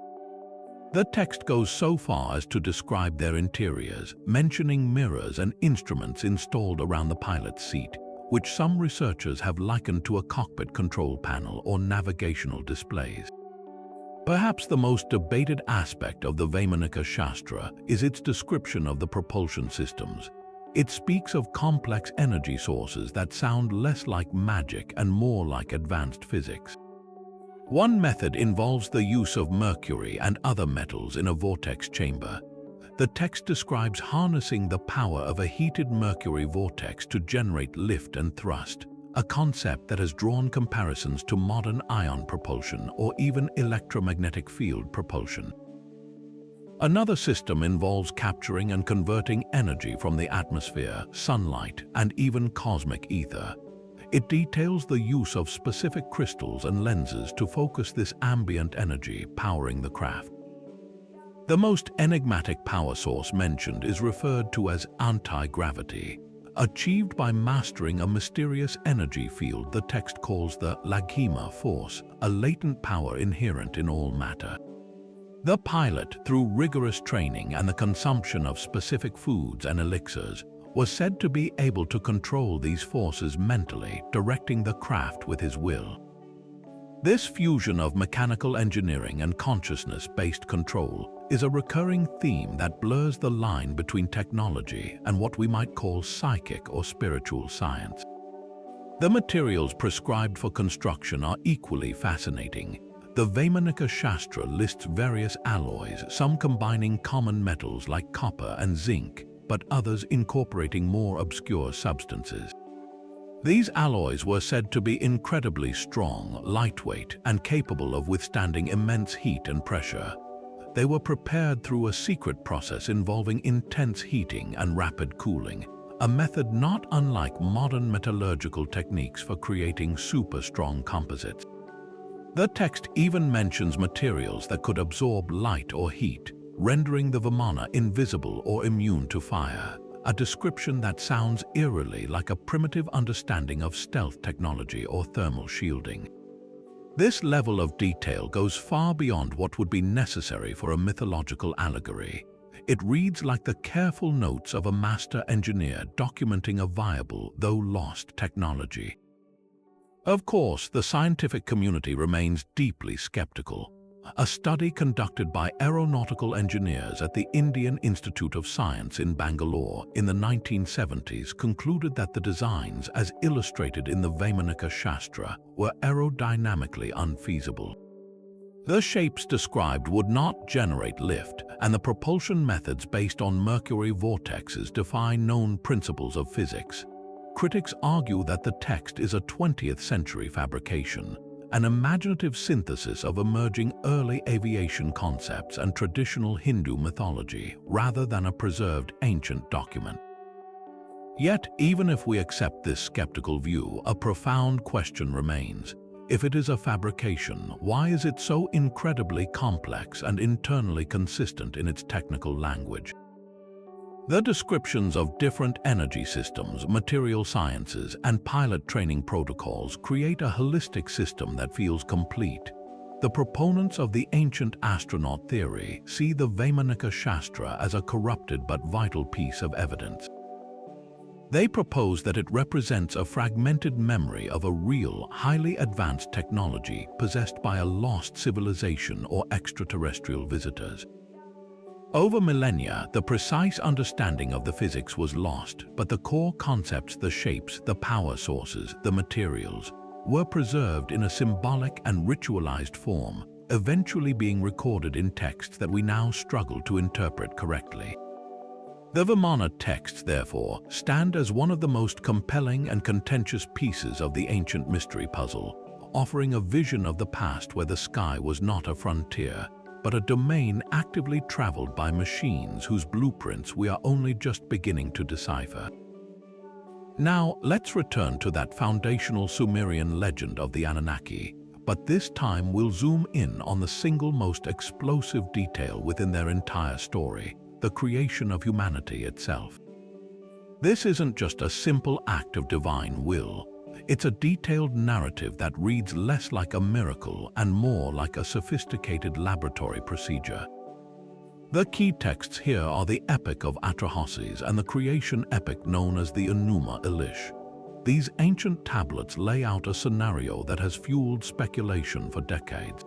The text goes so far as to describe their interiors, mentioning mirrors and instruments installed around the pilot's seat, which some researchers have likened to a cockpit control panel or navigational displays. Perhaps the most debated aspect of the Vaimanika Shastra is its description of the propulsion systems. It speaks of complex energy sources that sound less like magic and more like advanced physics. One method involves the use of mercury and other metals in a vortex chamber. The text describes harnessing the power of a heated mercury vortex to generate lift and thrust, a concept that has drawn comparisons to modern ion propulsion or even electromagnetic field propulsion. Another system involves capturing and converting energy from the atmosphere, sunlight, and even cosmic ether. It details the use of specific crystals and lenses to focus this ambient energy powering the craft. The most enigmatic power source mentioned is referred to as anti-gravity, achieved by mastering a mysterious energy field the text calls the Laghima force, a latent power inherent in all matter. The pilot, through rigorous training and the consumption of specific foods and elixirs, was said to be able to control these forces mentally, directing the craft with his will. This fusion of mechanical engineering and consciousness-based control is a recurring theme that blurs the line between technology and what we might call psychic or spiritual science. The materials prescribed for construction are equally fascinating. The Vimanas Shastra lists various alloys, some combining common metals like copper and zinc, but others incorporating more obscure substances. These alloys were said to be incredibly strong, lightweight, and capable of withstanding immense heat and pressure. They were prepared through a secret process involving intense heating and rapid cooling, a method not unlike modern metallurgical techniques for creating super-strong composites. The text even mentions materials that could absorb light or heat, rendering the Vimana invisible or immune to fire, a description that sounds eerily like a primitive understanding of stealth technology or thermal shielding. This level of detail goes far beyond what would be necessary for a mythological allegory. It reads like the careful notes of a master engineer documenting a viable, though lost, technology. Of course, the scientific community remains deeply skeptical. A study conducted by aeronautical engineers at the Indian Institute of Science in Bangalore in the 1970s concluded that the designs, as illustrated in the Vimanas Shastra, were aerodynamically unfeasible. The shapes described would not generate lift, and the propulsion methods based on mercury vortexes defy known principles of physics. Critics argue that the text is a 20th century fabrication, an imaginative synthesis of emerging early aviation concepts and traditional Hindu mythology, rather than a preserved ancient document. Yet, even if we accept this skeptical view, a profound question remains. If it is a fabrication, why is it so incredibly complex and internally consistent in its technical language? The descriptions of different energy systems, material sciences, and pilot training protocols create a holistic system that feels complete. The proponents of the ancient astronaut theory see the Vimanas Shastra as a corrupted but vital piece of evidence. They propose that it represents a fragmented memory of a real, highly advanced technology possessed by a lost civilization or extraterrestrial visitors. Over millennia, the precise understanding of the physics was lost, but the core concepts, the shapes, the power sources, the materials, were preserved in a symbolic and ritualized form, eventually being recorded in texts that we now struggle to interpret correctly. The Vimana texts, therefore, stand as one of the most compelling and contentious pieces of the ancient mystery puzzle, offering a vision of the past where the sky was not a frontier, but a domain actively traveled by machines whose blueprints we are only just beginning to decipher. Now, let's return to that foundational Sumerian legend of the Anunnaki, but this time we'll zoom in on the single most explosive detail within their entire story, the creation of humanity itself. This isn't just a simple act of divine will. It's a detailed narrative that reads less like a miracle and more like a sophisticated laboratory procedure. The key texts here are the Epic of Atrahasis and the creation epic known as the Enuma Elish. These ancient tablets lay out a scenario that has fueled speculation for decades.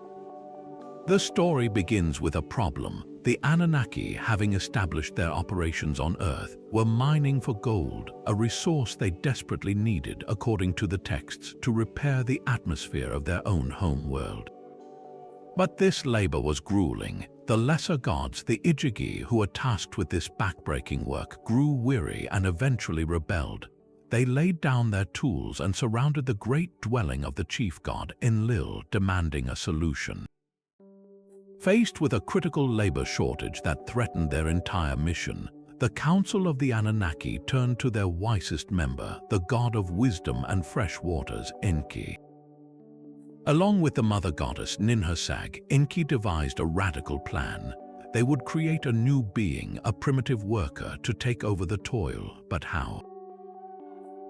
The story begins with a problem. The Anunnaki, having established their operations on Earth, were mining for gold, a resource they desperately needed, according to the texts, to repair the atmosphere of their own home world. But this labor was grueling. The lesser gods, the Ijigi, who were tasked with this backbreaking work, grew weary and eventually rebelled. They laid down their tools and surrounded the great dwelling of the chief god, Enlil, demanding a solution. Faced with a critical labor shortage that threatened their entire mission, the Council of the Anunnaki turned to their wisest member, the god of wisdom and fresh waters, Enki. Along with the mother goddess Ninhursag, Enki devised a radical plan. They would create a new being, a primitive worker, to take over the toil, but how?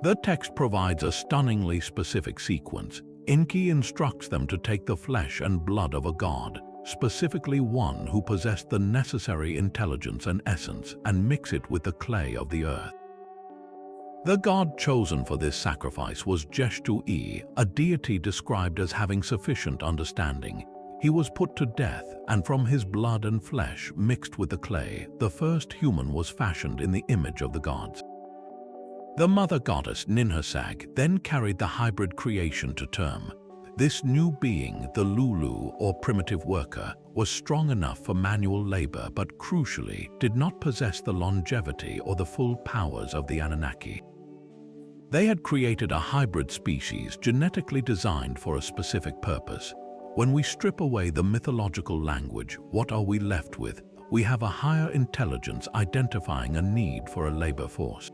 The text provides a stunningly specific sequence. Enki instructs them to take the flesh and blood of a god, specifically one who possessed the necessary intelligence and essence, and mix it with the clay of the earth. The god chosen for this sacrifice was Jeshtu-E, a deity described as having sufficient understanding. He was put to death, and from his blood and flesh mixed with the clay, the first human was fashioned in the image of the gods. The mother goddess Ninhursag then carried the hybrid creation to term. This new being, the Lulu or primitive worker, was strong enough for manual labor but crucially did not possess the longevity or the full powers of the Anunnaki. They had created a hybrid species genetically designed for a specific purpose. When we strip away the mythological language, what are we left with? We have a higher intelligence identifying a need for a labor force.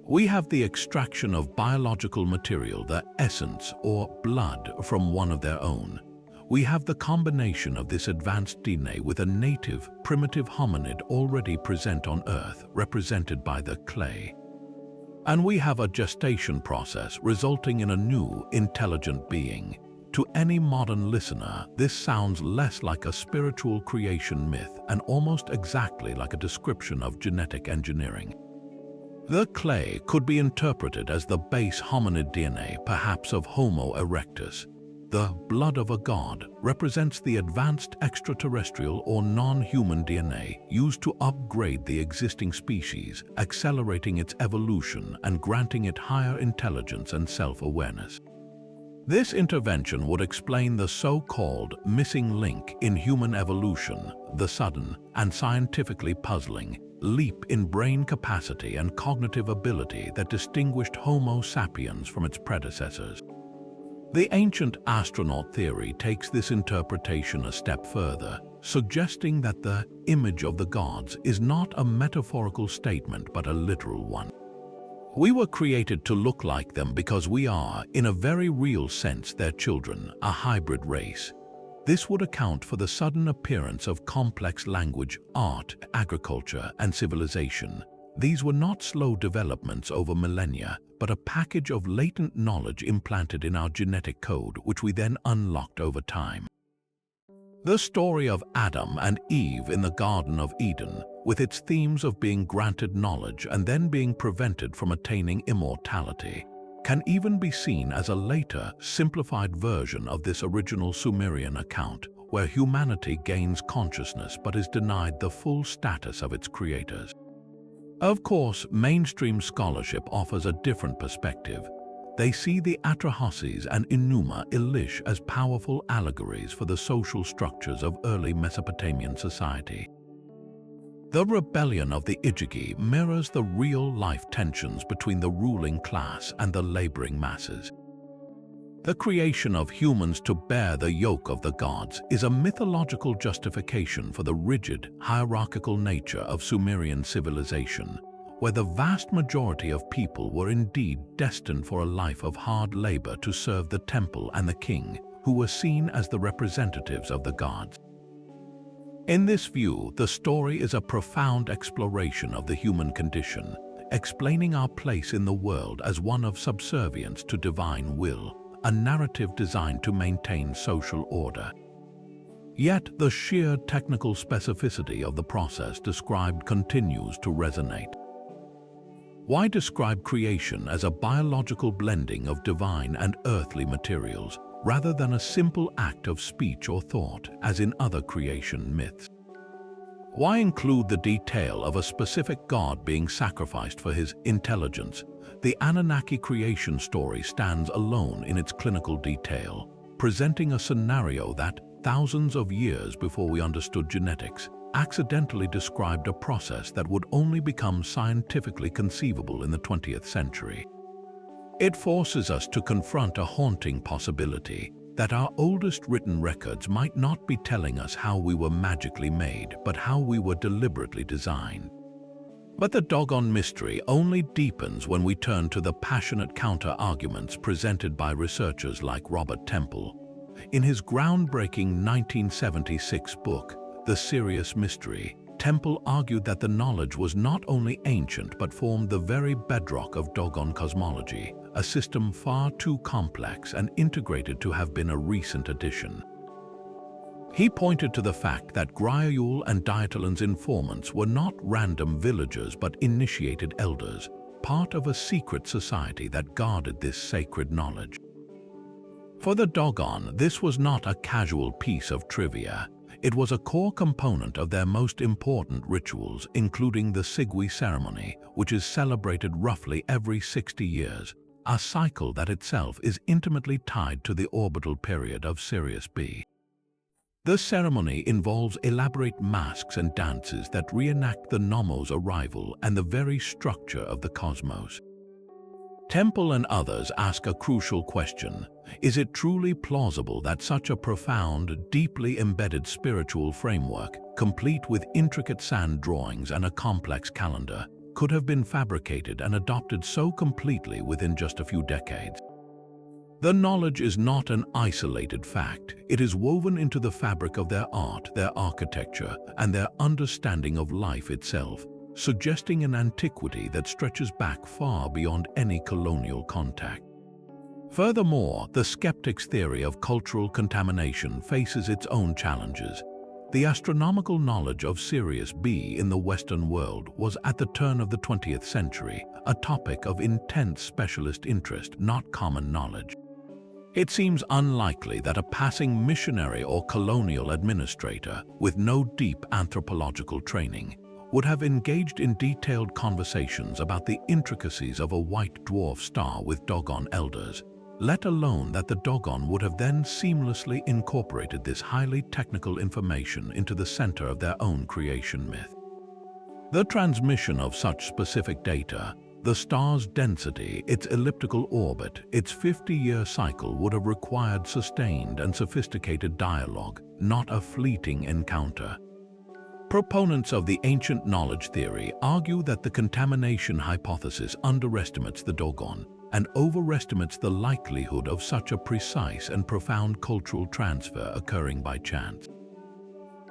We have the extraction of biological material, the essence or blood from one of their own. We have the combination of this advanced DNA with a native, primitive hominid already present on Earth, represented by the clay. And we have a gestation process resulting in a new, intelligent being. To any modern listener, this sounds less like a spiritual creation myth and almost exactly like a description of genetic engineering. The clay could be interpreted as the base hominid DNA, perhaps of Homo erectus. The blood of a god represents the advanced extraterrestrial or non-human DNA used to upgrade the existing species, accelerating its evolution and granting it higher intelligence and self-awareness. This intervention would explain the so-called missing link in human evolution, the sudden and scientifically puzzling leap in brain capacity and cognitive ability that distinguished Homo sapiens from its predecessors. The ancient astronaut theory takes this interpretation a step further, suggesting that the image of the gods is not a metaphorical statement but a literal one. We were created to look like them because we are, in a very real sense, their children, a hybrid race. This would account for the sudden appearance of complex language, art, agriculture, and civilization. These were not slow developments over millennia, but a package of latent knowledge implanted in our genetic code, which we then unlocked over time. The story of Adam and Eve in the Garden of Eden, with its themes of being granted knowledge and then being prevented from attaining immortality, can even be seen as a later, simplified version of this original Sumerian account, where humanity gains consciousness but is denied the full status of its creators. Of course, mainstream scholarship offers a different perspective. They see the Atrahasis and Enuma Elish as powerful allegories for the social structures of early Mesopotamian society. The rebellion of the Igigi mirrors the real-life tensions between the ruling class and the laboring masses. The creation of humans to bear the yoke of the gods is a mythological justification for the rigid, hierarchical nature of Sumerian civilization, where the vast majority of people were indeed destined for a life of hard labor to serve the temple and the king, who were seen as the representatives of the gods. In this view, the story is a profound exploration of the human condition, explaining our place in the world as one of subservience to divine will, a narrative designed to maintain social order. Yet the sheer technical specificity of the process described continues to resonate. Why describe creation as a biological blending of divine and earthly materials, rather than a simple act of speech or thought, as in other creation myths? Why include the detail of a specific god being sacrificed for his intelligence? The Anunnaki creation story stands alone in its clinical detail, presenting a scenario that, thousands of years before we understood genetics, accidentally described a process that would only become scientifically conceivable in the 20th century. It forces us to confront a haunting possibility that our oldest written records might not be telling us how we were magically made, but how we were deliberately designed. But the doggone mystery only deepens when we turn to the passionate counter-arguments presented by researchers like Robert Temple. In his groundbreaking 1976 book, The Serious Mystery, Temple argued that the knowledge was not only ancient but formed the very bedrock of doggone cosmology, a system far too complex and integrated to have been a recent addition. He pointed to the fact that Griaule and Dietalen's informants were not random villagers but initiated elders, part of a secret society that guarded this sacred knowledge. For the doggone, this was not a casual piece of trivia. It was a core component of their most important rituals, including the Sigwi ceremony, which is celebrated roughly every 60 years, a cycle that itself is intimately tied to the orbital period of Sirius B. The ceremony involves elaborate masks and dances that reenact the Nomo's arrival and the very structure of the cosmos. Temple and others ask a crucial question: is it truly plausible that such a profound, deeply embedded spiritual framework, complete with intricate sand drawings and a complex calendar, could have been fabricated and adopted so completely within just a few decades? The knowledge is not an isolated fact. It is woven into the fabric of their art, their architecture, and their understanding of life itself, suggesting an antiquity that stretches back far beyond any colonial contact. Furthermore, the skeptic's theory of cultural contamination faces its own challenges. The astronomical knowledge of Sirius B in the Western world was, at the turn of the 20th century, a topic of intense specialist interest, not common knowledge. It seems unlikely that a passing missionary or colonial administrator with no deep anthropological training would have engaged in detailed conversations about the intricacies of a white dwarf star with Dogon elders, let alone that the Dogon would have then seamlessly incorporated this highly technical information into the center of their own creation myth. The transmission of such specific data, the star's density, its elliptical orbit, its 50-year cycle, would have required sustained and sophisticated dialogue, not a fleeting encounter. Proponents of the ancient knowledge theory argue that the contamination hypothesis underestimates the Dogon and overestimates the likelihood of such a precise and profound cultural transfer occurring by chance.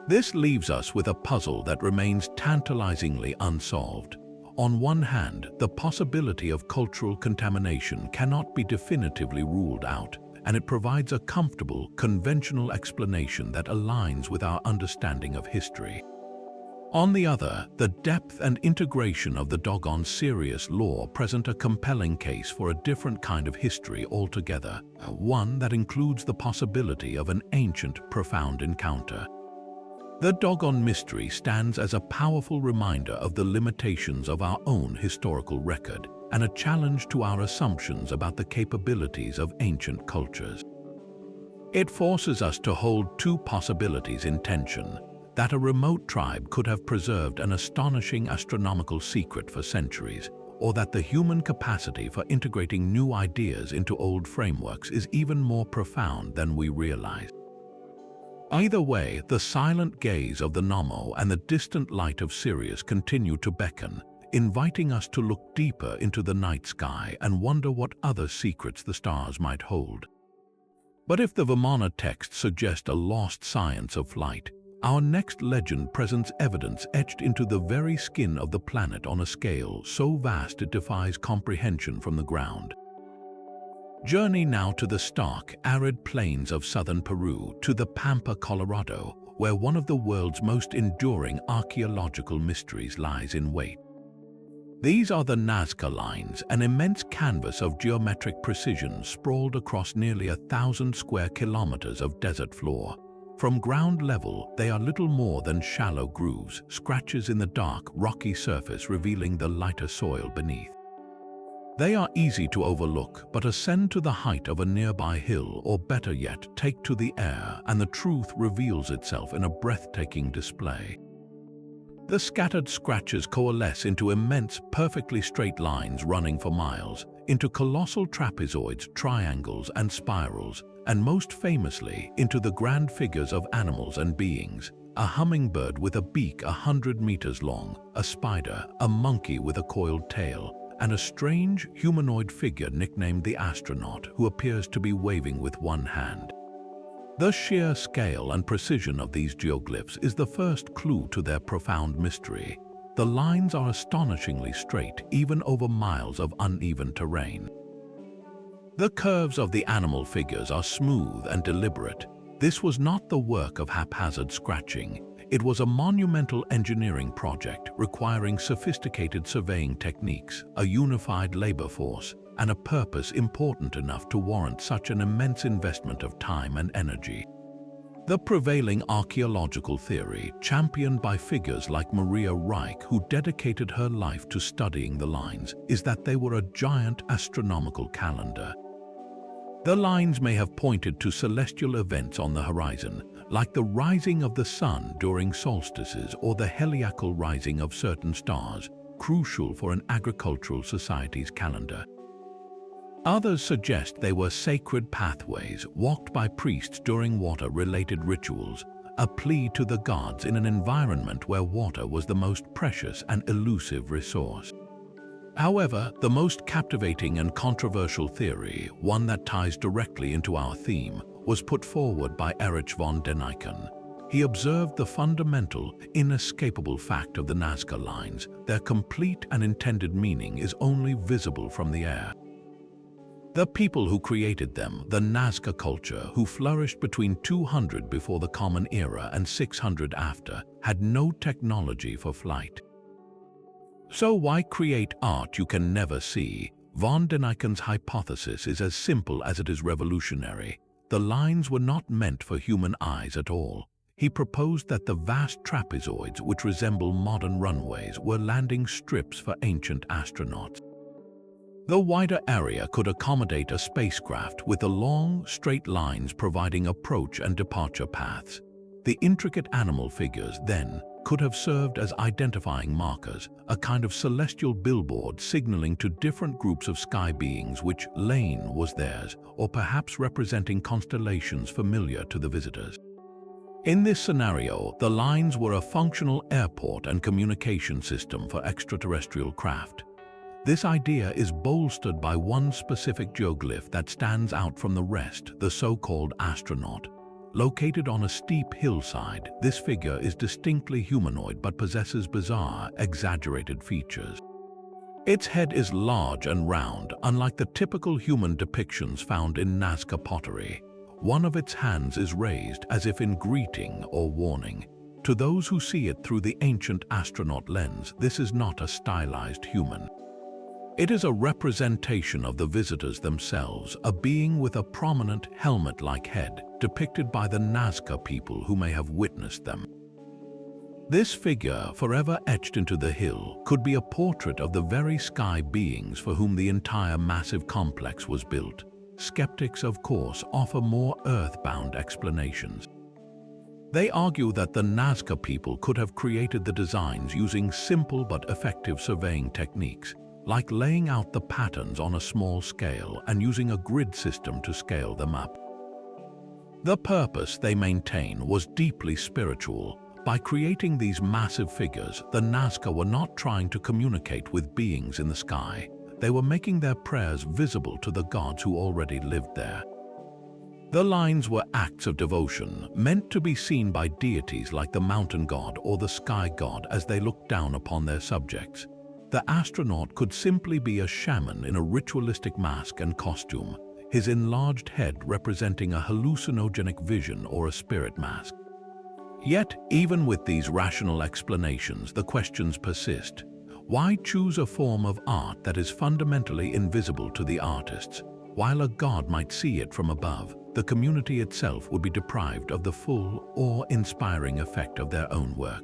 This leaves us with a puzzle that remains tantalizingly unsolved. On one hand, the possibility of cultural contamination cannot be definitively ruled out, and it provides a comfortable, conventional explanation that aligns with our understanding of history. On the other, the depth and integration of the Dogon-Sirius lore present a compelling case for a different kind of history altogether, one that includes the possibility of an ancient, profound encounter. The Dogon mystery stands as a powerful reminder of the limitations of our own historical record and a challenge to our assumptions about the capabilities of ancient cultures. It forces us to hold two possibilities in tension: that a remote tribe could have preserved an astonishing astronomical secret for centuries, or that the human capacity for integrating new ideas into old frameworks is even more profound than we realize. Either way, the silent gaze of the Nomo and the distant light of Sirius continue to beckon, inviting us to look deeper into the night sky and wonder what other secrets the stars might hold. But if the Vimana texts suggest a lost science of flight, our next legend presents evidence etched into the very skin of the planet on a scale so vast it defies comprehension from the ground. Journey now to the stark, arid plains of southern Peru, to the Pampa, Colorado, where one of the world's most enduring archaeological mysteries lies in wait. These are the Nazca Lines, an immense canvas of geometric precision sprawled across nearly 1,000 square kilometers of desert floor. From ground level, they are little more than shallow grooves, scratches in the dark, rocky surface revealing the lighter soil beneath. They are easy to overlook, but ascend to the height of a nearby hill, or better yet, take to the air, and the truth reveals itself in a breathtaking display. The scattered scratches coalesce into immense, perfectly straight lines running for miles, into colossal trapezoids, triangles, and spirals, and most famously, into the grand figures of animals and beings: a hummingbird with a beak 100 meters long, a spider, a monkey with a coiled tail, and a strange, humanoid figure nicknamed the astronaut, who appears to be waving with one hand. The sheer scale and precision of these geoglyphs is the first clue to their profound mystery. The lines are astonishingly straight, even over miles of uneven terrain. The curves of the animal figures are smooth and deliberate. This was not the work of haphazard scratching. It was a monumental engineering project requiring sophisticated surveying techniques, a unified labor force, and a purpose important enough to warrant such an immense investment of time and energy. The prevailing archaeological theory, championed by figures like Maria Reich, who dedicated her life to studying the lines, is that they were a giant astronomical calendar. The lines may have pointed to celestial events on the horizon, like the rising of the sun during solstices or the heliacal rising of certain stars, crucial for an agricultural society's calendar. Others suggest they were sacred pathways walked by priests during water-related rituals, a plea to the gods in an environment where water was the most precious and elusive resource. However, the most captivating and controversial theory, one that ties directly into our theme, was put forward by Erich von Däniken. He observed the fundamental, inescapable fact of the Nazca lines: their complete and intended meaning is only visible from the air. The people who created them, the Nazca culture, who flourished between 200 before the Common Era and 600 after, had no technology for flight. So why create art you can never see? Von Däniken's hypothesis is as simple as it is revolutionary. The lines were not meant for human eyes at all. He proposed that the vast trapezoids, which resemble modern runways, were landing strips for ancient astronauts. The wider area could accommodate a spacecraft, with the long, straight lines providing approach and departure paths. The intricate animal figures, then, could have served as identifying markers, a kind of celestial billboard signaling to different groups of sky beings which lane was theirs, or perhaps representing constellations familiar to the visitors. In this scenario, the lines were a functional airport and communication system for extraterrestrial craft. This idea is bolstered by one specific geoglyph that stands out from the rest, the so-called astronaut. Located on a steep hillside, this figure is distinctly humanoid but possesses bizarre, exaggerated features. Its head is large and round, unlike the typical human depictions found in Nazca pottery. One of its hands is raised as if in greeting or warning. To those who see it through the ancient astronaut lens, this is not a stylized human. It is a representation of the visitors themselves, a being with a prominent helmet-like head, depicted by the Nazca people who may have witnessed them. This figure, forever etched into the hill, could be a portrait of the very sky beings for whom the entire massive complex was built. Skeptics, of course, offer more earthbound explanations. They argue that the Nazca people could have created the designs using simple but effective surveying techniques, like laying out the patterns on a small scale and using a grid system to scale them up. The purpose, they maintain, was deeply spiritual. By creating these massive figures, the Nazca were not trying to communicate with beings in the sky. They were making their prayers visible to the gods who already lived there. The lines were acts of devotion, meant to be seen by deities like the mountain god or the sky god as they looked down upon their subjects. The astronaut could simply be a shaman in a ritualistic mask and costume, his enlarged head representing a hallucinogenic vision or a spirit mask. Yet, even with these rational explanations, the questions persist. Why choose a form of art that is fundamentally invisible to the artists? While a god might see it from above, the community itself would be deprived of the full, awe-inspiring effect of their own work.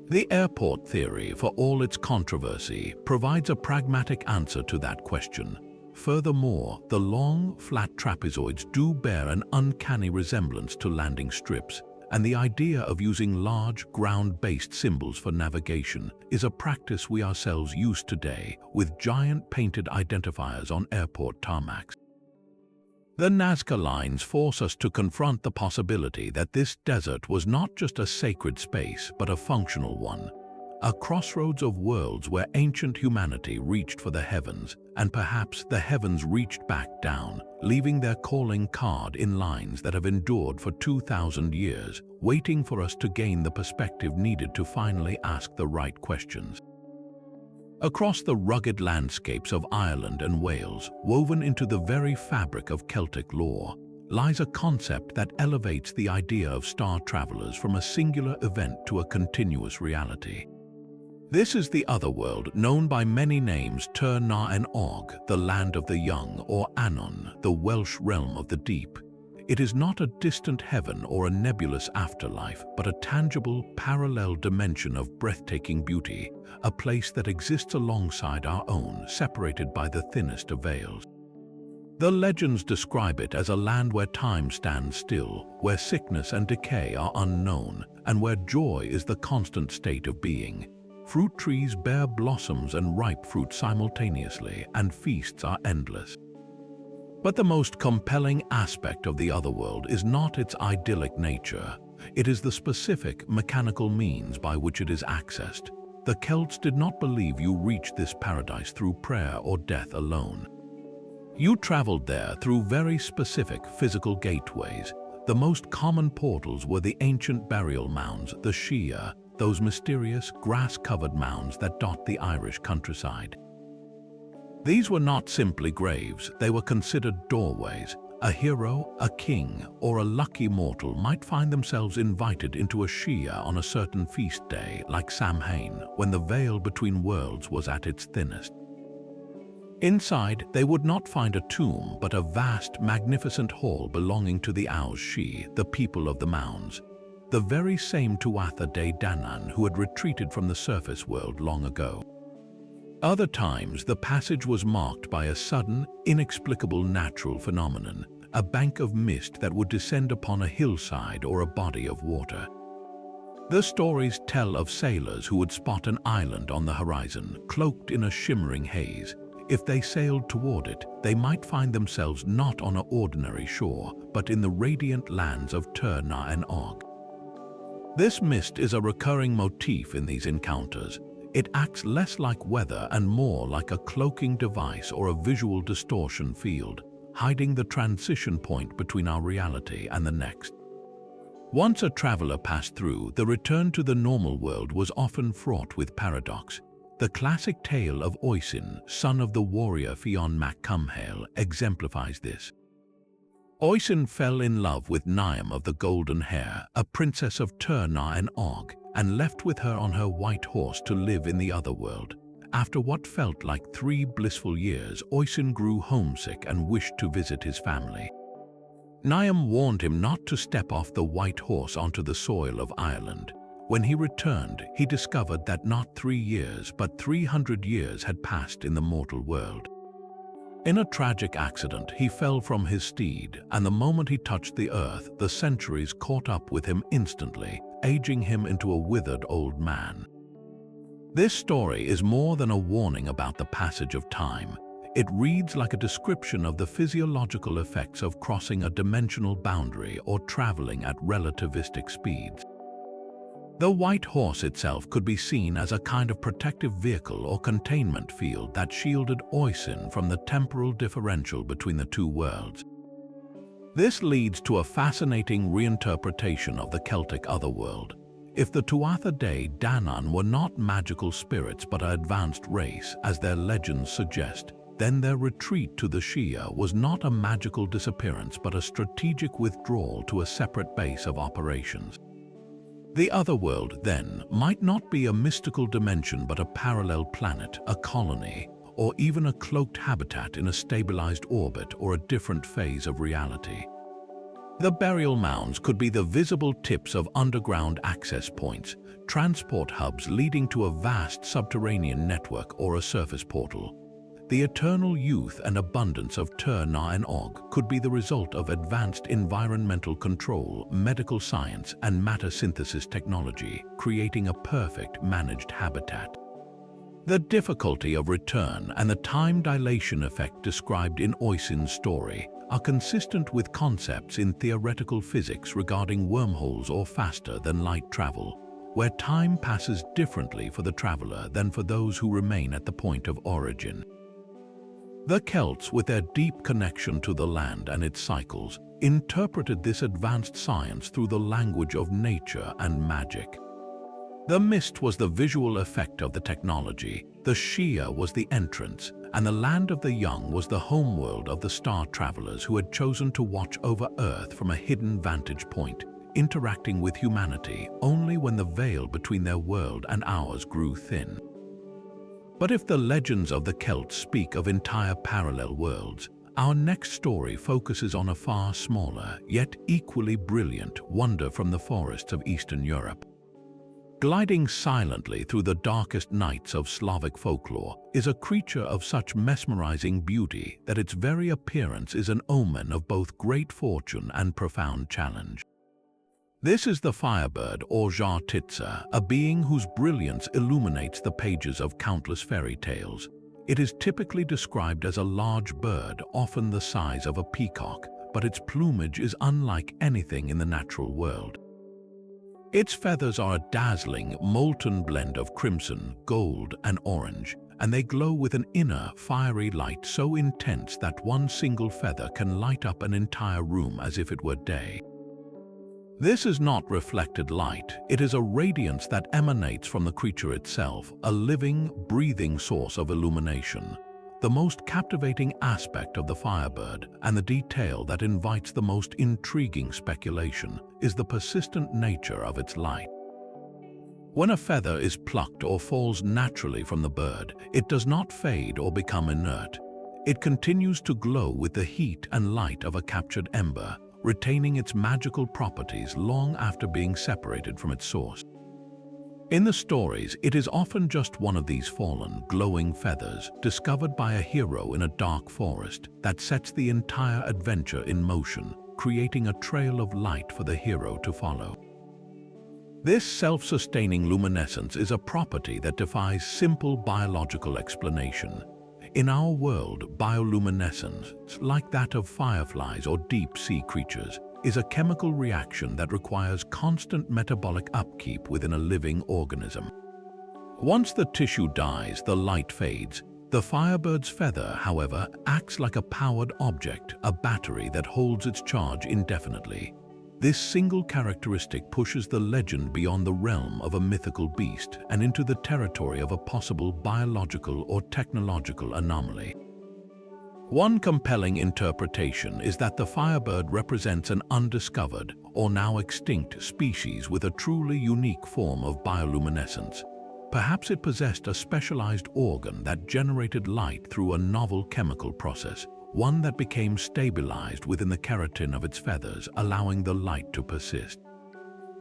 The airport theory, for all its controversy, provides a pragmatic answer to that question. Furthermore, the long, flat trapezoids do bear an uncanny resemblance to landing strips, and the idea of using large, ground-based symbols for navigation is a practice we ourselves use today with giant painted identifiers on airport tarmacs. The Nazca lines force us to confront the possibility that this desert was not just a sacred space, but a functional one, a crossroads of worlds where ancient humanity reached for the heavens, and perhaps the heavens reached back down, leaving their calling card in lines that have endured for 2,000 years, waiting for us to gain the perspective needed to finally ask the right questions. Across the rugged landscapes of Ireland and Wales, woven into the very fabric of Celtic lore, lies a concept that elevates the idea of star travelers from a singular event to a continuous reality. This is the otherworld, known by many names: Tir na an Og, the land of the young, or Anon, the Welsh realm of the deep. It is not a distant heaven or a nebulous afterlife, but a tangible, parallel dimension of breathtaking beauty, a place that exists alongside our own, separated by the thinnest of veils. The legends describe it as a land where time stands still, where sickness and decay are unknown, and where joy is the constant state of being. Fruit trees bear blossoms and ripe fruit simultaneously, and feasts are endless. But the most compelling aspect of the otherworld is not its idyllic nature. It is the specific, mechanical means by which it is accessed. The Celts did not believe you reached this paradise through prayer or death alone. You traveled there through very specific physical gateways. The most common portals were the ancient burial mounds, the Shia, those mysterious, grass-covered mounds that dot the Irish countryside. These were not simply graves, they were considered doorways. A hero, a king, or a lucky mortal might find themselves invited into a Shia on a certain feast day, like Samhain, when the veil between worlds was at its thinnest. Inside, they would not find a tomb, but a vast, magnificent hall belonging to the Aus Shi, the people of the mounds, the very same Tuatha De Danann who had retreated from the surface world long ago. Other times, the passage was marked by a sudden, inexplicable natural phenomenon, a bank of mist that would descend upon a hillside or a body of water. The stories tell of sailors who would spot an island on the horizon, cloaked in a shimmering haze. If they sailed toward it, they might find themselves not on an ordinary shore, but in the radiant lands of Tur Na and Og. This mist is a recurring motif in these encounters. It acts less like weather and more like a cloaking device or a visual distortion field, hiding the transition point between our reality and the next. Once a traveler passed through, the return to the normal world was often fraught with paradox. The classic tale of Oisin, son of the warrior Fionn mac Cumhaill, exemplifies this. Oisin fell in love with Niamh of the golden hair, a princess of Tur Na and Og, and left with her on her white horse to live in the other world. After what felt like 3 blissful years, Oisin grew homesick and wished to visit his family. Niamh warned him not to step off the white horse onto the soil of Ireland. When he returned, he discovered that not 3 years, but 300 years had passed in the mortal world. In a tragic accident, he fell from his steed, and the moment he touched the earth, the centuries caught up with him instantly, aging him into a withered old man. This story is more than a warning about the passage of time. It reads like a description of the physiological effects of crossing a dimensional boundary or traveling at relativistic speeds. The white horse itself could be seen as a kind of protective vehicle or containment field that shielded Oisin from the temporal differential between the two worlds. This leads to a fascinating reinterpretation of the Celtic otherworld. If the Tuatha De Danann were not magical spirits but an advanced race, as their legends suggest, then their retreat to the Shia was not a magical disappearance but a strategic withdrawal to a separate base of operations. The otherworld, then, might not be a mystical dimension but a parallel planet, a colony, or even a cloaked habitat in a stabilized orbit or a different phase of reality. The burial mounds could be the visible tips of underground access points, transport hubs leading to a vast subterranean network or a surface portal. The eternal youth and abundance of Tur Na and Og could be the result of advanced environmental control, medical science, and matter synthesis technology, creating a perfect managed habitat. The difficulty of return and the time dilation effect described in Oisin's story are consistent with concepts in theoretical physics regarding wormholes or faster-than-light travel, where time passes differently for the traveler than for those who remain at the point of origin. The Celts, with their deep connection to the land and its cycles, interpreted this advanced science through the language of nature and magic. The mist was the visual effect of the technology, the Shia was the entrance, and the land of the young was the homeworld of the star travelers who had chosen to watch over Earth from a hidden vantage point, interacting with humanity only when the veil between their world and ours grew thin. But if the legends of the Celts speak of entire parallel worlds, Our next story focuses on a far smaller, yet equally brilliant wonder from the forests of Eastern Europe. Gliding silently through the darkest nights of Slavic folklore is a creature of such mesmerizing beauty that its very appearance is an omen of both great fortune and profound challenge. This is the firebird or Żartyca, a being whose brilliance illuminates the pages of countless fairy tales. It is typically described as a large bird, often the size of a peacock, but its plumage is unlike anything in the natural world. Its feathers are a dazzling, molten blend of crimson, gold, and orange, and they glow with an inner, fiery light so intense that one single feather can light up an entire room as if it were day. This is not reflected light, it is a radiance that emanates from the creature itself, a living, breathing source of illumination. The most captivating aspect of the firebird, and the detail that invites the most intriguing speculation, is the persistent nature of its light. When a feather is plucked or falls naturally from the bird, it does not fade or become inert. It continues to glow with the heat and light of a captured ember, retaining its magical properties long after being separated from its source. In the stories, it is often just one of these fallen, glowing feathers discovered by a hero in a dark forest that sets the entire adventure in motion, creating a trail of light for the hero to follow. This self-sustaining luminescence is a property that defies simple biological explanation. In our world, bioluminescence, like that of fireflies or deep-sea creatures, is a chemical reaction that requires constant metabolic upkeep within a living organism. Once the tissue dies, the light fades. The firebird's feather, however, acts like a powered object, a battery that holds its charge indefinitely. This single characteristic pushes the legend beyond the realm of a mythical beast and into the territory of a possible biological or technological anomaly. One compelling interpretation is that the firebird represents an undiscovered or now extinct species with a truly unique form of bioluminescence. Perhaps it possessed a specialized organ that generated light through a novel chemical process, one that became stabilized within the keratin of its feathers, allowing the light to persist.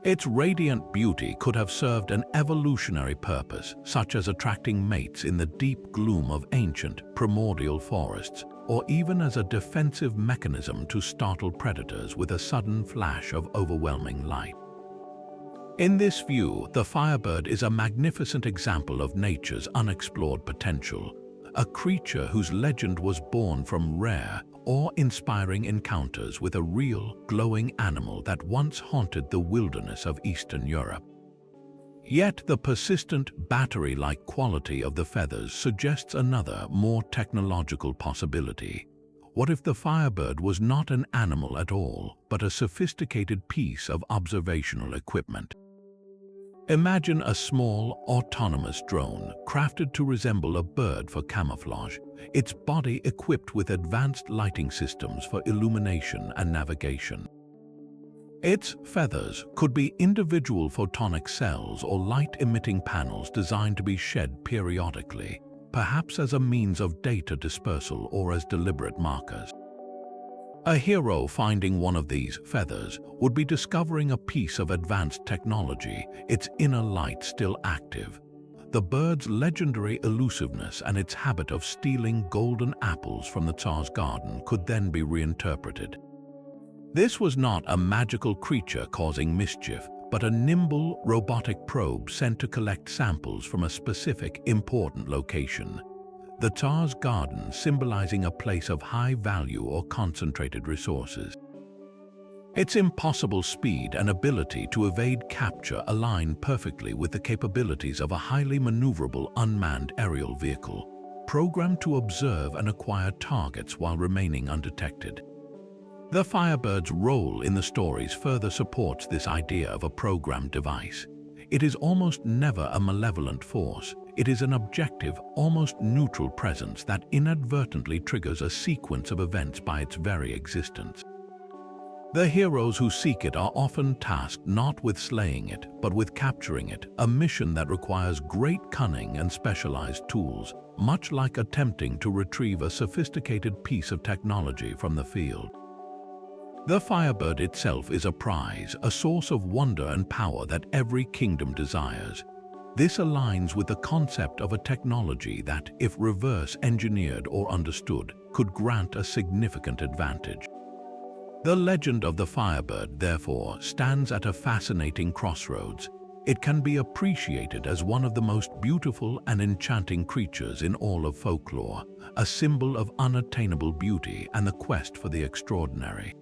Its radiant beauty could have served an evolutionary purpose, such as attracting mates in the deep gloom of ancient, primordial forests, or even as a defensive mechanism to startle predators with a sudden flash of overwhelming light. In this view, the firebird is a magnificent example of nature's unexplored potential, a creature whose legend was born from rare, awe-inspiring encounters with a real, glowing animal that once haunted the wilderness of Eastern Europe. Yet the persistent, battery-like quality of the feathers suggests another, more technological possibility. What if the firebird was not an animal at all, but a sophisticated piece of observational equipment? Imagine a small, autonomous drone crafted to resemble a bird for camouflage, its body equipped with advanced lighting systems for illumination and navigation. Its feathers could be individual photonic cells or light-emitting panels designed to be shed periodically, perhaps as a means of data dispersal or as deliberate markers. A hero finding one of these feathers would be discovering a piece of advanced technology, its inner light still active. The bird's legendary elusiveness and its habit of stealing golden apples from the Tsar's garden could then be reinterpreted. This was not a magical creature causing mischief, but a nimble, robotic probe sent to collect samples from a specific, important location. The Tsar's garden symbolizing a place of high value or concentrated resources. Its impossible speed and ability to evade capture align perfectly with the capabilities of a highly maneuverable unmanned aerial vehicle, programmed to observe and acquire targets while remaining undetected. The firebird's role in the stories further supports this idea of a programmed device. It is almost never a malevolent force. It is an objective, almost neutral presence that inadvertently triggers a sequence of events by its very existence. The heroes who seek it are often tasked not with slaying it, but with capturing it, a mission that requires great cunning and specialized tools, much like attempting to retrieve a sophisticated piece of technology from the field. The firebird itself is a prize, a source of wonder and power that every kingdom desires. This aligns with the concept of a technology that, if reverse engineered or understood, could grant a significant advantage. The legend of the firebird, therefore, stands at a fascinating crossroads. It can be appreciated as one of the most beautiful and enchanting creatures in all of folklore, a symbol of unattainable beauty and the quest for the extraordinary.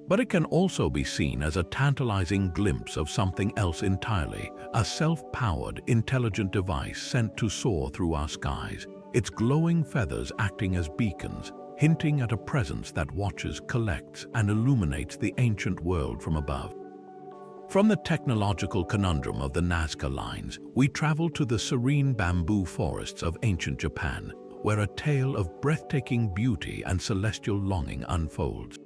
But it can also be seen as a tantalizing glimpse of something else entirely, a self-powered, intelligent device sent to soar through our skies, its glowing feathers acting as beacons, hinting at a presence that watches, collects, and illuminates the ancient world from above. From the technological conundrum of the Nazca lines, we travel to the serene bamboo forests of ancient Japan, where a tale of breathtaking beauty and celestial longing unfolds.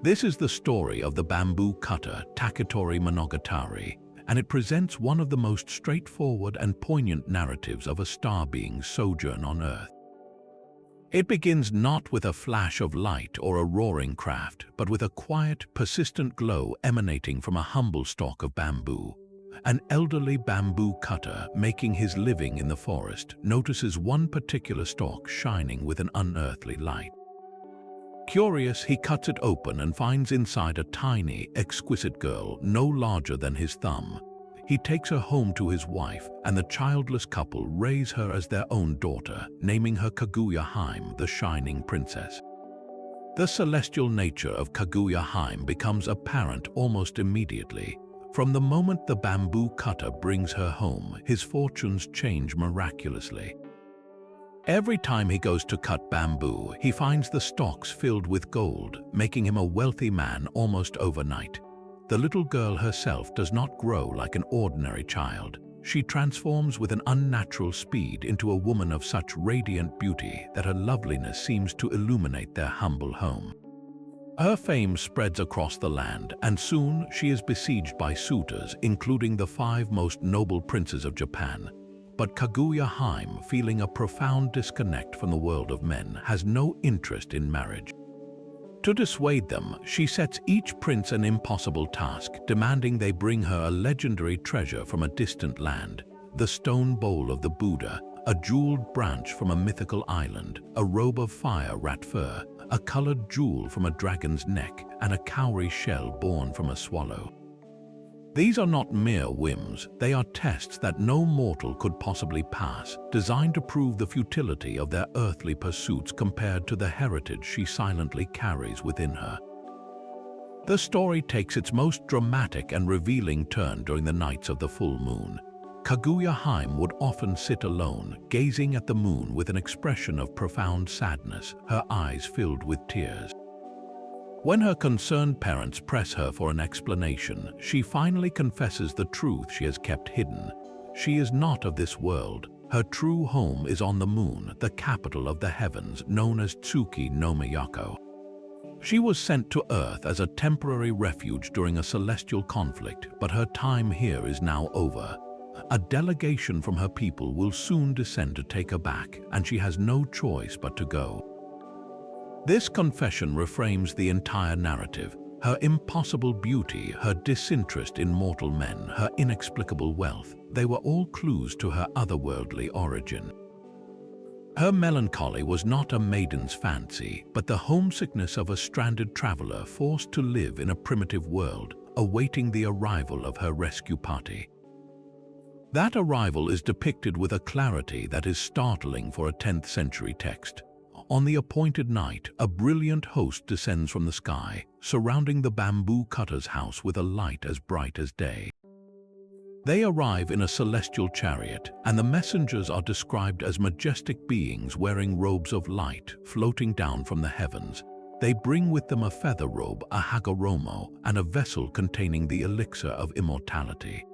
This is the story of the bamboo cutter Taketori Monogatari, and it presents one of the most straightforward and poignant narratives of a star being's sojourn on Earth. It begins not with a flash of light or a roaring craft, but with a quiet, persistent glow emanating from a humble stalk of bamboo. An elderly bamboo cutter, making his living in the forest, notices one particular stalk shining with an unearthly light. Curious, he cuts it open and finds inside a tiny, exquisite girl no larger than his thumb. He takes her home to his wife, and the childless couple raise her as their own daughter, naming her Kaguya-hime, the Shining Princess. The celestial nature of Kaguya-hime becomes apparent almost immediately. From the moment the bamboo cutter brings her home, his fortunes change miraculously. Every time he goes to cut bamboo, he finds the stalks filled with gold, making him a wealthy man almost overnight. The little girl herself does not grow like an ordinary child. She transforms with an unnatural speed into a woman of such radiant beauty that her loveliness seems to illuminate their humble home. Her fame spreads across the land, and soon she is besieged by suitors, including the 5 most noble princes of Japan. But Kaguya-hime, feeling a profound disconnect from the world of men, has no interest in marriage. To dissuade them, she sets each prince an impossible task, demanding they bring her a legendary treasure from a distant land: the stone bowl of the Buddha, a jeweled branch from a mythical island, a robe of fire rat fur, a colored jewel from a dragon's neck, and a cowrie shell born from a swallow. These are not mere whims, they are tests that no mortal could possibly pass, designed to prove the futility of their earthly pursuits compared to the heritage she silently carries within her. The story takes its most dramatic and revealing turn during the nights of the full moon. Kaguya-hime would often sit alone, gazing at the moon with an expression of profound sadness, her eyes filled with tears. When her concerned parents press her for an explanation, she finally confesses the truth she has kept hidden. She is not of this world. Her true home is on the moon, the capital of the heavens, known as Tsuki no Miyako. She was sent to Earth as a temporary refuge during a celestial conflict, but her time here is now over. A delegation from her people will soon descend to take her back, and she has no choice but to go. This confession reframes the entire narrative. Her impossible beauty, her disinterest in mortal men, her inexplicable wealth, they were all clues to her otherworldly origin. Her melancholy was not a maiden's fancy, but the homesickness of a stranded traveler forced to live in a primitive world, awaiting the arrival of her rescue party. That arrival is depicted with a clarity that is startling for a 10th century text. On the appointed night, a brilliant host descends from the sky, surrounding the bamboo cutter's house with a light as bright as day. They arrive in a celestial chariot, and the messengers are described as majestic beings wearing robes of light, floating down from the heavens. They bring with them a feather robe, a hagoromo, and a vessel containing the elixir of immortality.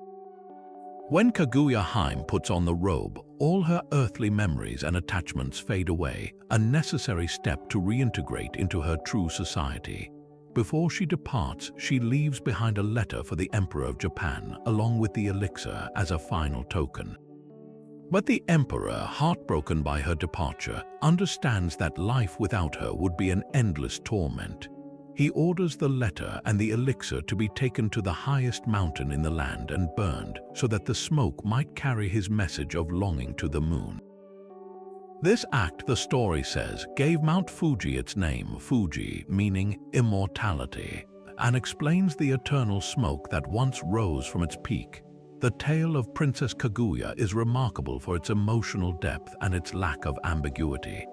When Kaguya-hime puts on the robe, all her earthly memories and attachments fade away, a necessary step to reintegrate into her true society. Before she departs, she leaves behind a letter for the Emperor of Japan, along with the elixir as a final token. But the Emperor, heartbroken by her departure, understands that life without her would be an endless torment. He orders the letter and the elixir to be taken to the highest mountain in the land and burned, so that the smoke might carry his message of longing to the moon. This act, the story says, gave Mount Fuji its name, Fuji, meaning immortality, and explains the eternal smoke that once rose from its peak. The tale of Princess Kaguya is remarkable for its emotional depth and its lack of ambiguity.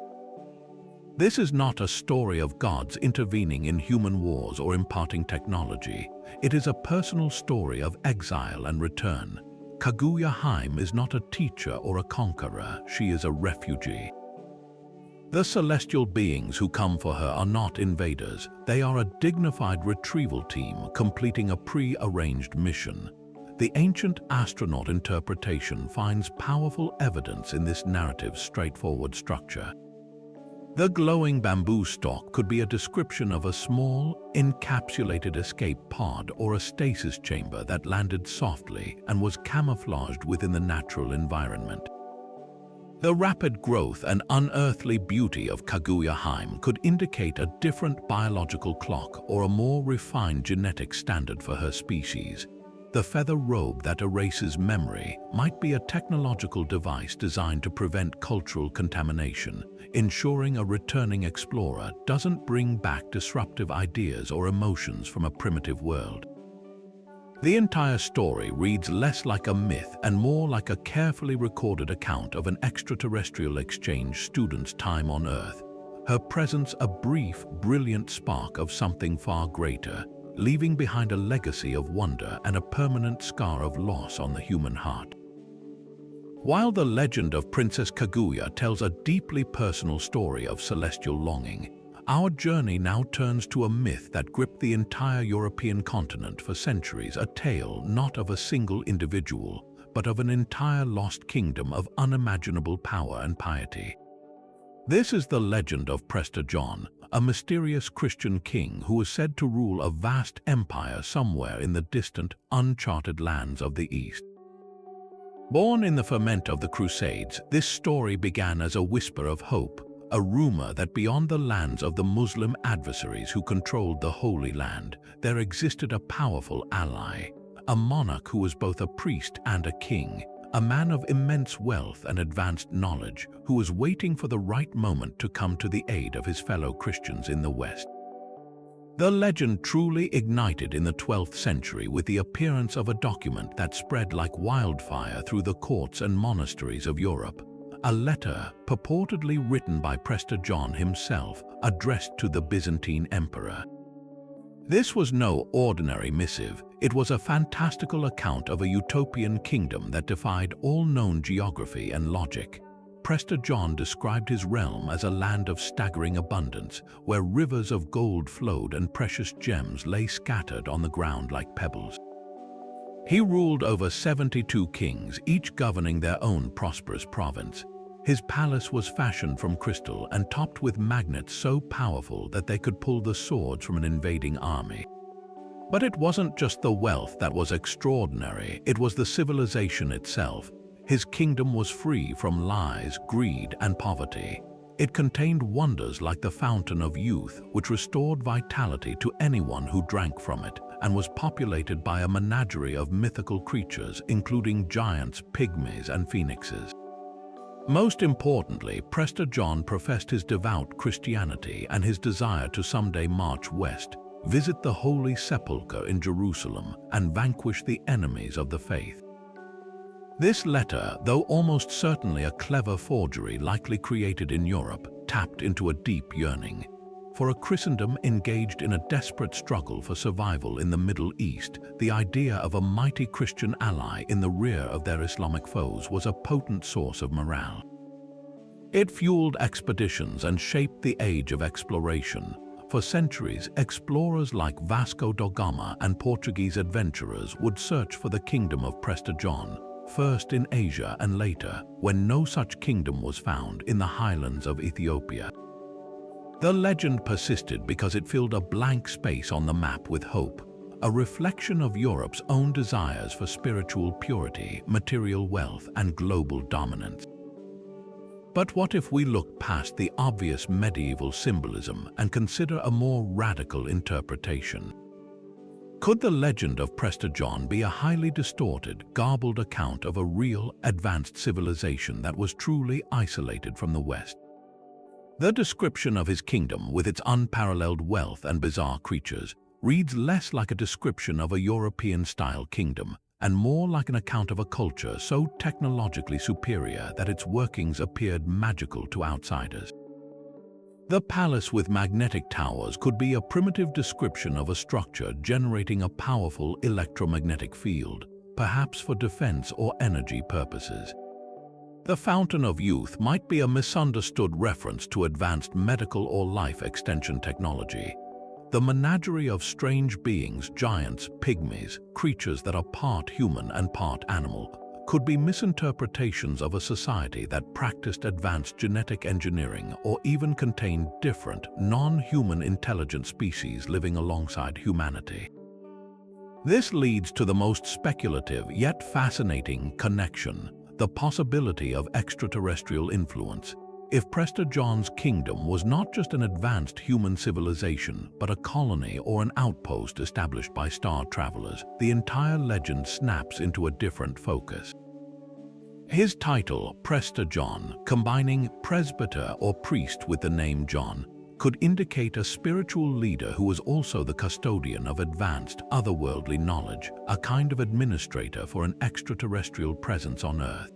This is not a story of gods intervening in human wars or imparting technology. It is a personal story of exile and return. Kaguya Hime is not a teacher or a conqueror, she is a refugee. The celestial beings who come for her are not invaders. They are a dignified retrieval team completing a pre-arranged mission. The ancient astronaut interpretation finds powerful evidence in this narrative's straightforward structure. The glowing bamboo stalk could be a description of a small, encapsulated escape pod or a stasis chamber that landed softly and was camouflaged within the natural environment. The rapid growth and unearthly beauty of Kaguya Hime could indicate a different biological clock or a more refined genetic standard for her species. The feather robe that erases memory might be a technological device designed to prevent cultural contamination, ensuring a returning explorer doesn't bring back disruptive ideas or emotions from a primitive world. The entire story reads less like a myth and more like a carefully recorded account of an extraterrestrial exchange student's time on Earth. Her presence a brief, brilliant spark of something far greater, leaving behind a legacy of wonder and a permanent scar of loss on the human heart. While the legend of Princess Kaguya tells a deeply personal story of celestial longing, our journey now turns to a myth that gripped the entire European continent for centuries, a tale not of a single individual, but of an entire lost kingdom of unimaginable power and piety. This is the legend of Prester John, a mysterious Christian king who was said to rule a vast empire somewhere in the distant, uncharted lands of the East. Born in the ferment of the Crusades, this story began as a whisper of hope, a rumor that beyond the lands of the Muslim adversaries who controlled the Holy Land, there existed a powerful ally, a monarch who was both a priest and a king, a man of immense wealth and advanced knowledge who was waiting for the right moment to come to the aid of his fellow Christians in the West. The legend truly ignited in the 12th century with the appearance of a document that spread like wildfire through the courts and monasteries of Europe, a letter purportedly written by Prester John himself, addressed to the Byzantine emperor. This was no ordinary missive. It was a fantastical account of a utopian kingdom that defied all known geography and logic. Prester John described his realm as a land of staggering abundance, where rivers of gold flowed and precious gems lay scattered on the ground like pebbles. He ruled over 72 kings, each governing their own prosperous province. His palace was fashioned from crystal and topped with magnets so powerful that they could pull the swords from an invading army. But it wasn't just the wealth that was extraordinary, it was the civilization itself. His kingdom was free from lies, greed, and poverty. It contained wonders like the Fountain of Youth, which restored vitality to anyone who drank from it, and was populated by a menagerie of mythical creatures, including giants, pygmies, and phoenixes. Most importantly, Prester John professed his devout Christianity and his desire to someday march west, visit the Holy Sepulchre in Jerusalem, and vanquish the enemies of the faith. This letter, though almost certainly a clever forgery likely created in Europe, tapped into a deep yearning. For a Christendom engaged in a desperate struggle for survival in the Middle East, the idea of a mighty Christian ally in the rear of their Islamic foes was a potent source of morale. It fueled expeditions and shaped the age of exploration. For centuries, explorers like Vasco da Gama and Portuguese adventurers would search for the kingdom of Prester John, first in Asia and later, when no such kingdom was found, in the highlands of Ethiopia. The legend persisted because it filled a blank space on the map with hope, a reflection of Europe's own desires for spiritual purity, material wealth, and global dominance. But what if we look past the obvious medieval symbolism and consider a more radical interpretation? Could the legend of Prester John be a highly distorted, garbled account of a real, advanced civilization that was truly isolated from the West? The description of his kingdom, with its unparalleled wealth and bizarre creatures, reads less like a description of a European-style kingdom and more like an account of a culture so technologically superior that its workings appeared magical to outsiders. The palace with magnetic towers could be a primitive description of a structure generating a powerful electromagnetic field, perhaps for defense or energy purposes. The Fountain of Youth might be a misunderstood reference to advanced medical or life extension technology. The menagerie of strange beings, giants, pygmies, creatures that are part human and part animal, could be misinterpretations of a society that practiced advanced genetic engineering or even contained different, non-human intelligent species living alongside humanity. This leads to the most speculative yet fascinating connection: the possibility of extraterrestrial influence. If Prester John's kingdom was not just an advanced human civilization, but a colony or an outpost established by star travelers, the entire legend snaps into a different focus. His title, Prester John, combining presbyter or priest with the name John, could indicate a spiritual leader who was also the custodian of advanced, otherworldly knowledge, a kind of administrator for an extraterrestrial presence on Earth.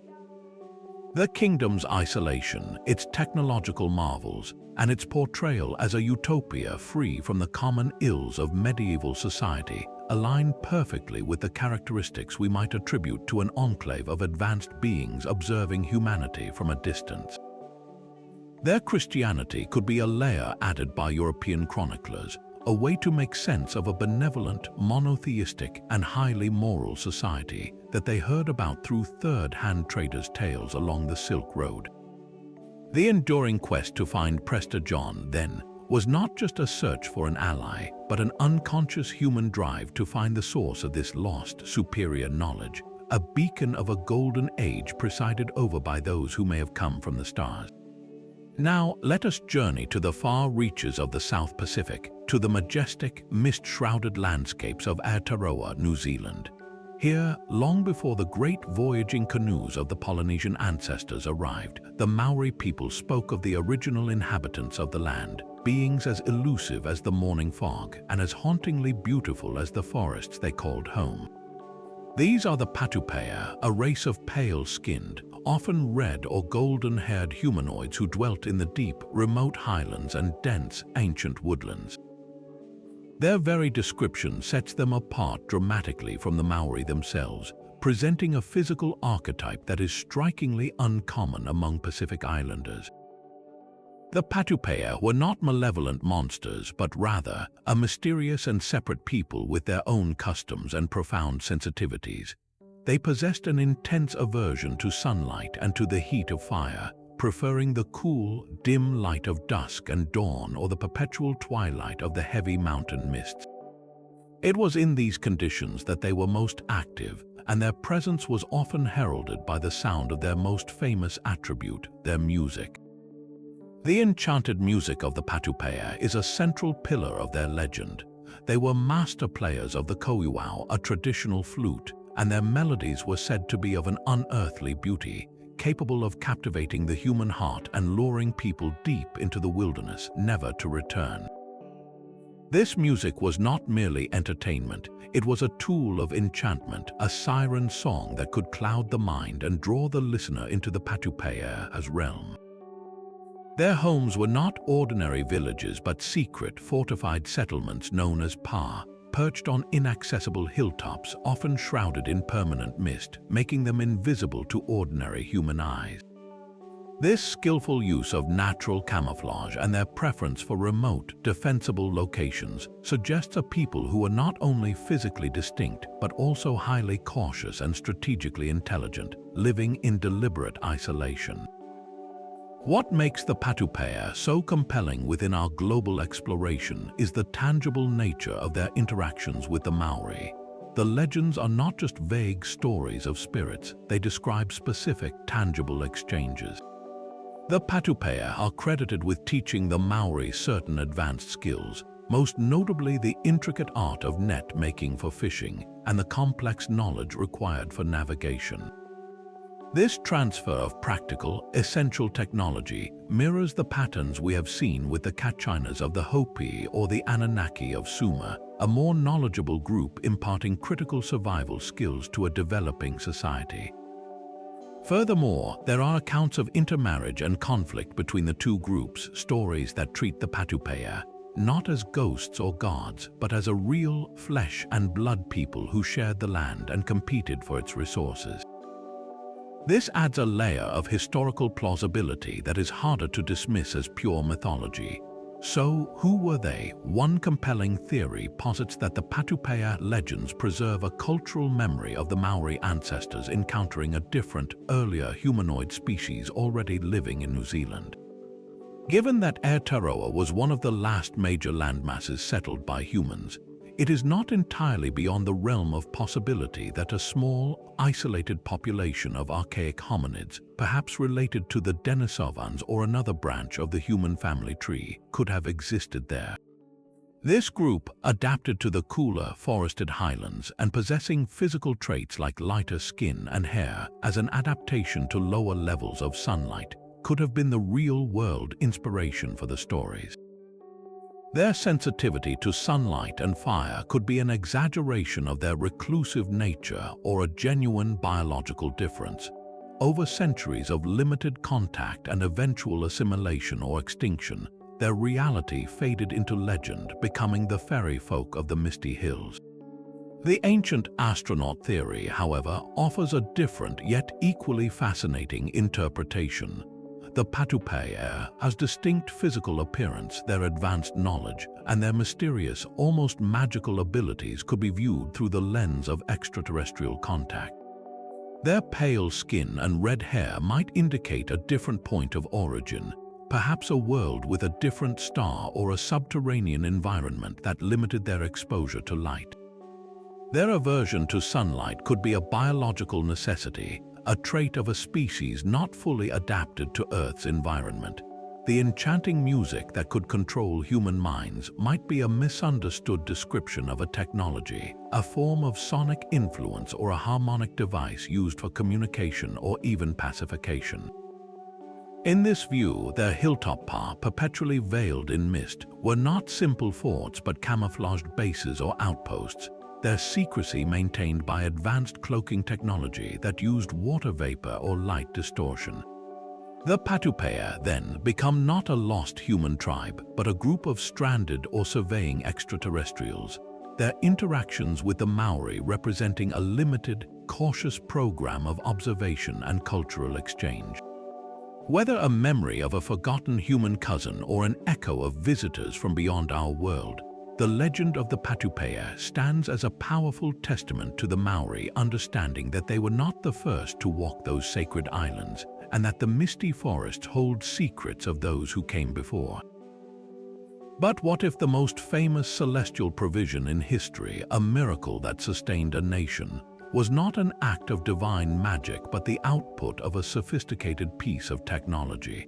The kingdom's isolation, its technological marvels, and its portrayal as a utopia free from the common ills of medieval society align perfectly with the characteristics we might attribute to an enclave of advanced beings observing humanity from a distance. Their Christianity could be a layer added by European chroniclers, a way to make sense of a benevolent, monotheistic, and highly moral society that they heard about through third-hand traders' tales along the Silk Road. The enduring quest to find Prester John, then, was not just a search for an ally, but an unconscious human drive to find the source of this lost, superior knowledge, a beacon of a golden age presided over by those who may have come from the stars. Now, let us journey to the far reaches of the South Pacific, to the majestic, mist-shrouded landscapes of Aotearoa, New Zealand. Here, long before the great voyaging canoes of the Polynesian ancestors arrived, the Maori people spoke of the original inhabitants of the land, beings as elusive as the morning fog and as hauntingly beautiful as the forests they called home. These are the Patupea, a race of pale-skinned, often red or golden-haired humanoids who dwelt in the deep, remote highlands and dense, ancient woodlands. Their very description sets them apart dramatically from the Maori themselves, presenting a physical archetype that is strikingly uncommon among Pacific Islanders. The Patupea were not malevolent monsters, but rather a mysterious and separate people with their own customs and profound sensitivities. They possessed an intense aversion to sunlight and to the heat of fire, preferring the cool, dim light of dusk and dawn or the perpetual twilight of the heavy mountain mists. It was in these conditions that they were most active, and their presence was often heralded by the sound of their most famous attribute, their music. The enchanted music of the Patupea is a central pillar of their legend. They were master players of the koiwao, a traditional flute, and their melodies were said to be of an unearthly beauty, capable of captivating the human heart and luring people deep into the wilderness, never to return. This music was not merely entertainment, it was a tool of enchantment, a siren song that could cloud the mind and draw the listener into the Patupea's realm. Their homes were not ordinary villages but secret, fortified settlements known as pa, perched on inaccessible hilltops, often shrouded in permanent mist, making them invisible to ordinary human eyes. This skillful use of natural camouflage and their preference for remote, defensible locations suggests a people who are not only physically distinct but also highly cautious and strategically intelligent, living in deliberate isolation. What makes the Patupeya so compelling within our global exploration is the tangible nature of their interactions with the Maori. The legends are not just vague stories of spirits, they describe specific, tangible exchanges. The Patupeya are credited with teaching the Maori certain advanced skills, most notably the intricate art of net making for fishing and the complex knowledge required for navigation. This transfer of practical, essential technology mirrors the patterns we have seen with the Kachinas of the Hopi or the Anunnaki of Sumer, a more knowledgeable group imparting critical survival skills to a developing society. Furthermore, there are accounts of intermarriage and conflict between the two groups, stories that treat the Patupeya not as ghosts or gods, but as a real flesh and blood people who shared the land and competed for its resources. This adds a layer of historical plausibility that is harder to dismiss as pure mythology. So, who were they? One compelling theory posits that the Patupeya legends preserve a cultural memory of the Maori ancestors encountering a different, earlier humanoid species already living in New Zealand. Given that Aotearoa was one of the last major landmasses settled by humans, it is not entirely beyond the realm of possibility that a small, isolated population of archaic hominids, perhaps related to the Denisovans or another branch of the human family tree, could have existed there. This group, adapted to the cooler, forested highlands and possessing physical traits like lighter skin and hair as an adaptation to lower levels of sunlight, could have been the real-world inspiration for the stories. Their sensitivity to sunlight and fire could be an exaggeration of their reclusive nature or a genuine biological difference. Over centuries of limited contact and eventual assimilation or extinction, their reality faded into legend, becoming the fairy folk of the misty hills. The ancient astronaut theory, however, offers a different yet equally fascinating interpretation. The Patupeya has distinct physical appearance, their advanced knowledge, and their mysterious, almost magical abilities could be viewed through the lens of extraterrestrial contact. Their pale skin and red hair might indicate a different point of origin, perhaps a world with a different star or a subterranean environment that limited their exposure to light. Their aversion to sunlight could be a biological necessity, a trait of a species not fully adapted to Earth's environment. The enchanting music that could control human minds might be a misunderstood description of a technology, a form of sonic influence or a harmonic device used for communication or even pacification. In this view, their hilltop pa, perpetually veiled in mist, were not simple forts but camouflaged bases or outposts, their secrecy maintained by advanced cloaking technology that used water vapor or light distortion. The Patupeya then become not a lost human tribe, but a group of stranded or surveying extraterrestrials, their interactions with the Maori representing a limited, cautious program of observation and cultural exchange. Whether a memory of a forgotten human cousin or an echo of visitors from beyond our world, the legend of the Patupeya stands as a powerful testament to the Maori understanding that they were not the first to walk those sacred islands, and that the misty forests hold secrets of those who came before. But what if the most famous celestial provision in history, a miracle that sustained a nation, was not an act of divine magic but the output of a sophisticated piece of technology?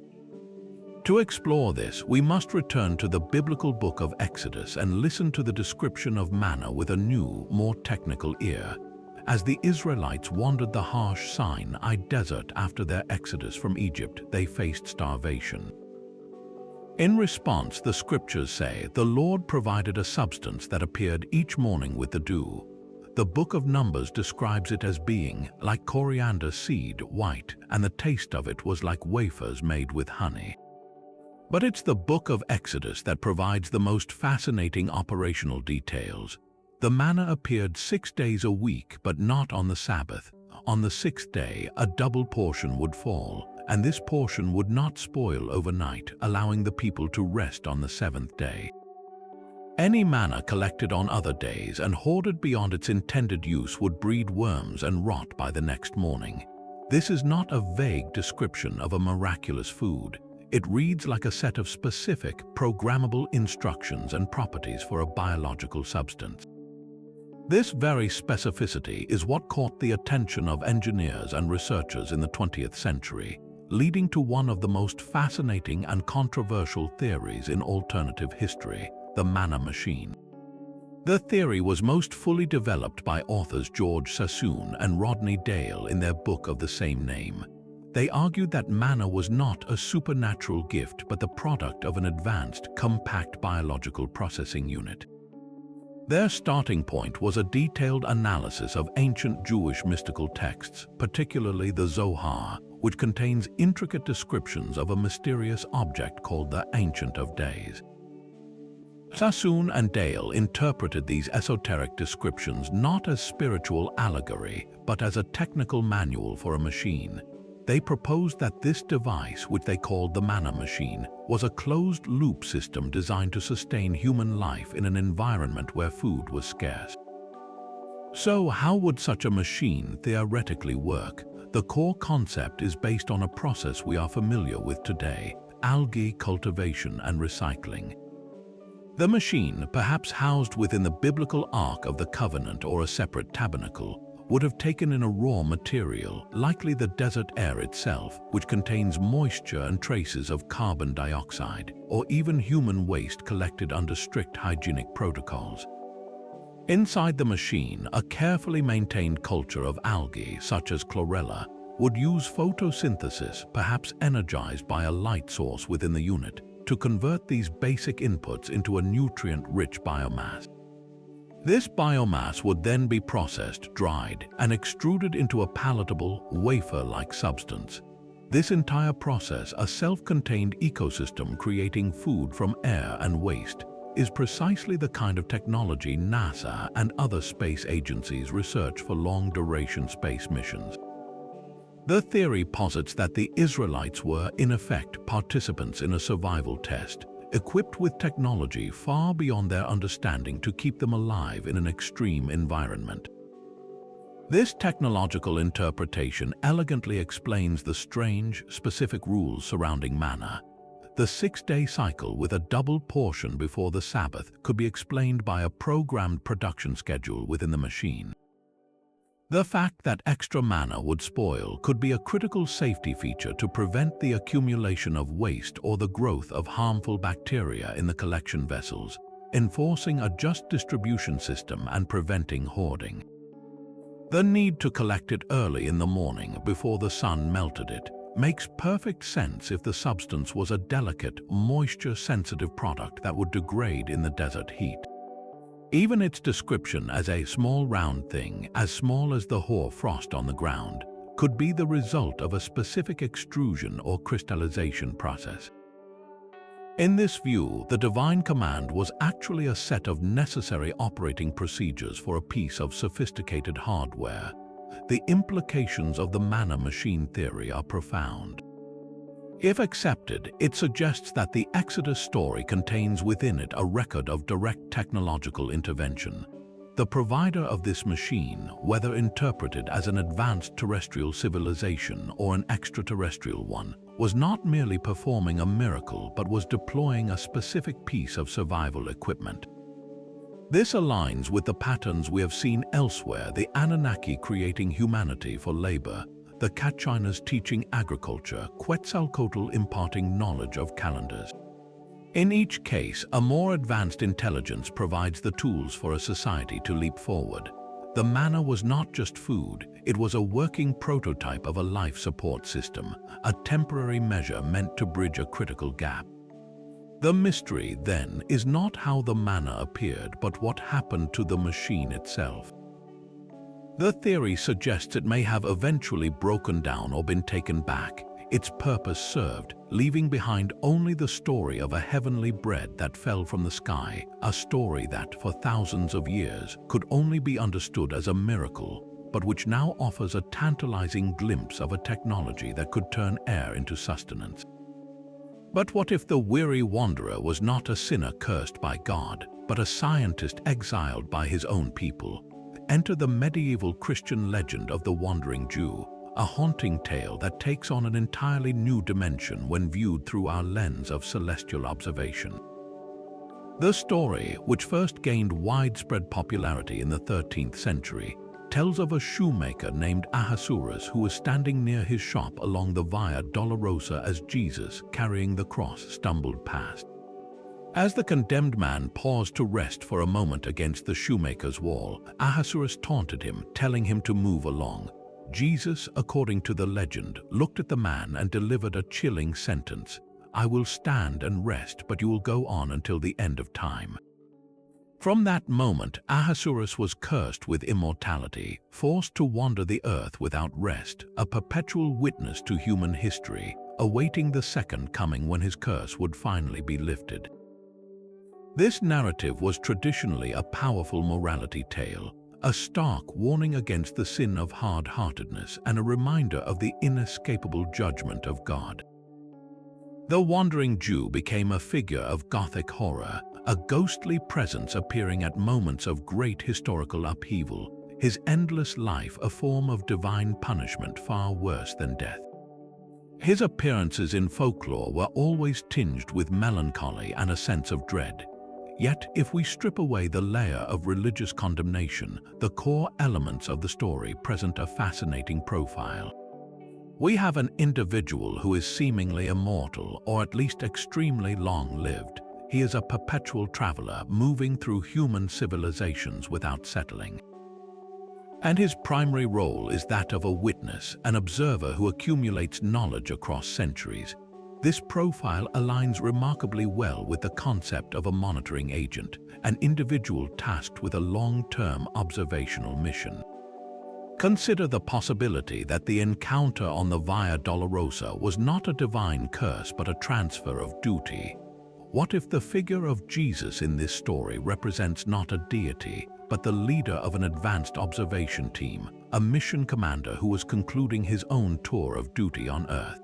To explore this, we must return to the biblical book of Exodus and listen to the description of manna with a new, more technical ear. As the Israelites wandered the harsh Sinai desert after their exodus from Egypt, they faced starvation. In response, the scriptures say, the Lord provided a substance that appeared each morning with the dew. The book of Numbers describes it as being like coriander seed, white, and the taste of it was like wafers made with honey. But it's the book of Exodus that provides the most fascinating operational details. The manna appeared 6 days a week, but not on the Sabbath. On the 6th day, a double portion would fall, and this portion would not spoil overnight, allowing the people to rest on the 7th day. Any manna collected on other days and hoarded beyond its intended use would breed worms and rot by the next morning. This is not a vague description of a miraculous food. It reads like a set of specific, programmable instructions and properties for a biological substance. This very specificity is what caught the attention of engineers and researchers in the 20th century, leading to one of the most fascinating and controversial theories in alternative history, the manna machine. The theory was most fully developed by authors George Sassoon and Rodney Dale in their book of the same name. They argued that manna was not a supernatural gift but the product of an advanced, compact biological processing unit. Their starting point was a detailed analysis of ancient Jewish mystical texts, particularly the Zohar, which contains intricate descriptions of a mysterious object called the Ancient of Days. Sassoon and Dale interpreted these esoteric descriptions not as spiritual allegory, but as a technical manual for a machine. They proposed that this device, which they called the manna machine, was a closed-loop system designed to sustain human life in an environment where food was scarce. So, how would such a machine theoretically work? The core concept is based on a process we are familiar with today: algae cultivation and recycling. The machine, perhaps housed within the biblical Ark of the Covenant or a separate tabernacle, would have taken in a raw material, likely the desert air itself, which contains moisture and traces of carbon dioxide, or even human waste collected under strict hygienic protocols. Inside the machine, a carefully maintained culture of algae, such as chlorella, would use photosynthesis, perhaps energized by a light source within the unit, to convert these basic inputs into a nutrient-rich biomass. This biomass would then be processed, dried, and extruded into a palatable, wafer-like substance. This entire process, a self-contained ecosystem creating food from air and waste, is precisely the kind of technology NASA and other space agencies research for long-duration space missions. The theory posits that the Israelites were, in effect, participants in a survival test, equipped with technology far beyond their understanding to keep them alive in an extreme environment. This technological interpretation elegantly explains the strange, specific rules surrounding manna. The 6-day cycle with a double portion before the Sabbath could be explained by a programmed production schedule within the machine. The fact that extra manna would spoil could be a critical safety feature to prevent the accumulation of waste or the growth of harmful bacteria in the collection vessels, enforcing a just distribution system and preventing hoarding. The need to collect it early in the morning before the sun melted it makes perfect sense if the substance was a delicate, moisture-sensitive product that would degrade in the desert heat. Even its description as a small round thing, as small as the hoar frost on the ground, could be the result of a specific extrusion or crystallization process. In this view, the divine command was actually a set of necessary operating procedures for a piece of sophisticated hardware. The implications of the manna machine theory are profound. If accepted, it suggests that the Exodus story contains within it a record of direct technological intervention. The provider of this machine, whether interpreted as an advanced terrestrial civilization or an extraterrestrial one, was not merely performing a miracle but was deploying a specific piece of survival equipment. This aligns with the patterns we have seen elsewhere: the Anunnaki creating humanity for labor, the Kachinas teaching agriculture, Quetzalcoatl imparting knowledge of calendars. In each case, a more advanced intelligence provides the tools for a society to leap forward. The manna was not just food, it was a working prototype of a life support system, a temporary measure meant to bridge a critical gap. The mystery, then, is not how the manna appeared, but what happened to the machine itself. The theory suggests it may have eventually broken down or been taken back, its purpose served, leaving behind only the story of a heavenly bread that fell from the sky, a story that, for thousands of years, could only be understood as a miracle, but which now offers a tantalizing glimpse of a technology that could turn air into sustenance. But what if the weary wanderer was not a sinner cursed by God, but a scientist exiled by his own people? Enter the medieval Christian legend of the Wandering Jew, a haunting tale that takes on an entirely new dimension when viewed through our lens of celestial observation. The story, which first gained widespread popularity in the 13th century, tells of a shoemaker named Ahasuerus who was standing near his shop along the Via Dolorosa as Jesus, carrying the cross, stumbled past. As the condemned man paused to rest for a moment against the shoemaker's wall, Ahasuerus taunted him, telling him to move along. Jesus, according to the legend, looked at the man and delivered a chilling sentence: "I will stand and rest, but you will go on until the end of time." From that moment, Ahasuerus was cursed with immortality, forced to wander the earth without rest, a perpetual witness to human history, awaiting the second coming when his curse would finally be lifted. This narrative was traditionally a powerful morality tale, a stark warning against the sin of hard-heartedness and a reminder of the inescapable judgment of God. The Wandering Jew became a figure of Gothic horror, a ghostly presence appearing at moments of great historical upheaval, his endless life a form of divine punishment far worse than death. His appearances in folklore were always tinged with melancholy and a sense of dread. Yet, if we strip away the layer of religious condemnation, the core elements of the story present a fascinating profile. We have an individual who is seemingly immortal, or at least extremely long-lived. He is a perpetual traveler moving through human civilizations without settling. And his primary role is that of a witness, an observer who accumulates knowledge across centuries. This profile aligns remarkably well with the concept of a monitoring agent, an individual tasked with a long-term observational mission. Consider the possibility that the encounter on the Via Dolorosa was not a divine curse but a transfer of duty. What if the figure of Jesus in this story represents not a deity, but the leader of an advanced observation team, a mission commander who was concluding his own tour of duty on Earth?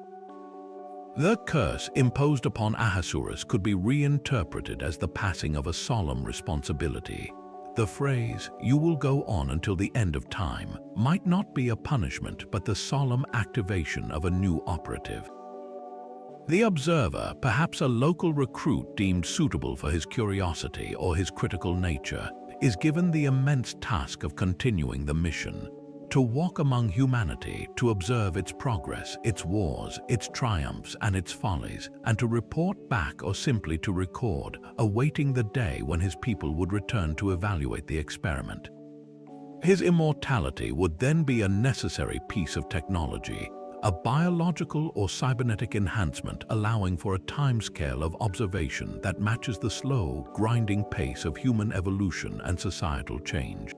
The curse imposed upon Ahasuerus could be reinterpreted as the passing of a solemn responsibility. The phrase, "you will go on until the end of time," might not be a punishment but the solemn activation of a new operative. The observer, perhaps a local recruit deemed suitable for his curiosity or his critical nature, is given the immense task of continuing the mission, to walk among humanity, to observe its progress, its wars, its triumphs, and its follies, and to report back or simply to record, awaiting the day when his people would return to evaluate the experiment. His immortality would then be a necessary piece of technology, a biological or cybernetic enhancement allowing for a timescale of observation that matches the slow, grinding pace of human evolution and societal change.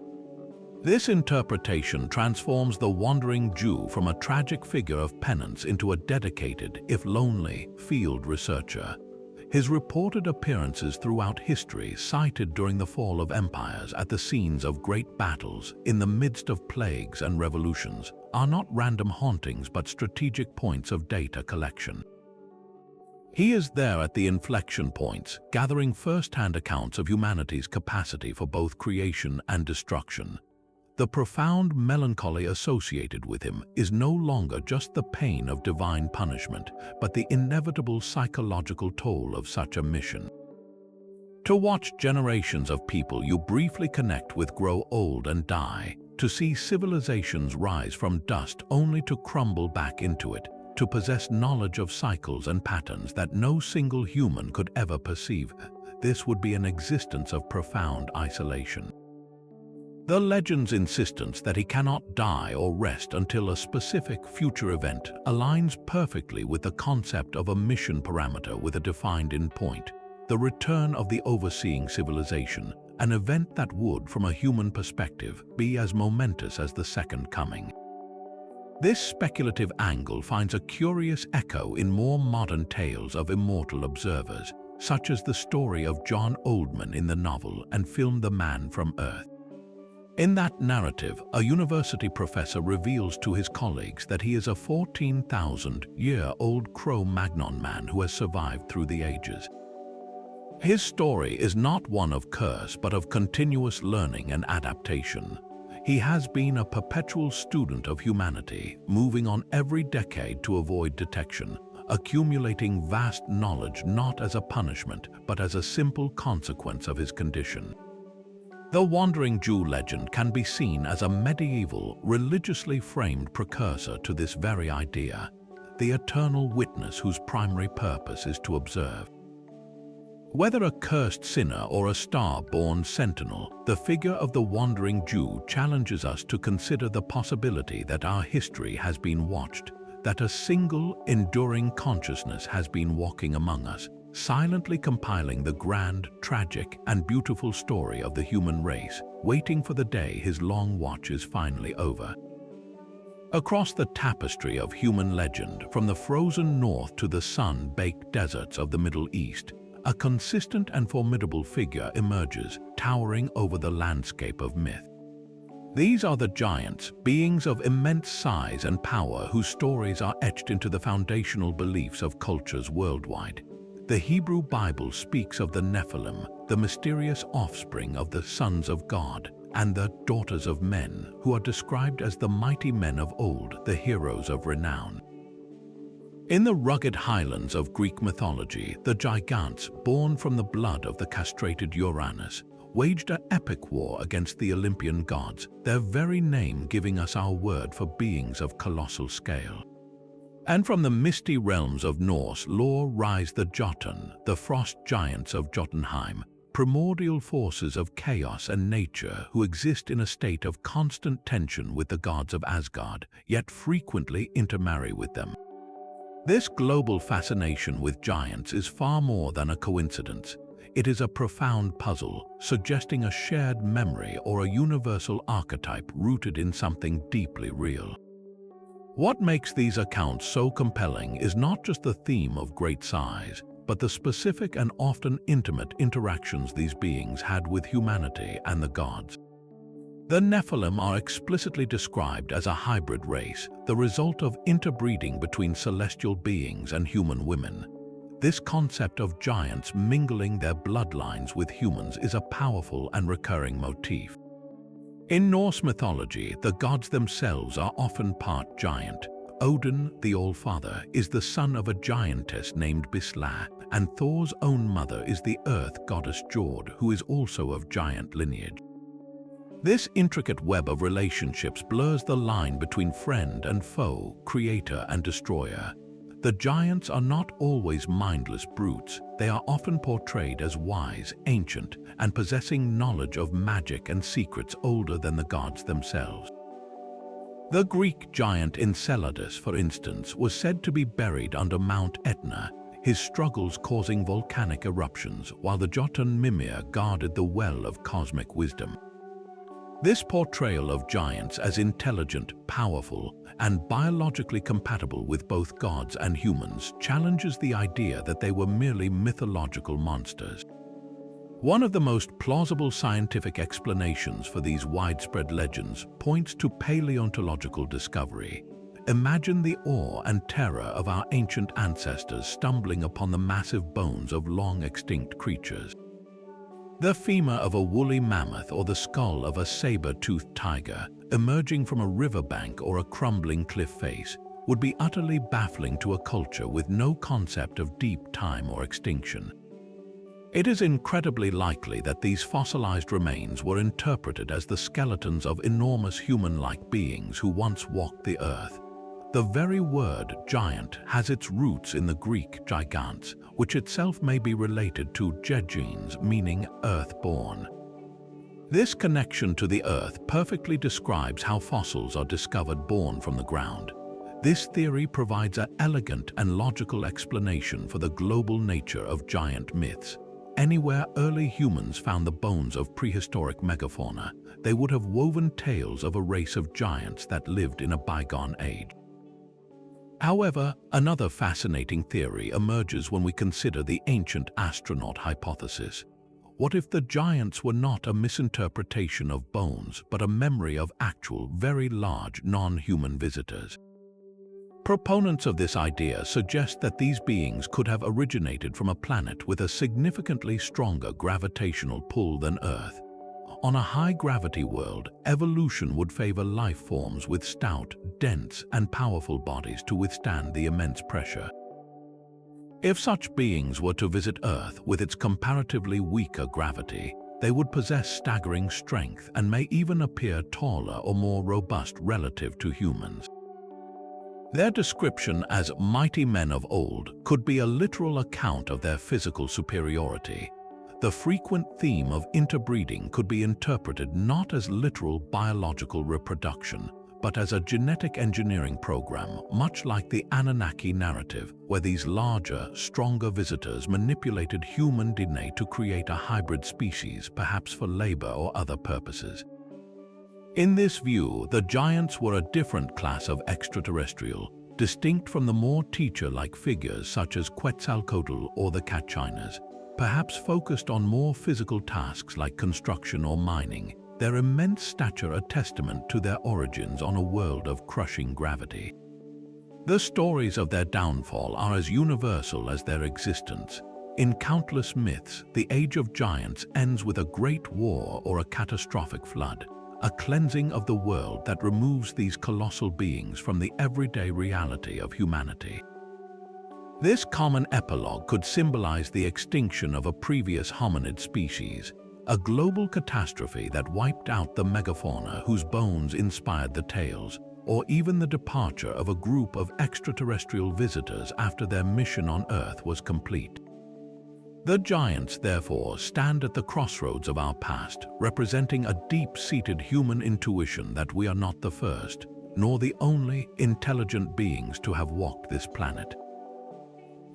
This interpretation transforms the Wandering Jew from a tragic figure of penance into a dedicated, if lonely, field researcher. His reported appearances throughout history, cited during the fall of empires at the scenes of great battles, in the midst of plagues and revolutions, are not random hauntings but strategic points of data collection. He is there at the inflection points, gathering first-hand accounts of humanity's capacity for both creation and destruction. The profound melancholy associated with him is no longer just the pain of divine punishment, but the inevitable psychological toll of such a mission. To watch generations of people you briefly connect with grow old and die, to see civilizations rise from dust only to crumble back into it, to possess knowledge of cycles and patterns that no single human could ever perceive, this would be an existence of profound isolation. The legend's insistence that he cannot die or rest until a specific future event aligns perfectly with the concept of a mission parameter with a defined endpoint, the return of the overseeing civilization, an event that would, from a human perspective, be as momentous as the second coming. This speculative angle finds a curious echo in more modern tales of immortal observers, such as the story of John Oldman in the novel and film The Man from Earth. In that narrative, a university professor reveals to his colleagues that he is a 14,000-year-old Cro-Magnon man who has survived through the ages. His story is not one of curse but of continuous learning and adaptation. He has been a perpetual student of humanity, moving on every decade to avoid detection, accumulating vast knowledge not as a punishment, but as a simple consequence of his condition. The Wandering Jew legend can be seen as a medieval, religiously framed precursor to this very idea, the eternal witness whose primary purpose is to observe. Whether a cursed sinner or a star-born sentinel, the figure of the Wandering Jew challenges us to consider the possibility that our history has been watched, that a single, enduring consciousness has been walking among us, silently compiling the grand, tragic, and beautiful story of the human race, waiting for the day his long watch is finally over. Across the tapestry of human legend, from the frozen north to the sun-baked deserts of the Middle East, a consistent and formidable figure emerges, towering over the landscape of myth. These are the giants, beings of immense size and power whose stories are etched into the foundational beliefs of cultures worldwide. The Hebrew Bible speaks of the Nephilim, the mysterious offspring of the sons of God, and the daughters of men, who are described as the mighty men of old, the heroes of renown. In the rugged highlands of Greek mythology, the giants, born from the blood of the castrated Uranus, waged an epic war against the Olympian gods, their very name giving us our word for beings of colossal scale. And from the misty realms of Norse lore rise the Jotun, the frost giants of Jotunheim, primordial forces of chaos and nature who exist in a state of constant tension with the gods of Asgard, yet frequently intermarry with them. This global fascination with giants is far more than a coincidence. It is a profound puzzle, suggesting a shared memory or a universal archetype rooted in something deeply real. What makes these accounts so compelling is not just the theme of great size, but the specific and often intimate interactions these beings had with humanity and the gods. The Nephilim are explicitly described as a hybrid race, the result of interbreeding between celestial beings and human women. This concept of giants mingling their bloodlines with humans is a powerful and recurring motif. In Norse mythology, the gods themselves are often part giant. Odin, the All-Father, is the son of a giantess named Bisla, and Thor's own mother is the earth goddess Jord, who is also of giant lineage. This intricate web of relationships blurs the line between friend and foe, creator and destroyer. The giants are not always mindless brutes. They are often portrayed as wise, ancient, and possessing knowledge of magic and secrets older than the gods themselves. The Greek giant Enceladus, for instance, was said to be buried under Mount Etna, his struggles causing volcanic eruptions, while the Jotun Mimir guarded the well of cosmic wisdom. This portrayal of giants as intelligent, powerful, and biologically compatible with both gods and humans challenges the idea that they were merely mythological monsters. One of the most plausible scientific explanations for these widespread legends points to paleontological discovery. Imagine the awe and terror of our ancient ancestors stumbling upon the massive bones of long-extinct creatures. The femur of a woolly mammoth or the skull of a saber-toothed tiger, emerging from a riverbank or a crumbling cliff face, would be utterly baffling to a culture with no concept of deep time or extinction. It is incredibly likely that these fossilized remains were interpreted as the skeletons of enormous human-like beings who once walked the earth. The very word giant has its roots in the Greek gigantes, which itself may be related to gegenes, meaning earth-born. This connection to the earth perfectly describes how fossils are discovered born from the ground. This theory provides an elegant and logical explanation for the global nature of giant myths. Anywhere early humans found the bones of prehistoric megafauna, they would have woven tales of a race of giants that lived in a bygone age. However, another fascinating theory emerges when we consider the ancient astronaut hypothesis. What if the giants were not a misinterpretation of bones, but a memory of actual, very large, non-human visitors? Proponents of this idea suggest that these beings could have originated from a planet with a significantly stronger gravitational pull than Earth. on a high-gravity world, evolution would favor life forms with stout, dense, and powerful bodies to withstand the immense pressure. If such beings were to visit Earth with its comparatively weaker gravity, they would possess staggering strength and may even appear taller or more robust relative to humans. Their description as mighty men of old could be a literal account of their physical superiority. The frequent theme of interbreeding could be interpreted not as literal biological reproduction, but as a genetic engineering program, much like the Anunnaki narrative, where these larger, stronger visitors manipulated human DNA to create a hybrid species, perhaps for labor or other purposes. In this view, the giants were a different class of extraterrestrial, distinct from the more teacher-like figures such as Quetzalcoatl or the Cachinas, perhaps focused on more physical tasks like construction or mining, their immense stature a testament to their origins on a world of crushing gravity. The stories of their downfall are as universal as their existence. In countless myths, the Age of Giants ends with a great war or a catastrophic flood, a cleansing of the world that removes these colossal beings from the everyday reality of humanity. This common epilogue could symbolize the extinction of a previous hominid species, a global catastrophe that wiped out the megafauna whose bones inspired the tales, or even the departure of a group of extraterrestrial visitors after their mission on Earth was complete. The giants, therefore, stand at the crossroads of our past, representing a deep-seated human intuition that we are not the first, nor the only intelligent beings to have walked this planet.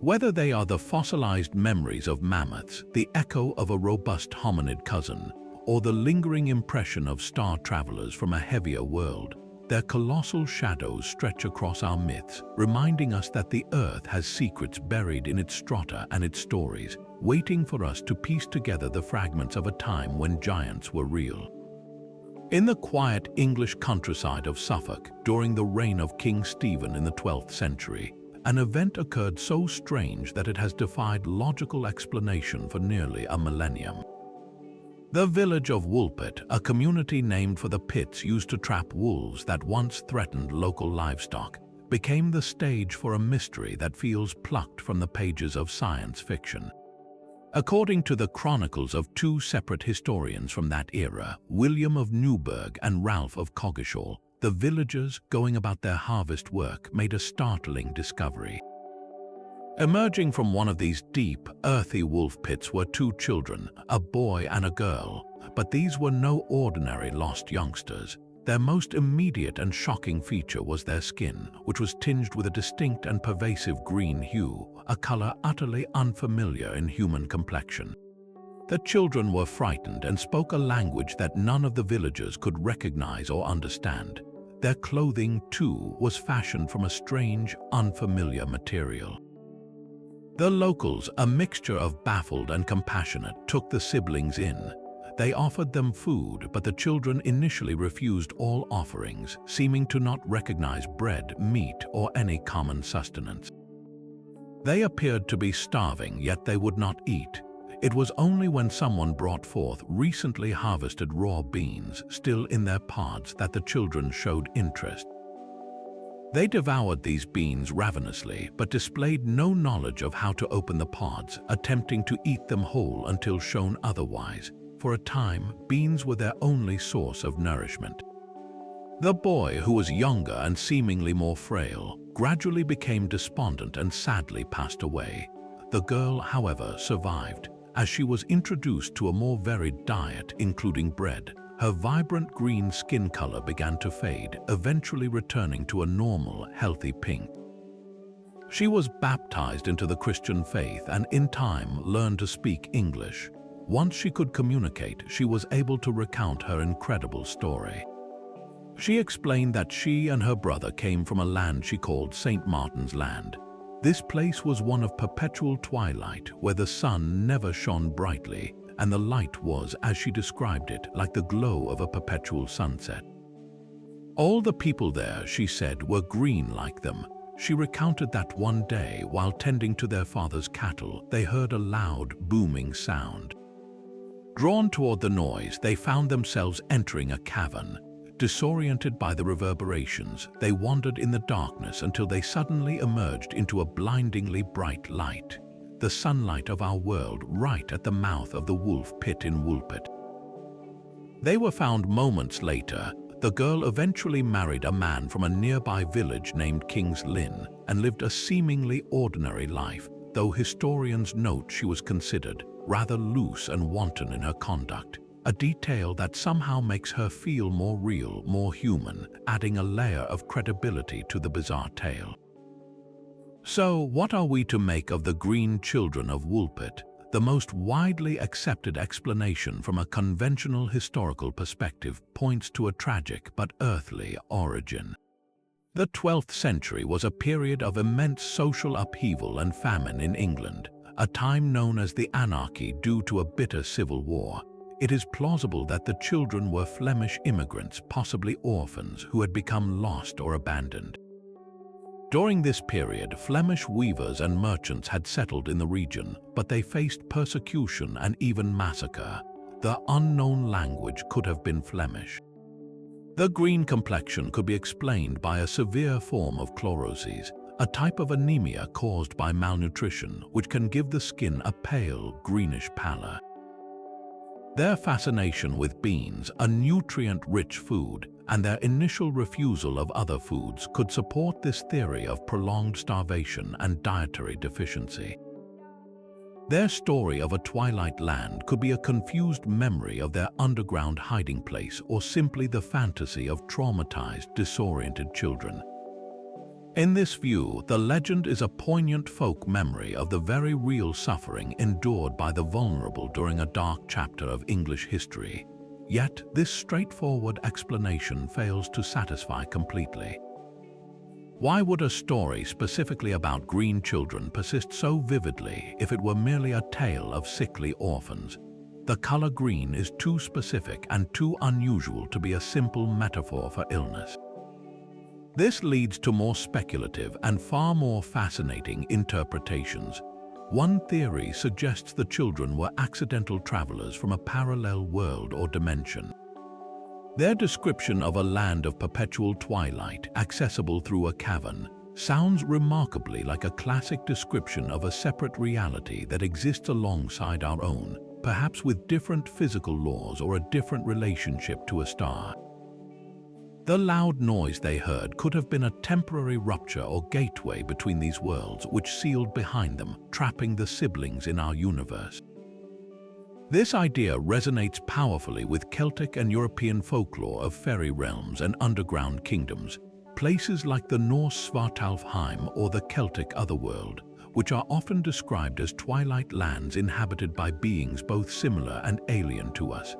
Whether they are the fossilized memories of mammoths, the echo of a robust hominid cousin, or the lingering impression of star travelers from a heavier world, their colossal shadows stretch across our myths, reminding us that the Earth has secrets buried in its strata and its stories, waiting for us to piece together the fragments of a time when giants were real. In the quiet English countryside of Suffolk, during the reign of King Stephen in the 12th century, an event occurred so strange that it has defied logical explanation for nearly a millennium. The village of Woolpit, a community named for the pits used to trap wolves that once threatened local livestock, became the stage for a mystery that feels plucked from the pages of science fiction. According to the chronicles of two separate historians from that era, William of Newburgh and Ralph of Coggeshall, the villagers going about their harvest work made a startling discovery. Emerging from one of these deep, earthy wolf pits were two children, a boy and a girl, but these were no ordinary lost youngsters. Their most immediate and shocking feature was their skin, which was tinged with a distinct and pervasive green hue, a color utterly unfamiliar in human complexion. The children were frightened and spoke a language that none of the villagers could recognize or understand. Their clothing, too, was fashioned from a strange, unfamiliar material. The locals, a mixture of baffled and compassionate, took the siblings in. They offered them food, but the children initially refused all offerings, seeming to not recognize bread, meat, or any common sustenance. They appeared to be starving, yet they would not eat. It was only when someone brought forth recently harvested raw beans, still in their pods, that the children showed interest. They devoured these beans ravenously, but displayed no knowledge of how to open the pods, attempting to eat them whole until shown otherwise. For a time, beans were their only source of nourishment. The boy, who was younger and seemingly more frail, gradually became despondent and sadly passed away. The girl, however, survived, as she was introduced to a more varied diet, including bread. Her vibrant green skin color began to fade, eventually returning to a normal, healthy pink. She was baptized into the Christian faith and in time learned to speak English. Once she could communicate, she was able to recount her incredible story. She explained that she and her brother came from a land she called St. Martin's Land. This place was one of perpetual twilight, where the sun never shone brightly, and the light was, as she described it, like the glow of a perpetual sunset. All the people there, she said, were green like them. She recounted that one day, while tending to their father's cattle, they heard a loud, booming sound. Drawn toward the noise, they found themselves entering a cavern. Disoriented by the reverberations, they wandered in the darkness until they suddenly emerged into a blindingly bright light. The sunlight of our world right at the mouth of the wolf pit in Woolpit. They were found moments later. The girl eventually married a man from a nearby village named King's Lynn and lived a seemingly ordinary life, though historians note she was considered rather loose and wanton in her conduct, a detail that somehow makes her feel more real, more human, adding a layer of credibility to the bizarre tale. So, what are we to make of the Green Children of Woolpit? The most widely accepted explanation from a conventional historical perspective points to a tragic but earthly origin. The 12th century was a period of immense social upheaval and famine in England, a time known as the Anarchy due to a bitter civil war. It is plausible that the children were Flemish immigrants, possibly orphans, who had become lost or abandoned. During this period, Flemish weavers and merchants had settled in the region, but they faced persecution and even massacre. The unknown language could have been Flemish. The green complexion could be explained by a severe form of chloroses, a type of anemia caused by malnutrition which can give the skin a pale, greenish pallor. Their fascination with beans, a nutrient-rich food, and their initial refusal of other foods could support this theory of prolonged starvation and dietary deficiency. Their story of a twilight land could be a confused memory of their underground hiding place or simply the fantasy of traumatized, disoriented children. In this view, the legend is a poignant folk memory of the very real suffering endured by the vulnerable during a dark chapter of English history. Yet, this straightforward explanation fails to satisfy completely. Why would a story specifically about green children persist so vividly if it were merely a tale of sickly orphans? The color green is too specific and too unusual to be a simple metaphor for illness. This leads to more speculative and far more fascinating interpretations. One theory suggests the children were accidental travelers from a parallel world or dimension. Their description of a land of perpetual twilight, accessible through a cavern, sounds remarkably like a classic description of a separate reality that exists alongside our own, perhaps with different physical laws or a different relationship to a star. The loud noise they heard could have been a temporary rupture or gateway between these worlds which sealed behind them, trapping the siblings in our universe. This idea resonates powerfully with Celtic and European folklore of fairy realms and underground kingdoms, places like the Norse Svartalfheim or the Celtic Otherworld, which are often described as twilight lands inhabited by beings both similar and alien to us.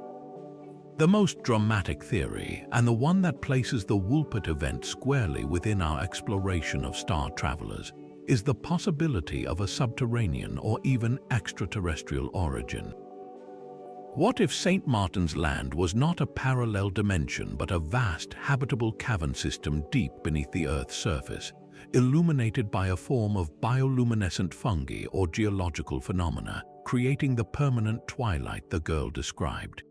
The most dramatic theory, and the one that places the Woolpit event squarely within our exploration of star travelers, is the possibility of a subterranean or even extraterrestrial origin. What if St. Martin's Land was not a parallel dimension but a vast, habitable cavern system deep beneath the Earth's surface, illuminated by a form of bioluminescent fungi or geological phenomena, creating the permanent twilight the girl described?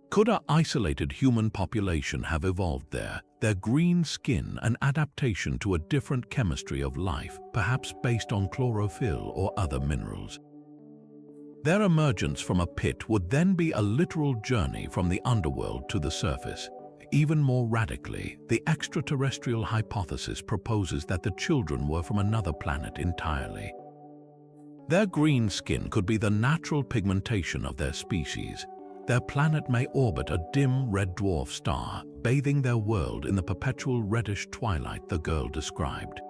Could an isolated human population have evolved there, their green skin an adaptation to a different chemistry of life, perhaps based on chlorophyll or other minerals? Their emergence from a pit would then be a literal journey from the underworld to the surface. Even more radically, the extraterrestrial hypothesis proposes that the children were from another planet entirely. Their green skin could be the natural pigmentation of their species. Their planet may orbit a dim red dwarf star, bathing their world in the perpetual reddish twilight the girl described.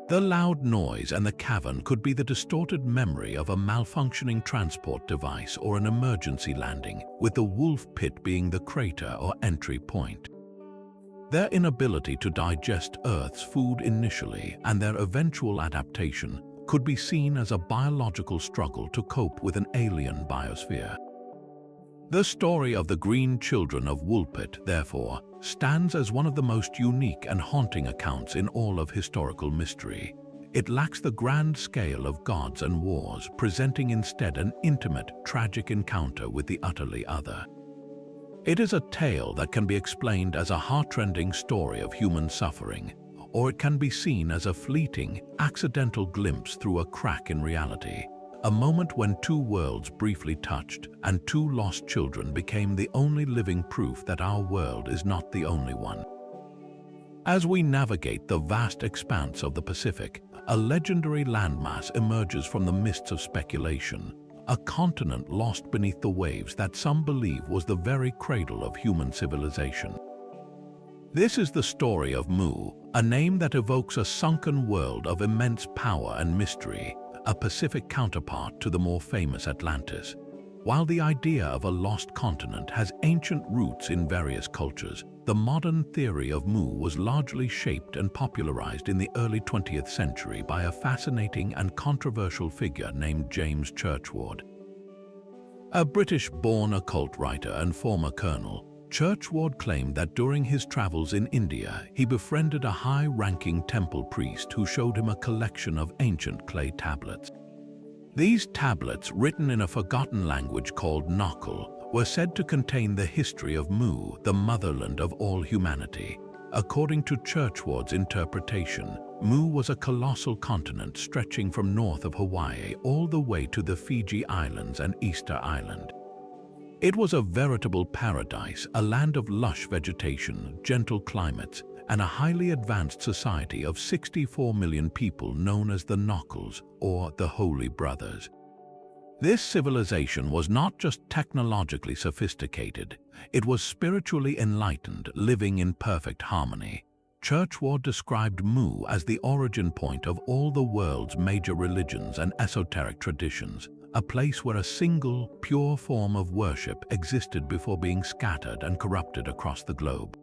The loud noise and the cavern could be the distorted memory of a malfunctioning transport device or an emergency landing, with the wolf pit being the crater or entry point. Their inability to digest Earth's food initially and their eventual adaptation could be seen as a biological struggle to cope with an alien biosphere. The story of the Green Children of Woolpit, therefore, stands as one of the most unique and haunting accounts in all of historical mystery. It lacks the grand scale of gods and wars, presenting instead an intimate, tragic encounter with the utterly other. It is a tale that can be explained as a heartrending story of human suffering, or it can be seen as a fleeting, accidental glimpse through a crack in reality, a moment when two worlds briefly touched and two lost children became the only living proof that our world is not the only one. As we navigate the vast expanse of the Pacific, a legendary landmass emerges from the mists of speculation, a continent lost beneath the waves that some believe was the very cradle of human civilization. This is the story of Mu, a name that evokes a sunken world of immense power and mystery, a Pacific counterpart to the more famous Atlantis. While the idea of a lost continent has ancient roots in various cultures, the modern theory of Mu was largely shaped and popularized in the early 20th century by a fascinating and controversial figure named James Churchward. A British-born occult writer and former colonel, Churchward claimed that during his travels in India, he befriended a high-ranking temple priest who showed him a collection of ancient clay tablets. These tablets, written in a forgotten language called Nokal, were said to contain the history of Mu, the motherland of all humanity. According to Churchward's interpretation, Mu was a colossal continent stretching from north of Hawaii all the way to the Fiji Islands and Easter Island. It was a veritable paradise, a land of lush vegetation, gentle climates, and a highly advanced society of 64 million people known as the Nokals, or the Holy Brothers. This civilization was not just technologically sophisticated, it was spiritually enlightened, living in perfect harmony. Churchward described Mu as the origin point of all the world's major religions and esoteric traditions, a place where a single, pure form of worship existed before being scattered and corrupted across the globe.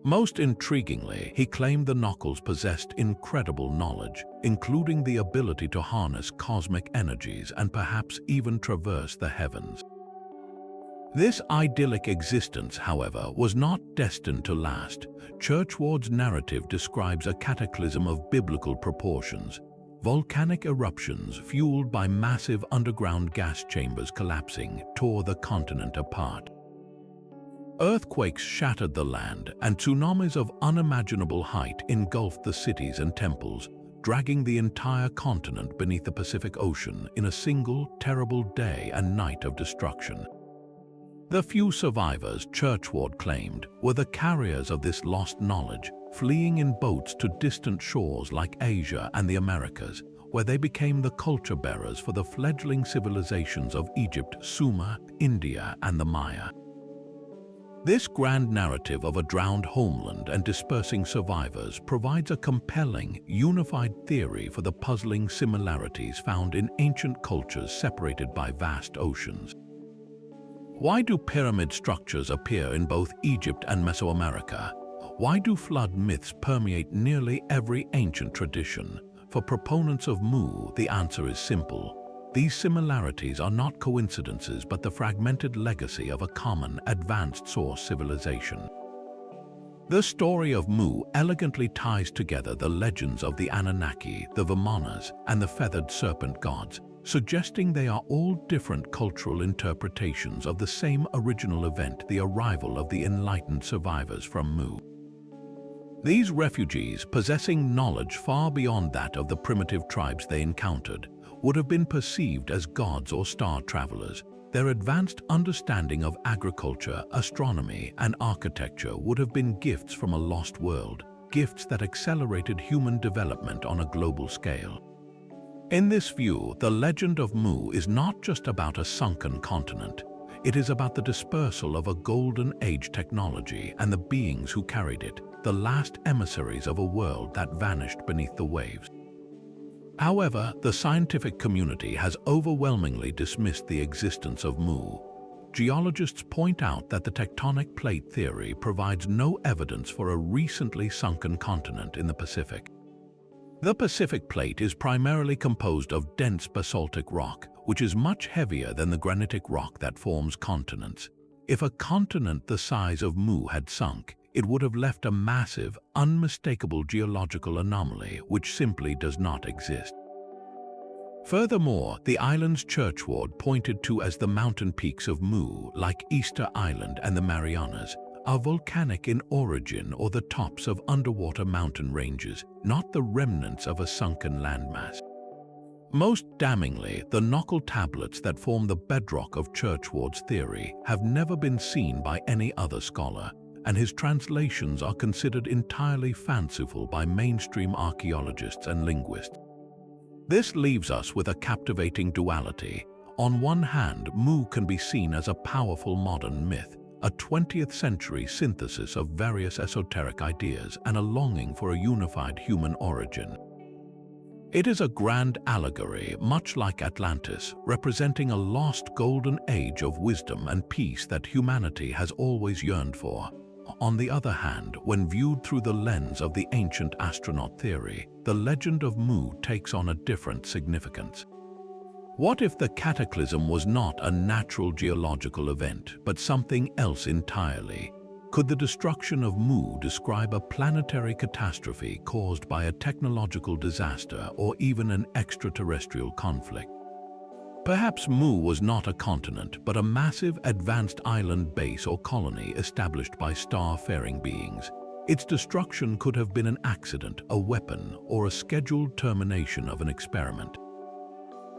Most intriguingly, he claimed the Nokals possessed incredible knowledge, including the ability to harness cosmic energies and perhaps even traverse the heavens. This idyllic existence, however, was not destined to last. Churchward's narrative describes a cataclysm of biblical proportions. Volcanic eruptions, fueled by massive underground gas chambers collapsing, tore the continent apart. Earthquakes shattered the land, and tsunamis of unimaginable height engulfed the cities and temples, dragging the entire continent beneath the Pacific Ocean in a single, terrible day and night of destruction. The few survivors, Churchward claimed, were the carriers of this lost knowledge, fleeing in boats to distant shores like Asia and the Americas, where they became the culture bearers for the fledgling civilizations of Egypt, Sumer, India, and the Maya. This grand narrative of a drowned homeland and dispersing survivors provides a compelling, unified theory for the puzzling similarities found in ancient cultures separated by vast oceans. Why do pyramid structures appear in both Egypt and Mesoamerica? Why do flood myths permeate nearly every ancient tradition? For proponents of Mu, the answer is simple. These similarities are not coincidences but the fragmented legacy of a common, advanced source civilization. The story of Mu elegantly ties together the legends of the Anunnaki, the Vimanas, and the feathered serpent gods, suggesting they are all different cultural interpretations of the same original event, the arrival of the enlightened survivors from Mu. These refugees, possessing knowledge far beyond that of the primitive tribes they encountered, would have been perceived as gods or star travelers. Their advanced understanding of agriculture, astronomy, and architecture would have been gifts from a lost world, gifts that accelerated human development on a global scale. In this view, the legend of Mu is not just about a sunken continent. It is about the dispersal of a golden age technology and the beings who carried it, the last emissaries of a world that vanished beneath the waves. However, the scientific community has overwhelmingly dismissed the existence of Mu. Geologists point out that the tectonic plate theory provides no evidence for a recently sunken continent in the Pacific. The Pacific plate is primarily composed of dense basaltic rock, which is much heavier than the granitic rock that forms continents. If a continent the size of Mu had sunk, it would have left a massive, unmistakable geological anomaly which simply does not exist. Furthermore, the island's churchward, pointed to as the mountain peaks of Mu, like Easter Island and the Marianas, are volcanic in origin or the tops of underwater mountain ranges, not the remnants of a sunken landmass. Most damningly, the Knockle tablets that form the bedrock of Churchward's theory have never been seen by any other scholar, and his translations are considered entirely fanciful by mainstream archaeologists and linguists. This leaves us with a captivating duality. On one hand, Mu can be seen as a powerful modern myth, a 20th century synthesis of various esoteric ideas and a longing for a unified human origin. It is a grand allegory, much like Atlantis, representing a lost golden age of wisdom and peace that humanity has always yearned for. On the other hand, when viewed through the lens of the ancient astronaut theory, the legend of Mu takes on a different significance. What if the cataclysm was not a natural geological event, but something else entirely? Could the destruction of Mu describe a planetary catastrophe caused by a technological disaster or even an extraterrestrial conflict? Perhaps Mu was not a continent, but a massive advanced island base or colony established by star-faring beings. Its destruction could have been an accident, a weapon, or a scheduled termination of an experiment.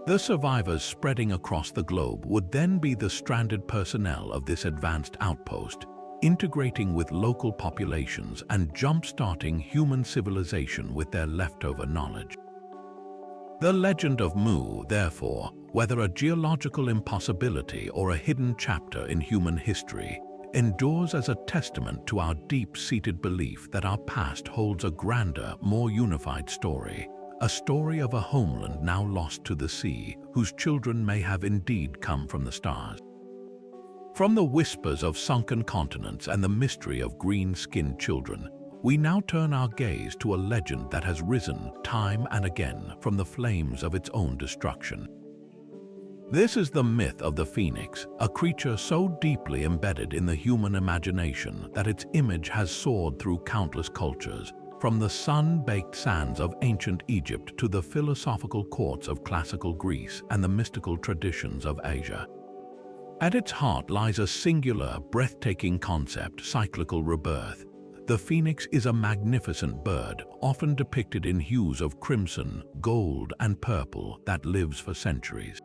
The survivors spreading across the globe would then be the stranded personnel of this advanced outpost, integrating with local populations and jump-starting human civilization with their leftover knowledge. The legend of Mu, therefore, whether a geological impossibility or a hidden chapter in human history, endures as a testament to our deep-seated belief that our past holds a grander, more unified story, a story of a homeland now lost to the sea, whose children may have indeed come from the stars. From the whispers of sunken continents and the mystery of green-skinned children, we now turn our gaze to a legend that has risen time and again from the flames of its own destruction. This is the myth of the phoenix, a creature so deeply embedded in the human imagination that its image has soared through countless cultures, from the sun-baked sands of ancient Egypt to the philosophical courts of classical Greece and the mystical traditions of Asia. At its heart lies a singular, breathtaking concept: cyclical rebirth. The phoenix is a magnificent bird, often depicted in hues of crimson, gold, and purple, that lives for centuries.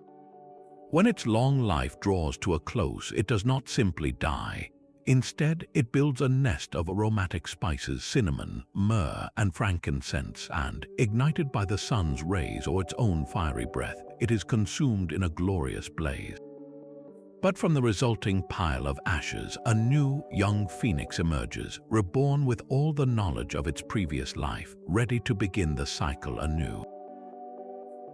When its long life draws to a close, it does not simply die. Instead, it builds a nest of aromatic spices, cinnamon, myrrh, and frankincense, and, ignited by the sun's rays or its own fiery breath, it is consumed in a glorious blaze. But from the resulting pile of ashes, a new, young phoenix emerges, reborn with all the knowledge of its previous life, ready to begin the cycle anew.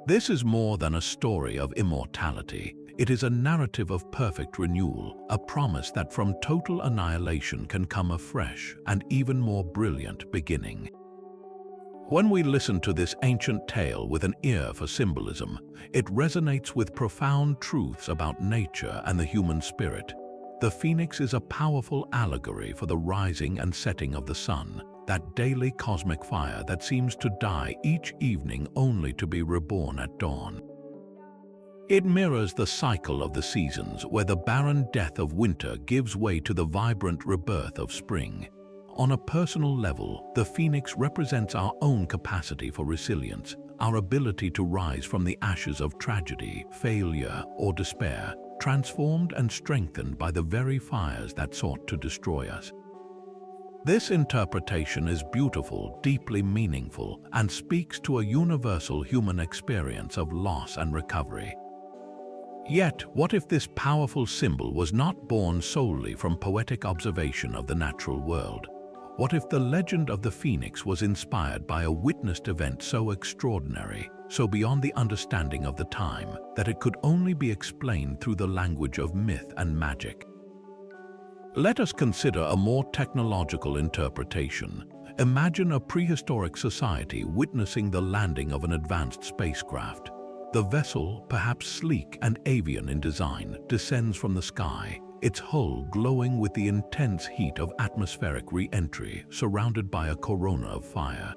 This is more than a story of immortality. It is a narrative of perfect renewal, a promise that from total annihilation can come a fresh and even more brilliant beginning. When we listen to this ancient tale with an ear for symbolism, it resonates with profound truths about nature and the human spirit. The phoenix is a powerful allegory for the rising and setting of the sun, that daily cosmic fire that seems to die each evening only to be reborn at dawn. It mirrors the cycle of the seasons, where the barren death of winter gives way to the vibrant rebirth of spring. On a personal level, the phoenix represents our own capacity for resilience, our ability to rise from the ashes of tragedy, failure, or despair, transformed and strengthened by the very fires that sought to destroy us. This interpretation is beautiful, deeply meaningful, and speaks to a universal human experience of loss and recovery. Yet, what if this powerful symbol was not born solely from poetic observation of the natural world? What if the legend of the phoenix was inspired by a witnessed event so extraordinary, so beyond the understanding of the time, that it could only be explained through the language of myth and magic? Let us consider a more technological interpretation. Imagine a prehistoric society witnessing the landing of an advanced spacecraft. The vessel, perhaps sleek and avian in design, descends from the sky, its hull glowing with the intense heat of atmospheric re-entry, surrounded by a corona of fire.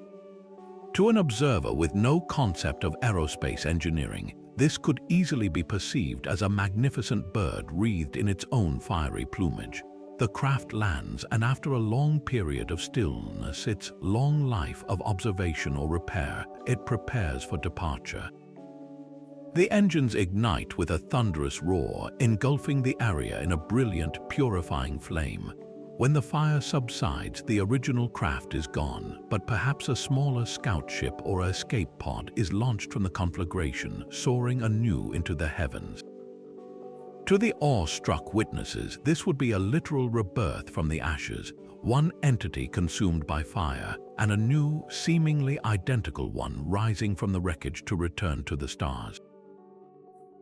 To an observer with no concept of aerospace engineering, this could easily be perceived as a magnificent bird wreathed in its own fiery plumage. The craft lands, and after a long period of stillness, its long life of observation or repair, it prepares for departure. The engines ignite with a thunderous roar, engulfing the area in a brilliant, purifying flame. When the fire subsides, the original craft is gone, but perhaps a smaller scout ship or escape pod is launched from the conflagration, soaring anew into the heavens. To the awe-struck witnesses, this would be a literal rebirth from the ashes, one entity consumed by fire, and a new, seemingly identical one rising from the wreckage to return to the stars.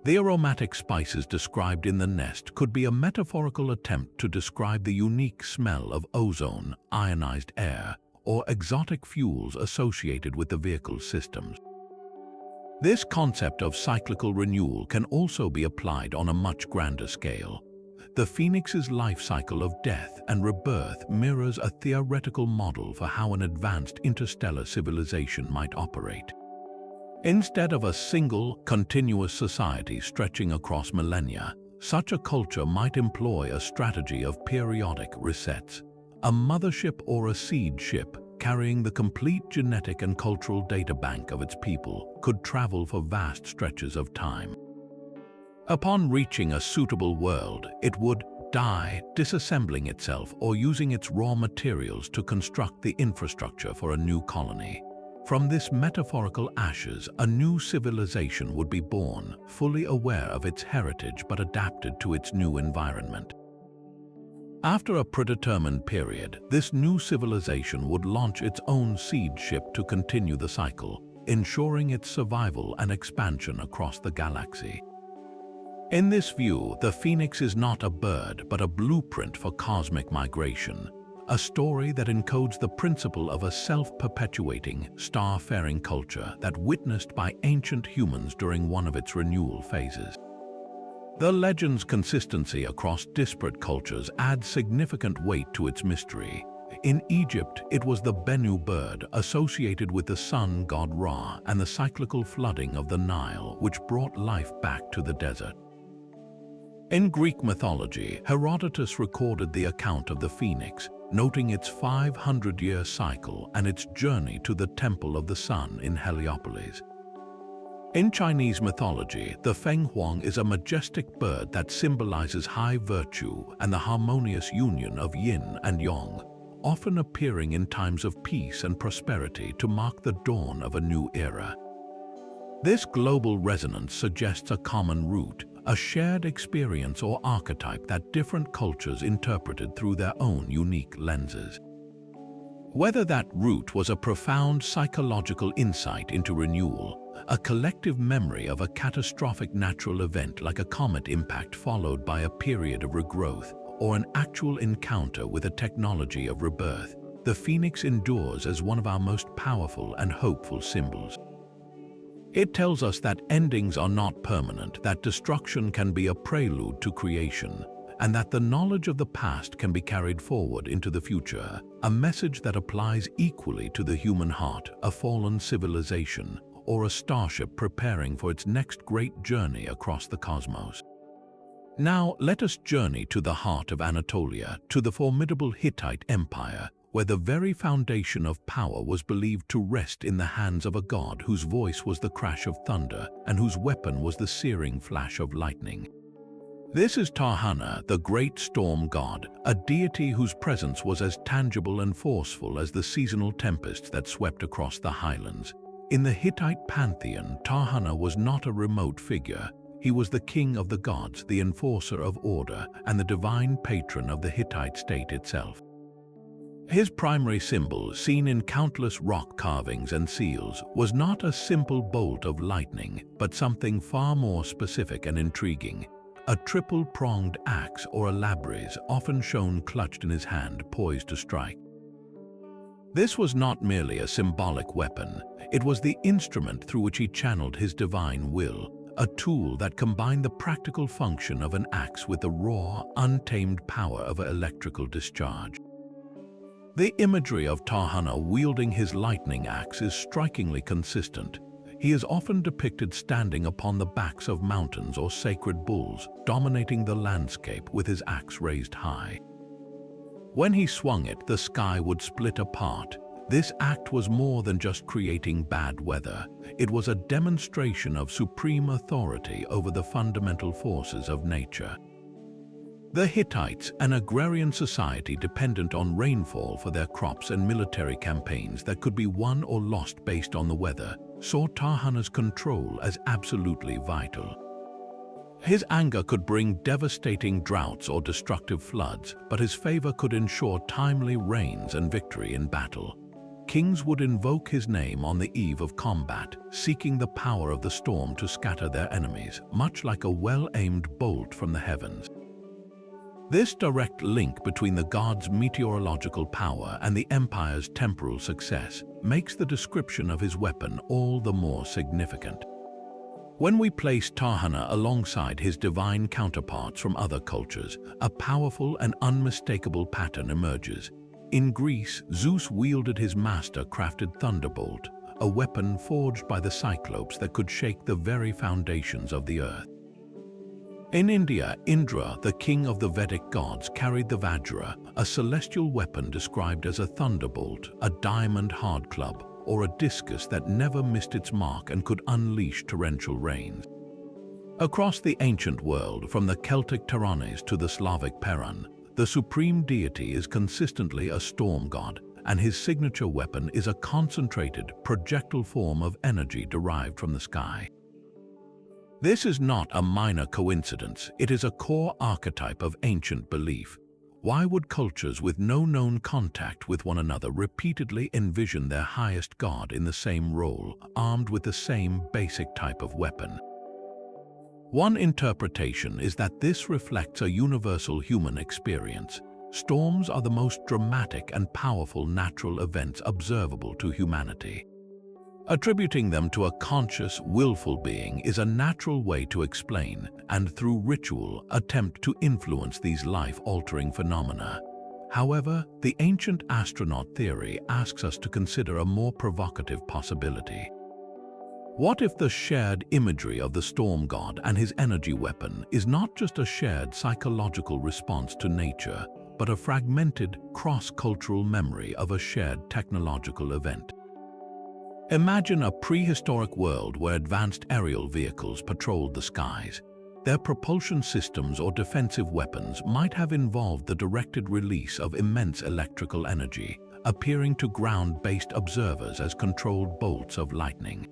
The aromatic spices described in the nest could be a metaphorical attempt to describe the unique smell of ozone, ionized air, or exotic fuels associated with the vehicle's systems. This concept of cyclical renewal can also be applied on a much grander scale. The phoenix's life cycle of death and rebirth mirrors a theoretical model for how an advanced interstellar civilization might operate. Instead of a single, continuous society stretching across millennia, such a culture might employ a strategy of periodic resets. A mothership or a seed ship, carrying the complete genetic and cultural data bank of its people, could travel for vast stretches of time. Upon reaching a suitable world, it would die, disassembling itself or using its raw materials to construct the infrastructure for a new colony. From this metaphorical ashes, a new civilization would be born, fully aware of its heritage but adapted to its new environment. After a predetermined period, this new civilization would launch its own seed ship to continue the cycle, ensuring its survival and expansion across the galaxy. In this view, the phoenix is not a bird but a blueprint for cosmic migration, a story that encodes the principle of a self-perpetuating, star-faring culture that witnessed by ancient humans during one of its renewal phases. The legend's consistency across disparate cultures adds significant weight to its mystery. In Egypt, it was the Bennu bird associated with the sun god Ra and the cyclical flooding of the Nile which brought life back to the desert. In Greek mythology, Herodotus recorded the account of the phoenix, noting its 500-year cycle and its journey to the Temple of the Sun in Heliopolis. In Chinese mythology, the Feng Huang is a majestic bird that symbolizes high virtue and the harmonious union of yin and yang, often appearing in times of peace and prosperity to mark the dawn of a new era. This global resonance suggests a common root, a shared experience or archetype that different cultures interpreted through their own unique lenses. Whether that root was a profound psychological insight into renewal, a collective memory of a catastrophic natural event like a comet impact followed by a period of regrowth, or an actual encounter with a technology of rebirth, the phoenix endures as one of our most powerful and hopeful symbols. It tells us that endings are not permanent, that destruction can be a prelude to creation, and that the knowledge of the past can be carried forward into the future, a message that applies equally to the human heart, a fallen civilization, or a starship preparing for its next great journey across the cosmos. Now, let us journey to the heart of Anatolia, to the formidable Hittite Empire, where the very foundation of power was believed to rest in the hands of a god whose voice was the crash of thunder and whose weapon was the searing flash of lightning. This is Tahana, the great storm god, a deity whose presence was as tangible and forceful as the seasonal tempests that swept across the highlands. In the Hittite pantheon, Tahana was not a remote figure. He was the king of the gods, the enforcer of order, and the divine patron of the Hittite state itself. His primary symbol, seen in countless rock carvings and seals, was not a simple bolt of lightning, but something far more specific and intriguing. A triple-pronged axe or a labrys, often shown clutched in his hand, poised to strike. This was not merely a symbolic weapon, it was the instrument through which he channeled his divine will, a tool that combined the practical function of an axe with the raw, untamed power of an electrical discharge. The imagery of Tahana wielding his lightning axe is strikingly consistent. He is often depicted standing upon the backs of mountains or sacred bulls, dominating the landscape with his axe raised high. When he swung it, the sky would split apart. This act was more than just creating bad weather. It was a demonstration of supreme authority over the fundamental forces of nature. The Hittites, an agrarian society dependent on rainfall for their crops and military campaigns that could be won or lost based on the weather, saw Tahana's control as absolutely vital. His anger could bring devastating droughts or destructive floods, but his favor could ensure timely rains and victory in battle. Kings would invoke his name on the eve of combat, seeking the power of the storm to scatter their enemies, much like a well-aimed bolt from the heavens. This direct link between the god's meteorological power and the empire's temporal success makes the description of his weapon all the more significant. When we place Tahana alongside his divine counterparts from other cultures, a powerful and unmistakable pattern emerges. In Greece, Zeus wielded his master-crafted thunderbolt, a weapon forged by the Cyclopes that could shake the very foundations of the earth. In India, Indra, the king of the Vedic gods, carried the Vajra, a celestial weapon described as a thunderbolt, a diamond hard club, or a discus that never missed its mark and could unleash torrential rains. Across the ancient world, from the Celtic Taranis to the Slavic Perun, the supreme deity is consistently a storm god, and his signature weapon is a concentrated, projectile form of energy derived from the sky. This is not a minor coincidence, it is a core archetype of ancient belief. Why would cultures with no known contact with one another repeatedly envision their highest god in the same role, armed with the same basic type of weapon? One interpretation is that this reflects a universal human experience. Storms are the most dramatic and powerful natural events observable to humanity. Attributing them to a conscious, willful being is a natural way to explain, and through ritual, attempt to influence these life-altering phenomena. However, the ancient astronaut theory asks us to consider a more provocative possibility. What if the shared imagery of the storm god and his energy weapon is not just a shared psychological response to nature, but a fragmented, cross-cultural memory of a shared technological event? Imagine a prehistoric world where advanced aerial vehicles patrolled the skies. Their propulsion systems or defensive weapons might have involved the directed release of immense electrical energy, appearing to ground-based observers as controlled bolts of lightning.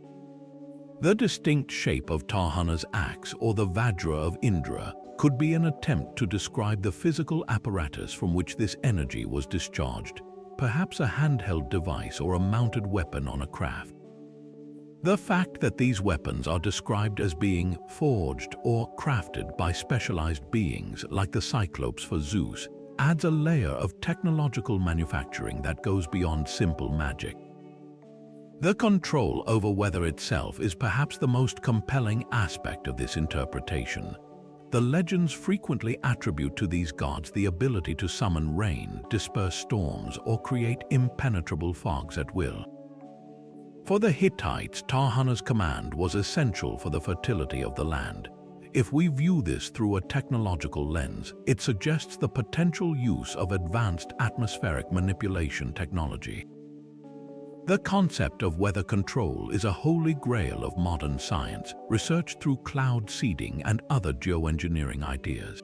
The distinct shape of Tahana's axe or the Vajra of Indra could be an attempt to describe the physical apparatus from which this energy was discharged, perhaps a handheld device or a mounted weapon on a craft. The fact that these weapons are described as being forged or crafted by specialized beings like the Cyclopes for Zeus adds a layer of technological manufacturing that goes beyond simple magic. The control over weather itself is perhaps the most compelling aspect of this interpretation. The legends frequently attribute to these gods the ability to summon rain, disperse storms, or create impenetrable fogs at will. For the Hittites, Tahana's command was essential for the fertility of the land. If we view this through a technological lens, it suggests the potential use of advanced atmospheric manipulation technology. The concept of weather control is a holy grail of modern science, researched through cloud seeding and other geoengineering ideas.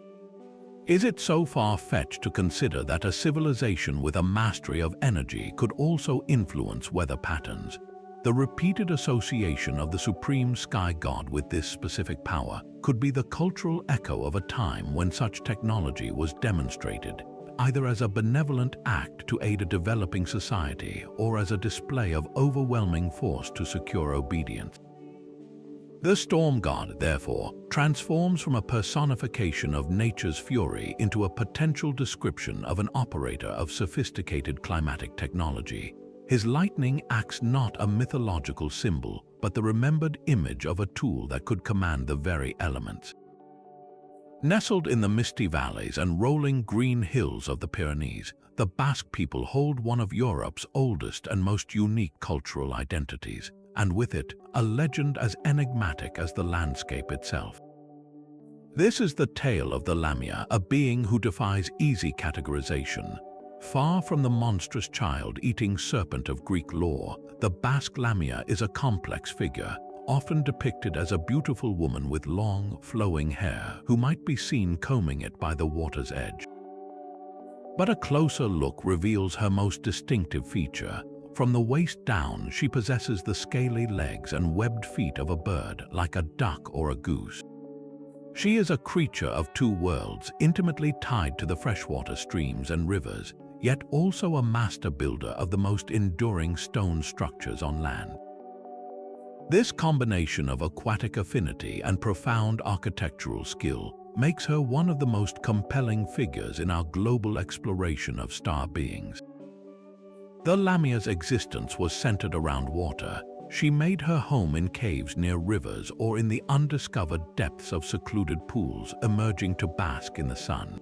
Is it so far-fetched to consider that a civilization with a mastery of energy could also influence weather patterns? The repeated association of the supreme sky god with this specific power could be the cultural echo of a time when such technology was demonstrated, either as a benevolent act to aid a developing society or as a display of overwhelming force to secure obedience. The storm god, therefore, transforms from a personification of nature's fury into a potential description of an operator of sophisticated climatic technology. His lightning acts not a mythological symbol, but the remembered image of a tool that could command the very elements. Nestled in the misty valleys and rolling green hills of the Pyrenees, the Basque people hold one of Europe's oldest and most unique cultural identities, and with it, a legend as enigmatic as the landscape itself. This is the tale of the Lamia, a being who defies easy categorization. Far from the monstrous child-eating serpent of Greek lore, the Basque Lamia is a complex figure, often depicted as a beautiful woman with long, flowing hair who might be seen combing it by the water's edge. But a closer look reveals her most distinctive feature. From the waist down, she possesses the scaly legs and webbed feet of a bird, like a duck or a goose. She is a creature of two worlds, intimately tied to the freshwater streams and rivers, yet also a master builder of the most enduring stone structures on land. This combination of aquatic affinity and profound architectural skill makes her one of the most compelling figures in our global exploration of star beings. The Lamia's existence was centered around water. She made her home in caves near rivers or in the undiscovered depths of secluded pools, emerging to bask in the sun.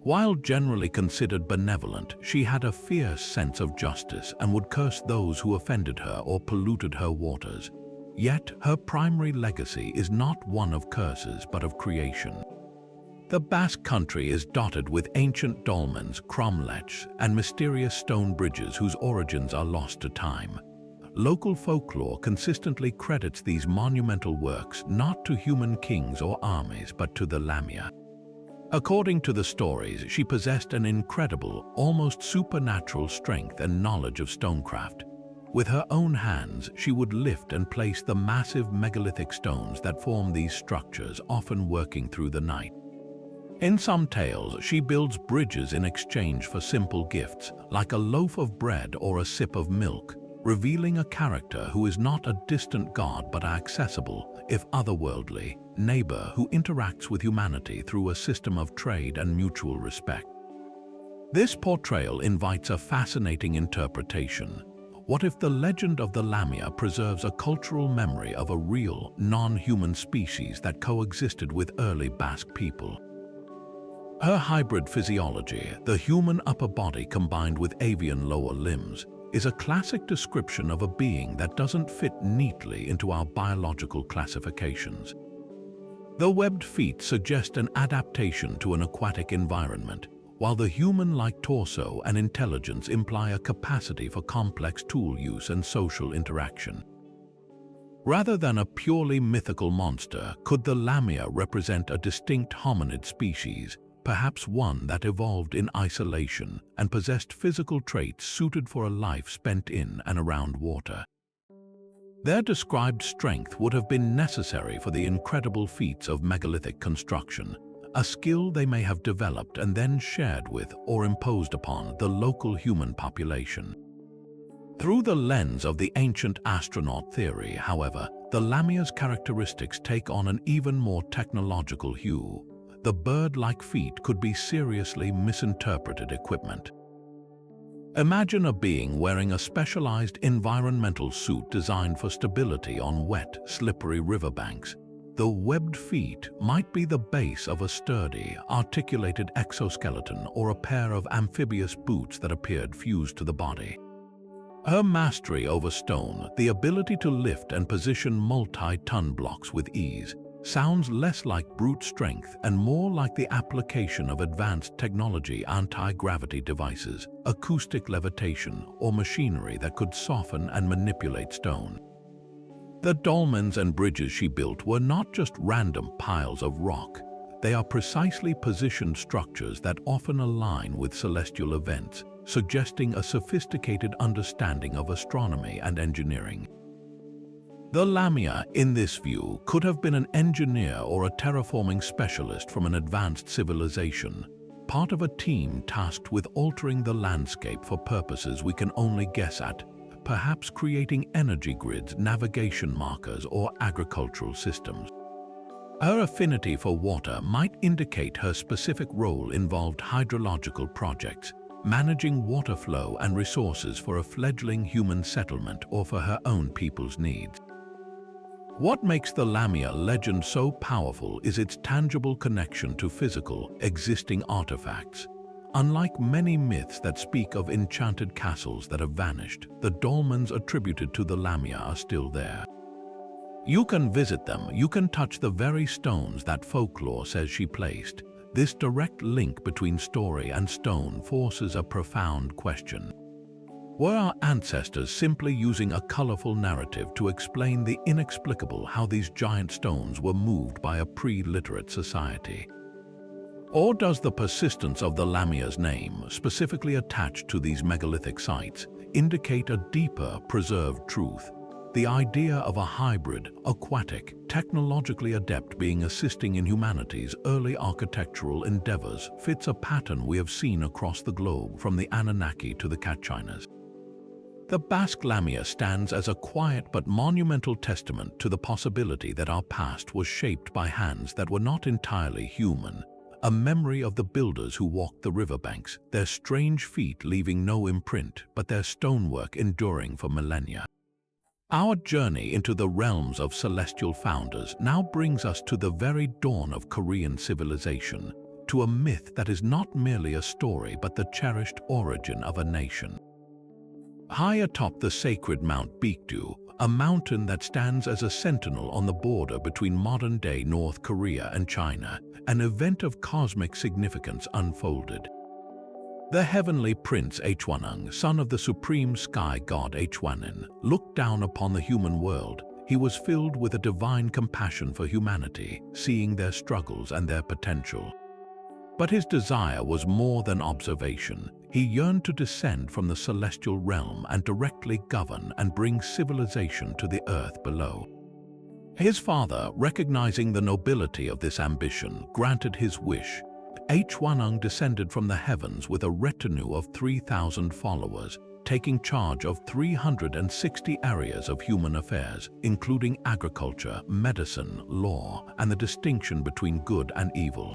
While generally considered benevolent, she had a fierce sense of justice and would curse those who offended her or polluted her waters. Yet, her primary legacy is not one of curses but of creation. The Basque country is dotted with ancient dolmens, cromlechs, and mysterious stone bridges whose origins are lost to time. Local folklore consistently credits these monumental works not to human kings or armies but to the Lamia. According to the stories, she possessed an incredible, almost supernatural strength and knowledge of stonecraft. With her own hands, she would lift and place the massive megalithic stones that form these structures, often working through the night. In some tales, she builds bridges in exchange for simple gifts, like a loaf of bread or a sip of milk, revealing a character who is not a distant god but accessible, if otherworldly, neighbor who interacts with humanity through a system of trade and mutual respect. This portrayal invites a fascinating interpretation. What if the legend of the Lamia preserves a cultural memory of a real, non-human species that coexisted with early Basque people? Her hybrid physiology, the human upper body combined with avian lower limbs, is a classic description of a being that doesn't fit neatly into our biological classifications. The webbed feet suggest an adaptation to an aquatic environment, while the human-like torso and intelligence imply a capacity for complex tool use and social interaction. Rather than a purely mythical monster, could the Lamia represent a distinct hominid species, perhaps one that evolved in isolation and possessed physical traits suited for a life spent in and around water? Their described strength would have been necessary for the incredible feats of megalithic construction, a skill they may have developed and then shared with or imposed upon the local human population. Through the lens of the ancient astronaut theory, however, the Lamia's characteristics take on an even more technological hue. The bird-like feet could be seriously misinterpreted equipment. Imagine a being wearing a specialized environmental suit designed for stability on wet, slippery riverbanks. The webbed feet might be the base of a sturdy, articulated exoskeleton or a pair of amphibious boots that appeared fused to the body. Her mastery over stone, the ability to lift and position multi-ton blocks with ease, sounds less like brute strength and more like the application of advanced technology, anti-gravity devices, acoustic levitation, or machinery that could soften and manipulate stone. The dolmens and bridges she built were not just random piles of rock. They are precisely positioned structures that often align with celestial events, suggesting a sophisticated understanding of astronomy and engineering. The Lamia, in this view, could have been an engineer or a terraforming specialist from an advanced civilization, part of a team tasked with altering the landscape for purposes we can only guess at, perhaps creating energy grids, navigation markers, or agricultural systems. Her affinity for water might indicate her specific role involved hydrological projects, managing water flow and resources for a fledgling human settlement or for her own people's needs. What makes the Lamia legend so powerful is its tangible connection to physical, existing artifacts. Unlike many myths that speak of enchanted castles that have vanished, the dolmens attributed to the Lamia are still there. You can visit them, you can touch the very stones that folklore says she placed. This direct link between story and stone forces a profound question. Were our ancestors simply using a colorful narrative to explain the inexplicable, how these giant stones were moved by a pre-literate society? Or does the persistence of the Lamia's name, specifically attached to these megalithic sites, indicate a deeper, preserved truth? The idea of a hybrid, aquatic, technologically adept being assisting in humanity's early architectural endeavors fits a pattern we have seen across the globe, from the Anunnaki to the Cachinas. The Basque Lamia stands as a quiet but monumental testament to the possibility that our past was shaped by hands that were not entirely human, a memory of the builders who walked the riverbanks, their strange feet leaving no imprint, but their stonework enduring for millennia. Our journey into the realms of celestial founders now brings us to the very dawn of Korean civilization, to a myth that is not merely a story but the cherished origin of a nation. High atop the sacred Mount Baekdu, a mountain that stands as a sentinel on the border between modern-day North Korea and China, an event of cosmic significance unfolded. The heavenly prince Hwanung, son of the supreme sky god Hwanin, looked down upon the human world. He was filled with a divine compassion for humanity, seeing their struggles and their potential. But his desire was more than observation. He yearned to descend from the celestial realm and directly govern and bring civilization to the earth below. His father, recognizing the nobility of this ambition, granted his wish. Hwanung descended from the heavens with a retinue of 3,000 followers, taking charge of 360 areas of human affairs, including agriculture, medicine, law, and the distinction between good and evil.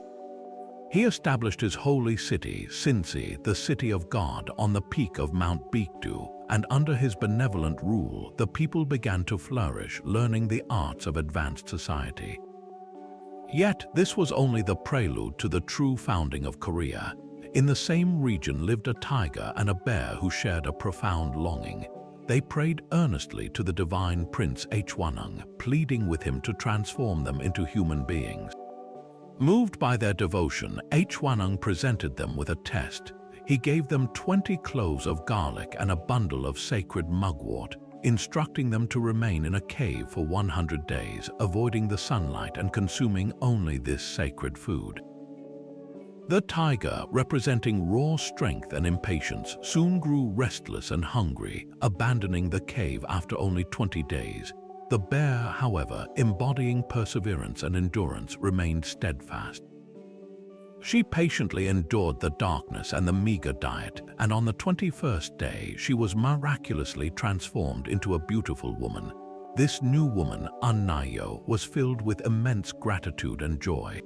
He established his holy city, Sinsi, the city of God, on the peak of Mount Baekdu, and under his benevolent rule, the people began to flourish, learning the arts of advanced society. Yet, this was only the prelude to the true founding of Korea. In the same region lived a tiger and a bear who shared a profound longing. They prayed earnestly to the divine Prince Hwanung, pleading with him to transform them into human beings. Moved by their devotion, Hwanung presented them with a test. He gave them 20 cloves of garlic and a bundle of sacred mugwort, instructing them to remain in a cave for 100 days, avoiding the sunlight and consuming only this sacred food. The tiger, representing raw strength and impatience, soon grew restless and hungry, abandoning the cave after only 20 days. The bear, however, embodying perseverance and endurance, remained steadfast. She patiently endured the darkness and the meager diet, and on the 21st day she was miraculously transformed into a beautiful woman. This new woman, Annayo, was filled with immense gratitude and joy.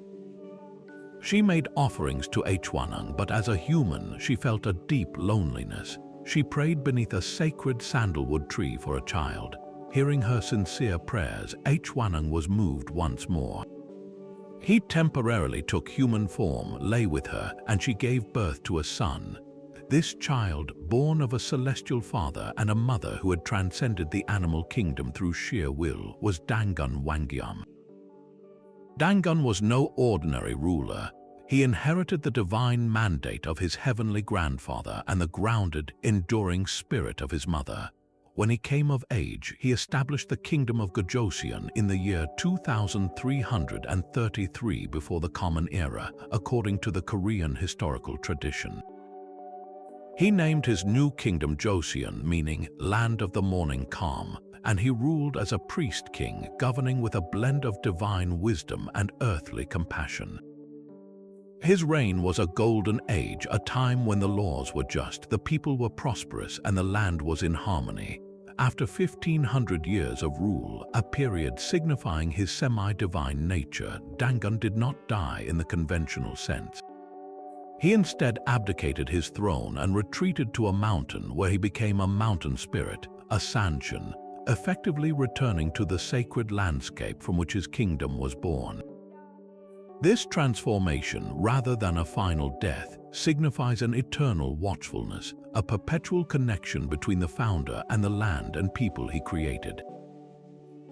She made offerings to Hwanung, but as a human she felt a deep loneliness. She prayed beneath a sacred sandalwood tree for a child. Hearing her sincere prayers, Hwanung was moved once more. He temporarily took human form, lay with her, and she gave birth to a son. This child, born of a celestial father and a mother who had transcended the animal kingdom through sheer will, was Dangun Wangyam. Dangun was no ordinary ruler. He inherited the divine mandate of his heavenly grandfather and the grounded, enduring spirit of his mother. When he came of age, he established the kingdom of Gojoseon in the year 2333 before the Common Era, according to the Korean historical tradition. He named his new kingdom Joseon, meaning land of the morning calm, and he ruled as a priest king, governing with a blend of divine wisdom and earthly compassion. His reign was a golden age, a time when the laws were just, the people were prosperous, and the land was in harmony. After 1,500 years of rule, a period signifying his semi-divine nature, Dangun did not die in the conventional sense. He instead abdicated his throne and retreated to a mountain where he became a mountain spirit, a Sanshin, effectively returning to the sacred landscape from which his kingdom was born. This transformation, rather than a final death, signifies an eternal watchfulness, a perpetual connection between the founder and the land and people he created.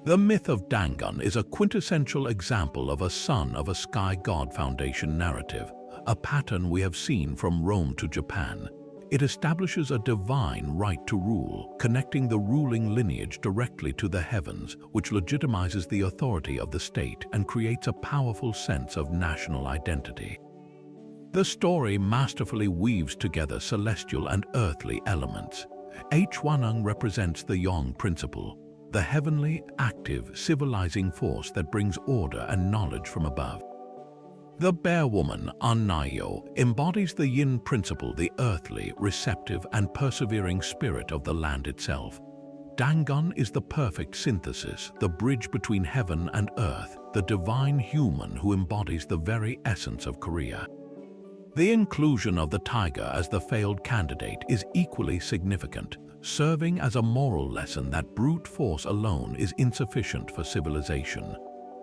The myth of Dangun is a quintessential example of a son of a sky god foundation narrative, a pattern we have seen from Rome to Japan. It establishes a divine right to rule, connecting the ruling lineage directly to the heavens, which legitimizes the authority of the state and creates a powerful sense of national identity. The story masterfully weaves together celestial and earthly elements. Hwanung represents the Yang principle, the heavenly, active, civilizing force that brings order and knowledge from above. The bear woman, Annayo, embodies the yin principle, the earthly, receptive, and persevering spirit of the land itself. Dangun is the perfect synthesis, the bridge between heaven and earth, the divine human who embodies the very essence of Korea. The inclusion of the tiger as the failed candidate is equally significant, serving as a moral lesson that brute force alone is insufficient for civilization.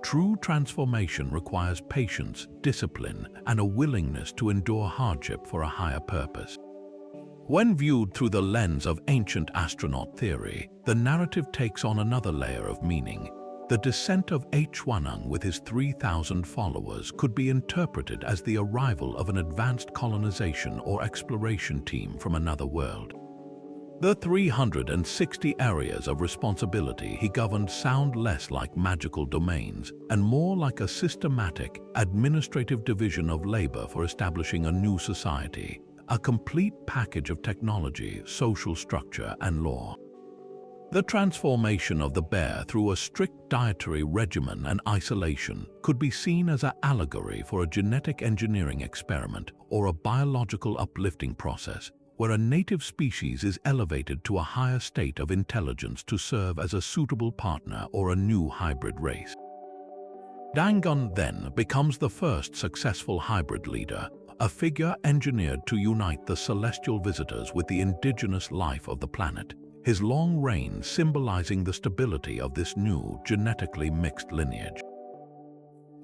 True transformation requires patience, discipline, and a willingness to endure hardship for a higher purpose. When viewed through the lens of ancient astronaut theory, the narrative takes on another layer of meaning. The descent of Hwanung with his 3,000 followers could be interpreted as the arrival of an advanced colonization or exploration team from another world. The 360 areas of responsibility he governed sound less like magical domains and more like a systematic, administrative division of labor for establishing a new society, a complete package of technology, social structure, and law. The transformation of the bear through a strict dietary regimen and isolation could be seen as an allegory for a genetic engineering experiment or a biological uplifting process, where a native species is elevated to a higher state of intelligence to serve as a suitable partner or a new hybrid race. Dangun then becomes the first successful hybrid leader, a figure engineered to unite the celestial visitors with the indigenous life of the planet, his long reign symbolizing the stability of this new, genetically mixed lineage.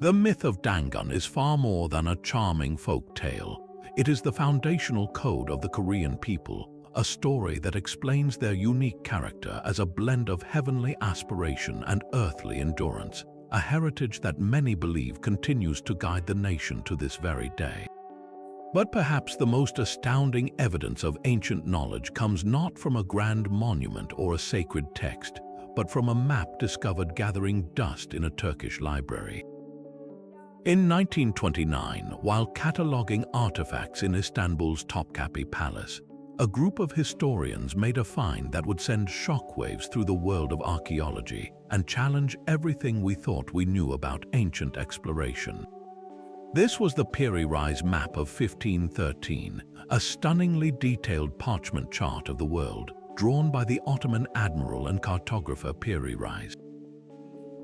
The myth of Dangun is far more than a charming folk tale. It is the foundational code of the Korean people, a story that explains their unique character as a blend of heavenly aspiration and earthly endurance, a heritage that many believe continues to guide the nation to this very day. But perhaps the most astounding evidence of ancient knowledge comes not from a grand monument or a sacred text, but from a map discovered gathering dust in a Turkish library. In 1929, while cataloging artifacts in Istanbul's Topkapi Palace, a group of historians made a find that would send shockwaves through the world of archaeology and challenge everything we thought we knew about ancient exploration. This was the Piri Reis map of 1513, a stunningly detailed parchment chart of the world, drawn by the Ottoman admiral and cartographer Piri Reis.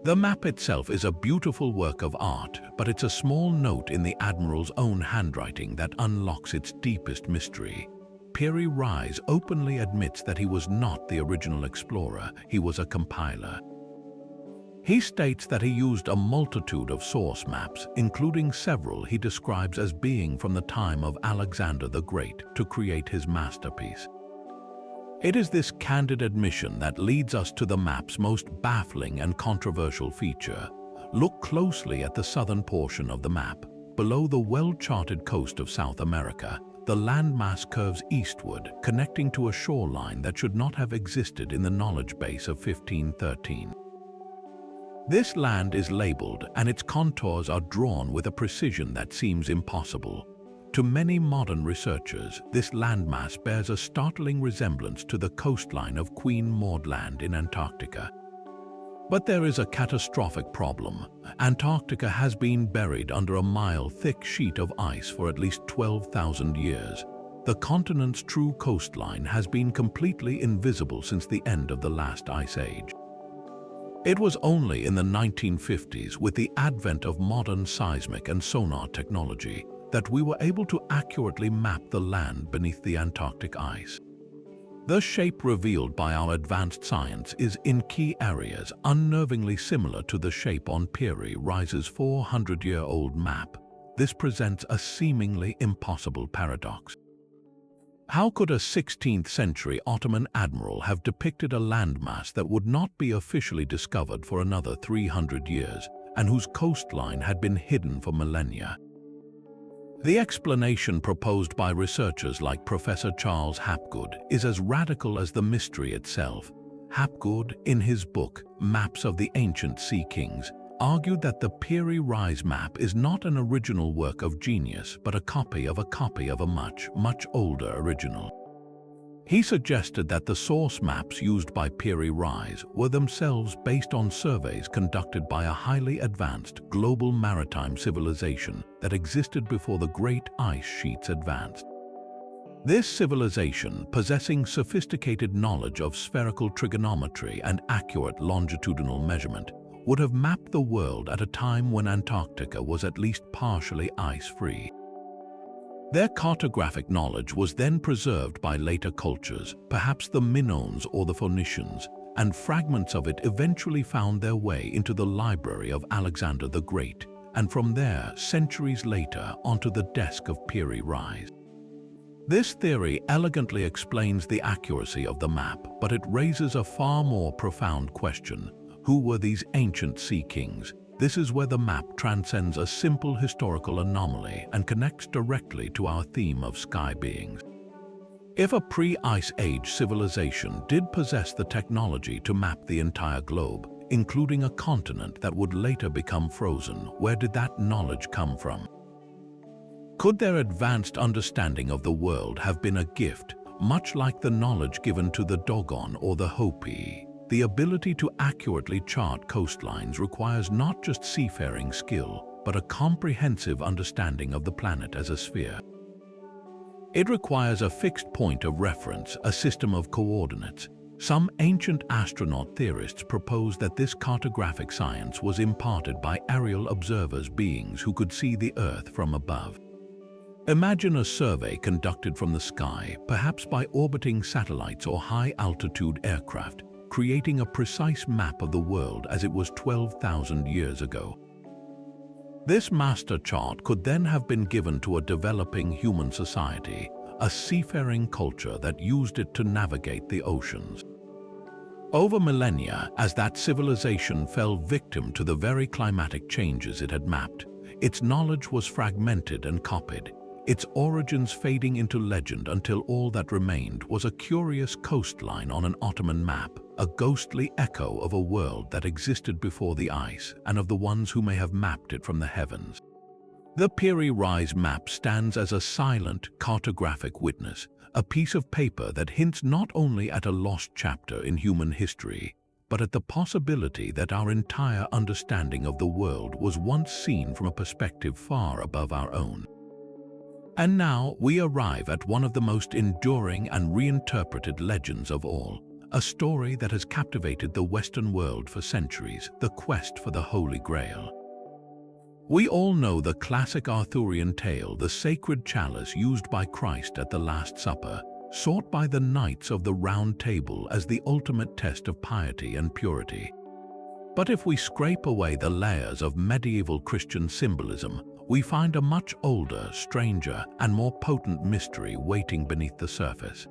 The map itself is a beautiful work of art, but it's a small note in the admiral's own handwriting that unlocks its deepest mystery. Piri Reis openly admits that he was not the original explorer, he was a compiler. He states that he used a multitude of source maps, including several he describes as being from the time of Alexander the Great, to create his masterpiece. It is this candid admission that leads us to the map's most baffling and controversial feature. Look closely at the southern portion of the map. Below the well-charted coast of South America, the landmass curves eastward, connecting to a shoreline that should not have existed in the knowledge base of 1513. This land is labeled, and its contours are drawn with a precision that seems impossible. To many modern researchers, this landmass bears a startling resemblance to the coastline of Queen Maud Land in Antarctica. But there is a catastrophic problem. Antarctica has been buried under a mile-thick sheet of ice for at least 12,000 years. The continent's true coastline has been completely invisible since the end of the last ice age. It was only in the 1950s, with the advent of modern seismic and sonar technology, that we were able to accurately map the land beneath the Antarctic ice. The shape revealed by our advanced science is in key areas unnervingly similar to the shape on Piri Reis's 400-year-old map. This presents a seemingly impossible paradox. How could a 16th-century Ottoman admiral have depicted a landmass that would not be officially discovered for another 300 years and whose coastline had been hidden for millennia? The explanation proposed by researchers like Professor Charles Hapgood is as radical as the mystery itself. Hapgood, in his book Maps of the Ancient Sea Kings, argued that the Piri Reis map is not an original work of genius, but a copy of a much, much older original. He suggested that the source maps used by Piri Reis were themselves based on surveys conducted by a highly advanced global maritime civilization that existed before the great ice sheets advanced. This civilization, possessing sophisticated knowledge of spherical trigonometry and accurate longitudinal measurement, would have mapped the world at a time when Antarctica was at least partially ice-free. Their cartographic knowledge was then preserved by later cultures, perhaps the Minoans or the Phoenicians, and fragments of it eventually found their way into the library of Alexander the Great, and from there, centuries later, onto the desk of Piri Reis. This theory elegantly explains the accuracy of the map, but it raises a far more profound question. Who were these ancient sea kings? This is where the map transcends a simple historical anomaly and connects directly to our theme of sky beings. If a pre-Ice Age civilization did possess the technology to map the entire globe, including a continent that would later become frozen, where did that knowledge come from? Could their advanced understanding of the world have been a gift, much like the knowledge given to the Dogon or the Hopi? The ability to accurately chart coastlines requires not just seafaring skill, but a comprehensive understanding of the planet as a sphere. It requires a fixed point of reference, a system of coordinates. Some ancient astronaut theorists propose that this cartographic science was imparted by aerial observers, beings who could see the Earth from above. Imagine a survey conducted from the sky, perhaps by orbiting satellites or high-altitude aircraft, creating a precise map of the world as it was 12,000 years ago. This master chart could then have been given to a developing human society, a seafaring culture that used it to navigate the oceans. Over millennia, as that civilization fell victim to the very climatic changes it had mapped, its knowledge was fragmented and copied, its origins fading into legend until all that remained was a curious coastline on an Ottoman map, a ghostly echo of a world that existed before the ice and of the ones who may have mapped it from the heavens. The Piri Reis map stands as a silent, cartographic witness, a piece of paper that hints not only at a lost chapter in human history, but at the possibility that our entire understanding of the world was once seen from a perspective far above our own. And now we arrive at one of the most enduring and reinterpreted legends of all, a story that has captivated the Western world for centuries, the quest for the Holy Grail. We all know the classic Arthurian tale, the sacred chalice used by Christ at the Last Supper, sought by the Knights of the Round Table as the ultimate test of piety and purity. But if we scrape away the layers of medieval Christian symbolism, we find a much older, stranger, and more potent mystery waiting beneath the surface.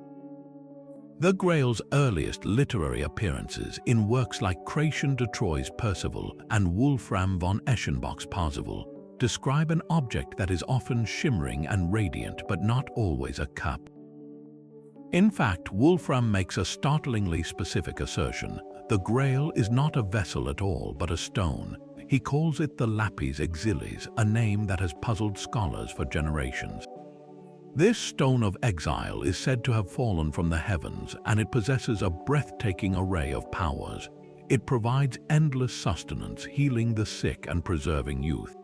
The Grail's earliest literary appearances in works like Chrétien de Troyes' Percival and Wolfram von Eschenbach's Parzival describe an object that is often shimmering and radiant but not always a cup. In fact, Wolfram makes a startlingly specific assertion: the Grail is not a vessel at all but a stone. He calls it the lapis exilis, a name that has puzzled scholars for generations. This stone of exile is said to have fallen from the heavens, and it possesses a breathtaking array of powers. It provides endless sustenance, healing the sick and preserving youth.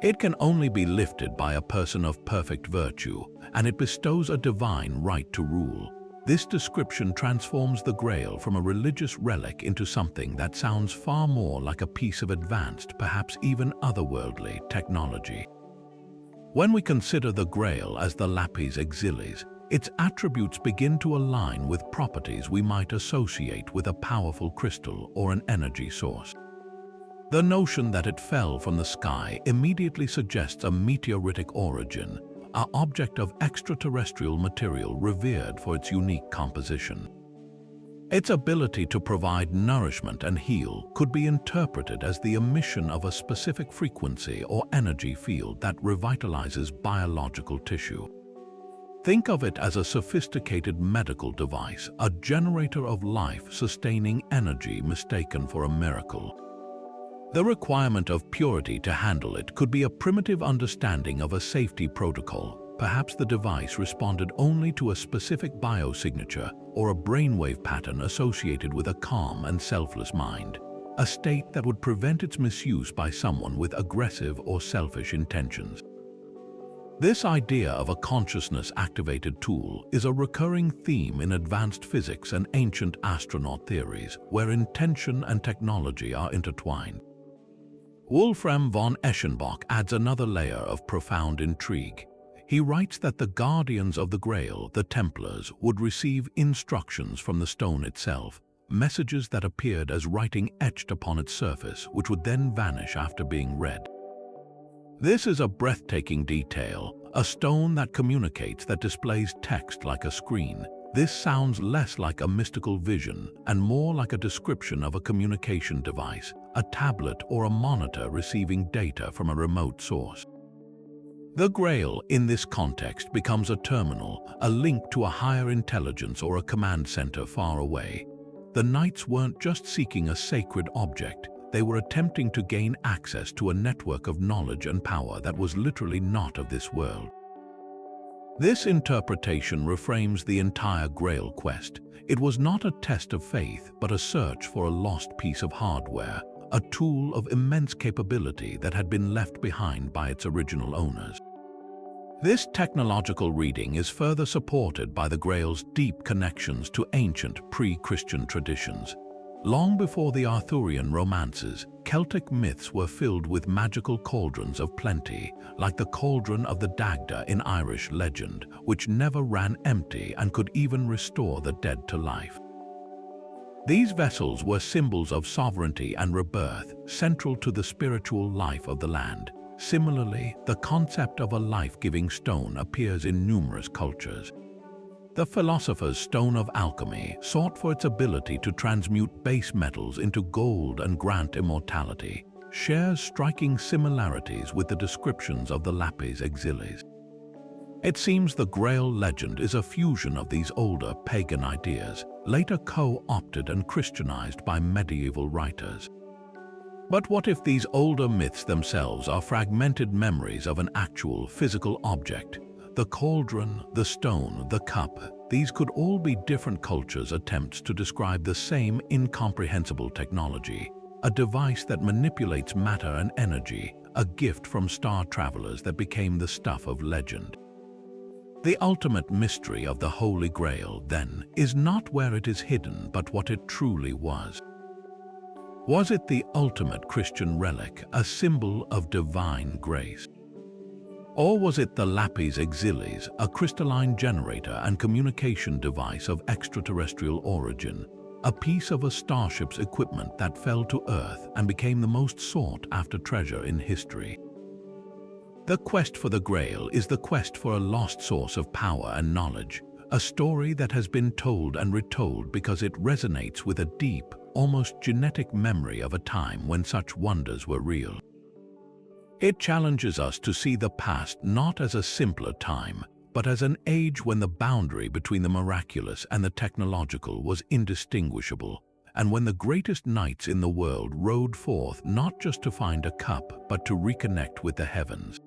It can only be lifted by a person of perfect virtue, and it bestows a divine right to rule. This description transforms the Grail from a religious relic into something that sounds far more like a piece of advanced, perhaps even otherworldly, technology. When we consider the Grail as the lapis exilis, its attributes begin to align with properties we might associate with a powerful crystal or an energy source. The notion that it fell from the sky immediately suggests a meteoritic origin, an object of extraterrestrial material revered for its unique composition. Its ability to provide nourishment and heal could be interpreted as the emission of a specific frequency or energy field that revitalizes biological tissue. Think of it as a sophisticated medical device, a generator of life-sustaining energy mistaken for a miracle. The requirement of purity to handle it could be a primitive understanding of a safety protocol. Perhaps the device responded only to a specific biosignature or a brainwave pattern associated with a calm and selfless mind, a state that would prevent its misuse by someone with aggressive or selfish intentions. This idea of a consciousness-activated tool is a recurring theme in advanced physics and ancient astronaut theories, where intention and technology are intertwined. Wolfram von Eschenbach adds another layer of profound intrigue. He writes that the guardians of the Grail, the Templars, would receive instructions from the stone itself, messages that appeared as writing etched upon its surface, which would then vanish after being read. This is a breathtaking detail, a stone that communicates, that displays text like a screen. This sounds less like a mystical vision and more like a description of a communication device, a tablet or a monitor receiving data from a remote source. The Grail, in this context, becomes a terminal, a link to a higher intelligence or a command center far away. The knights weren't just seeking a sacred object, they were attempting to gain access to a network of knowledge and power that was literally not of this world. This interpretation reframes the entire Grail quest. It was not a test of faith, but a search for a lost piece of hardware, a tool of immense capability that had been left behind by its original owners. This technological reading is further supported by the Grail's deep connections to ancient pre-Christian traditions. Long before the Arthurian romances, Celtic myths were filled with magical cauldrons of plenty, like the cauldron of the Dagda in Irish legend, which never ran empty and could even restore the dead to life. These vessels were symbols of sovereignty and rebirth, central to the spiritual life of the land. Similarly, the concept of a life-giving stone appears in numerous cultures. The philosopher's stone of alchemy sought for its ability to transmute base metals into gold and grant immortality, shares striking similarities with the descriptions of the lapis exilis. It seems the Grail legend is a fusion of these older pagan ideas, later co-opted and Christianized by medieval writers. But what if these older myths themselves are fragmented memories of an actual physical object? The cauldron, the stone, the cup, these could all be different cultures' attempts to describe the same incomprehensible technology, a device that manipulates matter and energy, a gift from star travelers that became the stuff of legend. The ultimate mystery of the Holy Grail, then, is not where it is hidden, but what it truly was. Was it the ultimate Christian relic, a symbol of divine grace? Or was it the lapis exilis, a crystalline generator and communication device of extraterrestrial origin, a piece of a starship's equipment that fell to Earth and became the most sought-after treasure in history? The quest for the Grail is the quest for a lost source of power and knowledge, a story that has been told and retold because it resonates with a deep, almost genetic memory of a time when such wonders were real. It challenges us to see the past not as a simpler time, but as an age when the boundary between the miraculous and the technological was indistinguishable, and when the greatest knights in the world rode forth not just to find a cup, but to reconnect with the heavens.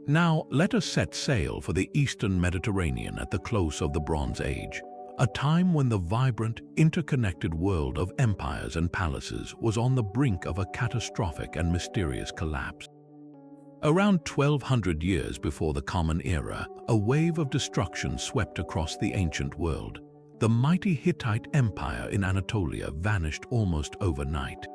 Now, let us set sail for the Eastern Mediterranean at the close of the Bronze Age, a time when the vibrant, interconnected world of empires and palaces was on the brink of a catastrophic and mysterious collapse. Around 1200 years before the Common Era, a wave of destruction swept across the ancient world. The mighty Hittite Empire in Anatolia vanished almost overnight.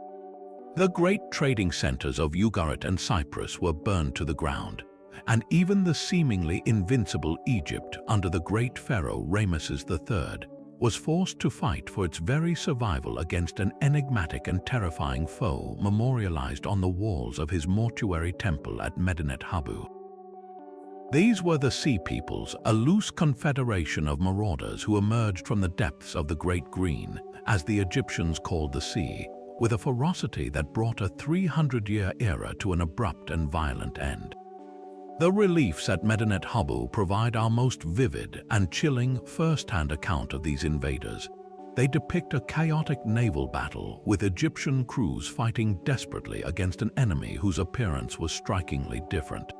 The great trading centers of Ugarit and Cyprus were burned to the ground, and even the seemingly invincible Egypt under the great pharaoh Ramesses III was forced to fight for its very survival against an enigmatic and terrifying foe memorialized on the walls of his mortuary temple at Medinet Habu. These were the Sea Peoples, a loose confederation of marauders who emerged from the depths of the Great Green, as the Egyptians called the sea, with a ferocity that brought a 300-year era to an abrupt and violent end. The reliefs at Medinet Habu provide our most vivid and chilling first-hand account of these invaders. They depict a chaotic naval battle with Egyptian crews fighting desperately against an enemy whose appearance was strikingly different.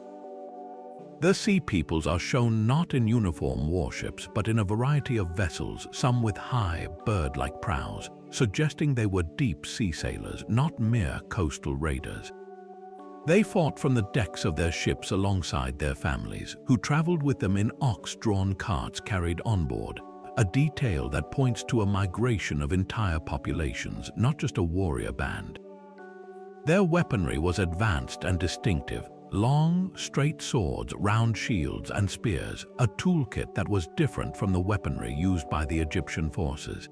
The Sea Peoples are shown not in uniform warships but in a variety of vessels, some with high, bird-like prows, suggesting they were deep-sea sailors, not mere coastal raiders. They fought from the decks of their ships alongside their families, who traveled with them in ox-drawn carts carried on board, a detail that points to a migration of entire populations, not just a warrior band. Their weaponry was advanced and distinctive: long, straight swords, round shields, and spears, a toolkit that was different from the weaponry used by the Egyptian forces.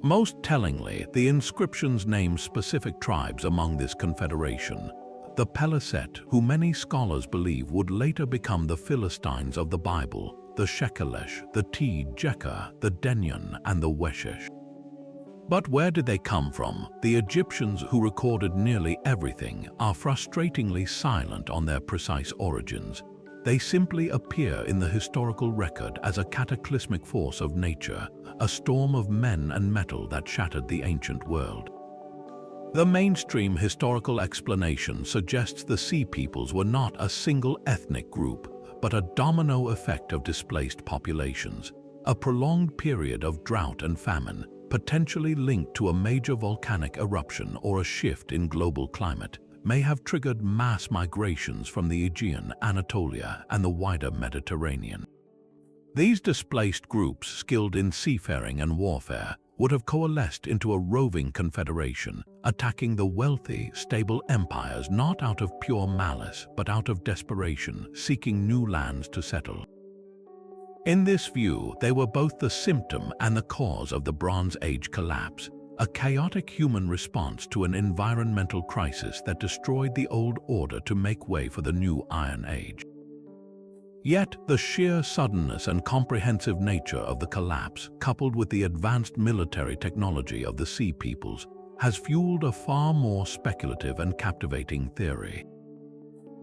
Most tellingly, the inscriptions name specific tribes among this confederation: the Peliset, who many scholars believe would later become the Philistines of the Bible, the Shekelesh, the Jekka, the Denyon, and the Weshesh. But where did they come from? The Egyptians, who recorded nearly everything, are frustratingly silent on their precise origins. They simply appear in the historical record as a cataclysmic force of nature, a storm of men and metal that shattered the ancient world. The mainstream historical explanation suggests the Sea Peoples were not a single ethnic group, but a domino effect of displaced populations. A prolonged period of drought and famine, potentially linked to a major volcanic eruption or a shift in global climate, may have triggered mass migrations from the Aegean, Anatolia, and the wider Mediterranean. These displaced groups, skilled in seafaring and warfare, would have coalesced into a roving confederation, attacking the wealthy, stable empires not out of pure malice, but out of desperation, seeking new lands to settle. In this view, they were both the symptom and the cause of the Bronze Age collapse, a chaotic human response to an environmental crisis that destroyed the old order to make way for the new Iron Age. Yet, the sheer suddenness and comprehensive nature of the collapse, coupled with the advanced military technology of the Sea Peoples, has fueled a far more speculative and captivating theory.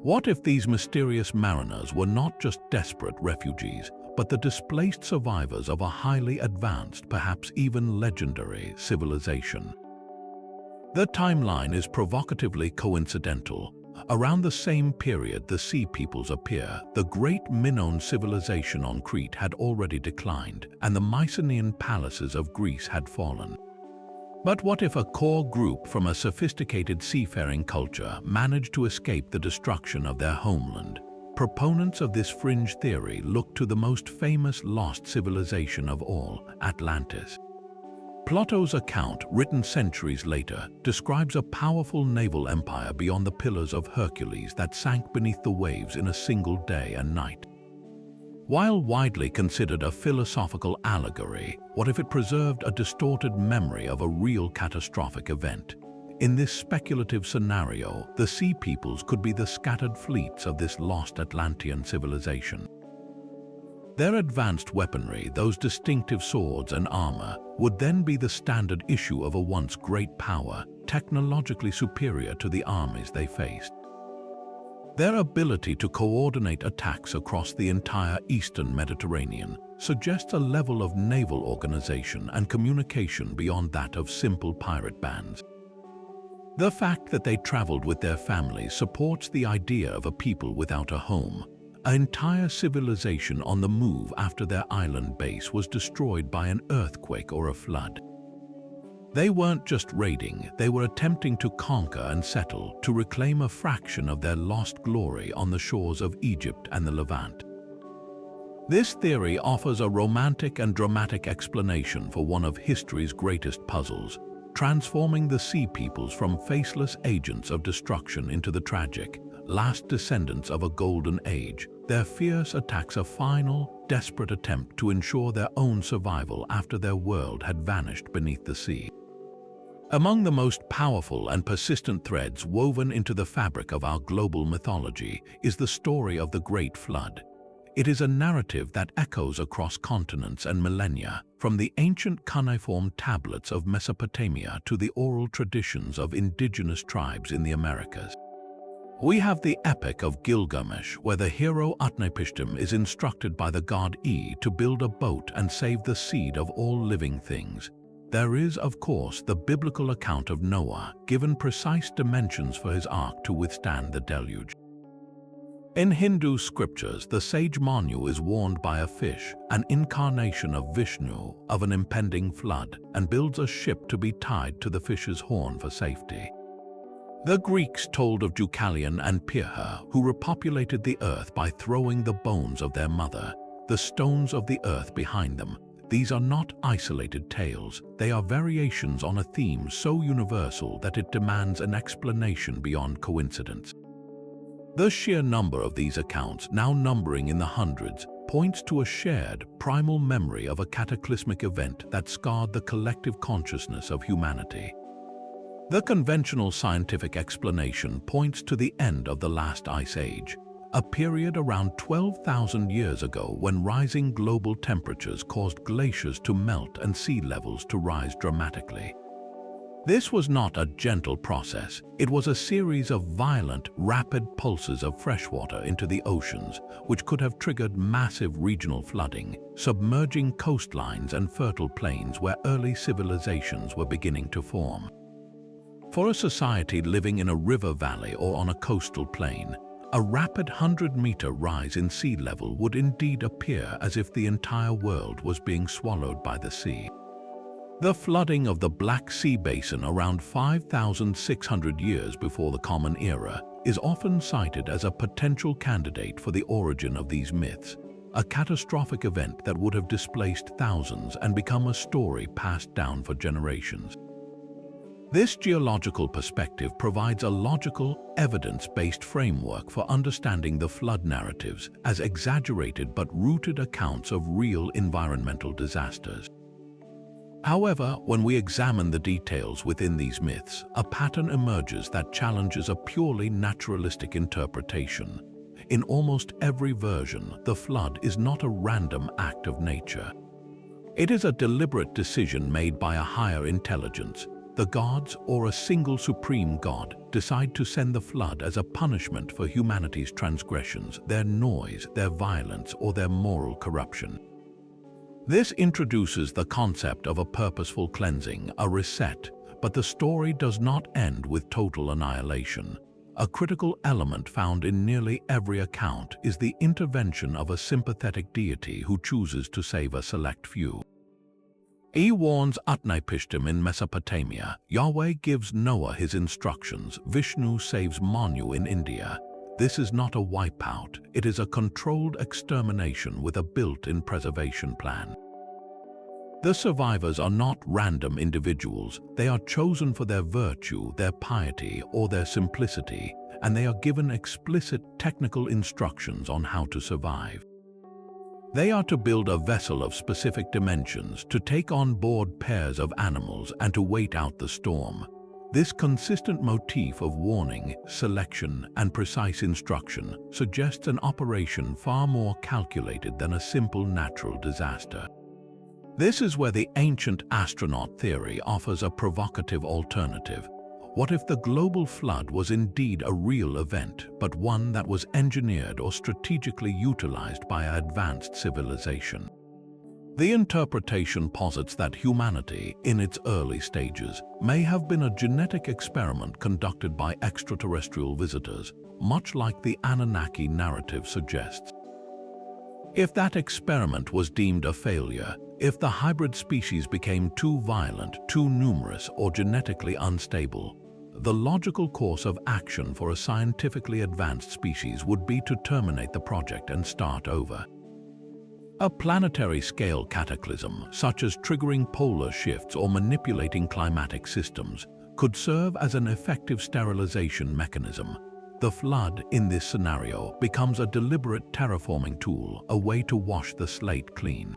What if these mysterious mariners were not just desperate refugees, but the displaced survivors of a highly advanced, perhaps even legendary, civilization? The timeline is provocatively coincidental. Around the same period the Sea Peoples appear, the great Minoan civilization on Crete had already declined, and the Mycenaean palaces of Greece had fallen. But what if a core group from a sophisticated seafaring culture managed to escape the destruction of their homeland? Proponents of this fringe theory look to the most famous lost civilization of all, Atlantis. Plato's account, written centuries later, describes a powerful naval empire beyond the Pillars of Hercules that sank beneath the waves in a single day and night. While widely considered a philosophical allegory, what if it preserved a distorted memory of a real catastrophic event? In this speculative scenario, the Sea Peoples could be the scattered fleets of this lost Atlantean civilization. Their advanced weaponry, those distinctive swords and armor, would then be the standard issue of a once great power, technologically superior to the armies they faced. Their ability to coordinate attacks across the entire eastern Mediterranean suggests a level of naval organization and communication beyond that of simple pirate bands. The fact that they traveled with their families supports the idea of a people without a home. An entire civilization on the move after their island base was destroyed by an earthquake or a flood. They weren't just raiding, they were attempting to conquer and settle, to reclaim a fraction of their lost glory on the shores of Egypt and the Levant. This theory offers a romantic and dramatic explanation for one of history's greatest puzzles, transforming the Sea Peoples from faceless agents of destruction into the tragic, last descendants of a golden age, their fierce attacks a final, desperate attempt to ensure their own survival after their world had vanished beneath the sea. Among the most powerful and persistent threads woven into the fabric of our global mythology is the story of the Great Flood. It is a narrative that echoes across continents and millennia, from the ancient cuneiform tablets of Mesopotamia to the oral traditions of indigenous tribes in the Americas. We have the Epic of Gilgamesh, where the hero Utnapishtim is instructed by the god E to build a boat and save the seed of all living things. There is, of course, the biblical account of Noah, given precise dimensions for his ark to withstand the deluge. In Hindu scriptures, the sage Manu is warned by a fish, an incarnation of Vishnu, of an impending flood, and builds a ship to be tied to the fish's horn for safety. The Greeks told of Deucalion and Pyrrha, who repopulated the earth by throwing the bones of their mother, the stones of the earth behind them. These are not isolated tales, they are variations on a theme so universal that it demands an explanation beyond coincidence. The sheer number of these accounts, now numbering in the hundreds, points to a shared, primal memory of a cataclysmic event that scarred the collective consciousness of humanity. The conventional scientific explanation points to the end of the last ice age, a period around 12,000 years ago when rising global temperatures caused glaciers to melt and sea levels to rise dramatically. This was not a gentle process, it was a series of violent, rapid pulses of freshwater into the oceans, which could have triggered massive regional flooding, submerging coastlines and fertile plains where early civilizations were beginning to form. For a society living in a river valley or on a coastal plain, a rapid 100-meter rise in sea level would indeed appear as if the entire world was being swallowed by the sea. The flooding of the Black Sea Basin around 5,600 years before the Common Era is often cited as a potential candidate for the origin of these myths, a catastrophic event that would have displaced thousands and become a story passed down for generations. This geological perspective provides a logical, evidence-based framework for understanding the flood narratives as exaggerated but rooted accounts of real environmental disasters. However, when we examine the details within these myths, a pattern emerges that challenges a purely naturalistic interpretation. In almost every version, the flood is not a random act of nature. It is a deliberate decision made by a higher intelligence. The gods, or a single supreme god, decide to send the flood as a punishment for humanity's transgressions, their noise, their violence, or their moral corruption. This introduces the concept of a purposeful cleansing, a reset, but the story does not end with total annihilation. A critical element found in nearly every account is the intervention of a sympathetic deity who chooses to save a select few. E warns Utnapishtim in Mesopotamia, Yahweh gives Noah his instructions, Vishnu saves Manu in India. This is not a wipeout, it is a controlled extermination with a built-in preservation plan. The survivors are not random individuals, they are chosen for their virtue, their piety, or their simplicity, and they are given explicit technical instructions on how to survive. They are to build a vessel of specific dimensions, to take on board pairs of animals, and to wait out the storm. This consistent motif of warning, selection, and precise instruction suggests an operation far more calculated than a simple natural disaster. This is where the ancient astronaut theory offers a provocative alternative. What if the global flood was indeed a real event, but one that was engineered or strategically utilized by an advanced civilization? The interpretation posits that humanity, in its early stages, may have been a genetic experiment conducted by extraterrestrial visitors, much like the Anunnaki narrative suggests. If that experiment was deemed a failure, if the hybrid species became too violent, too numerous, or genetically unstable, the logical course of action for a scientifically advanced species would be to terminate the project and start over. A planetary-scale cataclysm, such as triggering polar shifts or manipulating climatic systems, could serve as an effective sterilization mechanism. The flood, in this scenario, becomes a deliberate terraforming tool, a way to wash the slate clean.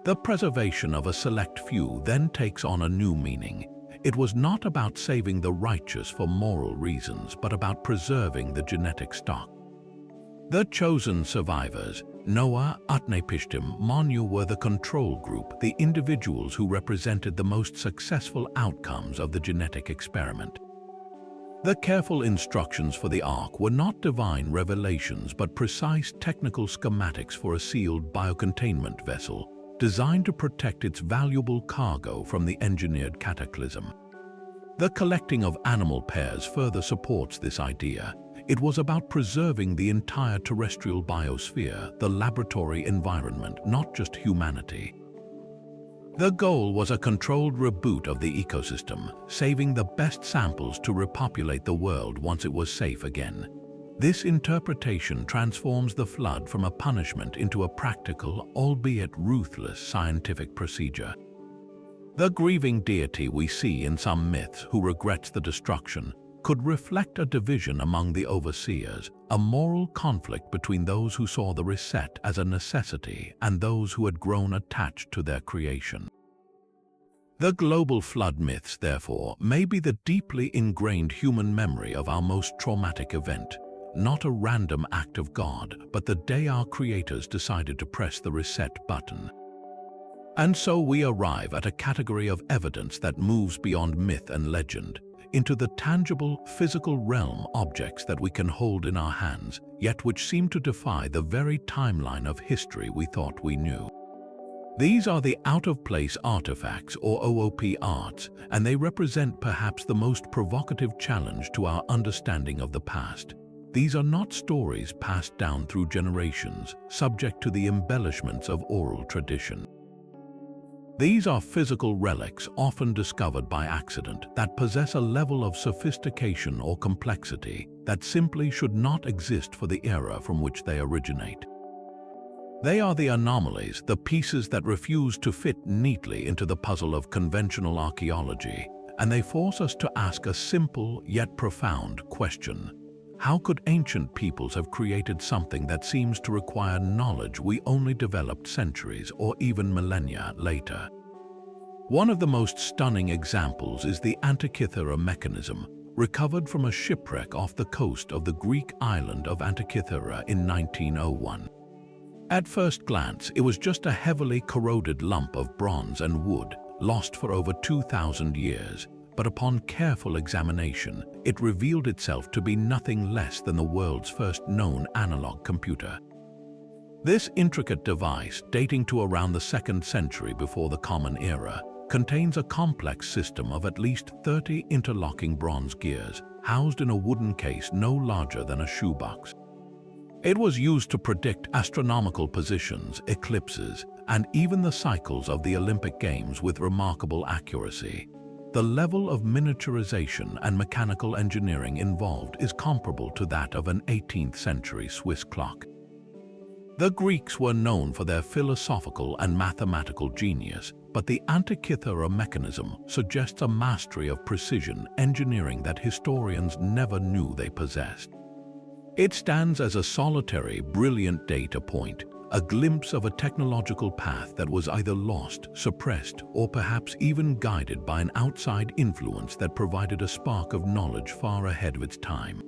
The preservation of a select few then takes on a new meaning. It was not about saving the righteous for moral reasons, but about preserving the genetic stock. The chosen survivors, Noah, Utnapishtim, Manu, were the control group, the individuals who represented the most successful outcomes of the genetic experiment. The careful instructions for the ark were not divine revelations, but precise technical schematics for a sealed biocontainment vessel, designed to protect its valuable cargo from the engineered cataclysm. The collecting of animal pairs further supports this idea. It was about preserving the entire terrestrial biosphere, the laboratory environment, not just humanity. The goal was a controlled reboot of the ecosystem, saving the best samples to repopulate the world once it was safe again. This interpretation transforms the flood from a punishment into a practical, albeit ruthless, scientific procedure. The grieving deity we see in some myths who regrets the destruction could reflect a division among the overseers, a moral conflict between those who saw the reset as a necessity and those who had grown attached to their creation. The global flood myths, therefore, may be the deeply ingrained human memory of our most traumatic event, not a random act of God, but the day our creators decided to press the reset button. And so we arrive at a category of evidence that moves beyond myth and legend, into the tangible, physical realm, objects that we can hold in our hands, yet which seem to defy the very timeline of history we thought we knew. These are the out-of-place artifacts, or OOP arts, and they represent perhaps the most provocative challenge to our understanding of the past. These are not stories passed down through generations, subject to the embellishments of oral tradition. These are physical relics, often discovered by accident, that possess a level of sophistication or complexity that simply should not exist for the era from which they originate. They are the anomalies, the pieces that refuse to fit neatly into the puzzle of conventional archaeology, and they force us to ask a simple yet profound question. How could ancient peoples have created something that seems to require knowledge we only developed centuries or even millennia later? One of the most stunning examples is the Antikythera mechanism, recovered from a shipwreck off the coast of the Greek island of Antikythera in 1901. At first glance, it was just a heavily corroded lump of bronze and wood, lost for over 2,000 years. But upon careful examination, it revealed itself to be nothing less than the world's first known analog computer. This intricate device, dating to around the 2nd century before the Common Era, contains a complex system of at least 30 interlocking bronze gears, housed in a wooden case no larger than a shoebox. It was used to predict astronomical positions, eclipses, and even the cycles of the Olympic Games with remarkable accuracy. The level of miniaturization and mechanical engineering involved is comparable to that of an 18th century Swiss clock. The Greeks were known for their philosophical and mathematical genius, but the Antikythera mechanism suggests a mastery of precision engineering that historians never knew they possessed. It stands as a solitary, brilliant data point, a glimpse of a technological path that was either lost, suppressed, or perhaps even guided by an outside influence that provided a spark of knowledge far ahead of its time.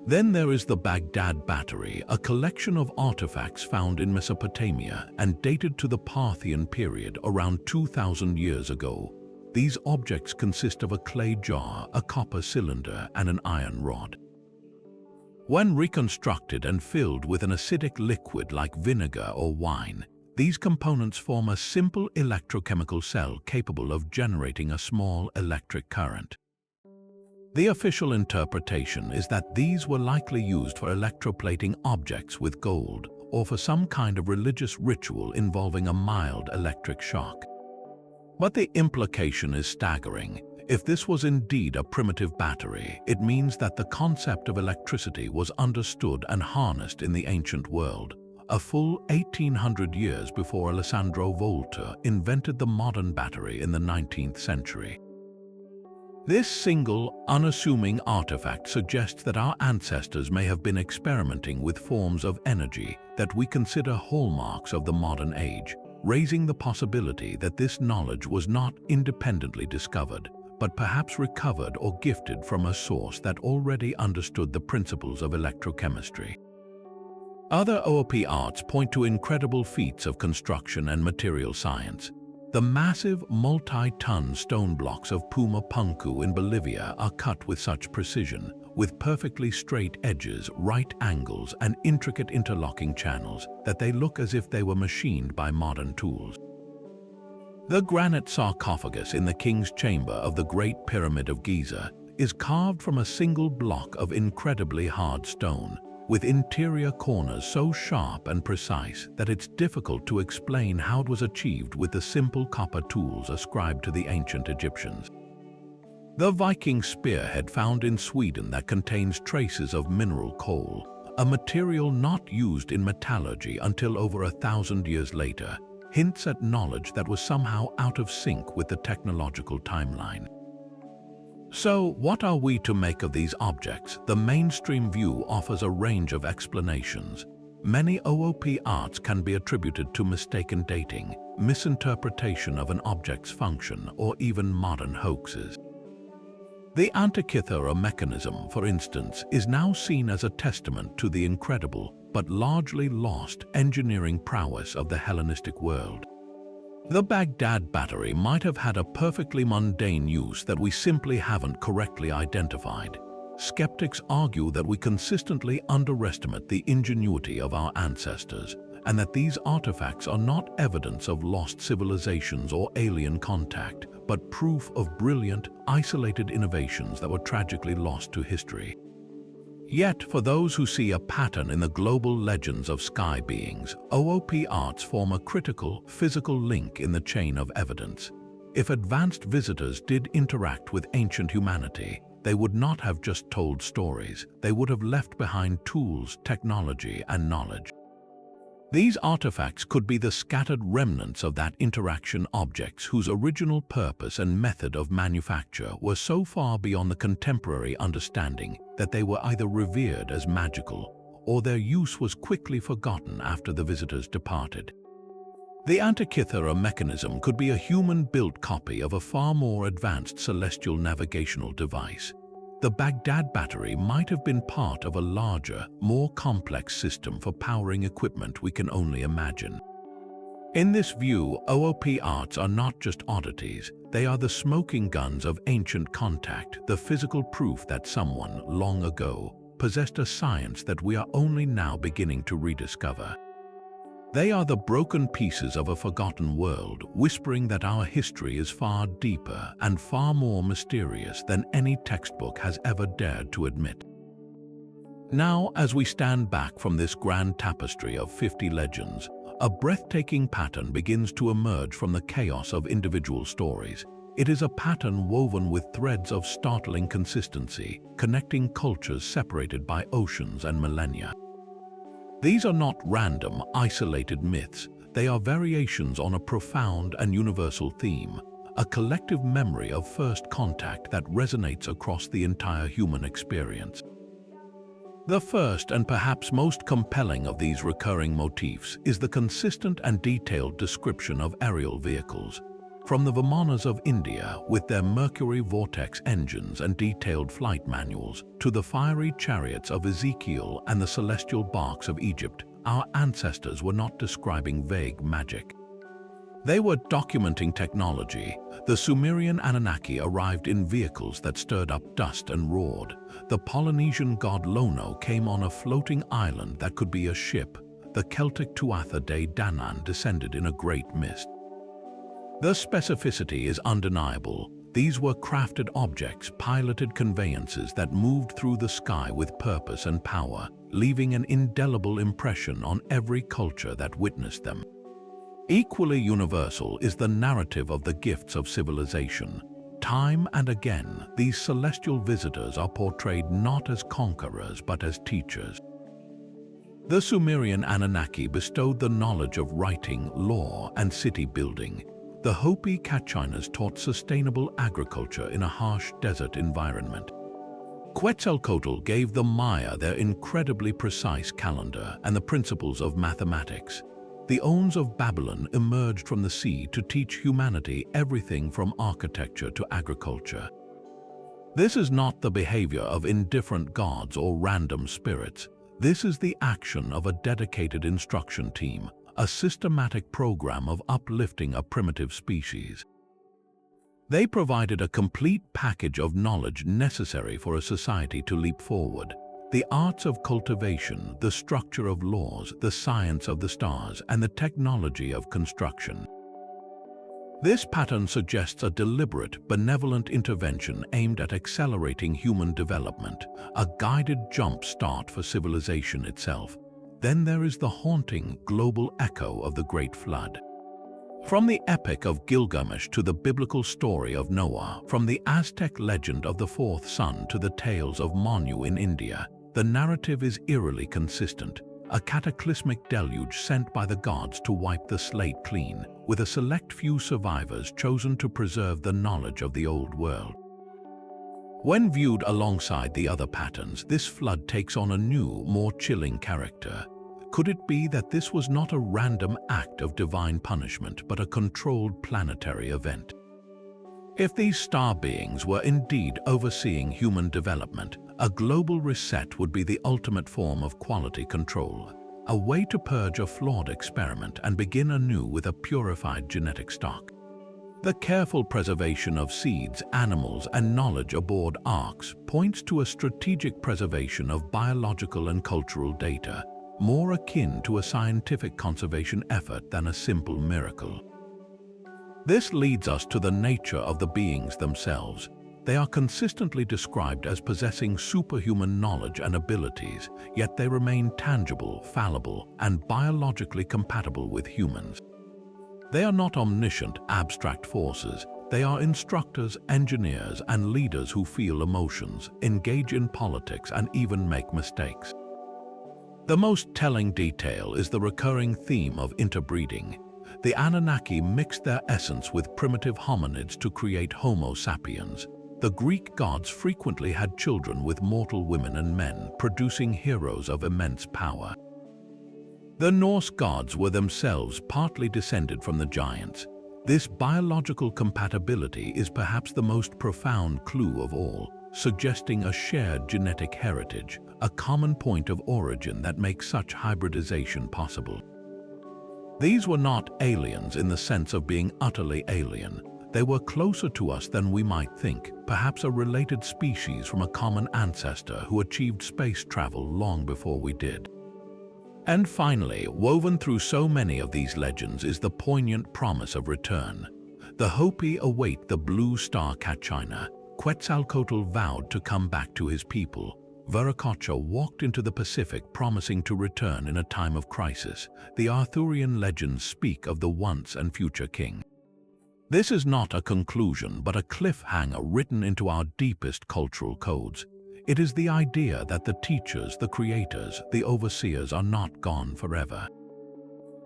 Then there is the Baghdad Battery, a collection of artifacts found in Mesopotamia and dated to the Parthian period around 2,000 years ago. These objects consist of a clay jar, a copper cylinder, and an iron rod. When reconstructed and filled with an acidic liquid like vinegar or wine, these components form a simple electrochemical cell capable of generating a small electric current. The official interpretation is that these were likely used for electroplating objects with gold or for some kind of religious ritual involving a mild electric shock. But the implication is staggering. If this was indeed a primitive battery, it means that the concept of electricity was understood and harnessed in the ancient world, a full 1,800 years before Alessandro Volta invented the modern battery in the 19th century. This single, unassuming artifact suggests that our ancestors may have been experimenting with forms of energy that we consider hallmarks of the modern age, raising the possibility that this knowledge was not independently discovered, but perhaps recovered or gifted from a source that already understood the principles of electrochemistry. Other OOP arts point to incredible feats of construction and material science. The massive multi-ton stone blocks of Puma Punku in Bolivia are cut with such precision, with perfectly straight edges, right angles, and intricate interlocking channels, that they look as if they were machined by modern tools. The granite sarcophagus in the King's Chamber of the Great Pyramid of Giza is carved from a single block of incredibly hard stone, with interior corners so sharp and precise that it's difficult to explain how it was achieved with the simple copper tools ascribed to the ancient Egyptians. The Viking spearhead found in Sweden that contains traces of mineral coal, a material not used in metallurgy until over 1,000 years later, hints at knowledge that was somehow out of sync with the technological timeline. So, what are we to make of these objects? The mainstream view offers a range of explanations. Many OOP arts can be attributed to mistaken dating, misinterpretation of an object's function, or even modern hoaxes. The Antikythera mechanism, for instance, is now seen as a testament to the incredible, but largely lost, engineering prowess of the Hellenistic world. The Baghdad battery might have had a perfectly mundane use that we simply haven't correctly identified. Skeptics argue that we consistently underestimate the ingenuity of our ancestors, and that these artifacts are not evidence of lost civilizations or alien contact, but proof of brilliant, isolated innovations that were tragically lost to history. Yet, for those who see a pattern in the global legends of sky beings, OOP arts form a critical, physical link in the chain of evidence. If advanced visitors did interact with ancient humanity, they would not have just told stories, they would have left behind tools, technology, and knowledge. These artifacts could be the scattered remnants of that interaction, objects whose original purpose and method of manufacture were so far beyond the contemporary understanding that they were either revered as magical or their use was quickly forgotten after the visitors departed. The Antikythera mechanism could be a human-built copy of a far more advanced celestial navigational device. The Baghdad battery might have been part of a larger, more complex system for powering equipment we can only imagine. In this view, OOP arts are not just oddities, they are the smoking guns of ancient contact, the physical proof that someone, long ago, possessed a science that we are only now beginning to rediscover. They are the broken pieces of a forgotten world, whispering that our history is far deeper and far more mysterious than any textbook has ever dared to admit. Now, as we stand back from this grand tapestry of 50 legends, a breathtaking pattern begins to emerge from the chaos of individual stories. It is a pattern woven with threads of startling consistency, connecting cultures separated by oceans and millennia. These are not random, isolated myths. They are variations on a profound and universal theme, a collective memory of first contact that resonates across the entire human experience. The first and perhaps most compelling of these recurring motifs is the consistent and detailed description of aerial vehicles. From the Vimanas of India, with their mercury vortex engines and detailed flight manuals, to the fiery chariots of Ezekiel and the celestial barks of Egypt, our ancestors were not describing vague magic. They were documenting technology. The Sumerian Anunnaki arrived in vehicles that stirred up dust and roared. The Polynesian god Lono came on a floating island that could be a ship. The Celtic Tuatha De Danann descended in a great mist. The specificity is undeniable. These were crafted objects, piloted conveyances that moved through the sky with purpose and power, leaving an indelible impression on every culture that witnessed them. Equally universal is the narrative of the gifts of civilization. Time and again, these celestial visitors are portrayed not as conquerors but as teachers. The Sumerian Anunnaki bestowed the knowledge of writing, law, and city building. the Hopi Cachinas taught sustainable agriculture in a harsh desert environment. Quetzalcoatl gave the Maya their incredibly precise calendar and the principles of mathematics. The Ons of Babylon emerged from the sea to teach humanity everything from architecture to agriculture. This is not the behavior of indifferent gods or random spirits. This is the action of a dedicated instruction team, a systematic program of uplifting a primitive species. They provided a complete package of knowledge necessary for a society to leap forward. The arts of cultivation, the structure of laws, the science of the stars, and the technology of construction. This pattern suggests a deliberate, benevolent intervention aimed at accelerating human development, a guided jump start for civilization itself. Then there is the haunting, global echo of the Great Flood. From the Epic of Gilgamesh to the biblical story of Noah, from the Aztec legend of the fourth sun to the tales of Manu in India, the narrative is eerily consistent. A cataclysmic deluge sent by the gods to wipe the slate clean, with a select few survivors chosen to preserve the knowledge of the old world. When viewed alongside the other patterns, this flood takes on a new, more chilling character. Could it be that this was not a random act of divine punishment, but a controlled planetary event? If these star beings were indeed overseeing human development, a global reset would be the ultimate form of quality control, a way to purge a flawed experiment and begin anew with a purified genetic stock. The careful preservation of seeds, animals, and knowledge aboard arks points to a strategic preservation of biological and cultural data, more akin to a scientific conservation effort than a simple miracle. This leads us to the nature of the beings themselves. They are consistently described as possessing superhuman knowledge and abilities, yet they remain tangible, fallible, and biologically compatible with humans. They are not omniscient, abstract forces. They are instructors, engineers, and leaders who feel emotions, engage in politics, and even make mistakes. The most telling detail is the recurring theme of interbreeding. The Anunnaki mixed their essence with primitive hominids to create Homo sapiens. The Greek gods frequently had children with mortal women and men, producing heroes of immense power. The Norse gods were themselves partly descended from the giants. This biological compatibility is perhaps the most profound clue of all, suggesting a shared genetic heritage, a common point of origin that makes such hybridization possible. These were not aliens in the sense of being utterly alien. They were closer to us than we might think, perhaps a related species from a common ancestor who achieved space travel long before we did. And finally, woven through so many of these legends is the poignant promise of return. The Hopi await the blue star Kachina. Quetzalcoatl vowed to come back to his people. Viracocha walked into the Pacific promising to return in a time of crisis. The Arthurian legends speak of the once and future king. This is not a conclusion, but a cliffhanger written into our deepest cultural codes. It is the idea that the teachers, the creators, the overseers are not gone forever.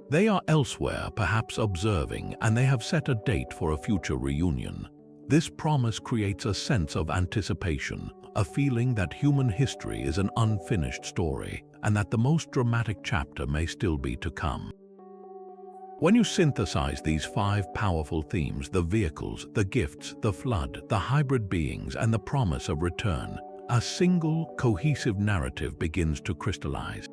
They are elsewhere, perhaps observing, and they have set a date for a future reunion. This promise creates a sense of anticipation, a feeling that human history is an unfinished story, and that the most dramatic chapter may still be to come. When you synthesize these 5 powerful themes, the vehicles, the gifts, the flood, the hybrid beings, and the promise of return, a single, cohesive narrative begins to crystallize.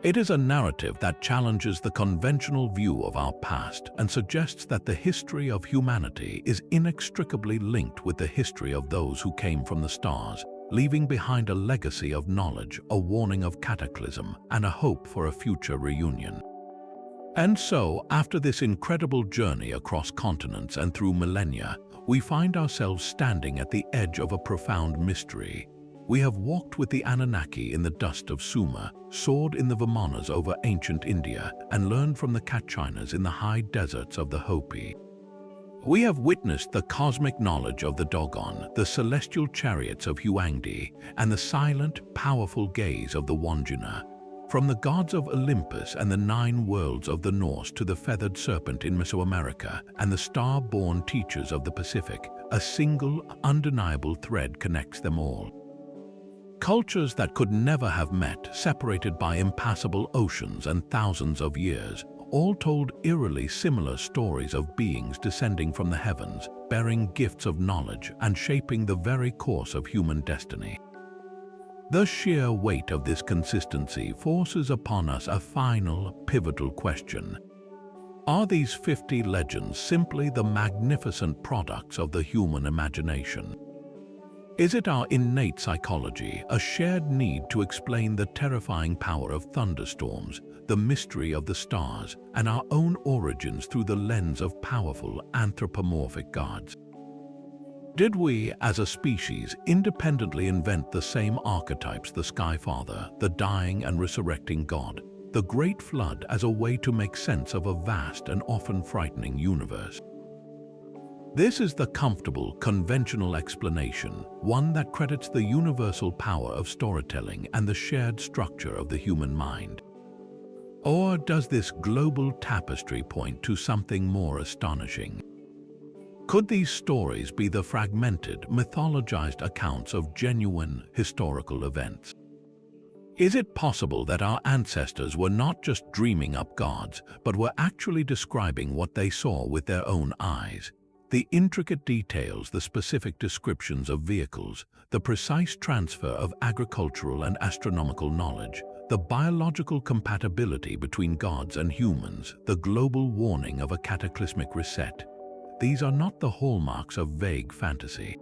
It is a narrative that challenges the conventional view of our past and suggests that the history of humanity is inextricably linked with the history of those who came from the stars, leaving behind a legacy of knowledge, a warning of cataclysm, and a hope for a future reunion. And so, after this incredible journey across continents and through millennia, we find ourselves standing at the edge of a profound mystery. We have walked with the Anunnaki in the dust of Sumer, soared in the Vimanas over ancient India, and learned from the Kachinas in the high deserts of the Hopi. We have witnessed the cosmic knowledge of the Dogon, the celestial chariots of Huangdi, and the silent, powerful gaze of the Wandjina. From the gods of Olympus and the 9 worlds of the Norse to the feathered serpent in Mesoamerica and the star-born teachers of the Pacific, a single, undeniable thread connects them all. Cultures that could never have met, separated by impassable oceans and thousands of years, all told eerily similar stories of beings descending from the heavens, bearing gifts of knowledge and shaping the very course of human destiny. The sheer weight of this consistency forces upon us a final, pivotal question. Are these 50 legends simply the magnificent products of the human imagination? Is it our innate psychology, a shared need to explain the terrifying power of thunderstorms, the mystery of the stars, and our own origins through the lens of powerful anthropomorphic gods? Did we, as a species, independently invent the same archetypes, the Sky Father, the dying and resurrecting God, the Great Flood, as a way to make sense of a vast and often frightening universe? This is the comfortable, conventional explanation, one that credits the universal power of storytelling and the shared structure of the human mind. Or does this global tapestry point to something more astonishing? Could these stories be the fragmented, mythologized accounts of genuine historical events? Is it possible that our ancestors were not just dreaming up gods, but were actually describing what they saw with their own eyes? The intricate details, the specific descriptions of vehicles, the precise transfer of agricultural and astronomical knowledge, the biological compatibility between gods and humans, the global warning of a cataclysmic reset. These are not the hallmarks of vague fantasy.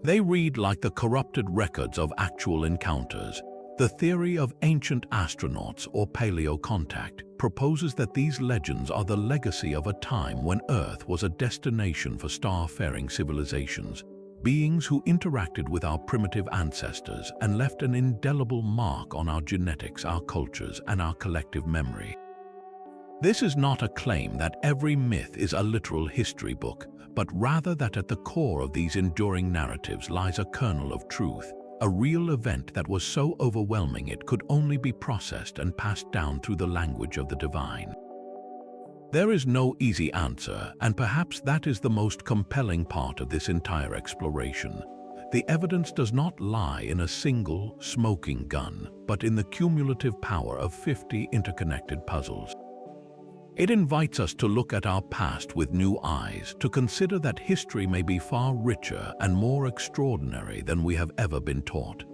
They read like the corrupted records of actual encounters. The theory of ancient astronauts or paleocontact proposes that these legends are the legacy of a time when Earth was a destination for star-faring civilizations, beings who interacted with our primitive ancestors and left an indelible mark on our genetics, our cultures, and our collective memory. This is not a claim that every myth is a literal history book, but rather that at the core of these enduring narratives lies a kernel of truth, a real event that was so overwhelming it could only be processed and passed down through the language of the divine. There is no easy answer, and perhaps that is the most compelling part of this entire exploration. The evidence does not lie in a single, smoking gun, but in the cumulative power of 50 interconnected puzzles. It invites us to look at our past with new eyes, to consider that history may be far richer and more extraordinary than we have ever been taught.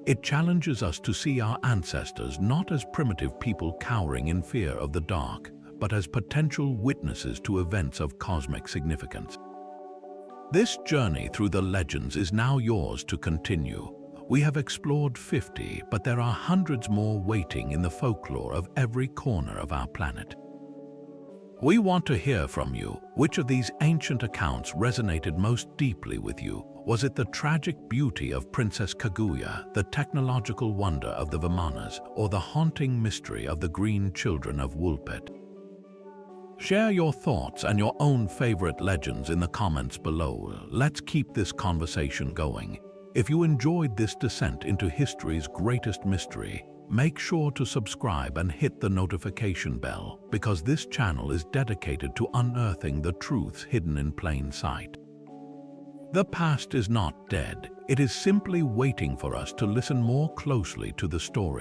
It challenges us to see our ancestors not as primitive people cowering in fear of the dark, but as potential witnesses to events of cosmic significance. This journey through the legends is now yours to continue. We have explored 50, but there are hundreds more waiting in the folklore of every corner of our planet. We want to hear from you. Which of these ancient accounts resonated most deeply with you? Was it the tragic beauty of Princess Kaguya, the technological wonder of the Vimanas, or the haunting mystery of the green children of Woolpit? Share your thoughts and your own favorite legends in the comments below. Let's keep this conversation going. If you enjoyed this descent into history's greatest mystery, make sure to subscribe and hit the notification bell, because this channel is dedicated to unearthing the truths hidden in plain sight. The past is not dead. It is simply waiting for us to listen more closely to the story.